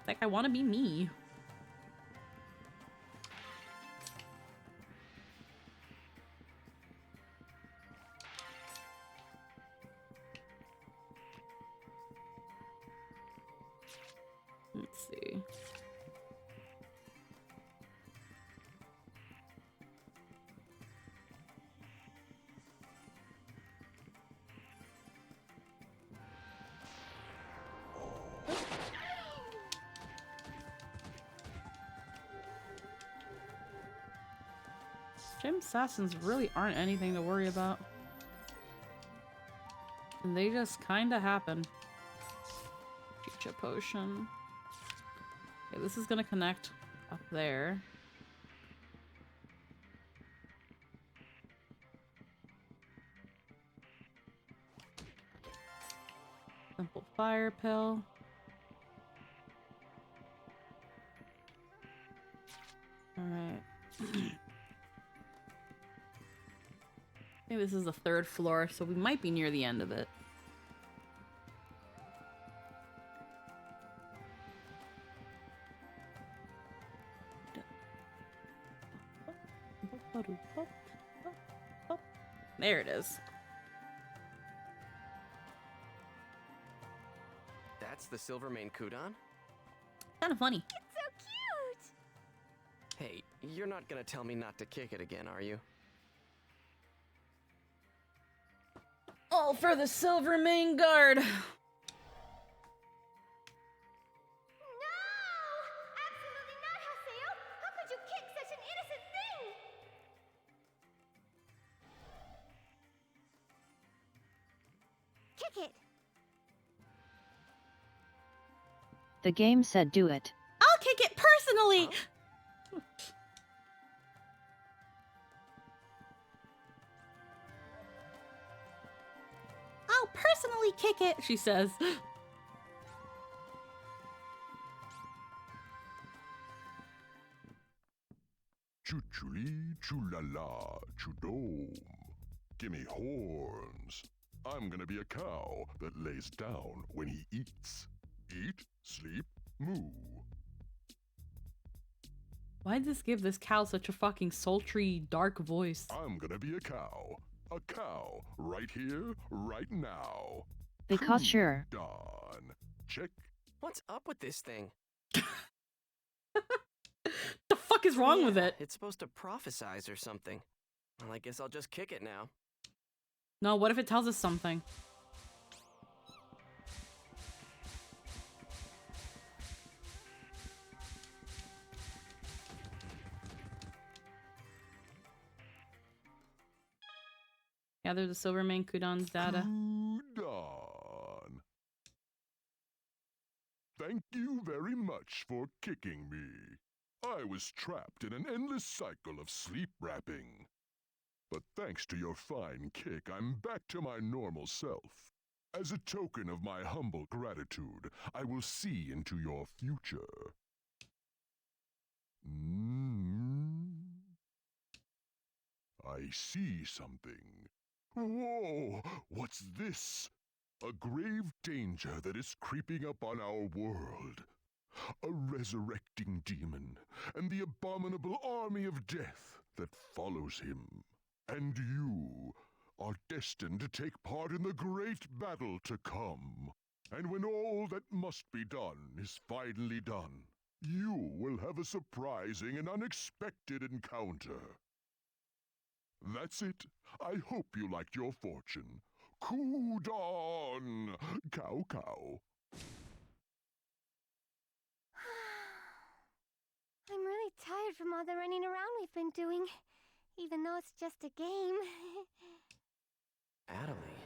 Like, I want to be me. Let's see. Gem assassins really aren't anything to worry about. And they just kinda happen. Future potion. Okay, this is gonna connect up there. Simple fire pill. Alright. I think this is the 3rd floor, so we might be near the end of it. There it is. That's the Silvermane Kudan? Kind of funny. It's so cute! Hey, you're not gonna tell me not to kick it again, are you? All for the Silvermane Guard! No! Absolutely not, Haseo! How could you kick such an innocent thing? Kick it! The game said do it. I'll kick it personally! I'll personally kick it, she says. Choo-choo-lee, choo-la-la, choo-dome. Gimme horns. I'm gonna be a cow that lays down when he eats. Eat, sleep, moo. Why'd this give this cow such a fucking sultry, dark voice? I'm gonna be a cow. A cow, right here, right now. Because sure. Done. Check. What's up with this thing? The fuck is wrong with it? It's supposed to prophesize or something. Well, I guess I'll just kick it now. No, what if it tells us something? Gather the Silvermane Kudan's data. Kudan. Thank you very much for kicking me. I was trapped in an endless cycle of sleep wrapping. But thanks to your fine kick, I'm back to my normal self. As a token of my humble gratitude, I will see into your future. I see something. Whoa! What's this? A grave danger that is creeping up on our world. A resurrecting demon, and the abominable army of death that follows him. And you are destined to take part in the great battle to come. And when all that must be done is finally done, you will have a surprising and unexpected encounter. That's it. I hope you liked your fortune. Kudan! Cow cow. I'm really tired from all the running around we've been doing, even though it's just a game. Adelie,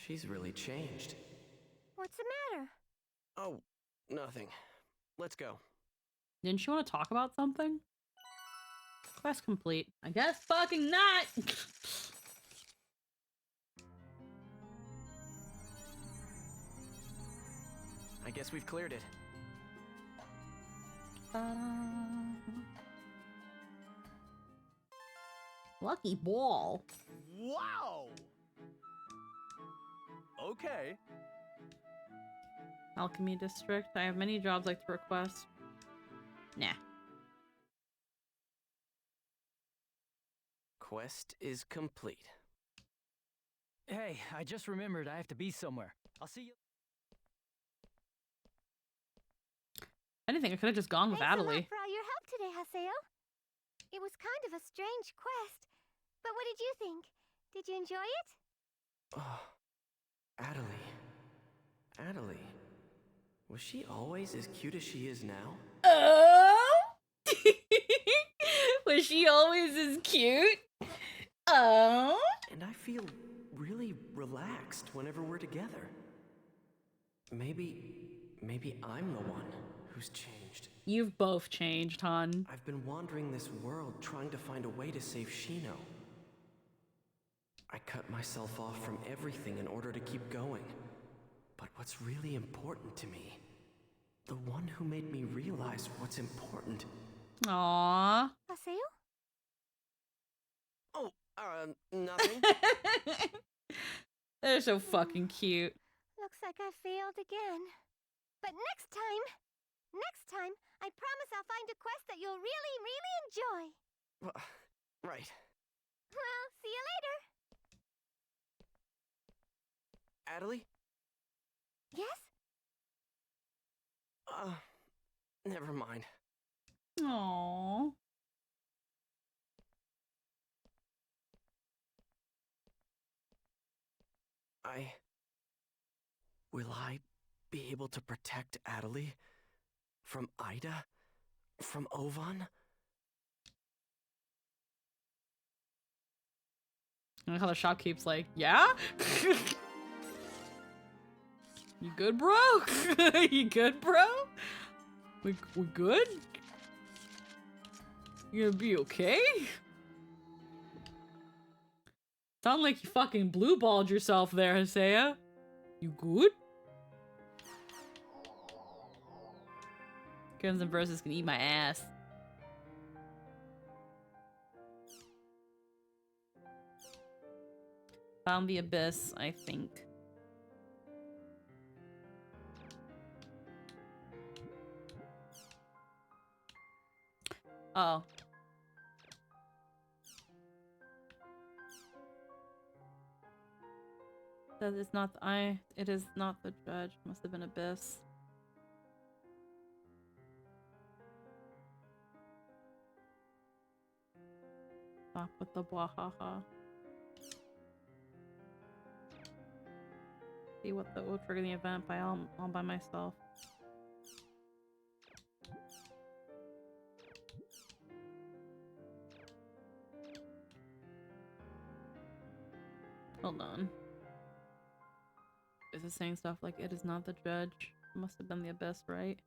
she's really changed. What's the matter? Oh, nothing. Let's go. Didn't you want to talk about something? Quest complete. I guess fucking not! I guess we've cleared it. Lucky ball. Wow! Okay. Alchemy District. I have many jobs I'd like to request. Nah. Quest is complete. Hey, I just remembered I have to be somewhere. I'll see you. Anything, I could have just gone with Thanks a lot Adelie. for all your help today, Haseo. It was kind of a strange quest, but what did you think? Did you enjoy it? Oh, Adelie. Adelie. Was she always as cute as she is now? Oh? Was she always as cute? Oh? And I feel really relaxed whenever we're together. Maybe I'm the one who's changed. You've both changed, hon. I've been wandering this world trying to find a way to save Shino. I cut myself off from everything in order to keep going. But what's really important to me, the one who made me realize what's important. Aww. Haseo? Oh, nothing. They're so fucking cute. Looks like I failed again. But next time, I promise I'll find a quest that you'll really, really enjoy. Well, right. Well, see you later. Adelie? Yes? Never mind. Aww. Will I be able to protect Adelie? From Ida? From Ovan? I like how the shopkeep's like, yeah? You good, bro? You good, bro? We good? You gonna be okay? Sound like you fucking blue-balled yourself there, Haseo. You good? Guns and Versus can eat my ass. Found the abyss, I think. Oh. That is not it is not the judge. Must have been abyss. Stop with the bwahaha. See what will trigger the event all by myself. is saying stuff like, it is not the judge. It must have been the Abyss, right?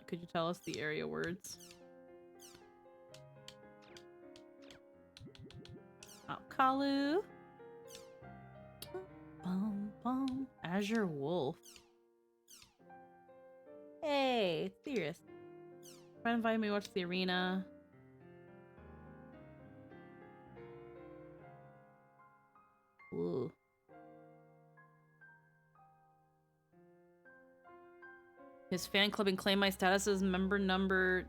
Could you tell us the area words? Oh, Kalu. Azure Wolf. Hey, it's serious. Friend invited me to watch the arena. Ooh. His fan club and claim my status as member number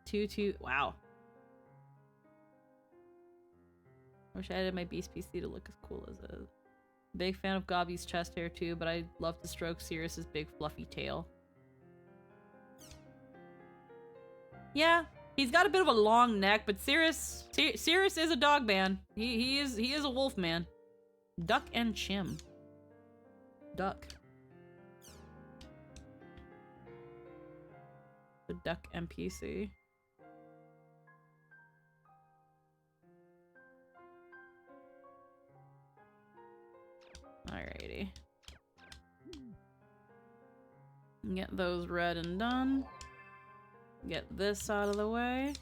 22. Wow. I wish I added my Beast PC to look as cool as it is. Big fan of Gobby's chest hair too, but I love to stroke Sirius's big fluffy tail. Yeah, he's got a bit of a long neck, but Sirius is a dog man. He is a wolf man. Duck and Chim. Duck. The duck NPC. Alrighty. Get those read and done. Get this out of the way.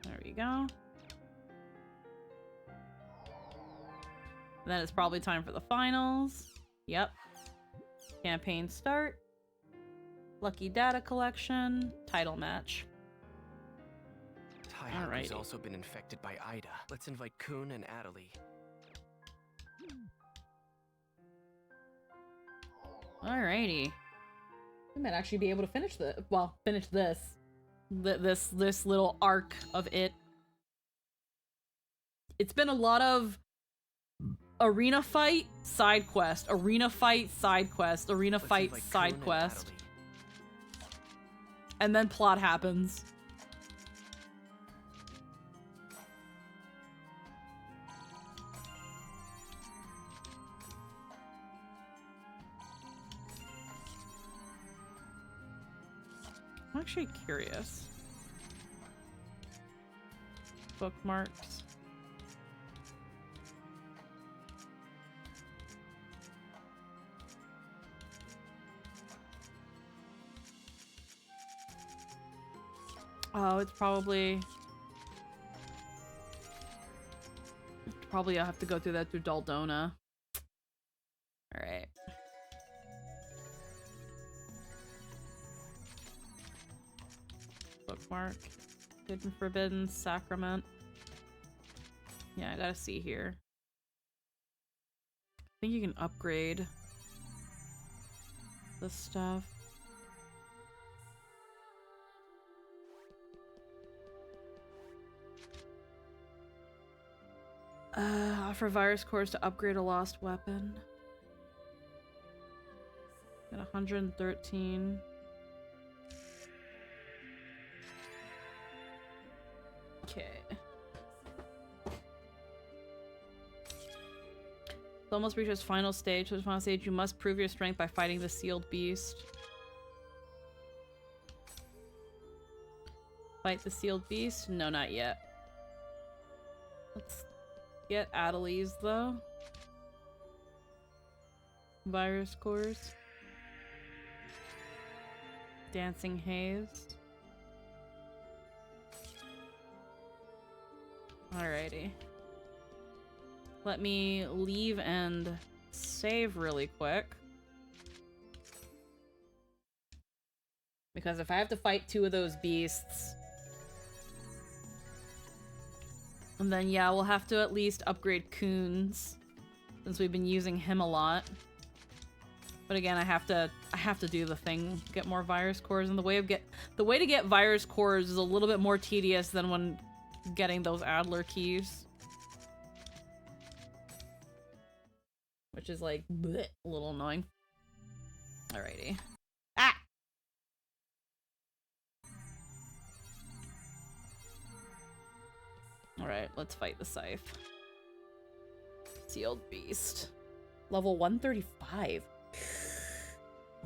There we go. Then it's probably time for the finals. Yep. Campaign start. Lucky data collection. Title match. Tyhaku's also been infected by Ida. Let's invite Kun and Adelie. Alrighty. We might actually be able to finish this. Well, finish this. This little arc of it. It's been a lot of arena fight, side quest, arena fight, side quest, arena fight, side quest. And then plot happens. I'm actually curious. Bookmarks. Oh, it's probably I have to go through that through Daldona. All right. Bookmark. Hidden Forbidden Sacrament. Yeah, I gotta see here. I think you can upgrade this stuff. Offer virus cores to upgrade a lost weapon. Got 113. Okay. It's almost reached its final stage. So, its final stage, you must prove your strength by fighting the sealed beast. Fight the sealed beast? No, not yet. Let's get Adelie's though. Virus cores. Dancing Haze. Alrighty. Let me leave and save really quick. Because if I have to fight two of those beasts, and then yeah, we'll have to at least upgrade Coons, since we've been using him a lot. But again, I have to do the thing, get more virus cores, and the way to get virus cores is a little bit more tedious than when getting those Adler keys. Which is like bleh, a little annoying. Alrighty. Ah! Alright, let's fight the Scythe. Sealed Beast. Level 135.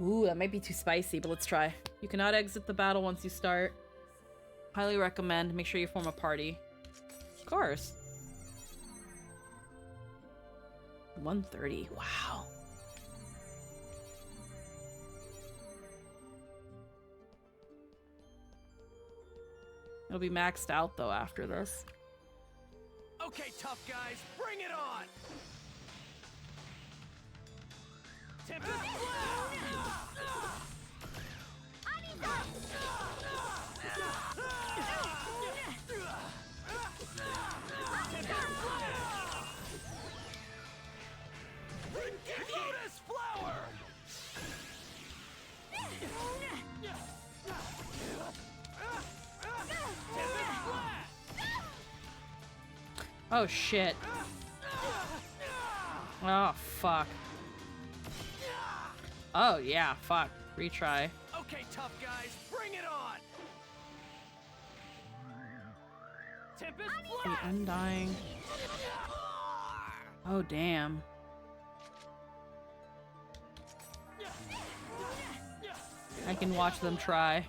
Ooh, that might be too spicy, but let's try. You cannot exit the battle once you start. Highly recommend. Make sure you form a party. Of course. 130. Wow. It'll be maxed out though after this. Okay, tough guys, bring it on! Tempest Lotus Flower! Oh shit. Oh fuck. Oh yeah, fuck. Retry. Okay, tough guys, bring it on! Tempest The Undying. Oh damn. I can watch them try.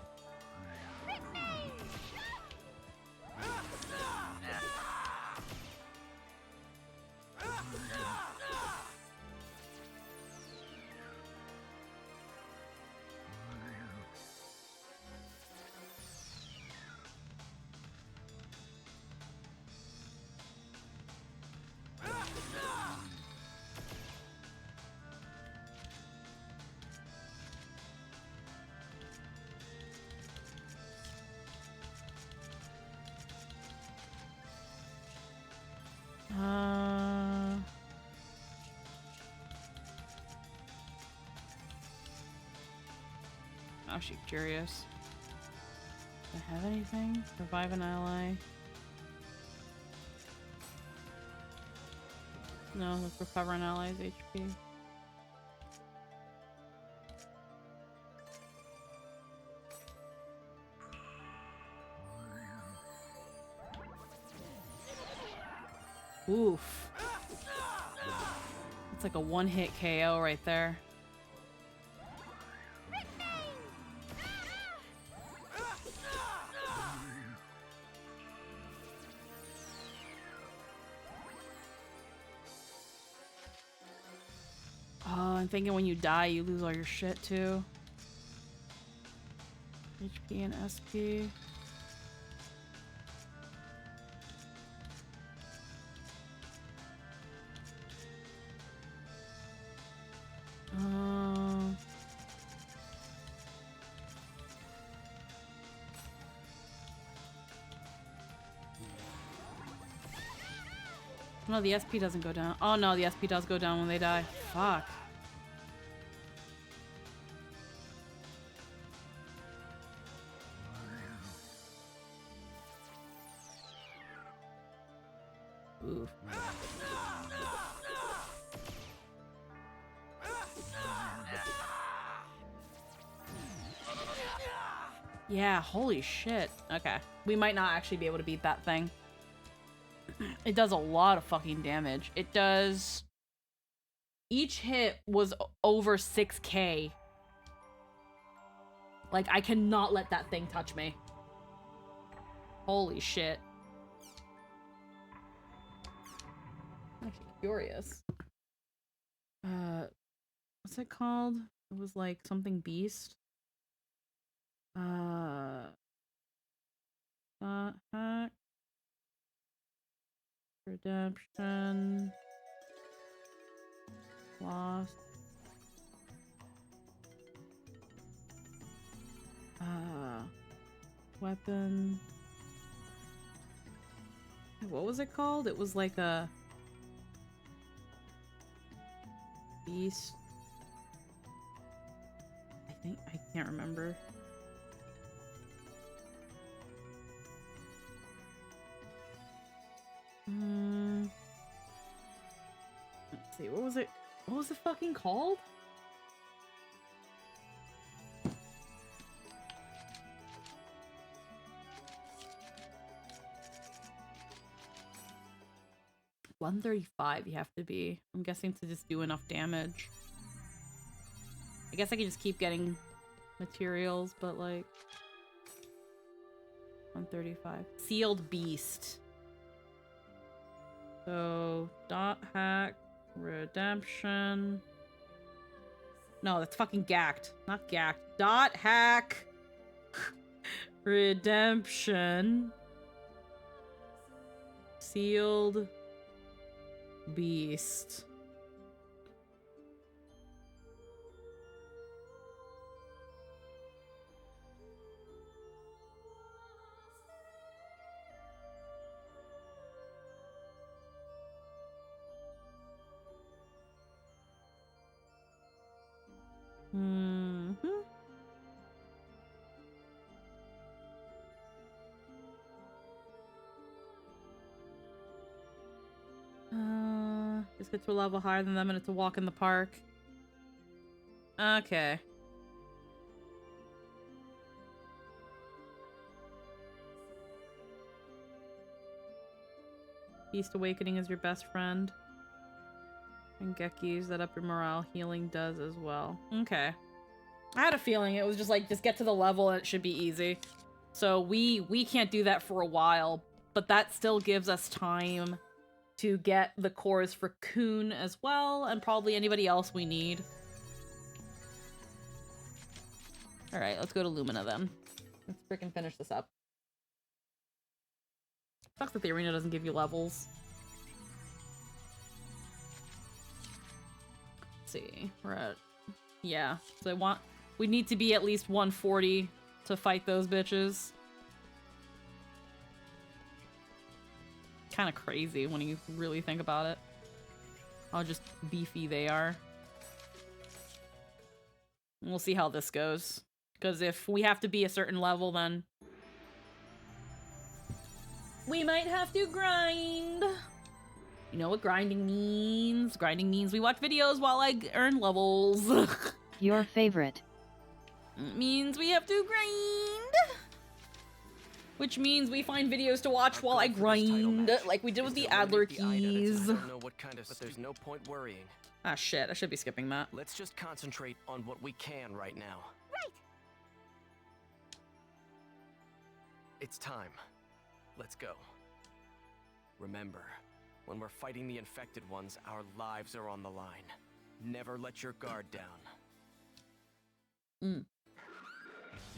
Actually curious. Do I have anything? Revive an ally. No, let's recover an ally's HP. Oof. It's like a one-hit KO right there. Oh, I'm thinking when you die, you lose all your shit too. HP and SP. No, the SP doesn't go down. Oh no, the SP does go down when they die. Fuck. Oof. Yeah, holy shit. Okay. We might not actually be able to beat that thing. It does a lot of fucking damage. It does... Each hit was over 6k. Like, I cannot let that thing touch me. Holy shit. I'm actually curious. What's it called? It was like something beast. Hack. Redemption. Lost. Weapon. What was it called? It was like a beast. I can't remember. Let's see, what was it? What was it fucking called? 135 you have to be. I'm guessing to just do enough damage. I guess I can just keep getting materials, but like 135. Sealed Beast. So dot hack, redemption. No, that's fucking gacked. Not gacked. Dot hack. Redemption. Sealed Beast. Just get to a level higher than them and it's a walk in the park. Okay. Beast Awakening is your best friend. And Gekis that up your morale. Healing does as well. Okay. I had a feeling it was just like, just get to the level and it should be easy. So we can't do that for a while, but that still gives us time to get the cores for Kuhn as well, and probably anybody else we need. Alright, let's go to Lumina then. Let's freaking finish this up. Sucks that the arena doesn't give you levels. Let's see, we're at... Yeah, so we need to be at least 140 to fight those bitches. Kind of crazy when you really think about it. How just beefy they are. We'll see how this goes. Because if we have to be a certain level, then we might have to grind. You know what grinding means? Grinding means we watch videos while I earn levels. Your favorite. It means we have to grind. Which means we find videos to watch while I grind, like we did with the Adler keys. I don't know what kind of, but there's no point worrying. Ah shit, I should be skipping that. Let's just concentrate on what we can right now. Right. It's time. Let's go. Remember, when we're fighting the infected ones, our lives are on the line. Never let your guard down.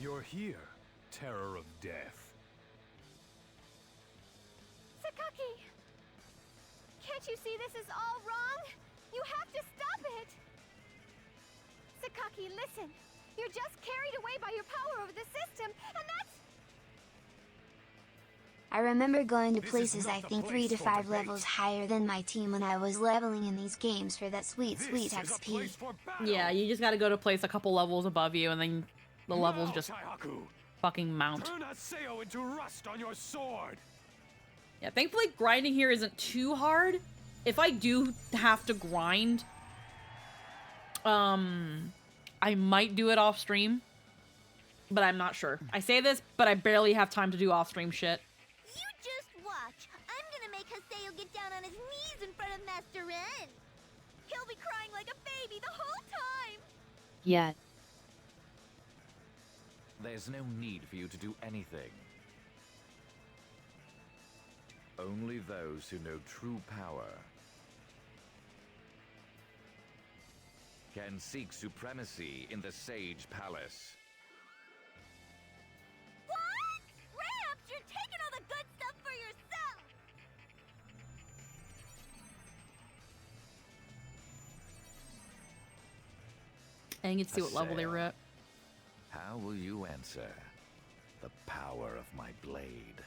You're here, terror of death. Sakaki! Can't you see this is all wrong? You have to stop it! Sakaki, listen. You're just carried away by your power over the system, and that's... I remember going to places I think 3 to 5 levels higher than my team when I was leveling in these games for that sweet XP. Yeah, you just gotta go to a place a couple levels above you, and then the levels just fucking mount. Turn Haseo into rust on your sword. Yeah, thankfully grinding here isn't too hard. If I do have to grind, I might do it off stream, but I'm not sure. I say this, but I barely have time to do off stream shit. You just watch. I'm gonna make Haseo get down on his knees in front of Master Ren. He'll be crying like a baby the whole time. Yeah. There's no need for you to do anything. Only those who know true power can seek supremacy in the Sage Palace. What? Ramps, you're taking all the good stuff for yourself! I didn't get to see what level they were at. How will you answer the power of my blade?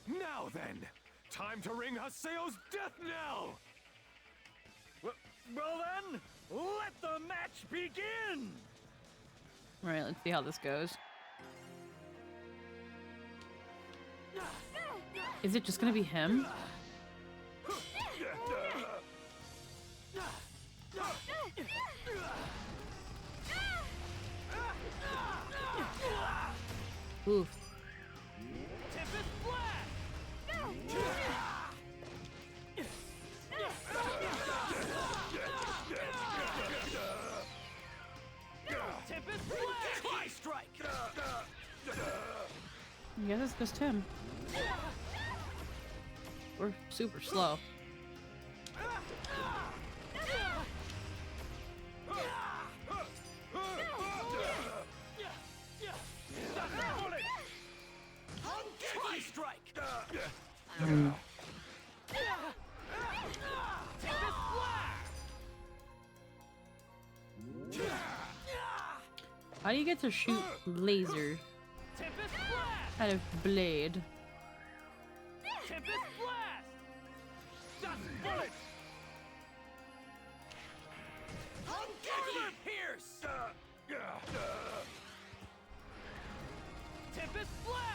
Now then, time to ring Haseo's death knell! Well then, let the match begin! Alright, let's see how this goes. Is it just gonna be him? Oof. Tempest Blast! it's just him. We're super slow. How do you get to shoot laser out of blade? Tempest Blast! Dust Bullet! Armor Pierce! Tempest Blast!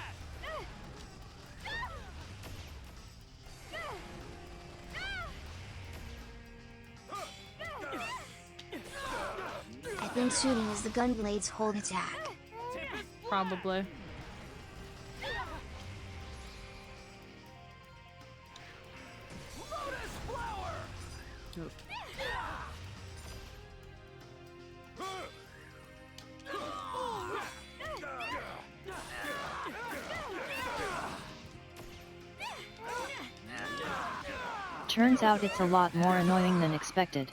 I think shooting is the Gunblade's hold attack. Probably. Lotus Flower! Nope. Turns out it's a lot more annoying than expected.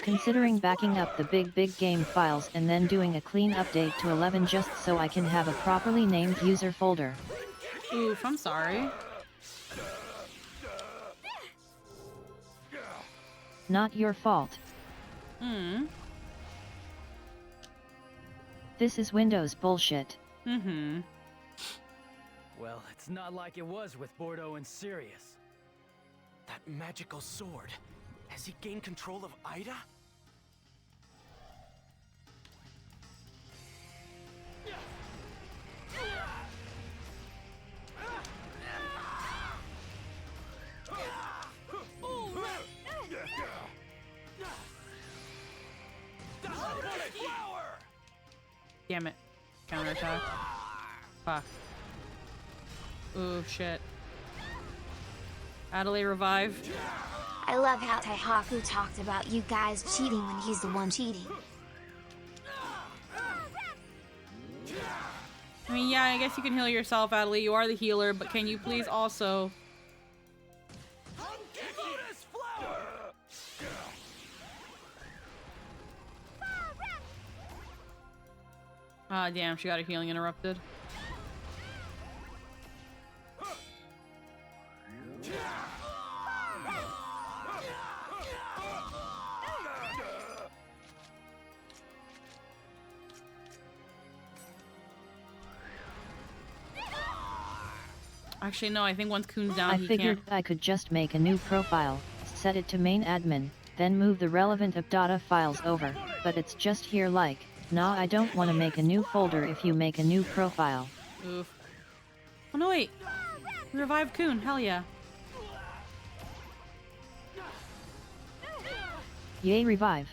Considering backing up the big game files and then doing a clean update to 11 just so I can have a properly named user folder. Oof, I'm sorry. Not your fault. This is Windows bullshit. Well, it's not like it was with Bordeaux and Sirius. That magical sword. Has he gained control of Ida? Damn it. Counterattack. Fuck. Ooh, shit. Adelaide revived. I love how Taihaku talked about you guys cheating when he's the one cheating. I mean, yeah, I guess you can heal yourself, Adelaide. You are the healer, but can you please also... Ah, damn, she got her healing interrupted. Actually, no, I think once Kuhn's down, I he figured can't. I could just make a new profile, set it to main admin, then move the relevant data files over, but it's just here like, nah, I don't want to make a new folder if you make a new profile. Oof. Oh no, wait. We revived Kuhn, hell yeah. Yay, revive.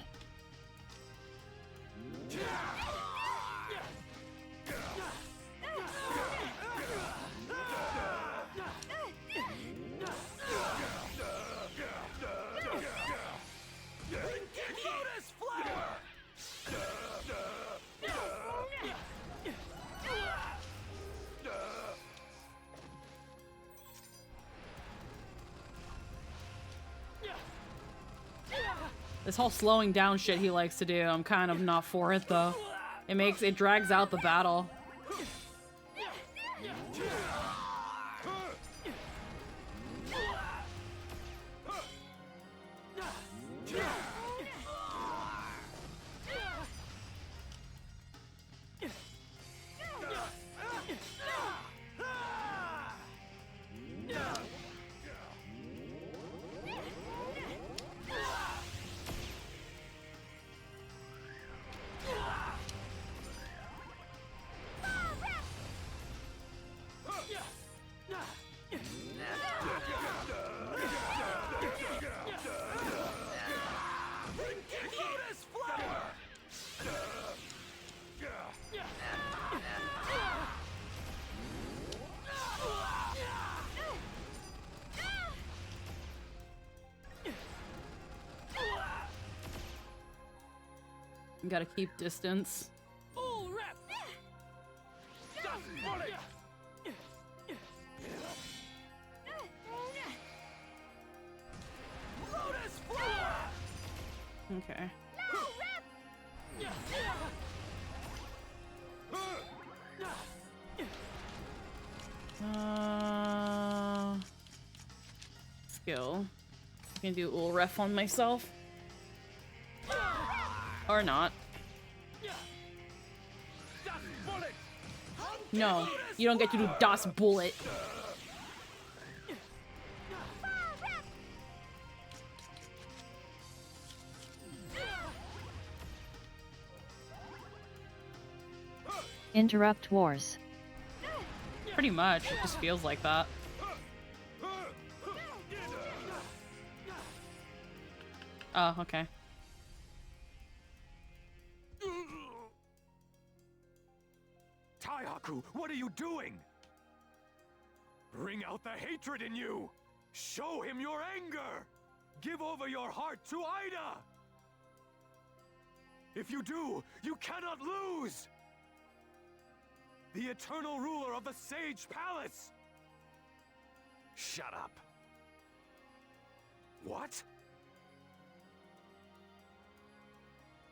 This whole slowing down shit he likes to do, I'm kind of not for it though. It drags out the battle. You gotta keep distance. Okay. Skill. I can do ul ref on myself. Or not. No, you don't get to do Das Bullet. Interrupt wars. Pretty much, it just feels like that. Oh, okay. Taihaku, what are you doing? Bring out the hatred in you! Show him your anger! Give over your heart to Ida! If you do, you cannot lose! The eternal ruler of the Sage Palace! Shut up. What?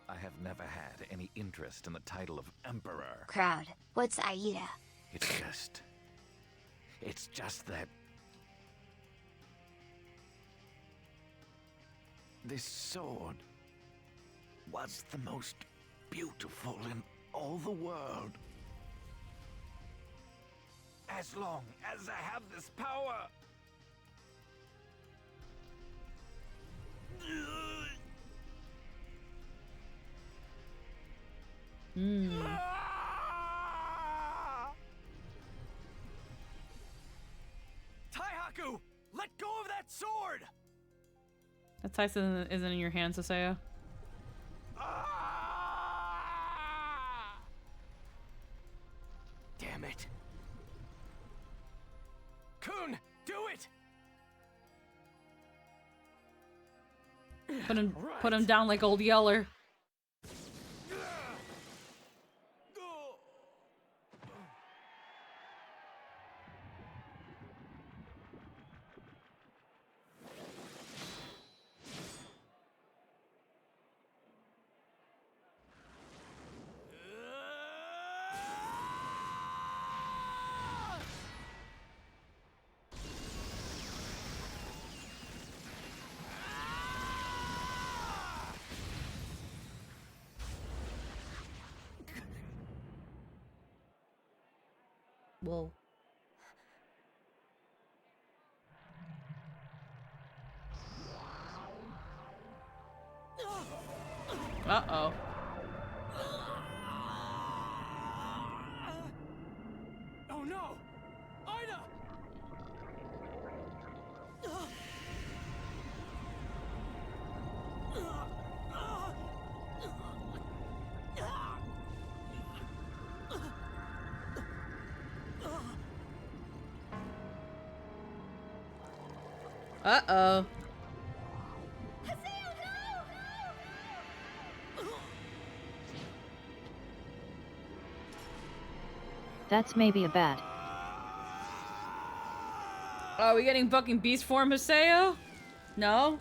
I have never had any interest in the title of Emperor. Crowd, what's Aida? It's just that... this sword was the most beautiful in all the world. As long as I have this power... Taihaku, let go of that sword! That Tyson isn't in your hands, Saseo. Damn it. Kun, do it! Put him down like old Yeller. Whoa. Uh-oh. Oh no! Ida! Uh-oh. That's maybe a bad. Are we getting fucking beast form, Haseo? No?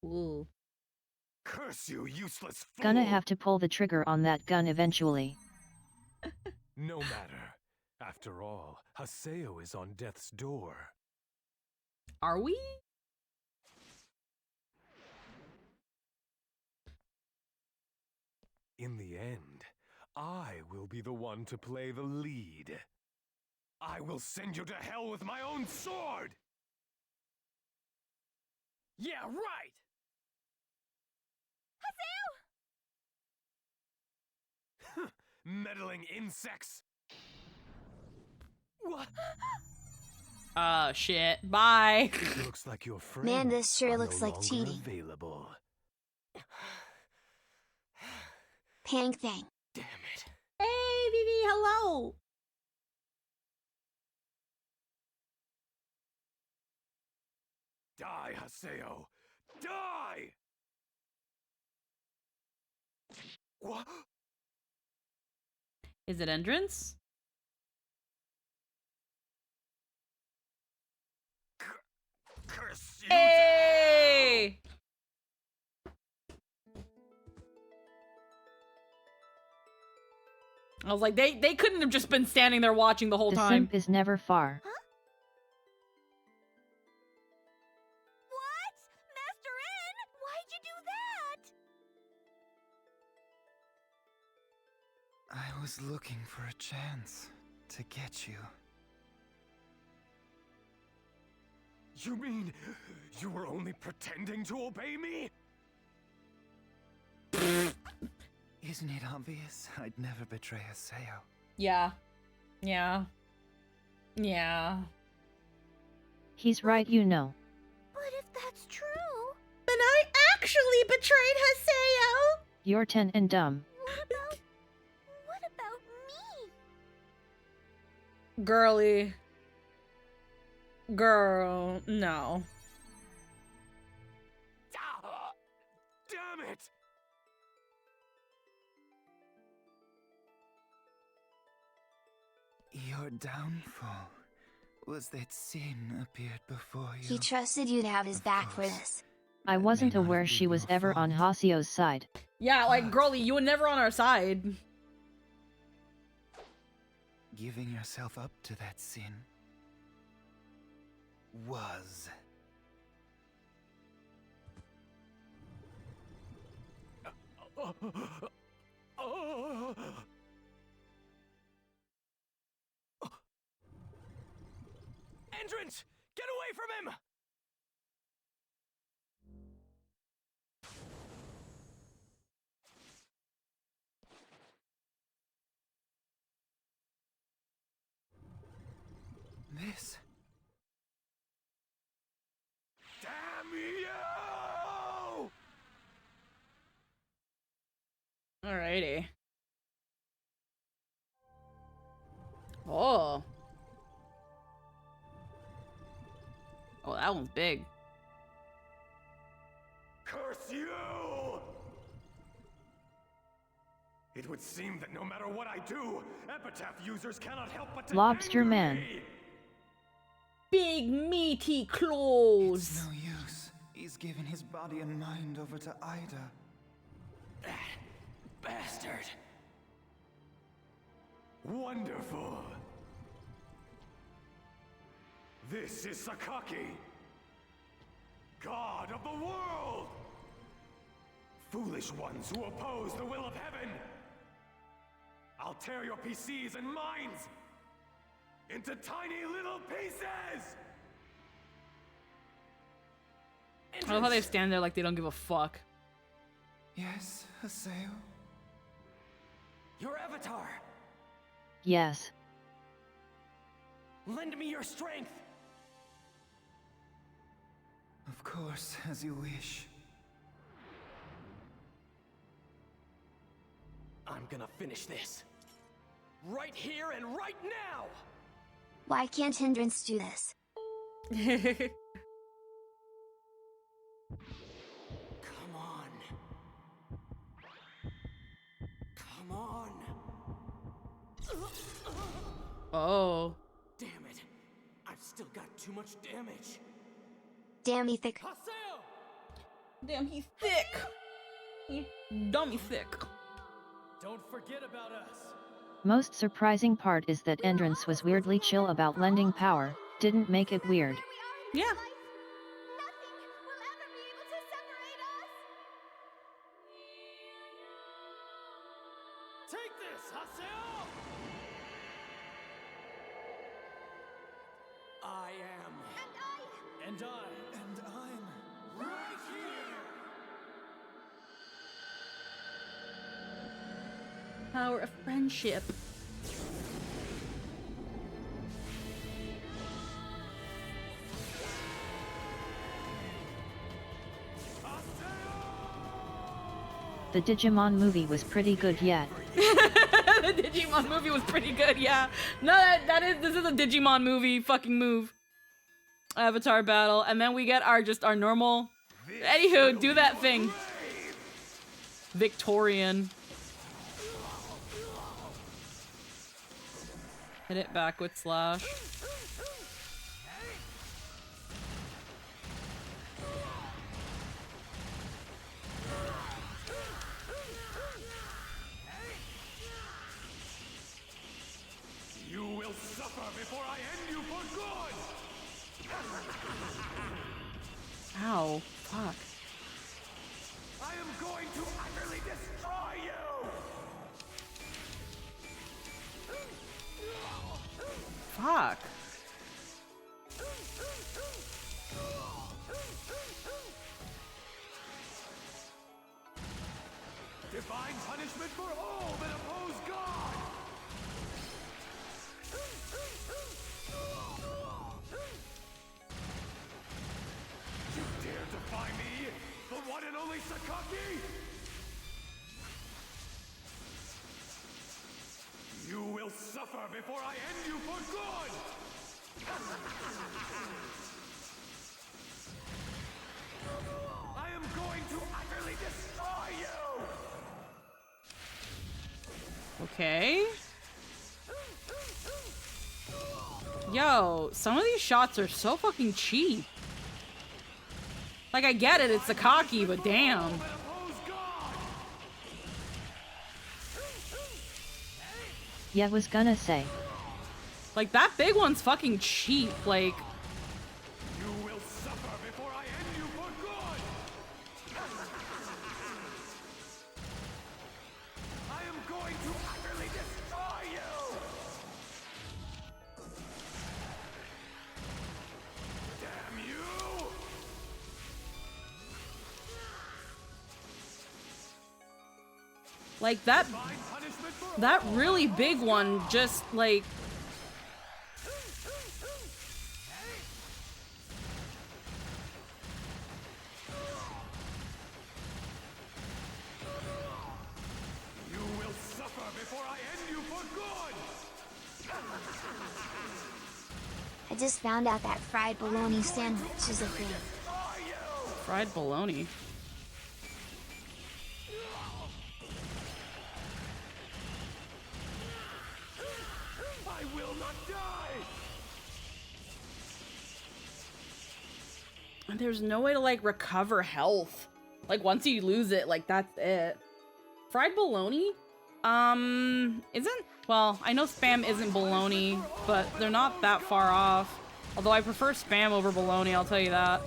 Ooh. Curse you, useless fool! Gonna have to pull the trigger on that gun eventually. No matter. After all, Haseo is on death's door. Are we? In the end, I will be the one to play the lead. I will send you to hell with my own sword! Yeah, right! Meddling insects! What? Shit. Bye. It looks like your friends Man, this sure are looks no like longer cheating. available. Pang thing. Damn it. Hey, Vivi, hello. Die, Haseo! Die! What? Is it entrance? Curse you! Hey! I was like, they couldn't have just been standing there watching the whole The time. simp is never far. What? Master N? Why'd you do that? I was looking for a chance to get you. You mean you were only pretending to obey me? Isn't it obvious I'd never betray Haseo? Yeah. Yeah. Yeah. He's right, you know. But if that's true... But I actually betrayed Haseo! You're 10 and dumb. What about me? Girly. Girl, no. Damn it! Your downfall was that sin appeared before you. He trusted you to have his back for this. I wasn't aware she was ever on Haseo's side. Yeah, like, girly, you were never on our side. Giving yourself up to that sin was. Entrance! Get away from him! This. Damn you! Alrighty. Oh. Oh, that one's big. Curse you! It would seem that no matter what I do, Epitaph users cannot help but to Lobster anger Man. me. Big meaty claws. It's no use. He's given his body and mind over to Ida. That bastard! Wonderful! This is Sakaki, God of the world! Foolish ones who oppose the will of heaven! I'll tear your PCs and minds into tiny little pieces! I love how they stand there like they don't give a fuck. Yes, Haseo? Your avatar! Yes. Lend me your strength! Of course, as you wish. I'm gonna finish this. Right here and right now! Why can't Hindrance do this? Come on. Come on. Oh. Damn it. I've still got too much damage. Damn, he thick. Damn, he's thick. He dummy thick. Don't forget about us. Most surprising part is that Entrance was weirdly chill about lending power, didn't make it weird. Yeah. Take this, Haseo! I am. And I. And I'm. Right here! Power of friendship. The Digimon movie was pretty good yet. The Digimon movie was pretty good, yeah. No, this is a Digimon movie fucking move. Avatar battle, and then we get our normal Anywho, do that thing. Victorian. Hit it back with slash. You will suffer before I end you for good! Ow. Fuck. I am going to utterly destroy you! Fuck. Divine punishment for all that oppose God! You dare defy me, the one and only Sakaki? You will suffer before I end you for good! I am going to utterly destroy you! Okay. Yo, some of these shots are so fucking cheap. Like, I get it, it's a cocky, but damn. Yeah, was gonna say. Like, that big one's fucking cheap. Like, You will suffer before I end you for good! I am going to utterly destroy you! Damn you! like that really big one just, like... You will suffer before I end you for good! I just found out that fried bologna sandwich is a thing. Fried bologna. I will not die! And there's no way to, like, recover health. Like, once you lose it, like, that's it. Fried bologna? Isn't... Well, I know Spam isn't bologna, but they're not that far off. Although I prefer Spam over bologna, I'll tell you that.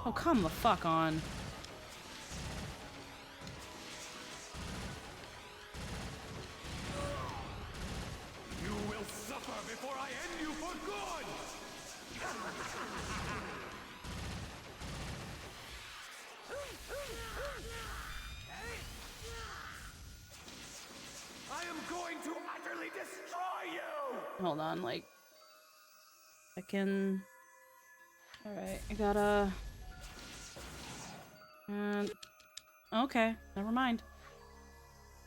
Oh, come the fuck on. You will suffer before I end you for good! I am going to utterly destroy you! Hold on, like... I can... Alright, I gotta... Okay, never mind.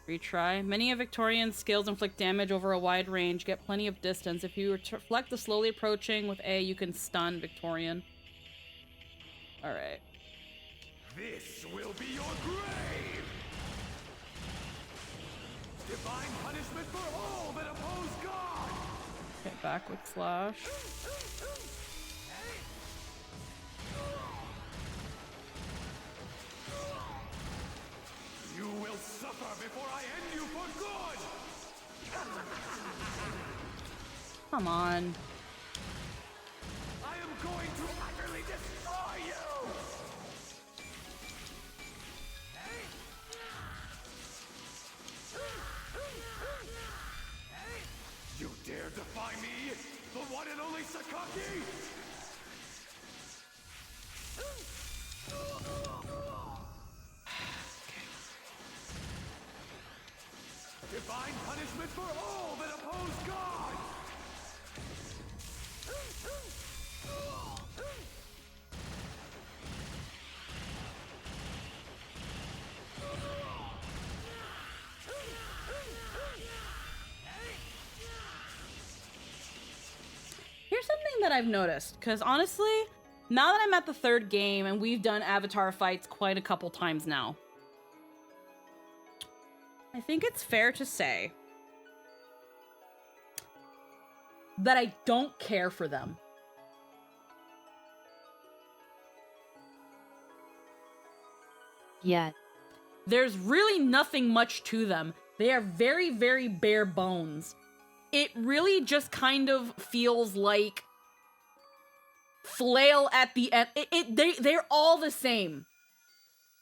Retry. Many of Victorian's skills inflict damage over a wide range, get plenty of distance. If you reflect the slowly approaching with A, you can stun Victorian. Alright. This will be your grave! Divine punishment for all that oppose God! Hit back with slash. You will suffer before I end you for good! Come on. I am going to utterly destroy you! You dare defy me, the one and only Sakaki? Divine punishment for all that oppose God! Here's something that I've noticed, because honestly, Now that I'm at the third game, and we've done Avatar fights quite a couple times now, I think it's fair to say that I don't care for them. Yeah. There's really nothing much to them. They are very, very bare bones. It really just kind of feels like flail at the end. They're all the same.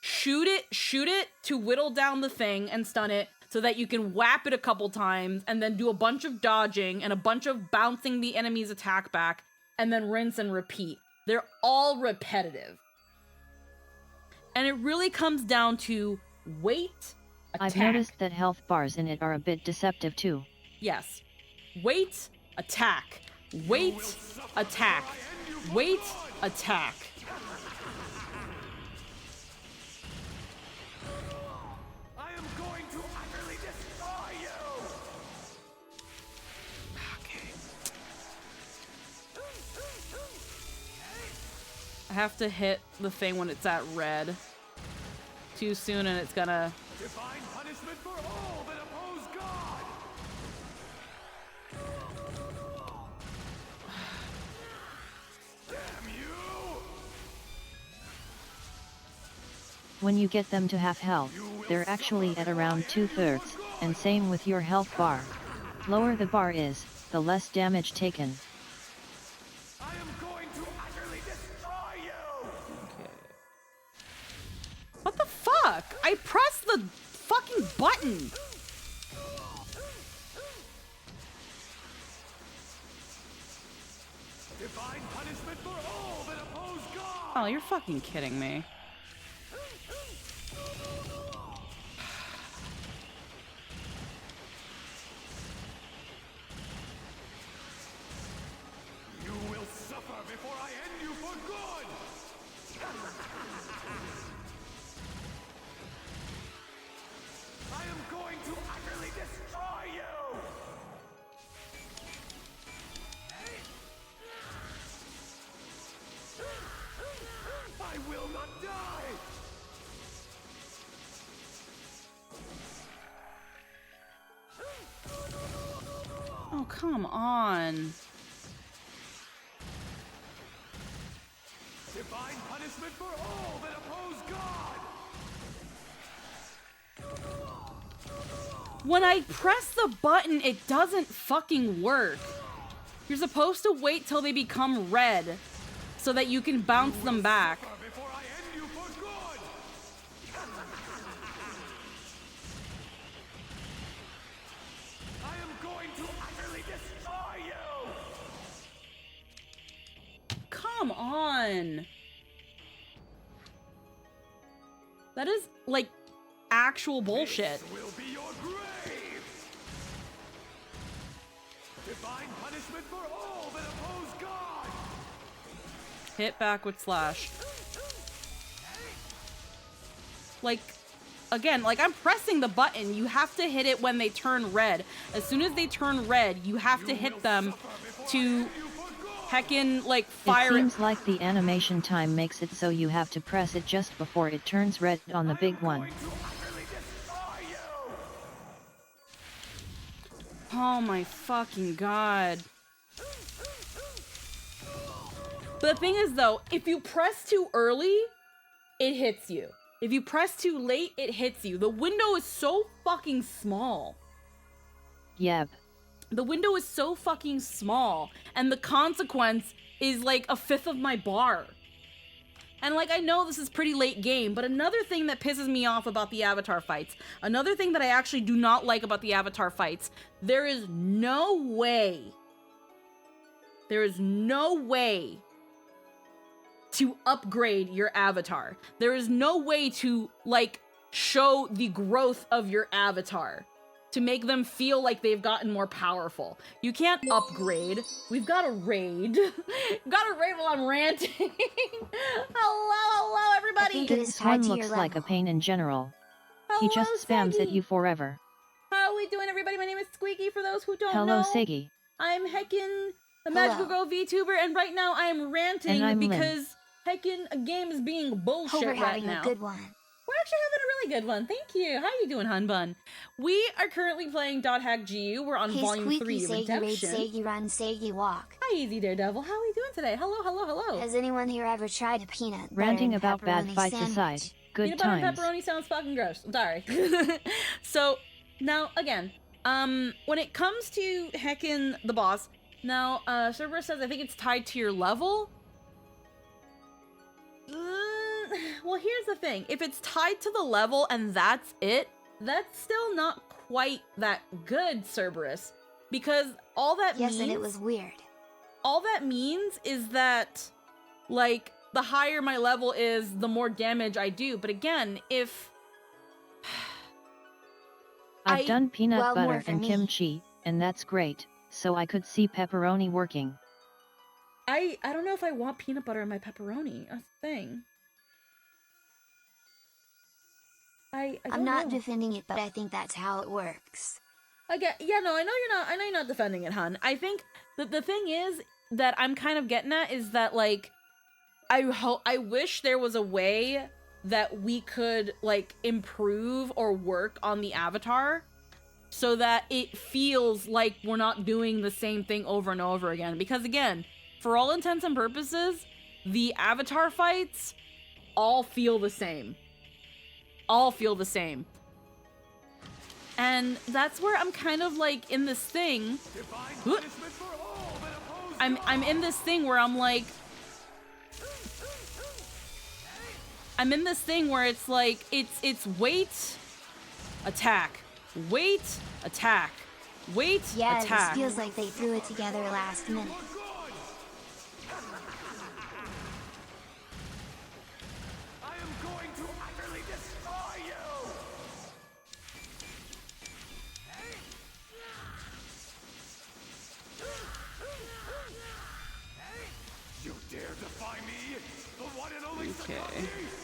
Shoot it to whittle down the thing and stun it so that you can whap it a couple times and then do a bunch of dodging and a bunch of bouncing the enemy's attack back and then rinse and repeat. They're all repetitive. And it really comes down to weight, attack. I've noticed that health bars in it are a bit deceptive too. Yes. Weight, attack. Weight, attack. Weight, attack. I am going to utterly destroy you! Okay. I have to hit the thing when it's at red. Too soon and it's gonna... Divine punishment for all that oppose God! Damn you! When you get them to half health, they're actually at around 2/3, and same with your health bar. Lower the bar is, the less damage taken. I am going to utterly destroy you! Okay. What the fuck? I pressed the fucking button! Divine punishment for all that oppose God! Oh, you're fucking kidding me. You will suffer before I end you for good! I am going to utterly destroy you! I will not die! Oh, come on. Divine punishment for all that oppose God! When I press the button, it doesn't fucking work. You're supposed to wait till they become red so that you can bounce them back. Before I end you for good! I am going to utterly destroy you! Come on. That is, like, actual bullshit. This will be your grave! Divine punishment for all that oppose God! Hit back with slash. Like, again, like, I'm pressing the button. You have to hit it when they turn red. As soon as they turn red, you have to hit them to heckin', like, fire it. Seems like the animation time makes it so you have to press it just before it turns red on the big one. Oh my fucking god. But the thing is, though, if you press too early, it hits you. If you press too late, it hits you. The window is so fucking small. Yep. The window is so fucking small, and the consequence is like 1/5 of my bar. And like, I know this is pretty late game, but another thing that pisses me off about the Avatar fights, another thing that I actually do not like about the Avatar fights, there is no way to upgrade your avatar. There is no way to, like, show the growth of your avatar to make them feel like they've gotten more powerful. You can't upgrade. We've got a raid. Got a raid while I'm ranting. hello, everybody. This one looks like a pain in general. He just spams at you forever. How are we doing, everybody? My name is Squeaky, for those who don't know. Hello, Segi. I'm heckin' the Magical Girl VTuber, and right now I am ranting And I'm Lynn. because heckin' a game is being bullshit Hope we're right having now. a good one. We're actually having a really good one. Thank you. How you doing, Hun Bun? We are currently playing Dot Hack GU. We're on Hey, Volume Squeaky, 3, Saggy Raid, Redemption. Saggy Run, Saggy Walk. Hi, Easy Daredevil. How are you doing today? Hello, hello, hello. Has anyone here ever tried a peanut butter Ranting and about bad pepperoni fights sandwich? aside, good Peanut butter and times. pepperoni sounds fucking gross. I'm sorry. So, now, again, when it comes to heckin' the boss, now, Cerberus says I think it's tied to your level. Well, here's the thing. If it's tied to the level and that's it, that's still not quite that good, Cerberus. Because all that means... Yes, and it was weird. All that means is that, like, the higher my level is, the more damage I do. But again, if... I've done peanut well, more butter for and me. kimchi, and that's great, so I could see pepperoni working. I don't know if I want peanut butter in my pepperoni. That's the thing. I don't I'm not know. defending it, but I think that's how it works. Yeah, no, I know you're not defending it, hun. I think that the thing is that I'm kind of getting at is that, like, I wish there was a way that we could, like, improve or work on the avatar so that it feels like we're not doing the same thing over and over again. Because again, for all intents and purposes, the avatar fights all feel the same. All feel the same. And that's where I'm kind of like in this thing. I'm in this thing where I'm like, I'm in this thing where it's like it's wait, attack, wait, attack, wait, Yeah, attack. it feels like they threw it together last minute. Okay,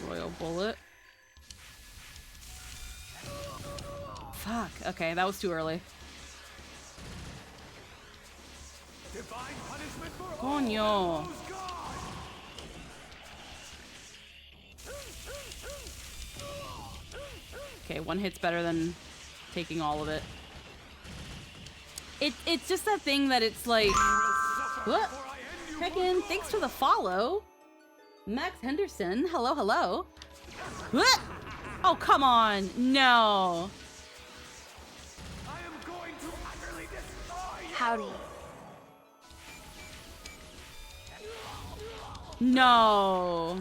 Royal Bullet. Fuck. Okay, that was too early. Coño. Okay, one hit's better than taking all of it. It's just that thing that it's like... What? Heckin', thanks for the follow. Max Henderson, hello, hello. What? Oh, come on. No. Howdy. No.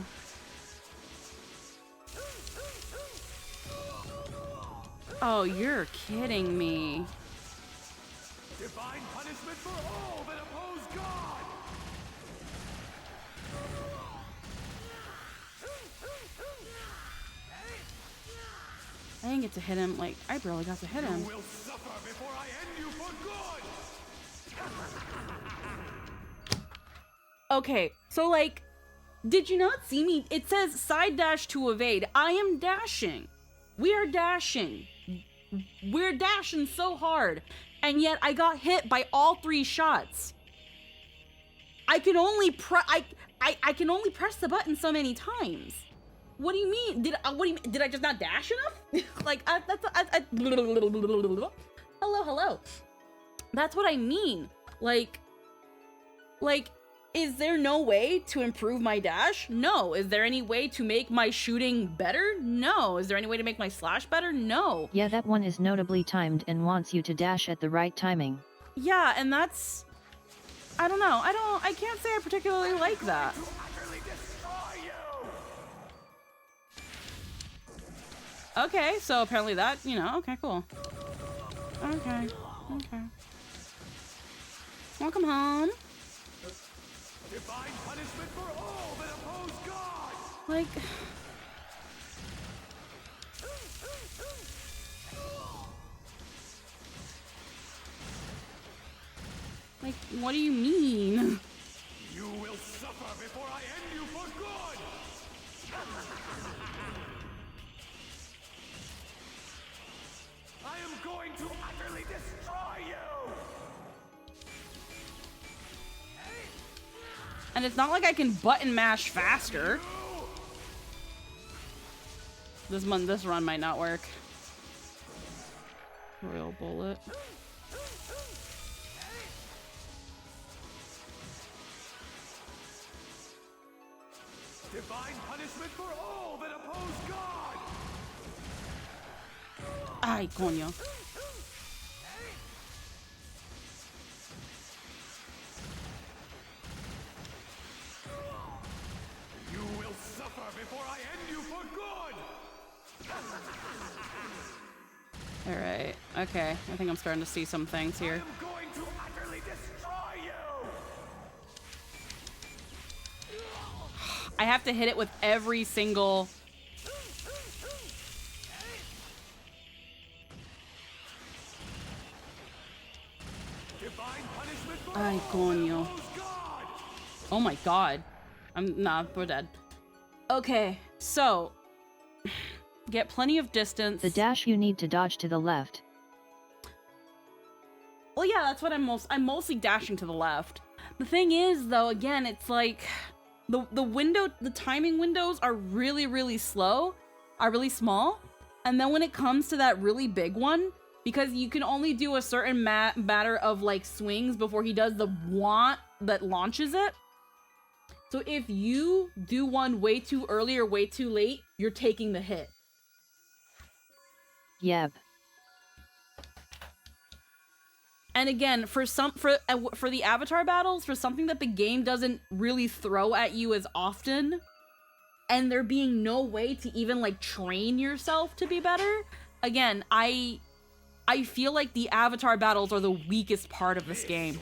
Oh, you're kidding me. Divine punishment for all that oppose God! I didn't get to hit him. Like, I barely got to hit him. You will suffer before I end you for good! Okay, so like, did you not see me? It says side dash to evade. I am dashing. We are dashing. We're dashing so hard. And yet I got hit by all 3 shots. I can only I can only press the button so many times. What do you mean? Did I just not dash enough? Like, hello. That's what I mean. Like, is there no way to improve my dash? No. Is there any way to make my shooting better? No. Is there any way to make my slash better? No. Yeah, that one is notably timed and wants you to dash at the right timing. Yeah, and that's... I don't know. I can't say I particularly like that. Okay, so apparently that, you know, okay, cool. Okay. Welcome home. Divine punishment for all that oppose God! Like... Like, what do you mean? You will suffer before I end you for good! I am going to utterly destroy you! And it's not like I can button mash faster. This run might not work. Royal bullet. Divine punishment for all that oppose God! Ay, coño. You will suffer before I end you for good! Alright, okay. I think I'm starting to see some things here. I'm going to utterly destroy you! I have to hit it with every single... Ay, coño. Oh my god. Nah, we're dead. Okay, so... Get plenty of distance. The dash you need to dodge to the left. Well, yeah, that's what I'm mostly dashing to the left. The thing is, though, again, it's like... The timing windows are really, really slow. Are really small. And then when it comes to that really big one... Because you can only do a certain matter of, like, swings before he does the want that launches it. So if you do one way too early or way too late, you're taking the hit. Yep. And again, for the avatar battles, for something that the game doesn't really throw at you as often, and there being no way to even, like, train yourself to be better, again, I feel like the avatar battles are the weakest part of this game.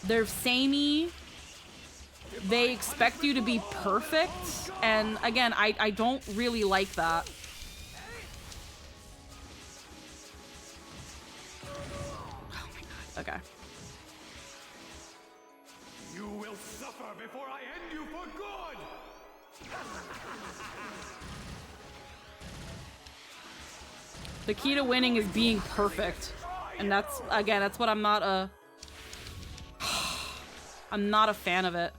They're samey. They expect you to be perfect. And again, I don't really like that. Oh my god. Okay. You will suffer before I end you for good! The key to winning is being perfect. And that's, again, that's what I'm not a fan of it.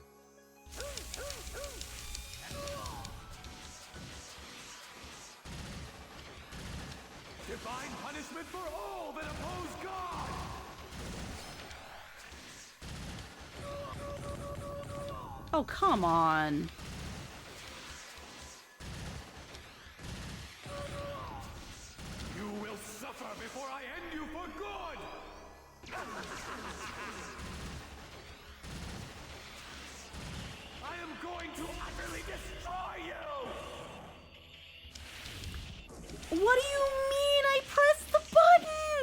Divine punishment for all that oppose God! Oh, come on. You will suffer before I end you for good! I am going to utterly destroy you! What do you mean? I pressed the button!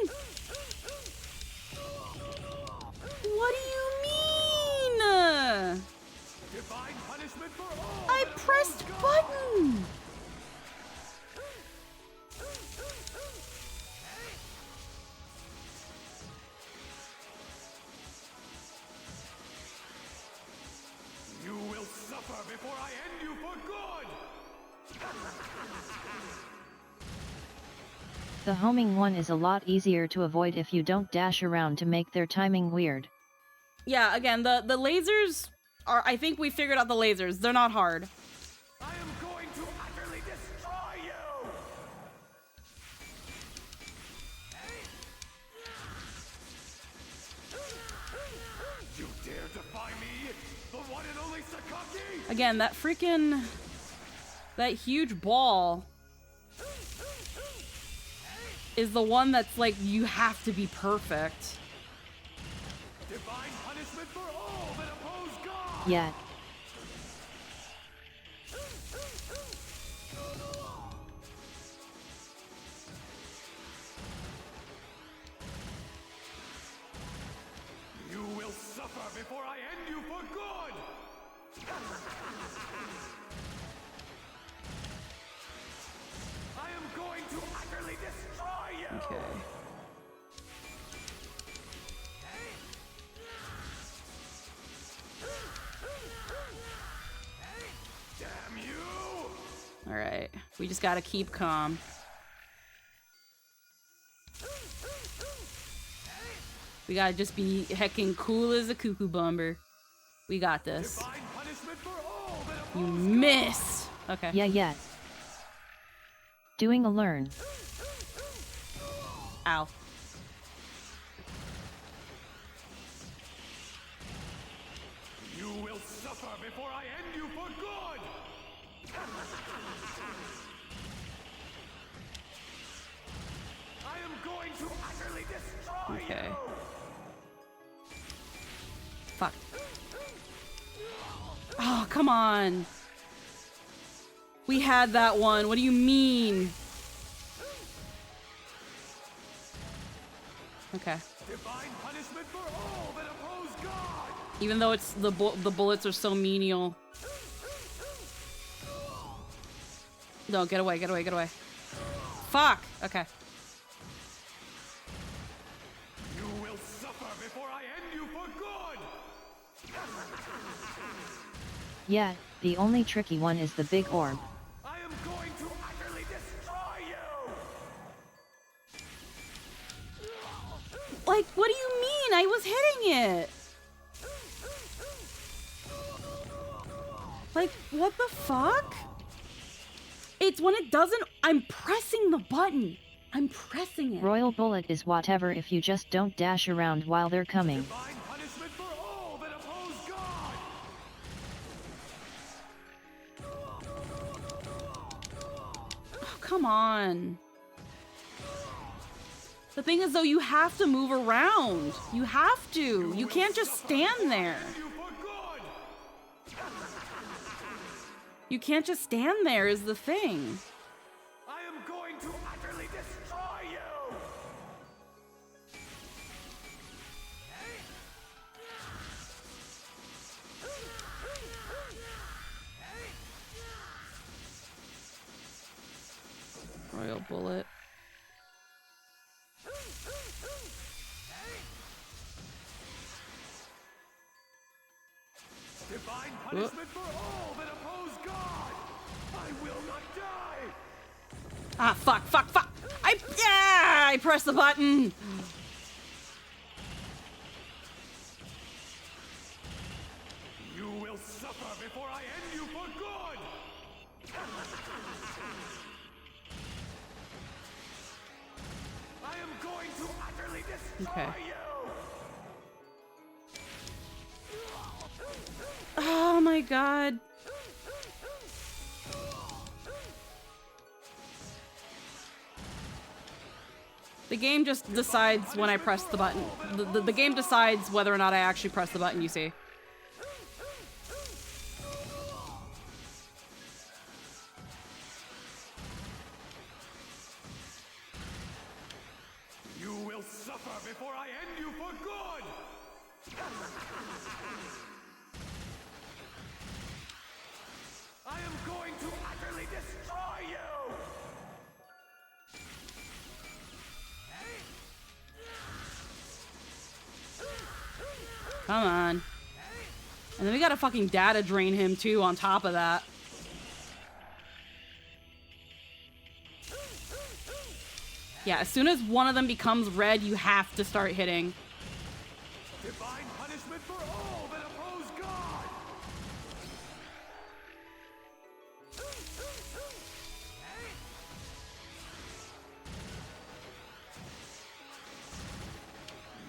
What do you mean? Divine punishment for all! I pressed button! You will suffer before I end you for good! The homing one is a lot easier to avoid if you don't dash around to make their timing weird. Yeah, again, the lasers are, I think we figured out the lasers. They're not hard. I am going to utterly destroy you! You dare defy me? The one and only Sakaki? Again, that freaking... That huge ball... is the one that's like, you have to be perfect. Divine punishment for all that oppose God! Yeah. You will suffer before I end you for good! I am going to utterly destroy you! Okay. Damn you! Alright. We just gotta keep calm. We gotta just be heckin' cool as a cuckoo bomber. We got this. You missed. Okay. Yeah. Doing a learn. Ow. You will suffer before I end you for good! I am going to utterly destroy Okay. you! Fuck. Oh, come on. We had that one. What do you mean? Okay. Divine punishment for all that oppose God! Even though it's the bullets are so menial. No, get away, get away, get away. Fuck. Okay. You will suffer before I end you for good! Yeah, the only tricky one is the big orb. I am going to utterly destroy you! Like, what do you mean? I was hitting it. Like, what the fuck? It's when it doesn't. I'm pressing the button. I'm pressing it. Royal Bullet is whatever if you just don't dash around while they're coming. Divine punishment for all that oppose God! Oh, come on. The thing is, though, you have to move around. You have to. You can't just stand there. You can't just stand there is the thing. I am going to utterly destroy you! Royal Bullet. Divine punishment for all that oppose God! I will not die! Ah, fuck. I pressed the button. You will suffer before I end you for good! I am going to utterly destroy Okay. you! Oh my god. The game just decides when I press the button. The game decides whether or not I actually press the button, you see. You will suffer before I end you for good! I am going to utterly destroy you! Come on. And then we gotta fucking data drain him too on top of that. Yeah, as soon as one of them becomes red, you have to start hitting. Divine punishment for all that oppose God!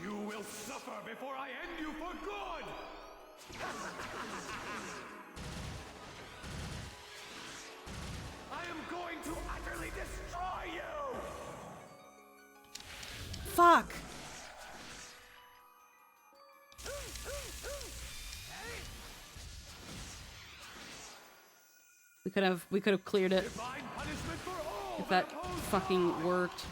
You will suffer before I end you for good! I am going to utterly destroy you! Fuck. We could have cleared it if that fucking worked.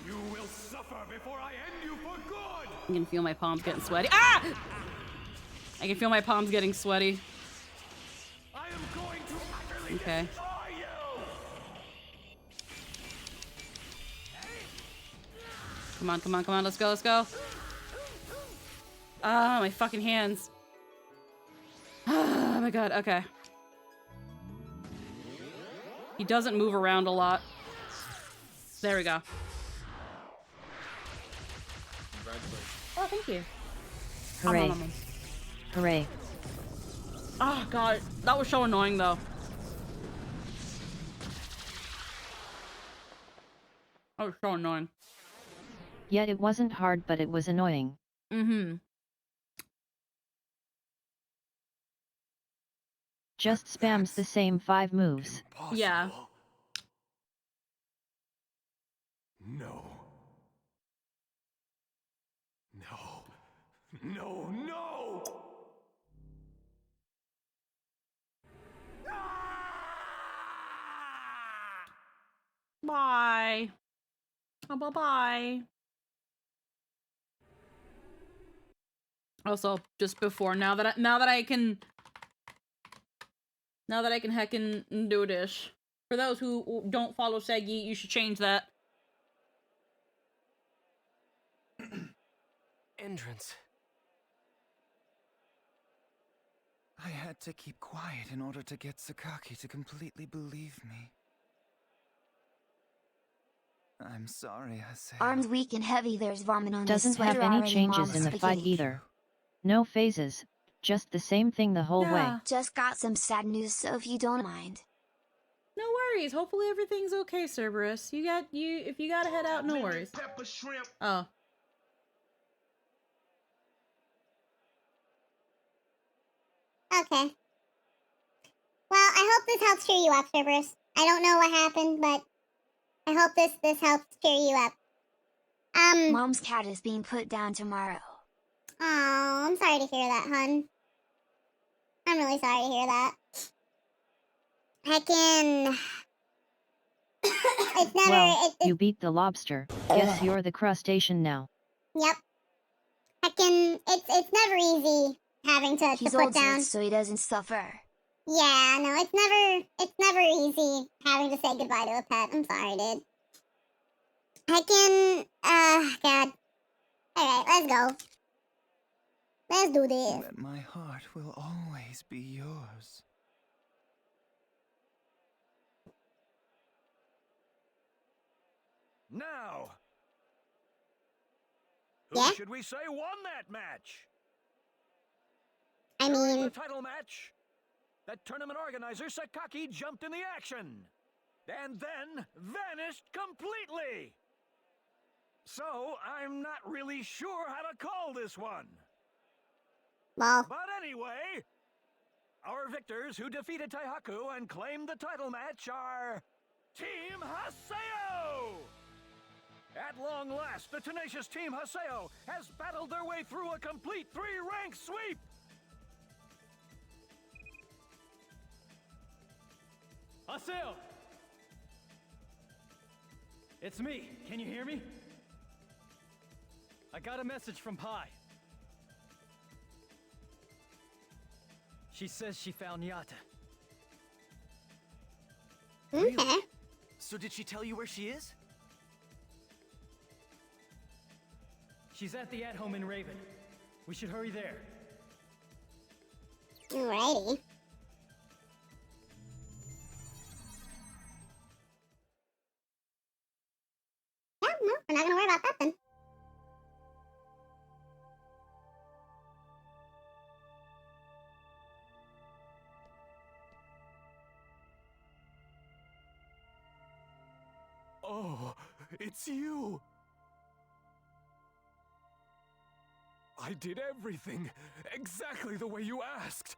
You will suffer before I end you for good! I can feel my palms getting sweaty. Ah! I can feel my palms getting sweaty. I am going to utterly Okay. destroy you! Come on, come on, come on. Let's go, let's go. Ah, my fucking hands. Oh my god, okay. He doesn't move around a lot. There we go. Oh, thank you. Hooray. Hooray. Oh, God. That was so annoying, though. That was so annoying. Yet it wasn't hard, but it was annoying. Mm-hmm. Just spams the same 5 moves. Yeah. No. No. No, no! Bye. Oh, bye-bye. Also, just before, now that I can heckin' do this. For those who don't follow Seggy, you should change that. Entrance. I had to keep quiet in order to get Sakaki to completely believe me. I'm sorry, Haseo. Arms weak and heavy, there's vomit on Doesn't his sweater have any already, changes Mom's in the fight spaghetti. either. No phases, just the same thing the whole way. Just got some sad news, so if you don't mind. No worries. Hopefully everything's okay, Cerberus. If you gotta head out, no worries. Pepper shrimp. Oh. Okay. Well, I hope this helps cheer you up, Cerberus. I don't know what happened, but I hope this helps cheer you up. Mom's cat is being put down tomorrow. Oh, I'm sorry to hear that, hun. I'm really sorry to hear that. Heckin'. It's never. Well, you beat the lobster. Guess you're the crustacean now. Yep. Heckin'. It's never easy having to He's put old down. so he doesn't suffer. Yeah, no, it's never easy having to say goodbye to a pet. I'm sorry, dude. Heckin'. God. Alright, let's go. Let's do this. But my heart will always be yours. Now, Yeah? who should we say won that match? I During mean, the title match, that tournament organizer Sakaki jumped in the action, and then vanished completely. So I'm not really sure how to call this one. well, But anyway, our victors who defeated Taihaku and claimed the title match are Team Haseo! At long last, the tenacious Team Haseo has battled their way through a complete 3-rank sweep! Haseo! It's me. Can you hear me? I got a message from Pai. She says she found Nyata. okay. So did she tell you where she is? She's at the at-home in Raven. We should hurry there. Alrighty. Yeah, no, we're not gonna worry about that then. Oh, it's you! I did everything exactly the way you asked.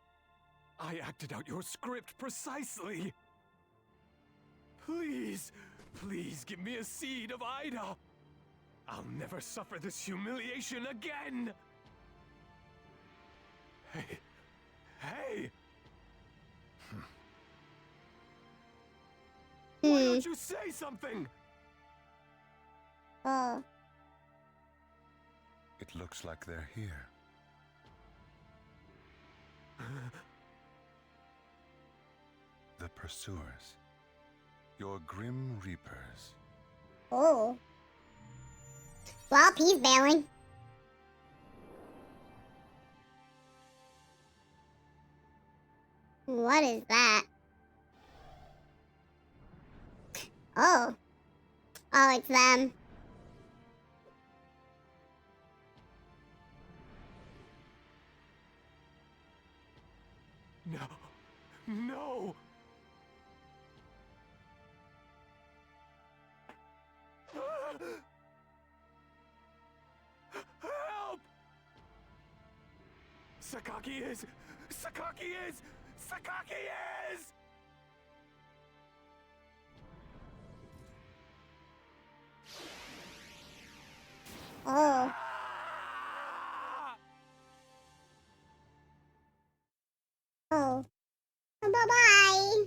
I acted out your script precisely. Please, please give me a seed of Ida. I'll never suffer this humiliation again. Hey, hey! Why don't you say something? Oh. It looks like they're here. The Pursuers. Your Grim Reapers. Oh. Well, he's bailing. What is that? Oh. Oh, it's them. No. No! Help! Sakaki is! Sakaki is! Sakaki is! Oh. Oh. Bye-bye.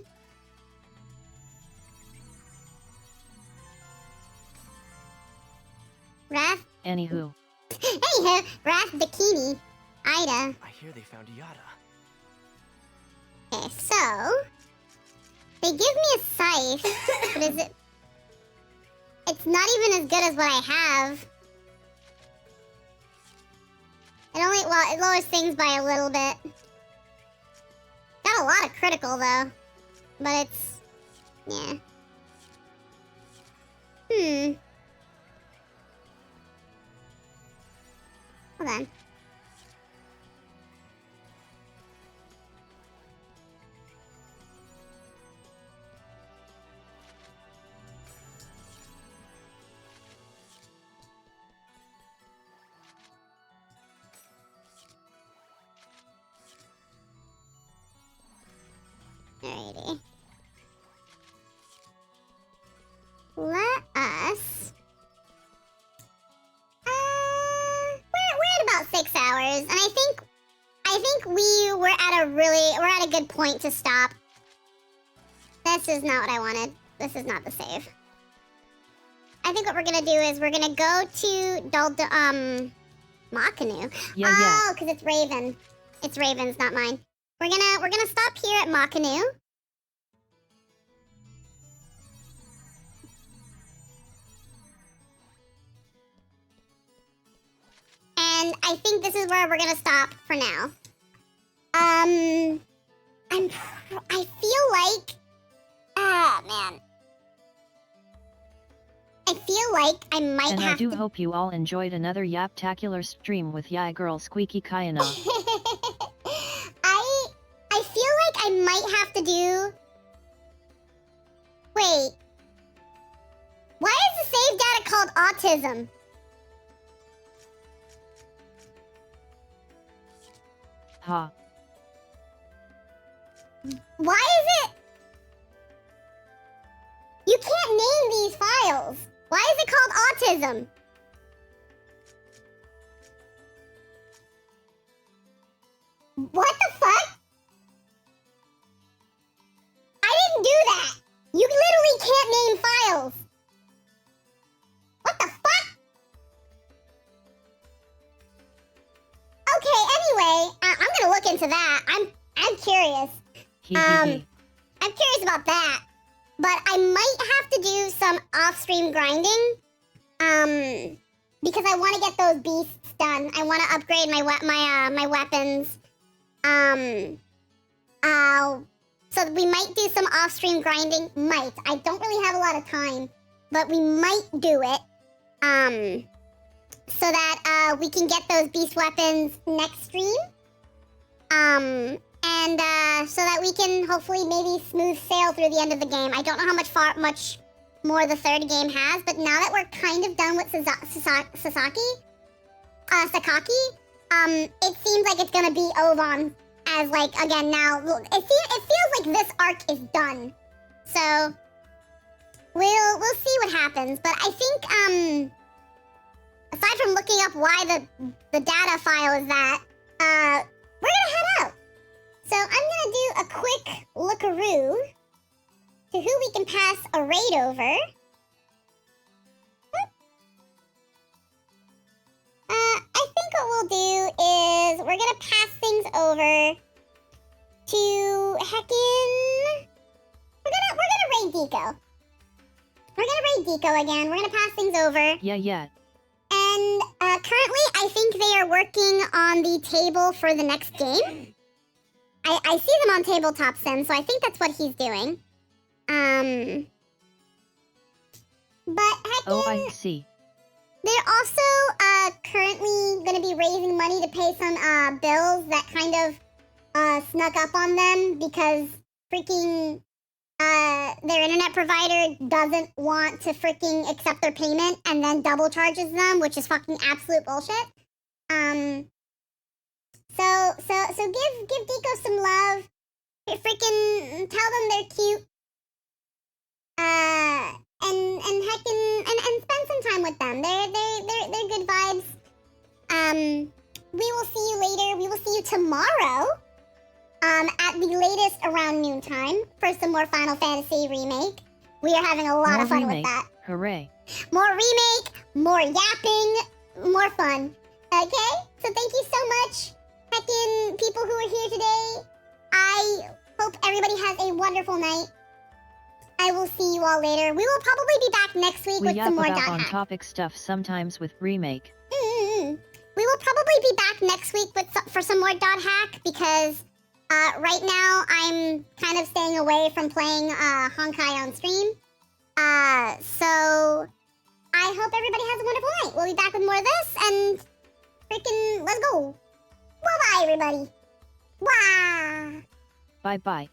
Wrath? Anywho. Anywho, Wrath, Bikini, Ida. I hear they found Yada. Okay, so... They give me a scythe, but is it... It's not even as good as what I have. It only... Well, it lowers things by a little bit. Got a lot of critical, though. But it's... Yeah. Hold on. Alrighty. Let us... We're at about 6 hours, and I think we're at a good point to stop. This is not what I wanted. This is not the save. I think what we're gonna do is we're gonna go to Makanu. Yeah. Oh, because it's Raven. It's Raven's, not mine. We're gonna stop here at Makanu. And I think this is where we're gonna stop for now. I feel like... Ah, man. I feel like I might And have I do to... hope you all enjoyed another Yaptacular stream with Yai Girl Squeaky Kayana. I feel like I might have to do... Wait. Why is the save data called autism? Ha. Why is it... You can't name these files. Why is it called autism? What the fuck? I didn't do that. You literally can't name files. What the fuck? Okay, anyway, I'm gonna look into that. I'm curious. I'm curious about that. But I might have to do some off-stream grinding. Because I want to get those beasts done. I want to upgrade my weapons. So we might do some off-stream grinding. Might. I don't really have a lot of time, but we might do it. So that we can get those beast weapons next stream. And so that we can hopefully maybe smooth sail through the end of the game. I don't know how much more the third game has, but now that we're kind of done with Sakaki, it seems like it's gonna be Ovon as like again now. It feels like this arc is done, so we'll see what happens. But I think aside from looking up why the data file is that, we're gonna head out. So I'm gonna do a quick lookaroo to who we can pass a raid over. I think what we'll do is we're gonna pass things over to heckin'... We're gonna raid Deco. We're gonna raid Deco again. We're gonna pass things over. Yeah. And currently, I think they are working on the table for the next game. I see them on Tabletop Sim, so I think that's what he's doing. But heckin', Oh, I see. they're also currently going to be raising money to pay some bills that kind of snuck up on them because freaking their internet provider doesn't want to freaking accept their payment and then double charges them, which is fucking absolute bullshit. So give Deco some love. Freaking tell them they're cute. And spend some time with them. They're good vibes. We will see you later. We will see you tomorrow. At the latest around noontime for some more Final Fantasy Remake. We are having a lot of fun with that. Hooray. More remake, more yapping, more fun. Okay? So thank you so much, heckin' people who are here today. I hope everybody has a wonderful night. I will see you all later. We will probably be back next week We with yap some more about dot on hack. topic stuff sometimes with Remake. We will probably be back next week for some more dot hack because right now I'm kind of staying away from playing Honkai on stream. So I hope everybody has a wonderful night. We'll be back with more of this and freaking let's go. Bye bye everybody. Wow. Bye bye.